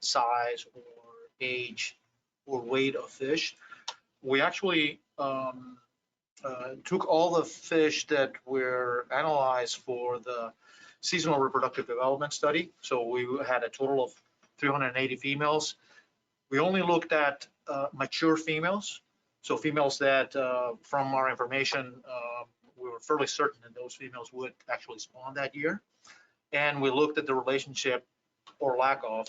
size or age or weight of fish. We actually took all the fish that were analyzed for the seasonal reproductive development study. So we had a total of 380 females. We only looked at mature females. So females that, from our information, we were fairly certain that those females would actually spawn that year. And we looked at the relationship or lack of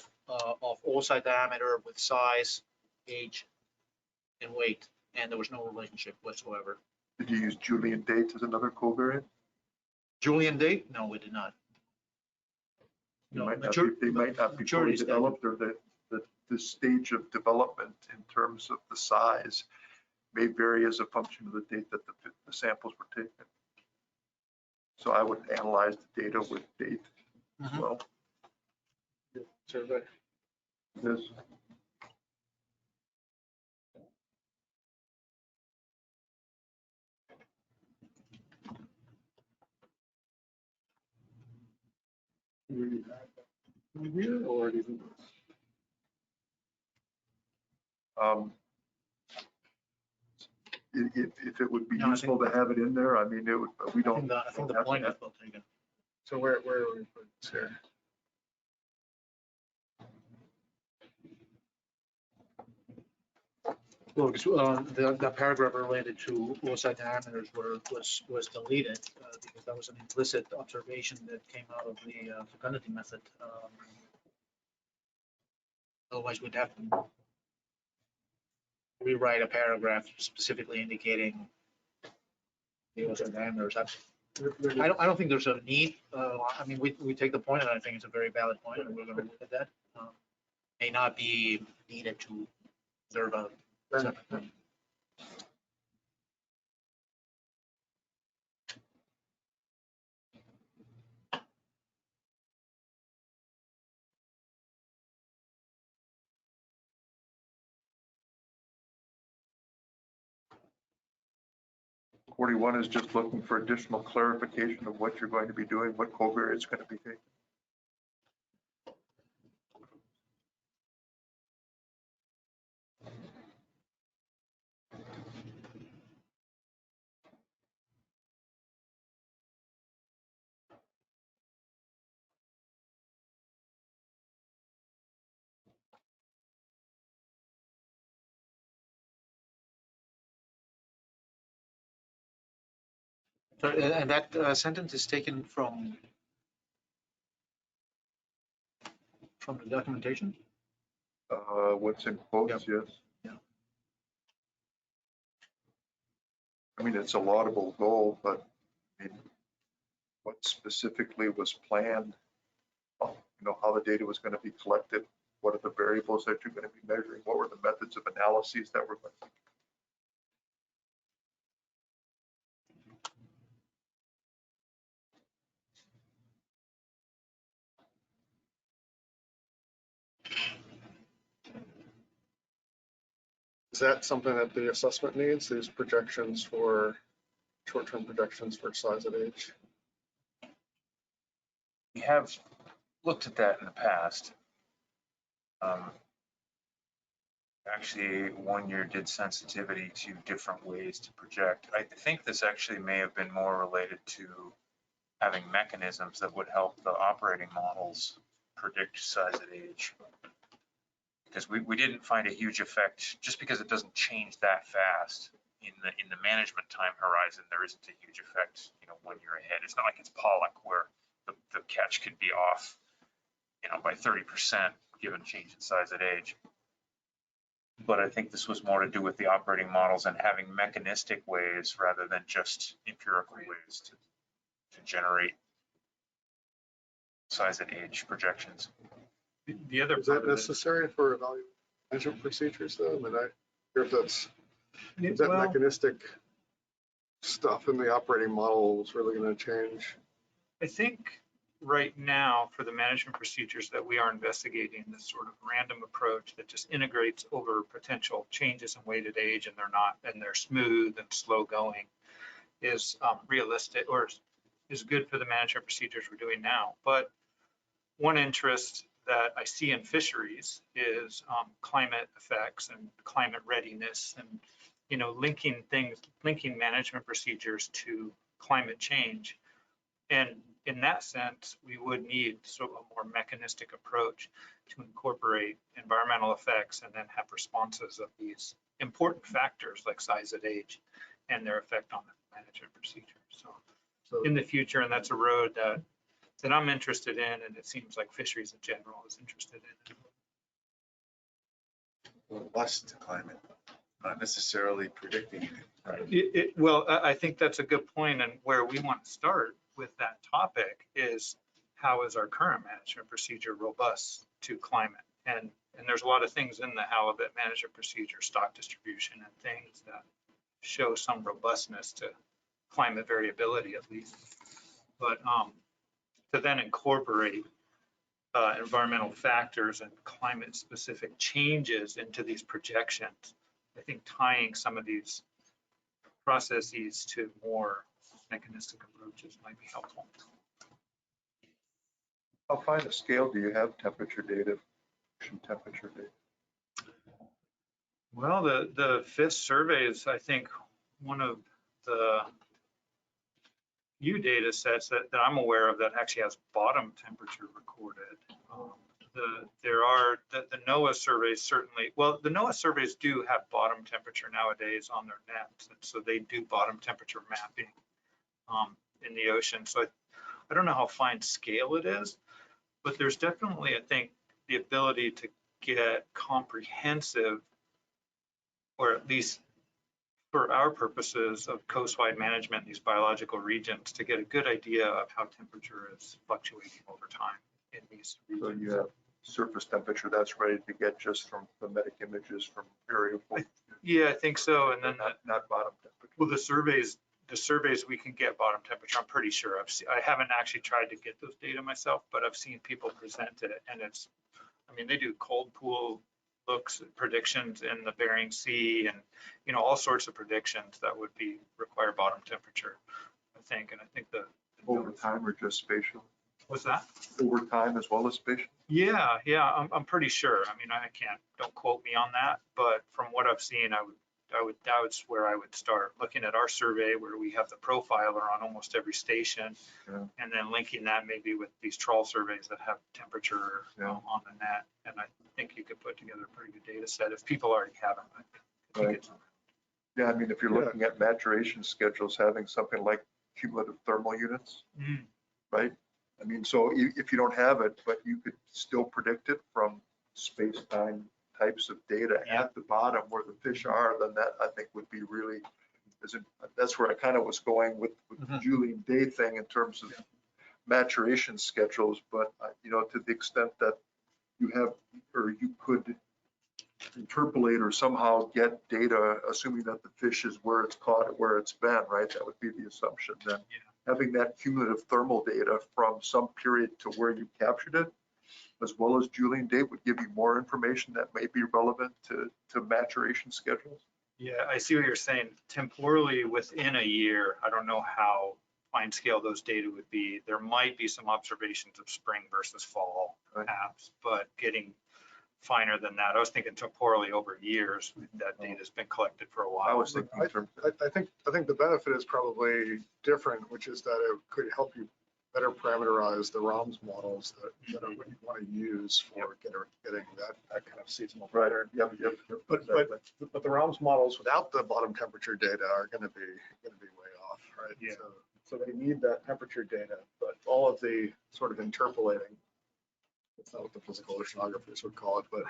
oocyte diameter with size, age, and weight. And there was no relationship whatsoever.
Did you use Julian date as another covariant?
Julian date? No, we did not.
They
No,
might not
mature-
be, they might not be
maturity
fully
is
developed, or the stage of development in terms of the size may vary as a function of the date that the samples were taken. So I would analyze the data with date as
Mhm.
well.
survey.
Yes.
Here or even.
If it would be
No, I
useful to have it in there, I mean, it would, but we
I
don't.
think I think the
have to
point is
have-
well taken.
So where are we putting this here?
Well, the paragraph related to oocyte diameters was deleted because that was an implicit observation that came out of the fecundity method. Otherwise, we'd have to rewrite a paragraph specifically indicating the oocyte diameters. I don't think there's a need. I mean, we take the point, and I think it's a very valid point, and we're going to look at that. May not be needed to observe a separate thing.
Forty-one is just looking for additional clarification of what you're going to be doing, what covariate it's going to be taking.
So, and that sentence is taken from the documentation?
What's in quotes, yes.
Yeah.
I mean, it's a laudable goal, but I mean, what specifically was planned? You know, how the data was going to be collected, what are the variables that you're going to be measuring, what were the methods of analyses that were going to be.
Is that something that the assessment needs, these projections for, short-term projections for size of age?
We have looked at that in the past. Actually, one year did sensitivity to different ways to project. I think this actually may have been more related to having mechanisms that would help the operating models predict size at age. Because we didn't find a huge effect, just because it doesn't change that fast in the management time horizon, there isn't a huge effect, 1 year ahead. It's not like it's Pollock where the catch could be off, by 30% given change in size at age. But I think this was more to do with the operating models and having mechanistic ways rather than just empirical ways to generate size at age projections.
The other
Is
part
that
of it,
necessary for evaluation procedures though? I mean, I hear if that's, is that
well,
mechanistic stuff in the operating model is really going to change?
I think right now for the management procedures that we are investigating, this sort of random approach that just integrates over potential changes in weighted age and they're smooth and slow going is realistic or is good for the management procedures we're doing now. But one interest that I see in fisheries is climate effects and climate readiness and, linking management procedures to climate change. And in that sense, we would need sort of a more mechanistic approach to incorporate environmental effects and then have responses of these important factors like size at age and their effect on the management procedure. So in the future, and that's a road that I'm interested in, and it seems like fisheries in general is interested in.
Less to climate, not necessarily predicting it.
Well, I think that's a good point, and where we want to start with that topic is how is our current management procedure robust to climate? And there's a lot of things in the halibut management procedure, stock distribution and things that show some robustness to climate variability at least. But to then incorporate environmental factors and climate specific changes into these projections, I think tying some of these processes to more mechanistic approaches might be helpful.
How fine a scale do you have temperature data, ocean temperature data?
Well, the fish survey is, I think, one of the few data sets that I'm aware of that actually has bottom temperature recorded. The NOAA surveys certainly, well, the NOAA surveys do have bottom temperature nowadays on their nets. And so they do bottom temperature mapping in the ocean. So I don't know how fine scale it is, but there's definitely, I think, the ability to get comprehensive, or at least for our purposes of coastwide management in these biological regions, to get a good idea of how temperature is fluctuating over time in these regions.
So you have surface temperature that's ready to get just from phonetic images from variable.
Yeah, I think so. And then
not bottom temperature.
well, the surveys we can get bottom temperature. I'm pretty sure I haven't actually tried to get those data myself, but I've seen people present it, and they do cold pool looks, predictions in the Bering Sea, and all sorts of predictions that would require bottom temperature, I think. And I think
Over time or just spatial?
What's that?
Over time as well as spatial?
Yeah, I'm pretty sure. Don't quote me on that, but from what I've seen, that's where I would start looking at our survey where we have the profiler on almost every station, and then linking that maybe with these trawl surveys that have temperature on the net. And I think you could put together a pretty good data set if people already have them.
Right. Yeah, if you're looking at maturation schedules, having something like cumulative thermal units, right? So if you don't have it, but you could still predict it from space-time types of data at the bottom where the fish are, then that I think would be really, that's where I kind of was going with the Julian Day thing in terms of maturation schedules. But to the extent that you have, or you could interpolate or somehow get data, assuming that the fish is where it's caught and where it's been, right? That would be the assumption. Then having that cumulative thermal data from some period to where you captured it, as well as Julian date, would give you more information that may be relevant to maturation schedules.
Yeah, I see what you're saying. Temporally within a year, I don't know how fine scale those data would be. There might be some observations of spring versus fall, perhaps, but getting finer than that. I was thinking temporally over years. That data has been collected for a while.
I was thinking
I think the benefit is probably different, which is that it could help you better parameterize the ROMS models that are what you want to use for getting that kind of seasonal pattern.
Yep.
But the ROMS models without the bottom temperature data are going to be way off, right?
Yeah.
So they need that temperature data, but all of the sort of interpolating, it's not what the physical oceanographers would call it, but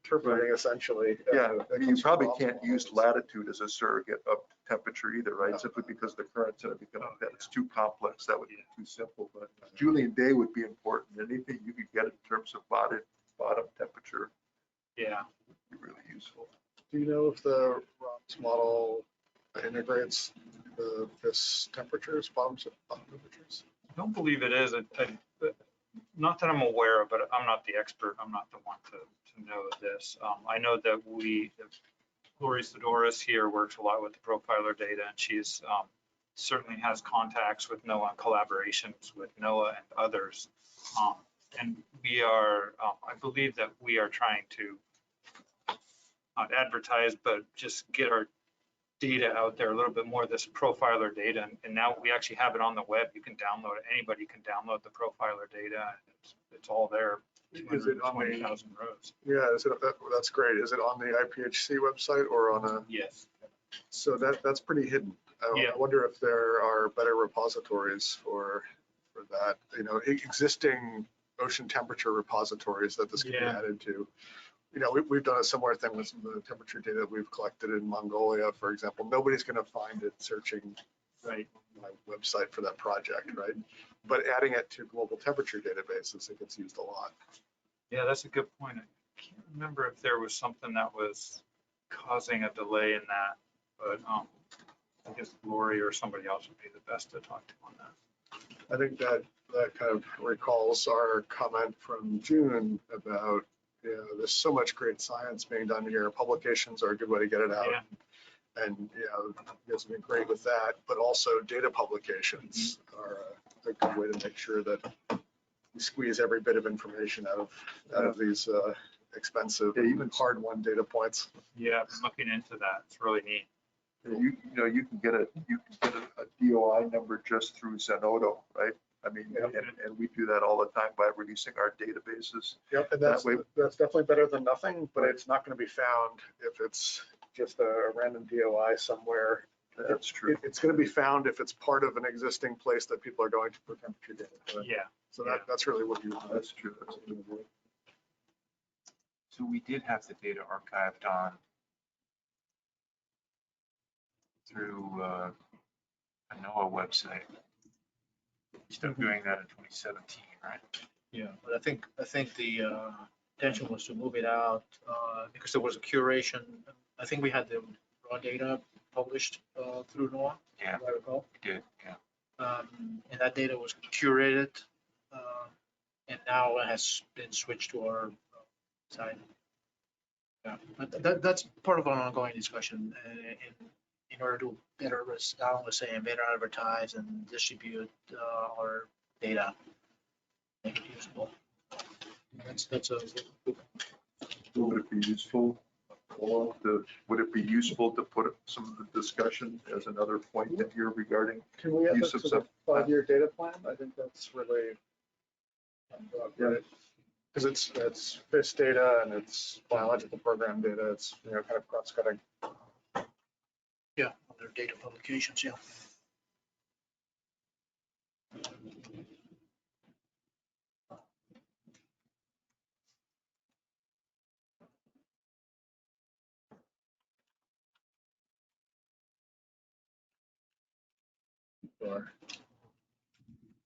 interpolating essentially.
Yeah,
that
I mean, you
comes from
probably
ROMS
can't use
models.
latitude as a surrogate of temperature either, right? Simply because the currents and everything like that, it's too complex. That would be too simple, but Julian day would be important. Anything you could get in terms of bottom temperature
Yeah.
would be really useful.
Do you know if the ROMS model integrates this temperatures, bottom temperatures?
I don't believe it is. Not that I'm aware of, but I'm not the expert. I'm not the one to know this. I know that Lori Sidoris here works a lot with the profiler data, and she's certainly has contacts with NOAA and collaborations with NOAA and others. And we are, I believe that we are trying to not advertise, but just get our data out there a little bit more, this profiler data. And now we actually have it on the web. You can download it. Anybody can download the profiler data. It's all there.
Is it on the,
20,000 rows.
yeah, that's great. Is it on the IPHC website or on a?
Yes.
So that's pretty hidden.
Yeah.
I wonder if there are better repositories for that, existing ocean temperature repositories that this could be
Yeah.
added to. We've done a similar thing with some of the temperature data we've collected in Mongolia, for example. Nobody's going to find it searching
Right.
my website for that project, right? But adding it to global temperature databases, it gets used a lot.
Yeah, that's a good point. I can't remember if there was something that was causing a delay in that, but I guess Lori or somebody else would be the best to talk to on that.
I think that kind of recalls our comment from June about, there's so much great science being done here. Publications are a good way to get it out.
Yeah.
And, you guys have been great with that, but also data publications are a good way to make sure that we squeeze every bit of information out of these expensive, even hard-won data points.
Yeah, I've been looking into that. It's really neat.
You can get a DOI number just through Zenodo, right? I mean, and we do that all the time by releasing our databases.
Yep, and
That way-
that's definitely better than nothing, but it's not going to be found if it's just a random DOI somewhere.
That's true.
It's going to be found if it's part of an existing place that people are going to for temperature data.
Yeah.
So that's really what you want.
That's true. That's a good word.
So we did have the data archived on through a NOAA website. We started doing that in 2017, right?
Yeah, but I think the intention was to move it out because there was a curation. I think we had the raw data published through NOAA.
Yeah.
If I recall.
We did, yeah.
And that data was curated, and now it has been switched to our side. Yeah, but that's part of an ongoing discussion in order to better, as Alan was saying, better advertise and distribute our data, make it usable. That's a
Would it be useful, would it be useful to put some of the discussion as another point in here regarding
Can we add
use
that
of
to the
some-
5-year data plan? I think that's really, because it's fish data and it's biological program data. It's, kind of cross-cutting.
yeah, other data publications, yeah.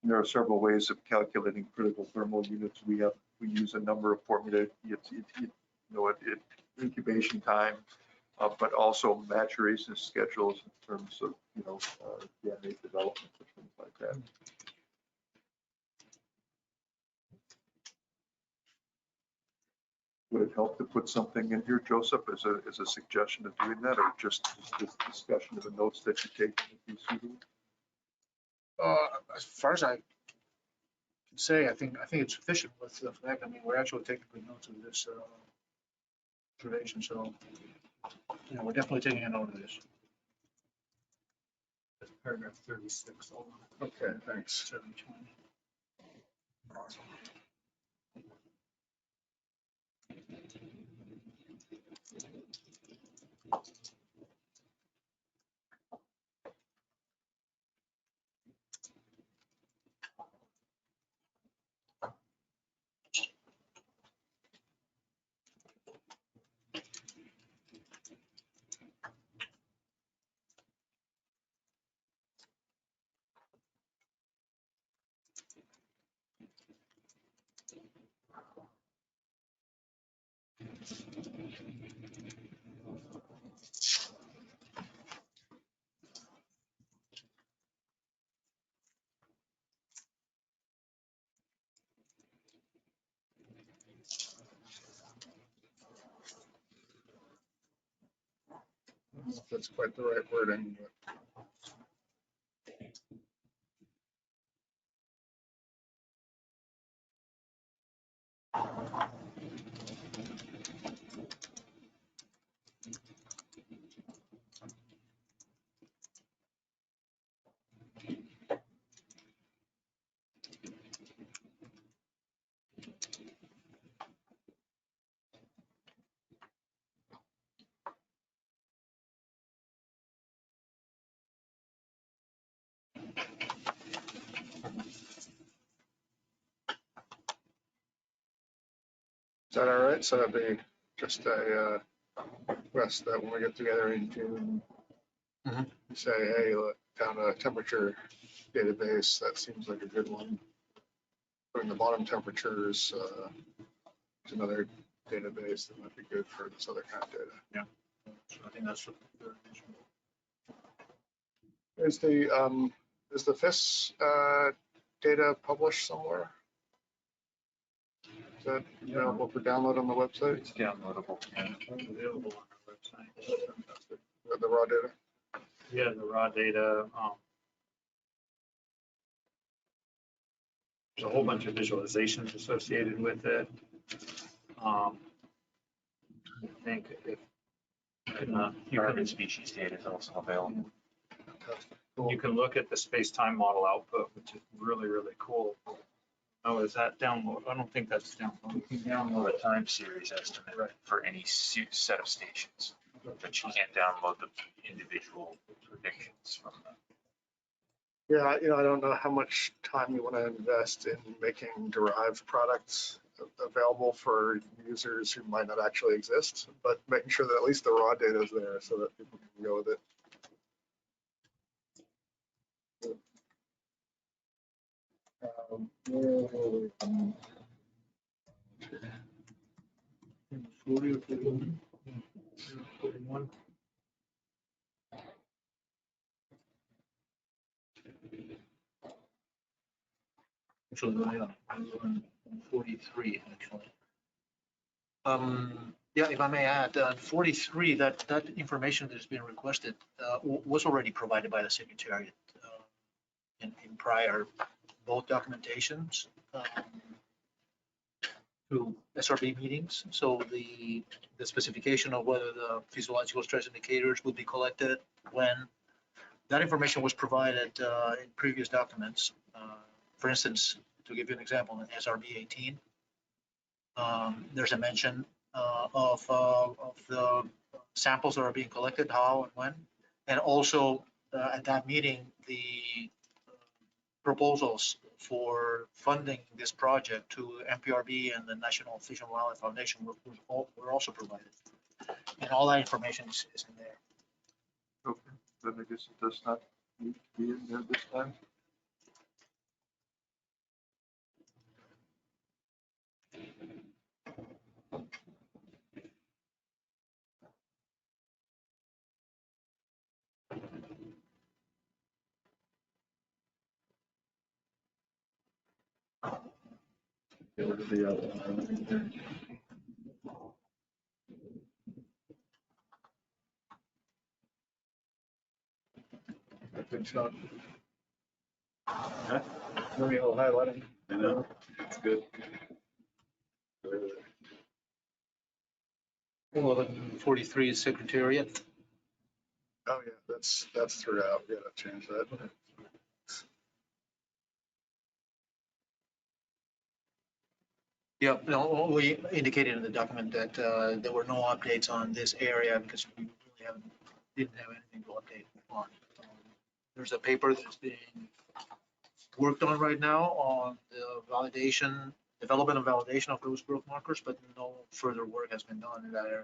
There are several ways of calculating critical thermal units. We use a number of formula. Incubation time, but also maturation schedules in terms of, DNA development and things like that. Would it help to put something in here, Joseph, as a suggestion of doing that, or just this discussion of the notes that you take?
As far as I can say, I think it's sufficient with the fact, I mean, we're actually taking good notes of this observation, so, we're definitely taking a note of this.
That's paragraph 36. Hold on.
Okay, thanks.
720.
I don't know if that's quite the right wording, but is that all right? So that'd be just a request that when we get together in June, we say, hey, look, found a temperature database. That seems like a good one. Putting the bottom temperatures, is another database that might be good for this other kind of data.
So I think that's
Is the FIS data published somewhere? Is that available for download on the website?
It's downloadable.
available on our website.
The raw data?
Yeah, the raw data. There's a whole bunch of visualizations associated with it. I think if
Carbon species data is also available.
you can look at the space-time model output, which is really, really cool. Oh, is that download? I don't think that's download.
You can download a time series estimate for any set of stations, but you can't download the individual predictions from them.
Yeah, I don't know how much time you want to invest in making derived products available for users who might not actually exist, but making sure that at least the raw data is there so that people can go with it.
Actually, 43, actually. Yeah, if I may add, 43, that information that has been requested was already provided by the Secretariat in prior both documentations through SRB meetings. So the specification of whether the physiological stress indicators would be collected, when that information was provided in previous documents. For instance, to give you an example, in SRB 18, there's a mention of the samples that are being collected, how and when, and also at that meeting, the proposals for funding this project to MPRB and the National Fish and Wildlife Foundation were also provided. And all that information is in there.
Okay, then I guess it does not need to be in there this time. Get rid of the outline there. Good shot. Huh? Let me hold highlighting. I know, it's good.
1143 is Secretariat.
Oh, yeah, that's throughout. Yeah, change that.
Yeah, no, we indicated in the document that there were no updates on this area because we really didn't have anything to update on. There's a paper that's being worked on right now on the validation, development and validation of those growth markers, but no further work has been done in that area.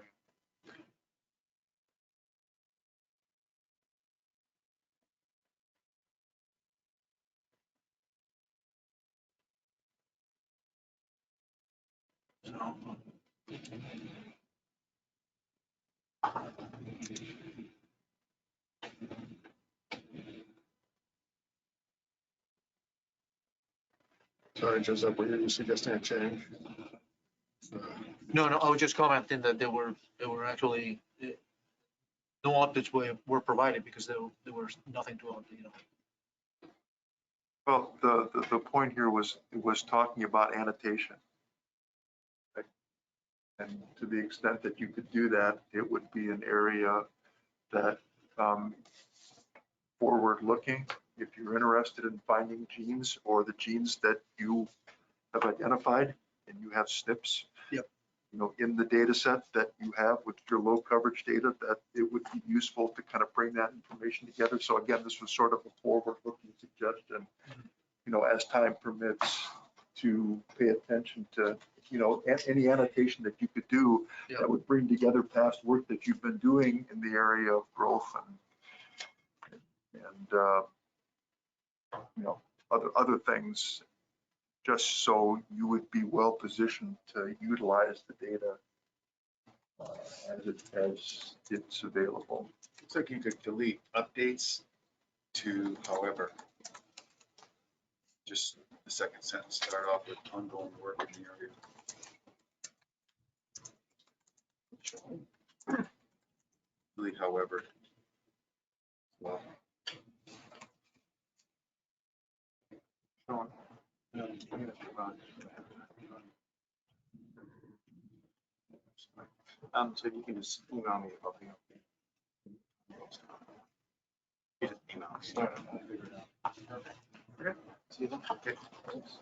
So,
Sorry, Joseph, were you suggesting a change?
no, I was just commenting that there were actually no updates were provided because there was nothing to update on.
Well, the point here was talking about annotation. Right? And to the extent that you could do that, it would be an area that forward-looking, if you're interested in finding genes or the genes that you have identified and you have SNPs.
Yep.
You know, in the data set that you have with your low coverage data, that it would be useful to kind of bring that information together. So again, this was sort of a forward-looking suggestion, you know, as time permits, to pay attention to, you know, any annotation that you could do
Yep.
that would bring together past work that you've been doing in the area of growth and you know, other things, just so you would be well positioned to utilize the data as it's available.
Looks like you could delete updates to however. Just the second sentence, start off with ongoing work in the area. Delete however. Well,
So you can just email me a copy. You just email me. Okay. See you then. Okay. Thanks.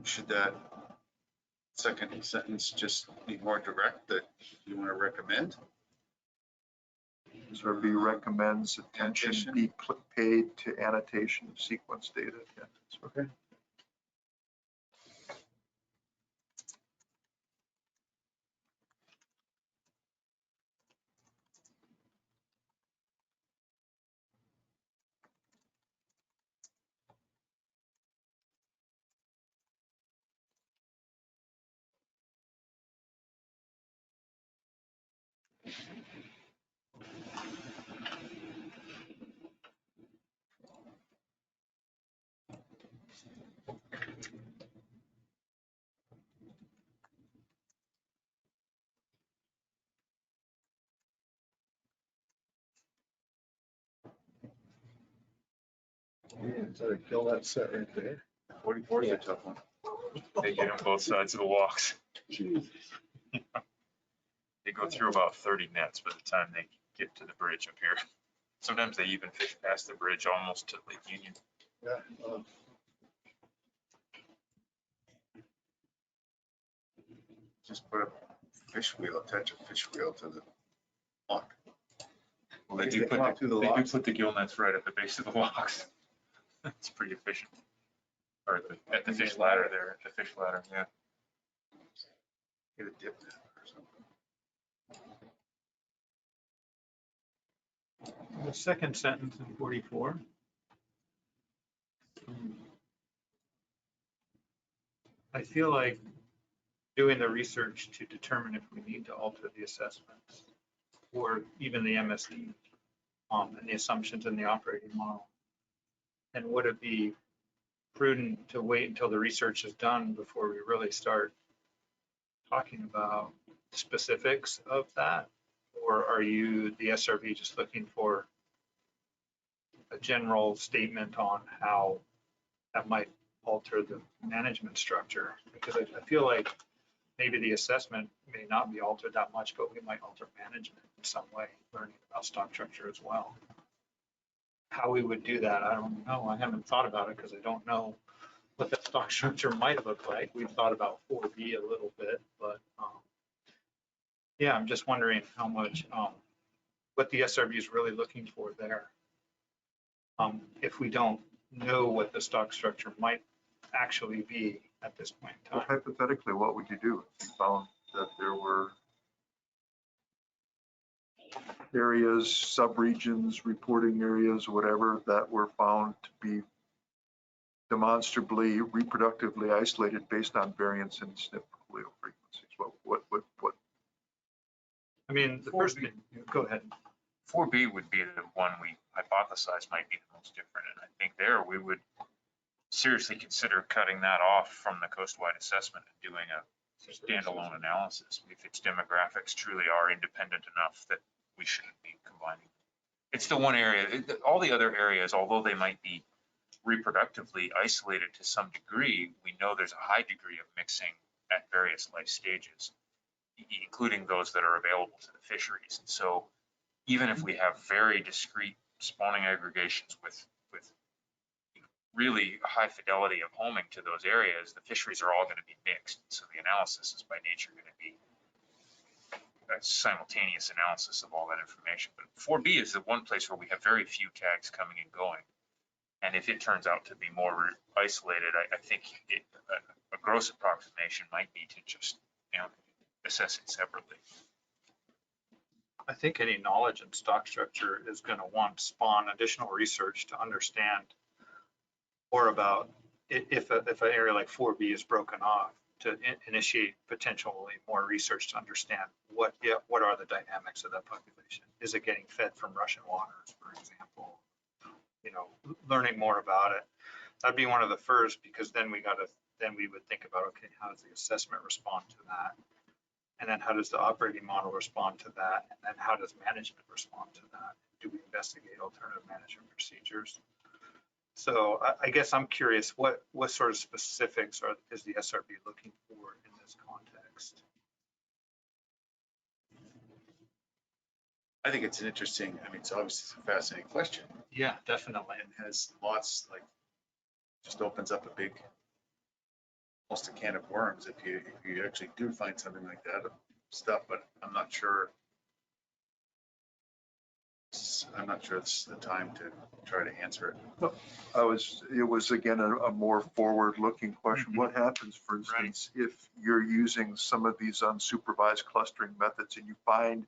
should that second sentence just be more direct that you want to recommend?
SRB recommends attention be paid to annotation of sequence data. Yeah, that's okay. So they kill that set right there.
44 is a tough one.
They get on both sides of the walks. They go through about 30 nets by the time they get to the bridge up here. Sometimes they even fish past the bridge almost to Lake Union.
Yeah.
Just put a fish wheel, attach a fish wheel to the lock.
Well, they
If
do
they
put
come out through the
they do
locks.
put the gill nets right at the base of the locks. It's pretty efficient. Or at the fish ladder there, at the fish ladder, yeah.
Get a dip net or something.
The second sentence in 44. I feel like doing the research to determine if we need to alter the assessments or even the MSD and the assumptions in the operating model And would it be prudent to wait until the research is done before we really start talking about specifics of that? Or are you, the SRB, just looking for a general statement on how that might alter the management structure? Because I feel like maybe the assessment may not be altered that much, but we might alter management in some way, learning about stock structure as well. How we would do that, I don't know. I haven't thought about it because I don't know what that stock structure might look like. We've thought about 4B a little bit, but yeah, I'm just wondering how much, what the SRB is really looking for there. If we don't know what the stock structure might actually be at this point in
Well,
time.
hypothetically, what would you do if you found that there were areas, subregions, reporting areas, whatever, that were found to be demonstrably reproductively isolated based on variance in SNP allele frequencies? What?
I mean, the first thing, go ahead.
4B would be the one we hypothesize might be the most different. And I think there we would seriously consider cutting that off from the coastwide assessment and doing a standalone analysis. If its demographics truly are independent enough that we shouldn't be combining. It's the one area, all the other areas, although they might be reproductively isolated to some degree, we know there's a high degree of mixing at various life stages, including those that are available to the fisheries. And so even if we have very discrete spawning aggregations with really high fidelity of homing to those areas, the fisheries are all going to be mixed. So the analysis is by nature going to be a simultaneous analysis of all that information. But 4B is the one place where we have very few tags coming and going. And if it turns out to be more isolated, I think a gross approximation might be to just, assess it separately.
I think any knowledge in stock structure is going to want to spawn additional research to understand more about if an area like 4B is broken off, to initiate potentially more research to understand what are the dynamics of that population. Is it getting fed from Russian waters, for example? Learning more about it. That'd be one of the first, because then we would think about, okay, how does the assessment respond to that? And then how does the operating model respond to that? And then how does management respond to that? Do we investigate alternative management procedures? So I guess I'm curious, what sort of specifics is the SRB looking for in this context?
I think it's an interesting, it's obviously a fascinating question.
Yeah, definitely.
And has lots, just opens up a big, almost a can of worms if you actually do find something like that stuff, but I'm not sure it's the time to try to answer it.
It was again a more forward-looking question. What happens, for instance, if you're using some of these unsupervised clustering methods and you find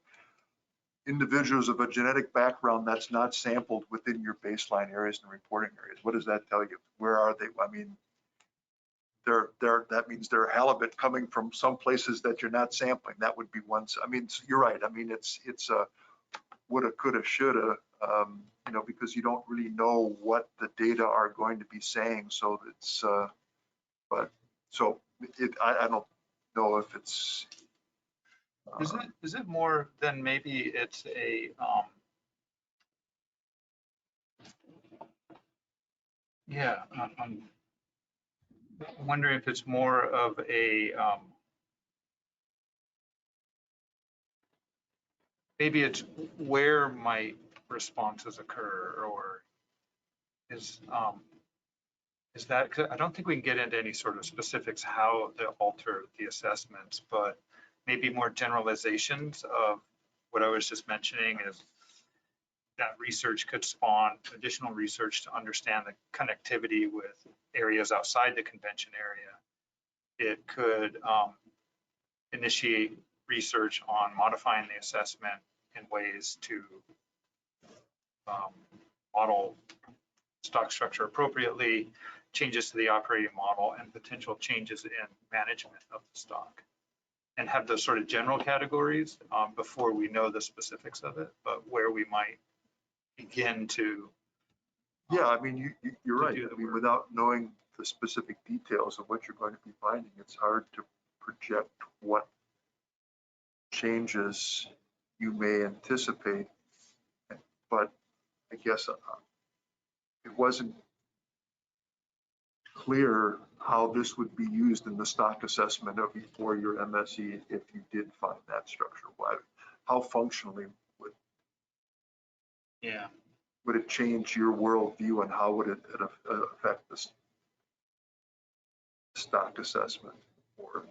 individuals of a genetic background that's not sampled within your baseline areas and reporting areas? What does that tell you? Where are they? That means they're halibut coming from some places that you're not sampling. That would be one. You're right. It's a woulda, coulda, shoulda, because you don't really know what the data are going to be saying. So it's, I don't know if it's.
Is it more than maybe it's a, I'm wondering if it's more of a, maybe it's where might responses occur, or is that, 'cause I don't think we can get into any sort of specifics how to alter the assessments, but maybe more generalizations of what I was just mentioning is that research could spawn additional research to understand the connectivity with areas outside the convention area. It could initiate research on modifying the assessment in ways to model stock structure appropriately, changes to the operating model, and potential changes in management of the stock. And have those sort of general categories before we know the specifics of it, but where we might begin to
Yeah, I mean, you're
to
right.
do the
I mean,
work.
without knowing the specific details of what you're going to be finding, it's hard to project what changes you may anticipate. But I guess it wasn't clear how this would be used in the stock assessment of for your MSE if you did find that structure. How functionally
Yeah.
would it change your worldview, and how would it affect the stock assessment or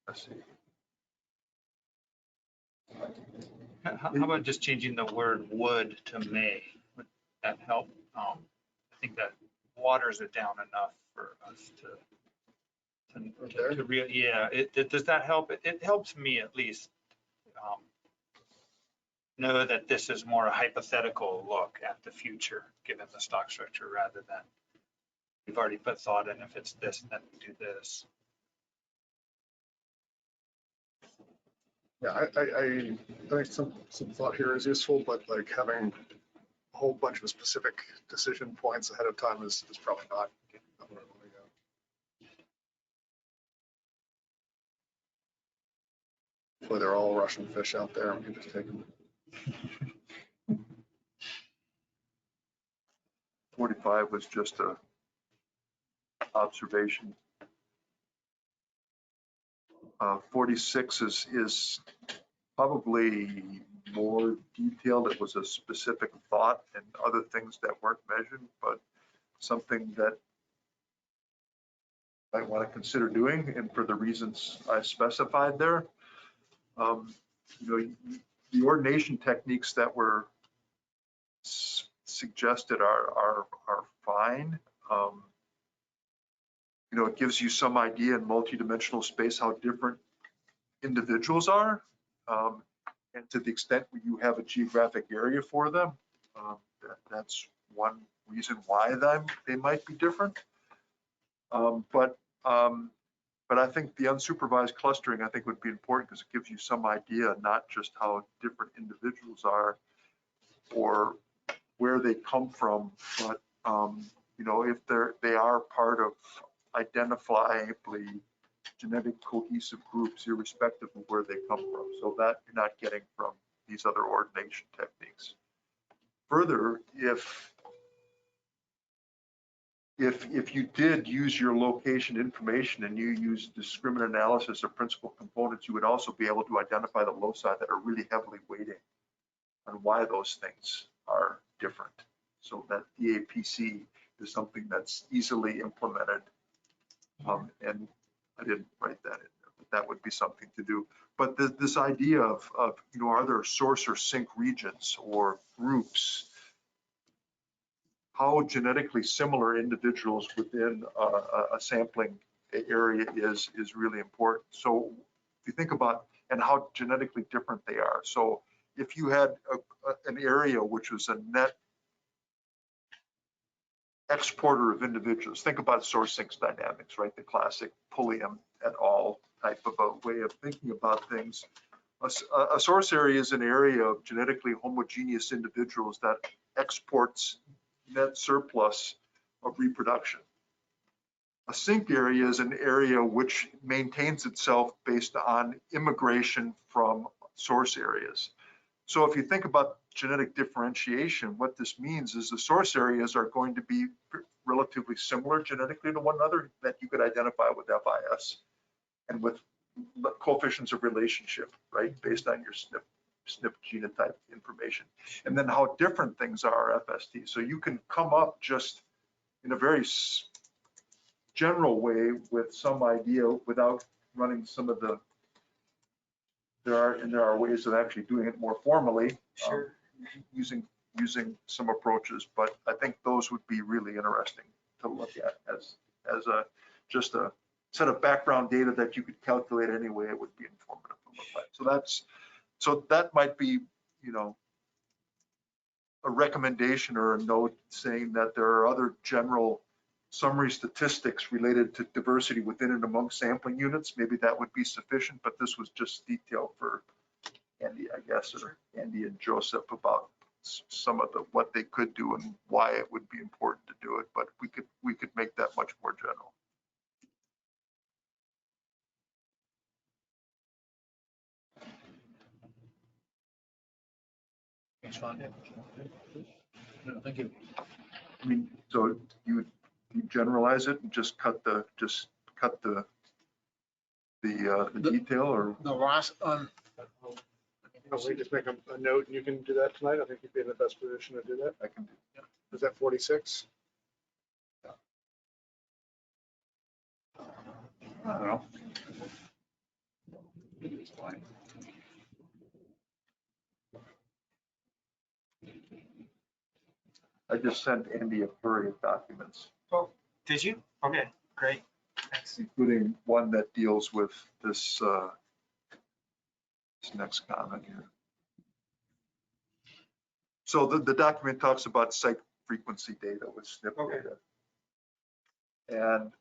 MSE?
How about just changing the word would to may? Would that help? I think that waters it down enough for us to real, yeah, does that help? It helps me at least know that this is more a hypothetical look at the future, given the stock structure, rather than we've already put thought in, if it's this, then we do this.
Yeah, I think some thought here is useful, but like having a whole bunch of specific decision points ahead of time is probably not where I want to go. Hopefully they're all Russian fish out there, and we can just take them.
45 was just a observation. 46 is probably more detailed. It was a specific thought and other things that weren't measured, but something that I want to consider doing, and for the reasons I specified there. The ordination techniques that were suggested are fine. It gives you some idea in multidimensional space how different individuals are. And to the extent where you have a geographic area for them, that's one reason why they might be different. But I think the unsupervised clustering, I think, would be important because it gives you some idea, not just how different individuals are or where they come from, but if they are part of identifiably genetic cohesive groups, irrespective of where they come from. So that you're not getting from these other ordination techniques. Further, if you did use your location information and you use discriminant analysis of principal components, you would also be able to identify the loci that are really heavily weighting on why those things are different. So that EAPC is something that's easily implemented. And I didn't write that in there, but that would be something to do. But this idea of are there source or sink regions or groups? How genetically similar individuals within a sampling area is really important. So if you think about and how genetically different they are. So if you had an area which was a net exporter of individuals, think about source sinks dynamics, right? The classic Pulliam et al. Type of a way of thinking about things. A source area is an area of genetically homogeneous individuals that exports net surplus of reproduction. A sink area is an area which maintains itself based on immigration from source areas. So if you think about genetic differentiation, what this means is the source areas are going to be relatively similar genetically to one another that you could identify with FIS and with coefficients of relationship, right, based on your SNP genotype information. And then how different things are FST. So you can come up just in a very general way with some idea without running some of the, there are ways of actually doing it more formally.
Sure.
Using some approaches, but I think those would be really interesting to look at as just a set of background data that you could calculate anyway. It would be informative to look at. So that might be, a recommendation or a note saying that there are other general summary statistics related to diversity within and among sampling units. Maybe that would be sufficient, but this was just detail for Andy, I guess, or Andy and Joseph about some of what they could do and why it would be important to do it, but we could make that much more general.
Thanks, Ron. No, thank you.
I mean, so you generalize it and just cut the detail, or?
No, Ross,
We just make a note and you can do that tonight. I think you'd be in the best position to do that.
I can do.
Is that 46?
I don't know. It's fine.
I just sent Andy a flurry of documents,
Oh, did you? Okay, great. Thanks.
including one that deals with this next comment here. So the document talks about site frequency data with SNP
Okay.
data. And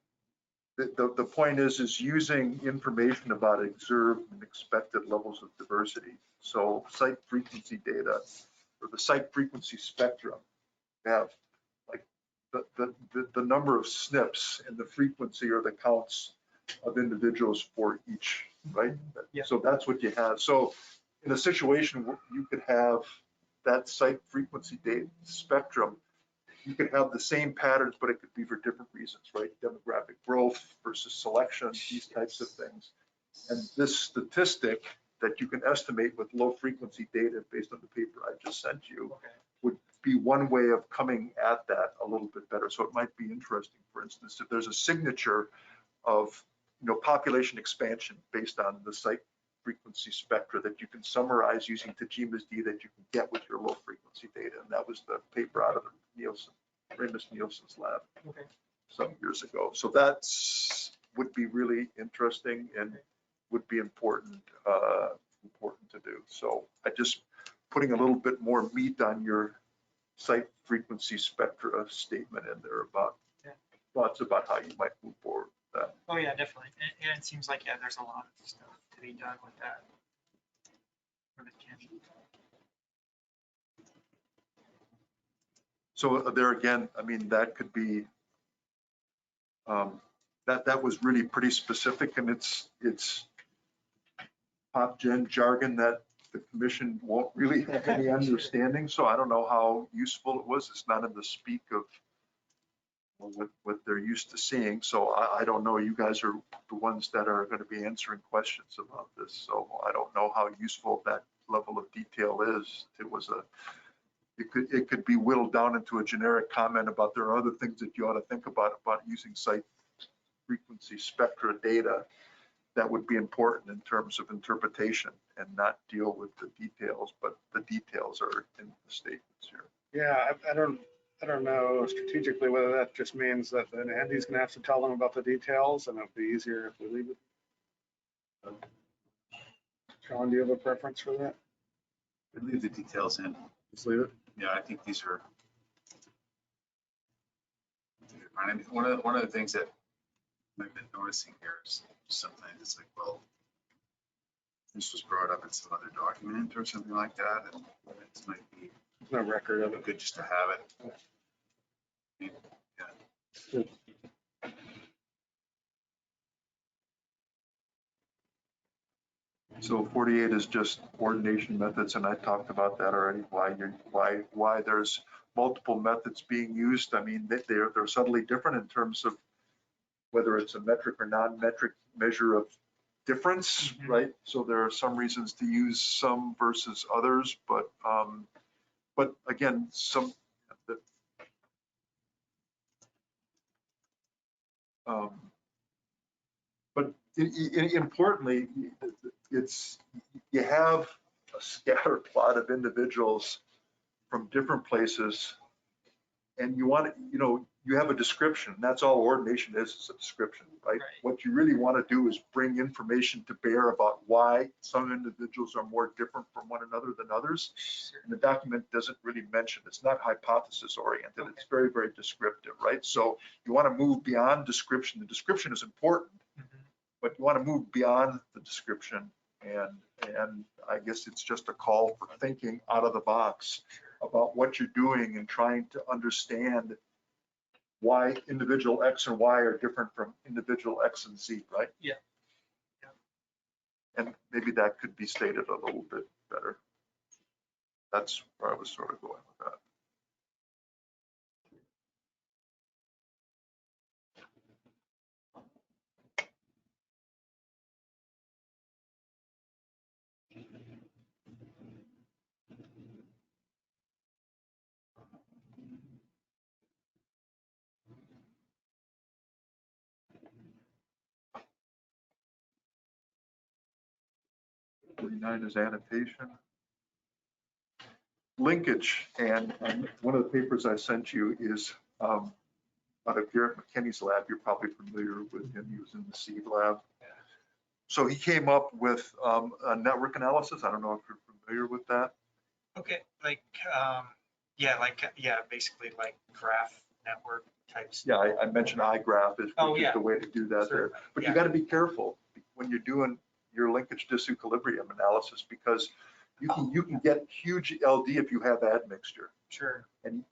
the point is using information about observed and expected levels of diversity. So site frequency data, or the site frequency spectrum, have like the number of SNPs and the frequency or the counts of individuals for each, right?
Yeah.
So that's what you have. So in a situation where you could have that site frequency data spectrum, you could have the same patterns, but it could be for different reasons, right? Demographic growth versus selection, these types of things. And this statistic that you can estimate with low frequency data based on the paper I just sent you
Okay.
would be one way of coming at that a little bit better. So it might be interesting, for instance, if there's a signature of population expansion based on the site frequency spectra that you can summarize using Tajima's D that you can get with your low frequency data. And that was the paper out of Ramus Nielsen's lab
Okay.
some years ago. So that's would be really interesting and would be important to do. So I just putting a little bit more meat on your site frequency spectra statement in there about thoughts about how you might move forward with that.
Oh, yeah, definitely. And it seems like, yeah, there's a lot of stuff to be done with that. Or that can be.
So there again, I mean, that could be, that was really pretty specific, and it's pop gen jargon that the commission won't really have any understanding. So I don't know how useful it was. It's not in the speak of what they're used to seeing. So I don't know. You guys are the ones that are going to be answering questions about this. So I don't know how useful that level of detail is. It could be whittled down into a generic comment about there are other things that you ought to think about using site frequency spectra data that would be important in terms of interpretation and not deal with the details, but the details are in the statements here.
Yeah, I don't know strategically whether that just means that then Andy's gonna have to tell them about the details and it'll be easier if we leave it. Sean, do you have a preference for that?
Leave the details in.
Just leave it.
Yeah, I think these are. I mean, one of the things that I've been noticing here is sometimes it's like, well, this was brought up in some other document or something like that, and it might be
There's no record of it.
good just to have it. I mean, yeah.
So 48 is just ordination methods, and I talked about that already, why there's multiple methods being used. I mean, they're subtly different in terms of whether it's a metric or non-metric measure of difference, right? So there are some reasons to use some versus others, but again, but importantly, you have a scatter plot of individuals from different places, and you want to, you have a description. That's all ordination is a description, right? What you really want to do is bring information to bear about why some individuals are more different from one another than others. And the document doesn't really mention, it's not hypothesis oriented. It's very, very descriptive, right? So you want to move beyond description. The description is important, but you want to move beyond the description. And I guess it's just a call for thinking out of the box about what you're doing and trying to understand why individual X and Y are different from individual X and Z, right?
Yeah.
And maybe that could be stated a little bit better. That's where I was sort of going with that. Nine is annotation. Linkage, and one of the papers I sent you is out of Garrett McKinney's lab. You're probably familiar with him. He was in the seed lab. So he came up with a network analysis. I don't know if you're familiar with that.
Okay, like, basically like graph network types.
Yeah, I mentioned iGraph is
Oh,
which is
yeah.
the way to do that there. But you
Yeah.
got to be careful when you're doing your linkage disequilibrium analysis, because you can get huge LD if you have admixture.
Sure.
And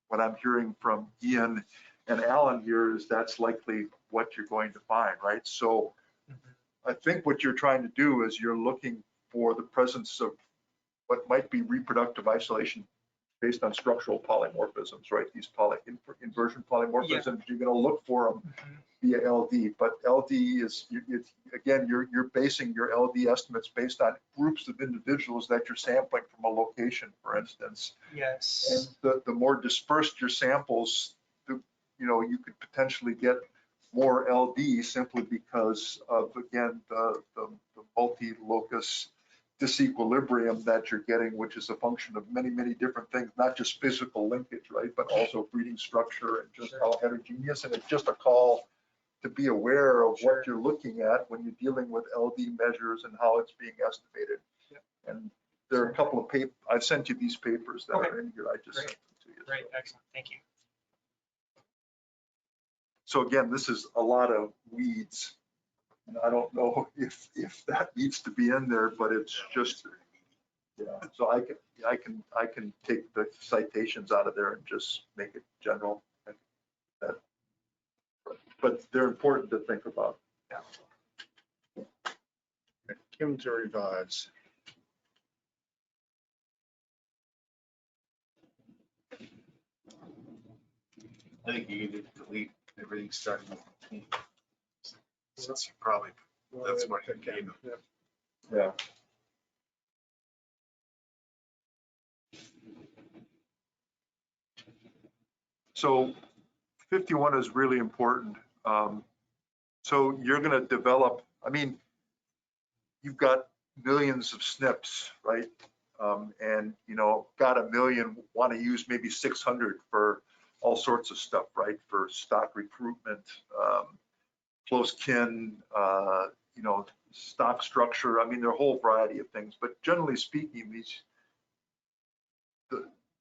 what I'm hearing from Ian and Alan here is that's likely what you're going to find, right? So I think what you're trying to do is you're looking for the presence of what might be reproductive isolation based on structural polymorphisms, right? These inversion polymorphisms, you're going to look for them via LD, but LD is, again, you're basing your LD estimates based on groups of individuals that you're sampling from a location, for instance.
Yes.
And the more dispersed your samples, you could potentially get more LD simply because of, again, the multi-locus disequilibrium that you're getting, which is a function of many, many different things, not just physical linkage, right, but also breeding structure and just how heterogeneous. And it's just a call to be aware of what you're looking at when you're dealing with LD measures and how it's being estimated. And there are a couple of papers, I've sent you these papers that are in here. I just sent them to you.
Great, excellent, thank you.
So again, this is a lot of weeds. And I don't know if that needs to be in there, but it's just, yeah. So I can take the citations out of there and just make it general. But they're important to think about.
Kim to revise.
I think you need to delete everything starting with the team. Since you probably, that's what you gave them.
Yeah. So 51 is really important. So you're going to develop, I mean, you've got millions of SNPs, right? And, got a million, want to use maybe 600 for all sorts of stuff, right? For stock recruitment, close kin, stock structure. I mean, there are a whole variety of things, but generally speaking,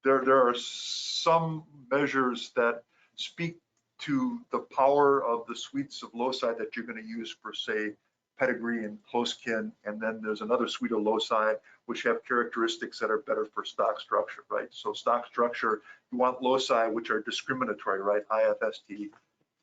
there are some measures that speak to the power of the suites of loci that you're going to use for, say, pedigree and close kin. And then there's another suite of loci which have characteristics that are better for stock structure, right? So stock structure, you want loci which are discriminatory, right? High FST.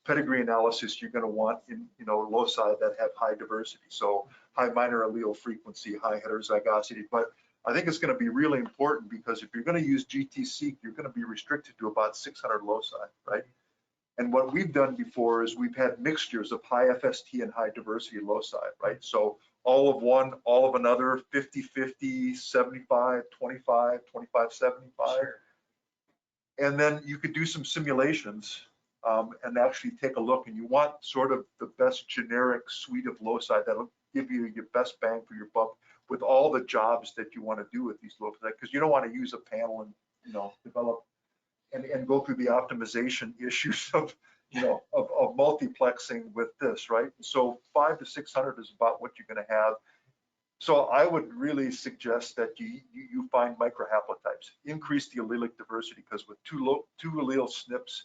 Pedigree analysis, you're going to want loci that have high diversity. So high minor allele frequency, high heterozygosity. But I think it's going to be really important because if you're going to use GTC, you're going to be restricted to about 600 loci, right? And what we've done before is we've had mixtures of high FST and high diversity loci, right? So all of one, all of another, 50-50, 75, 25, 25, 75. Sure. And then you could do some simulations and actually take a look, and you want sort of the best generic suite of loci that'll give you your best bang for your buck with all the jobs that you want to do with these loci, because you don't want to use a panel and develop and go through the optimization issues of of multiplexing with this, right? So 500 to 600 is about what you're going to have. So I would really suggest that you find microhaplotypes, increase the allelic diversity, because with two allele SNPs,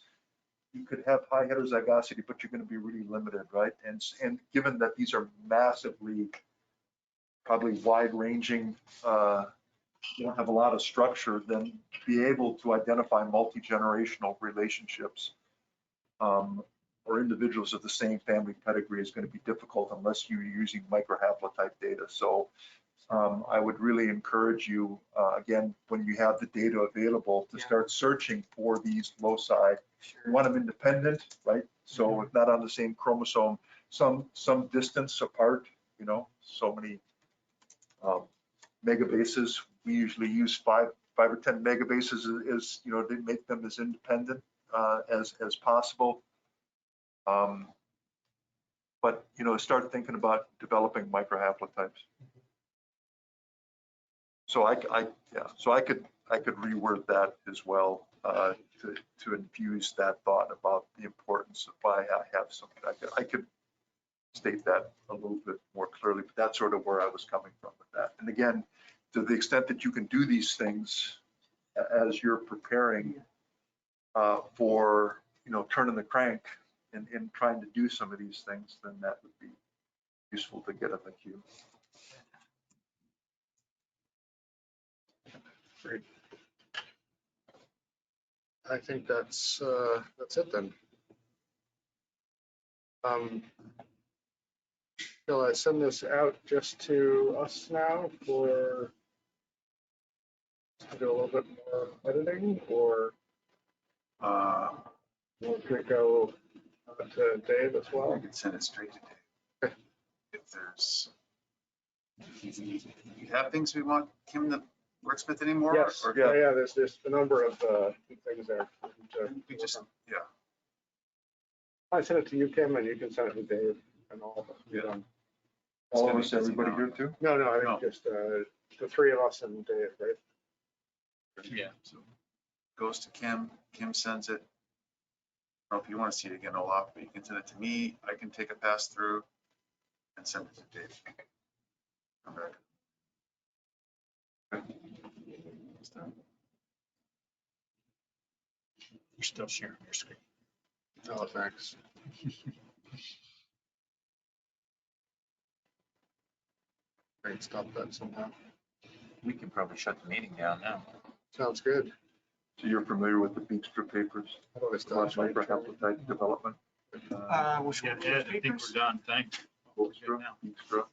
you could have high heterozygosity, but you're going to be really limited, right? And given that these are massively, probably wide-ranging you don't have a lot of structure, then be able to identify multi-generational relationships or individuals of the same family pedigree is going to be difficult unless you're using microhaplotype data. So I would really encourage you, again, when you have the data available, to start searching for these loci. You want them independent, right? So if not on the same chromosome, some distance apart, you know, so many megabases. We usually use 5 or 10 megabases as, you know, they make them as independent as possible. But, you know, start thinking about developing microhaplotypes. So I could reword that as well to infuse that thought about the importance of why I have something. I could state that a little bit more clearly, but that's sort of where I was coming from with that. And again, to the extent that you can do these things as you're preparing for, you know, turning the crank and trying to do some of these things, then that would be useful to get in the queue.
Great. I think that's it then. Shall I send this out just to us now for to do a little bit more editing, or will it go to Dave as well?
You can send it straight to Dave. If there's, you have things we want Kim to wordsmith anymore?
Yes,
or-
yeah, there's a number of things there.
We just, yeah.
I send it to you, Kim, and you can send it to Dave and all of us.
Yeah.
All of us, everybody here too?
No, I think just the three of us and Dave, right?
Yeah. So goes to Kim, Kim sends it. I don't know if you want to see it again, Olaf, but you can send it to me. I can take a pass through and send it to Dave. Come back.
You're still sharing your screen.
Oh, thanks. Great, stop that somehow.
We can probably shut the meeting down now.
Sounds good.
So you're familiar with the Beakstra papers,
How do I
about
stop sharing?
microhaplotype development?
Which
Yeah,
one?
Ed, I think we're done. Thanks.
Beakstra.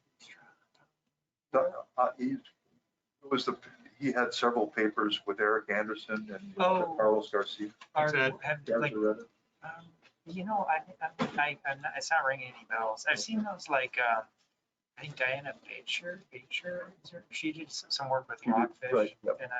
He had several papers with Eric Anderson and with
Oh.
Carlos Garcia.
Are,
Ed.
have,
You guys
like,
read it?
you know, I'm not, it's not ringing any bells. I've seen those like, I think Diana Bacher, she did some work with
She did,
rockfish,
right, yep.
and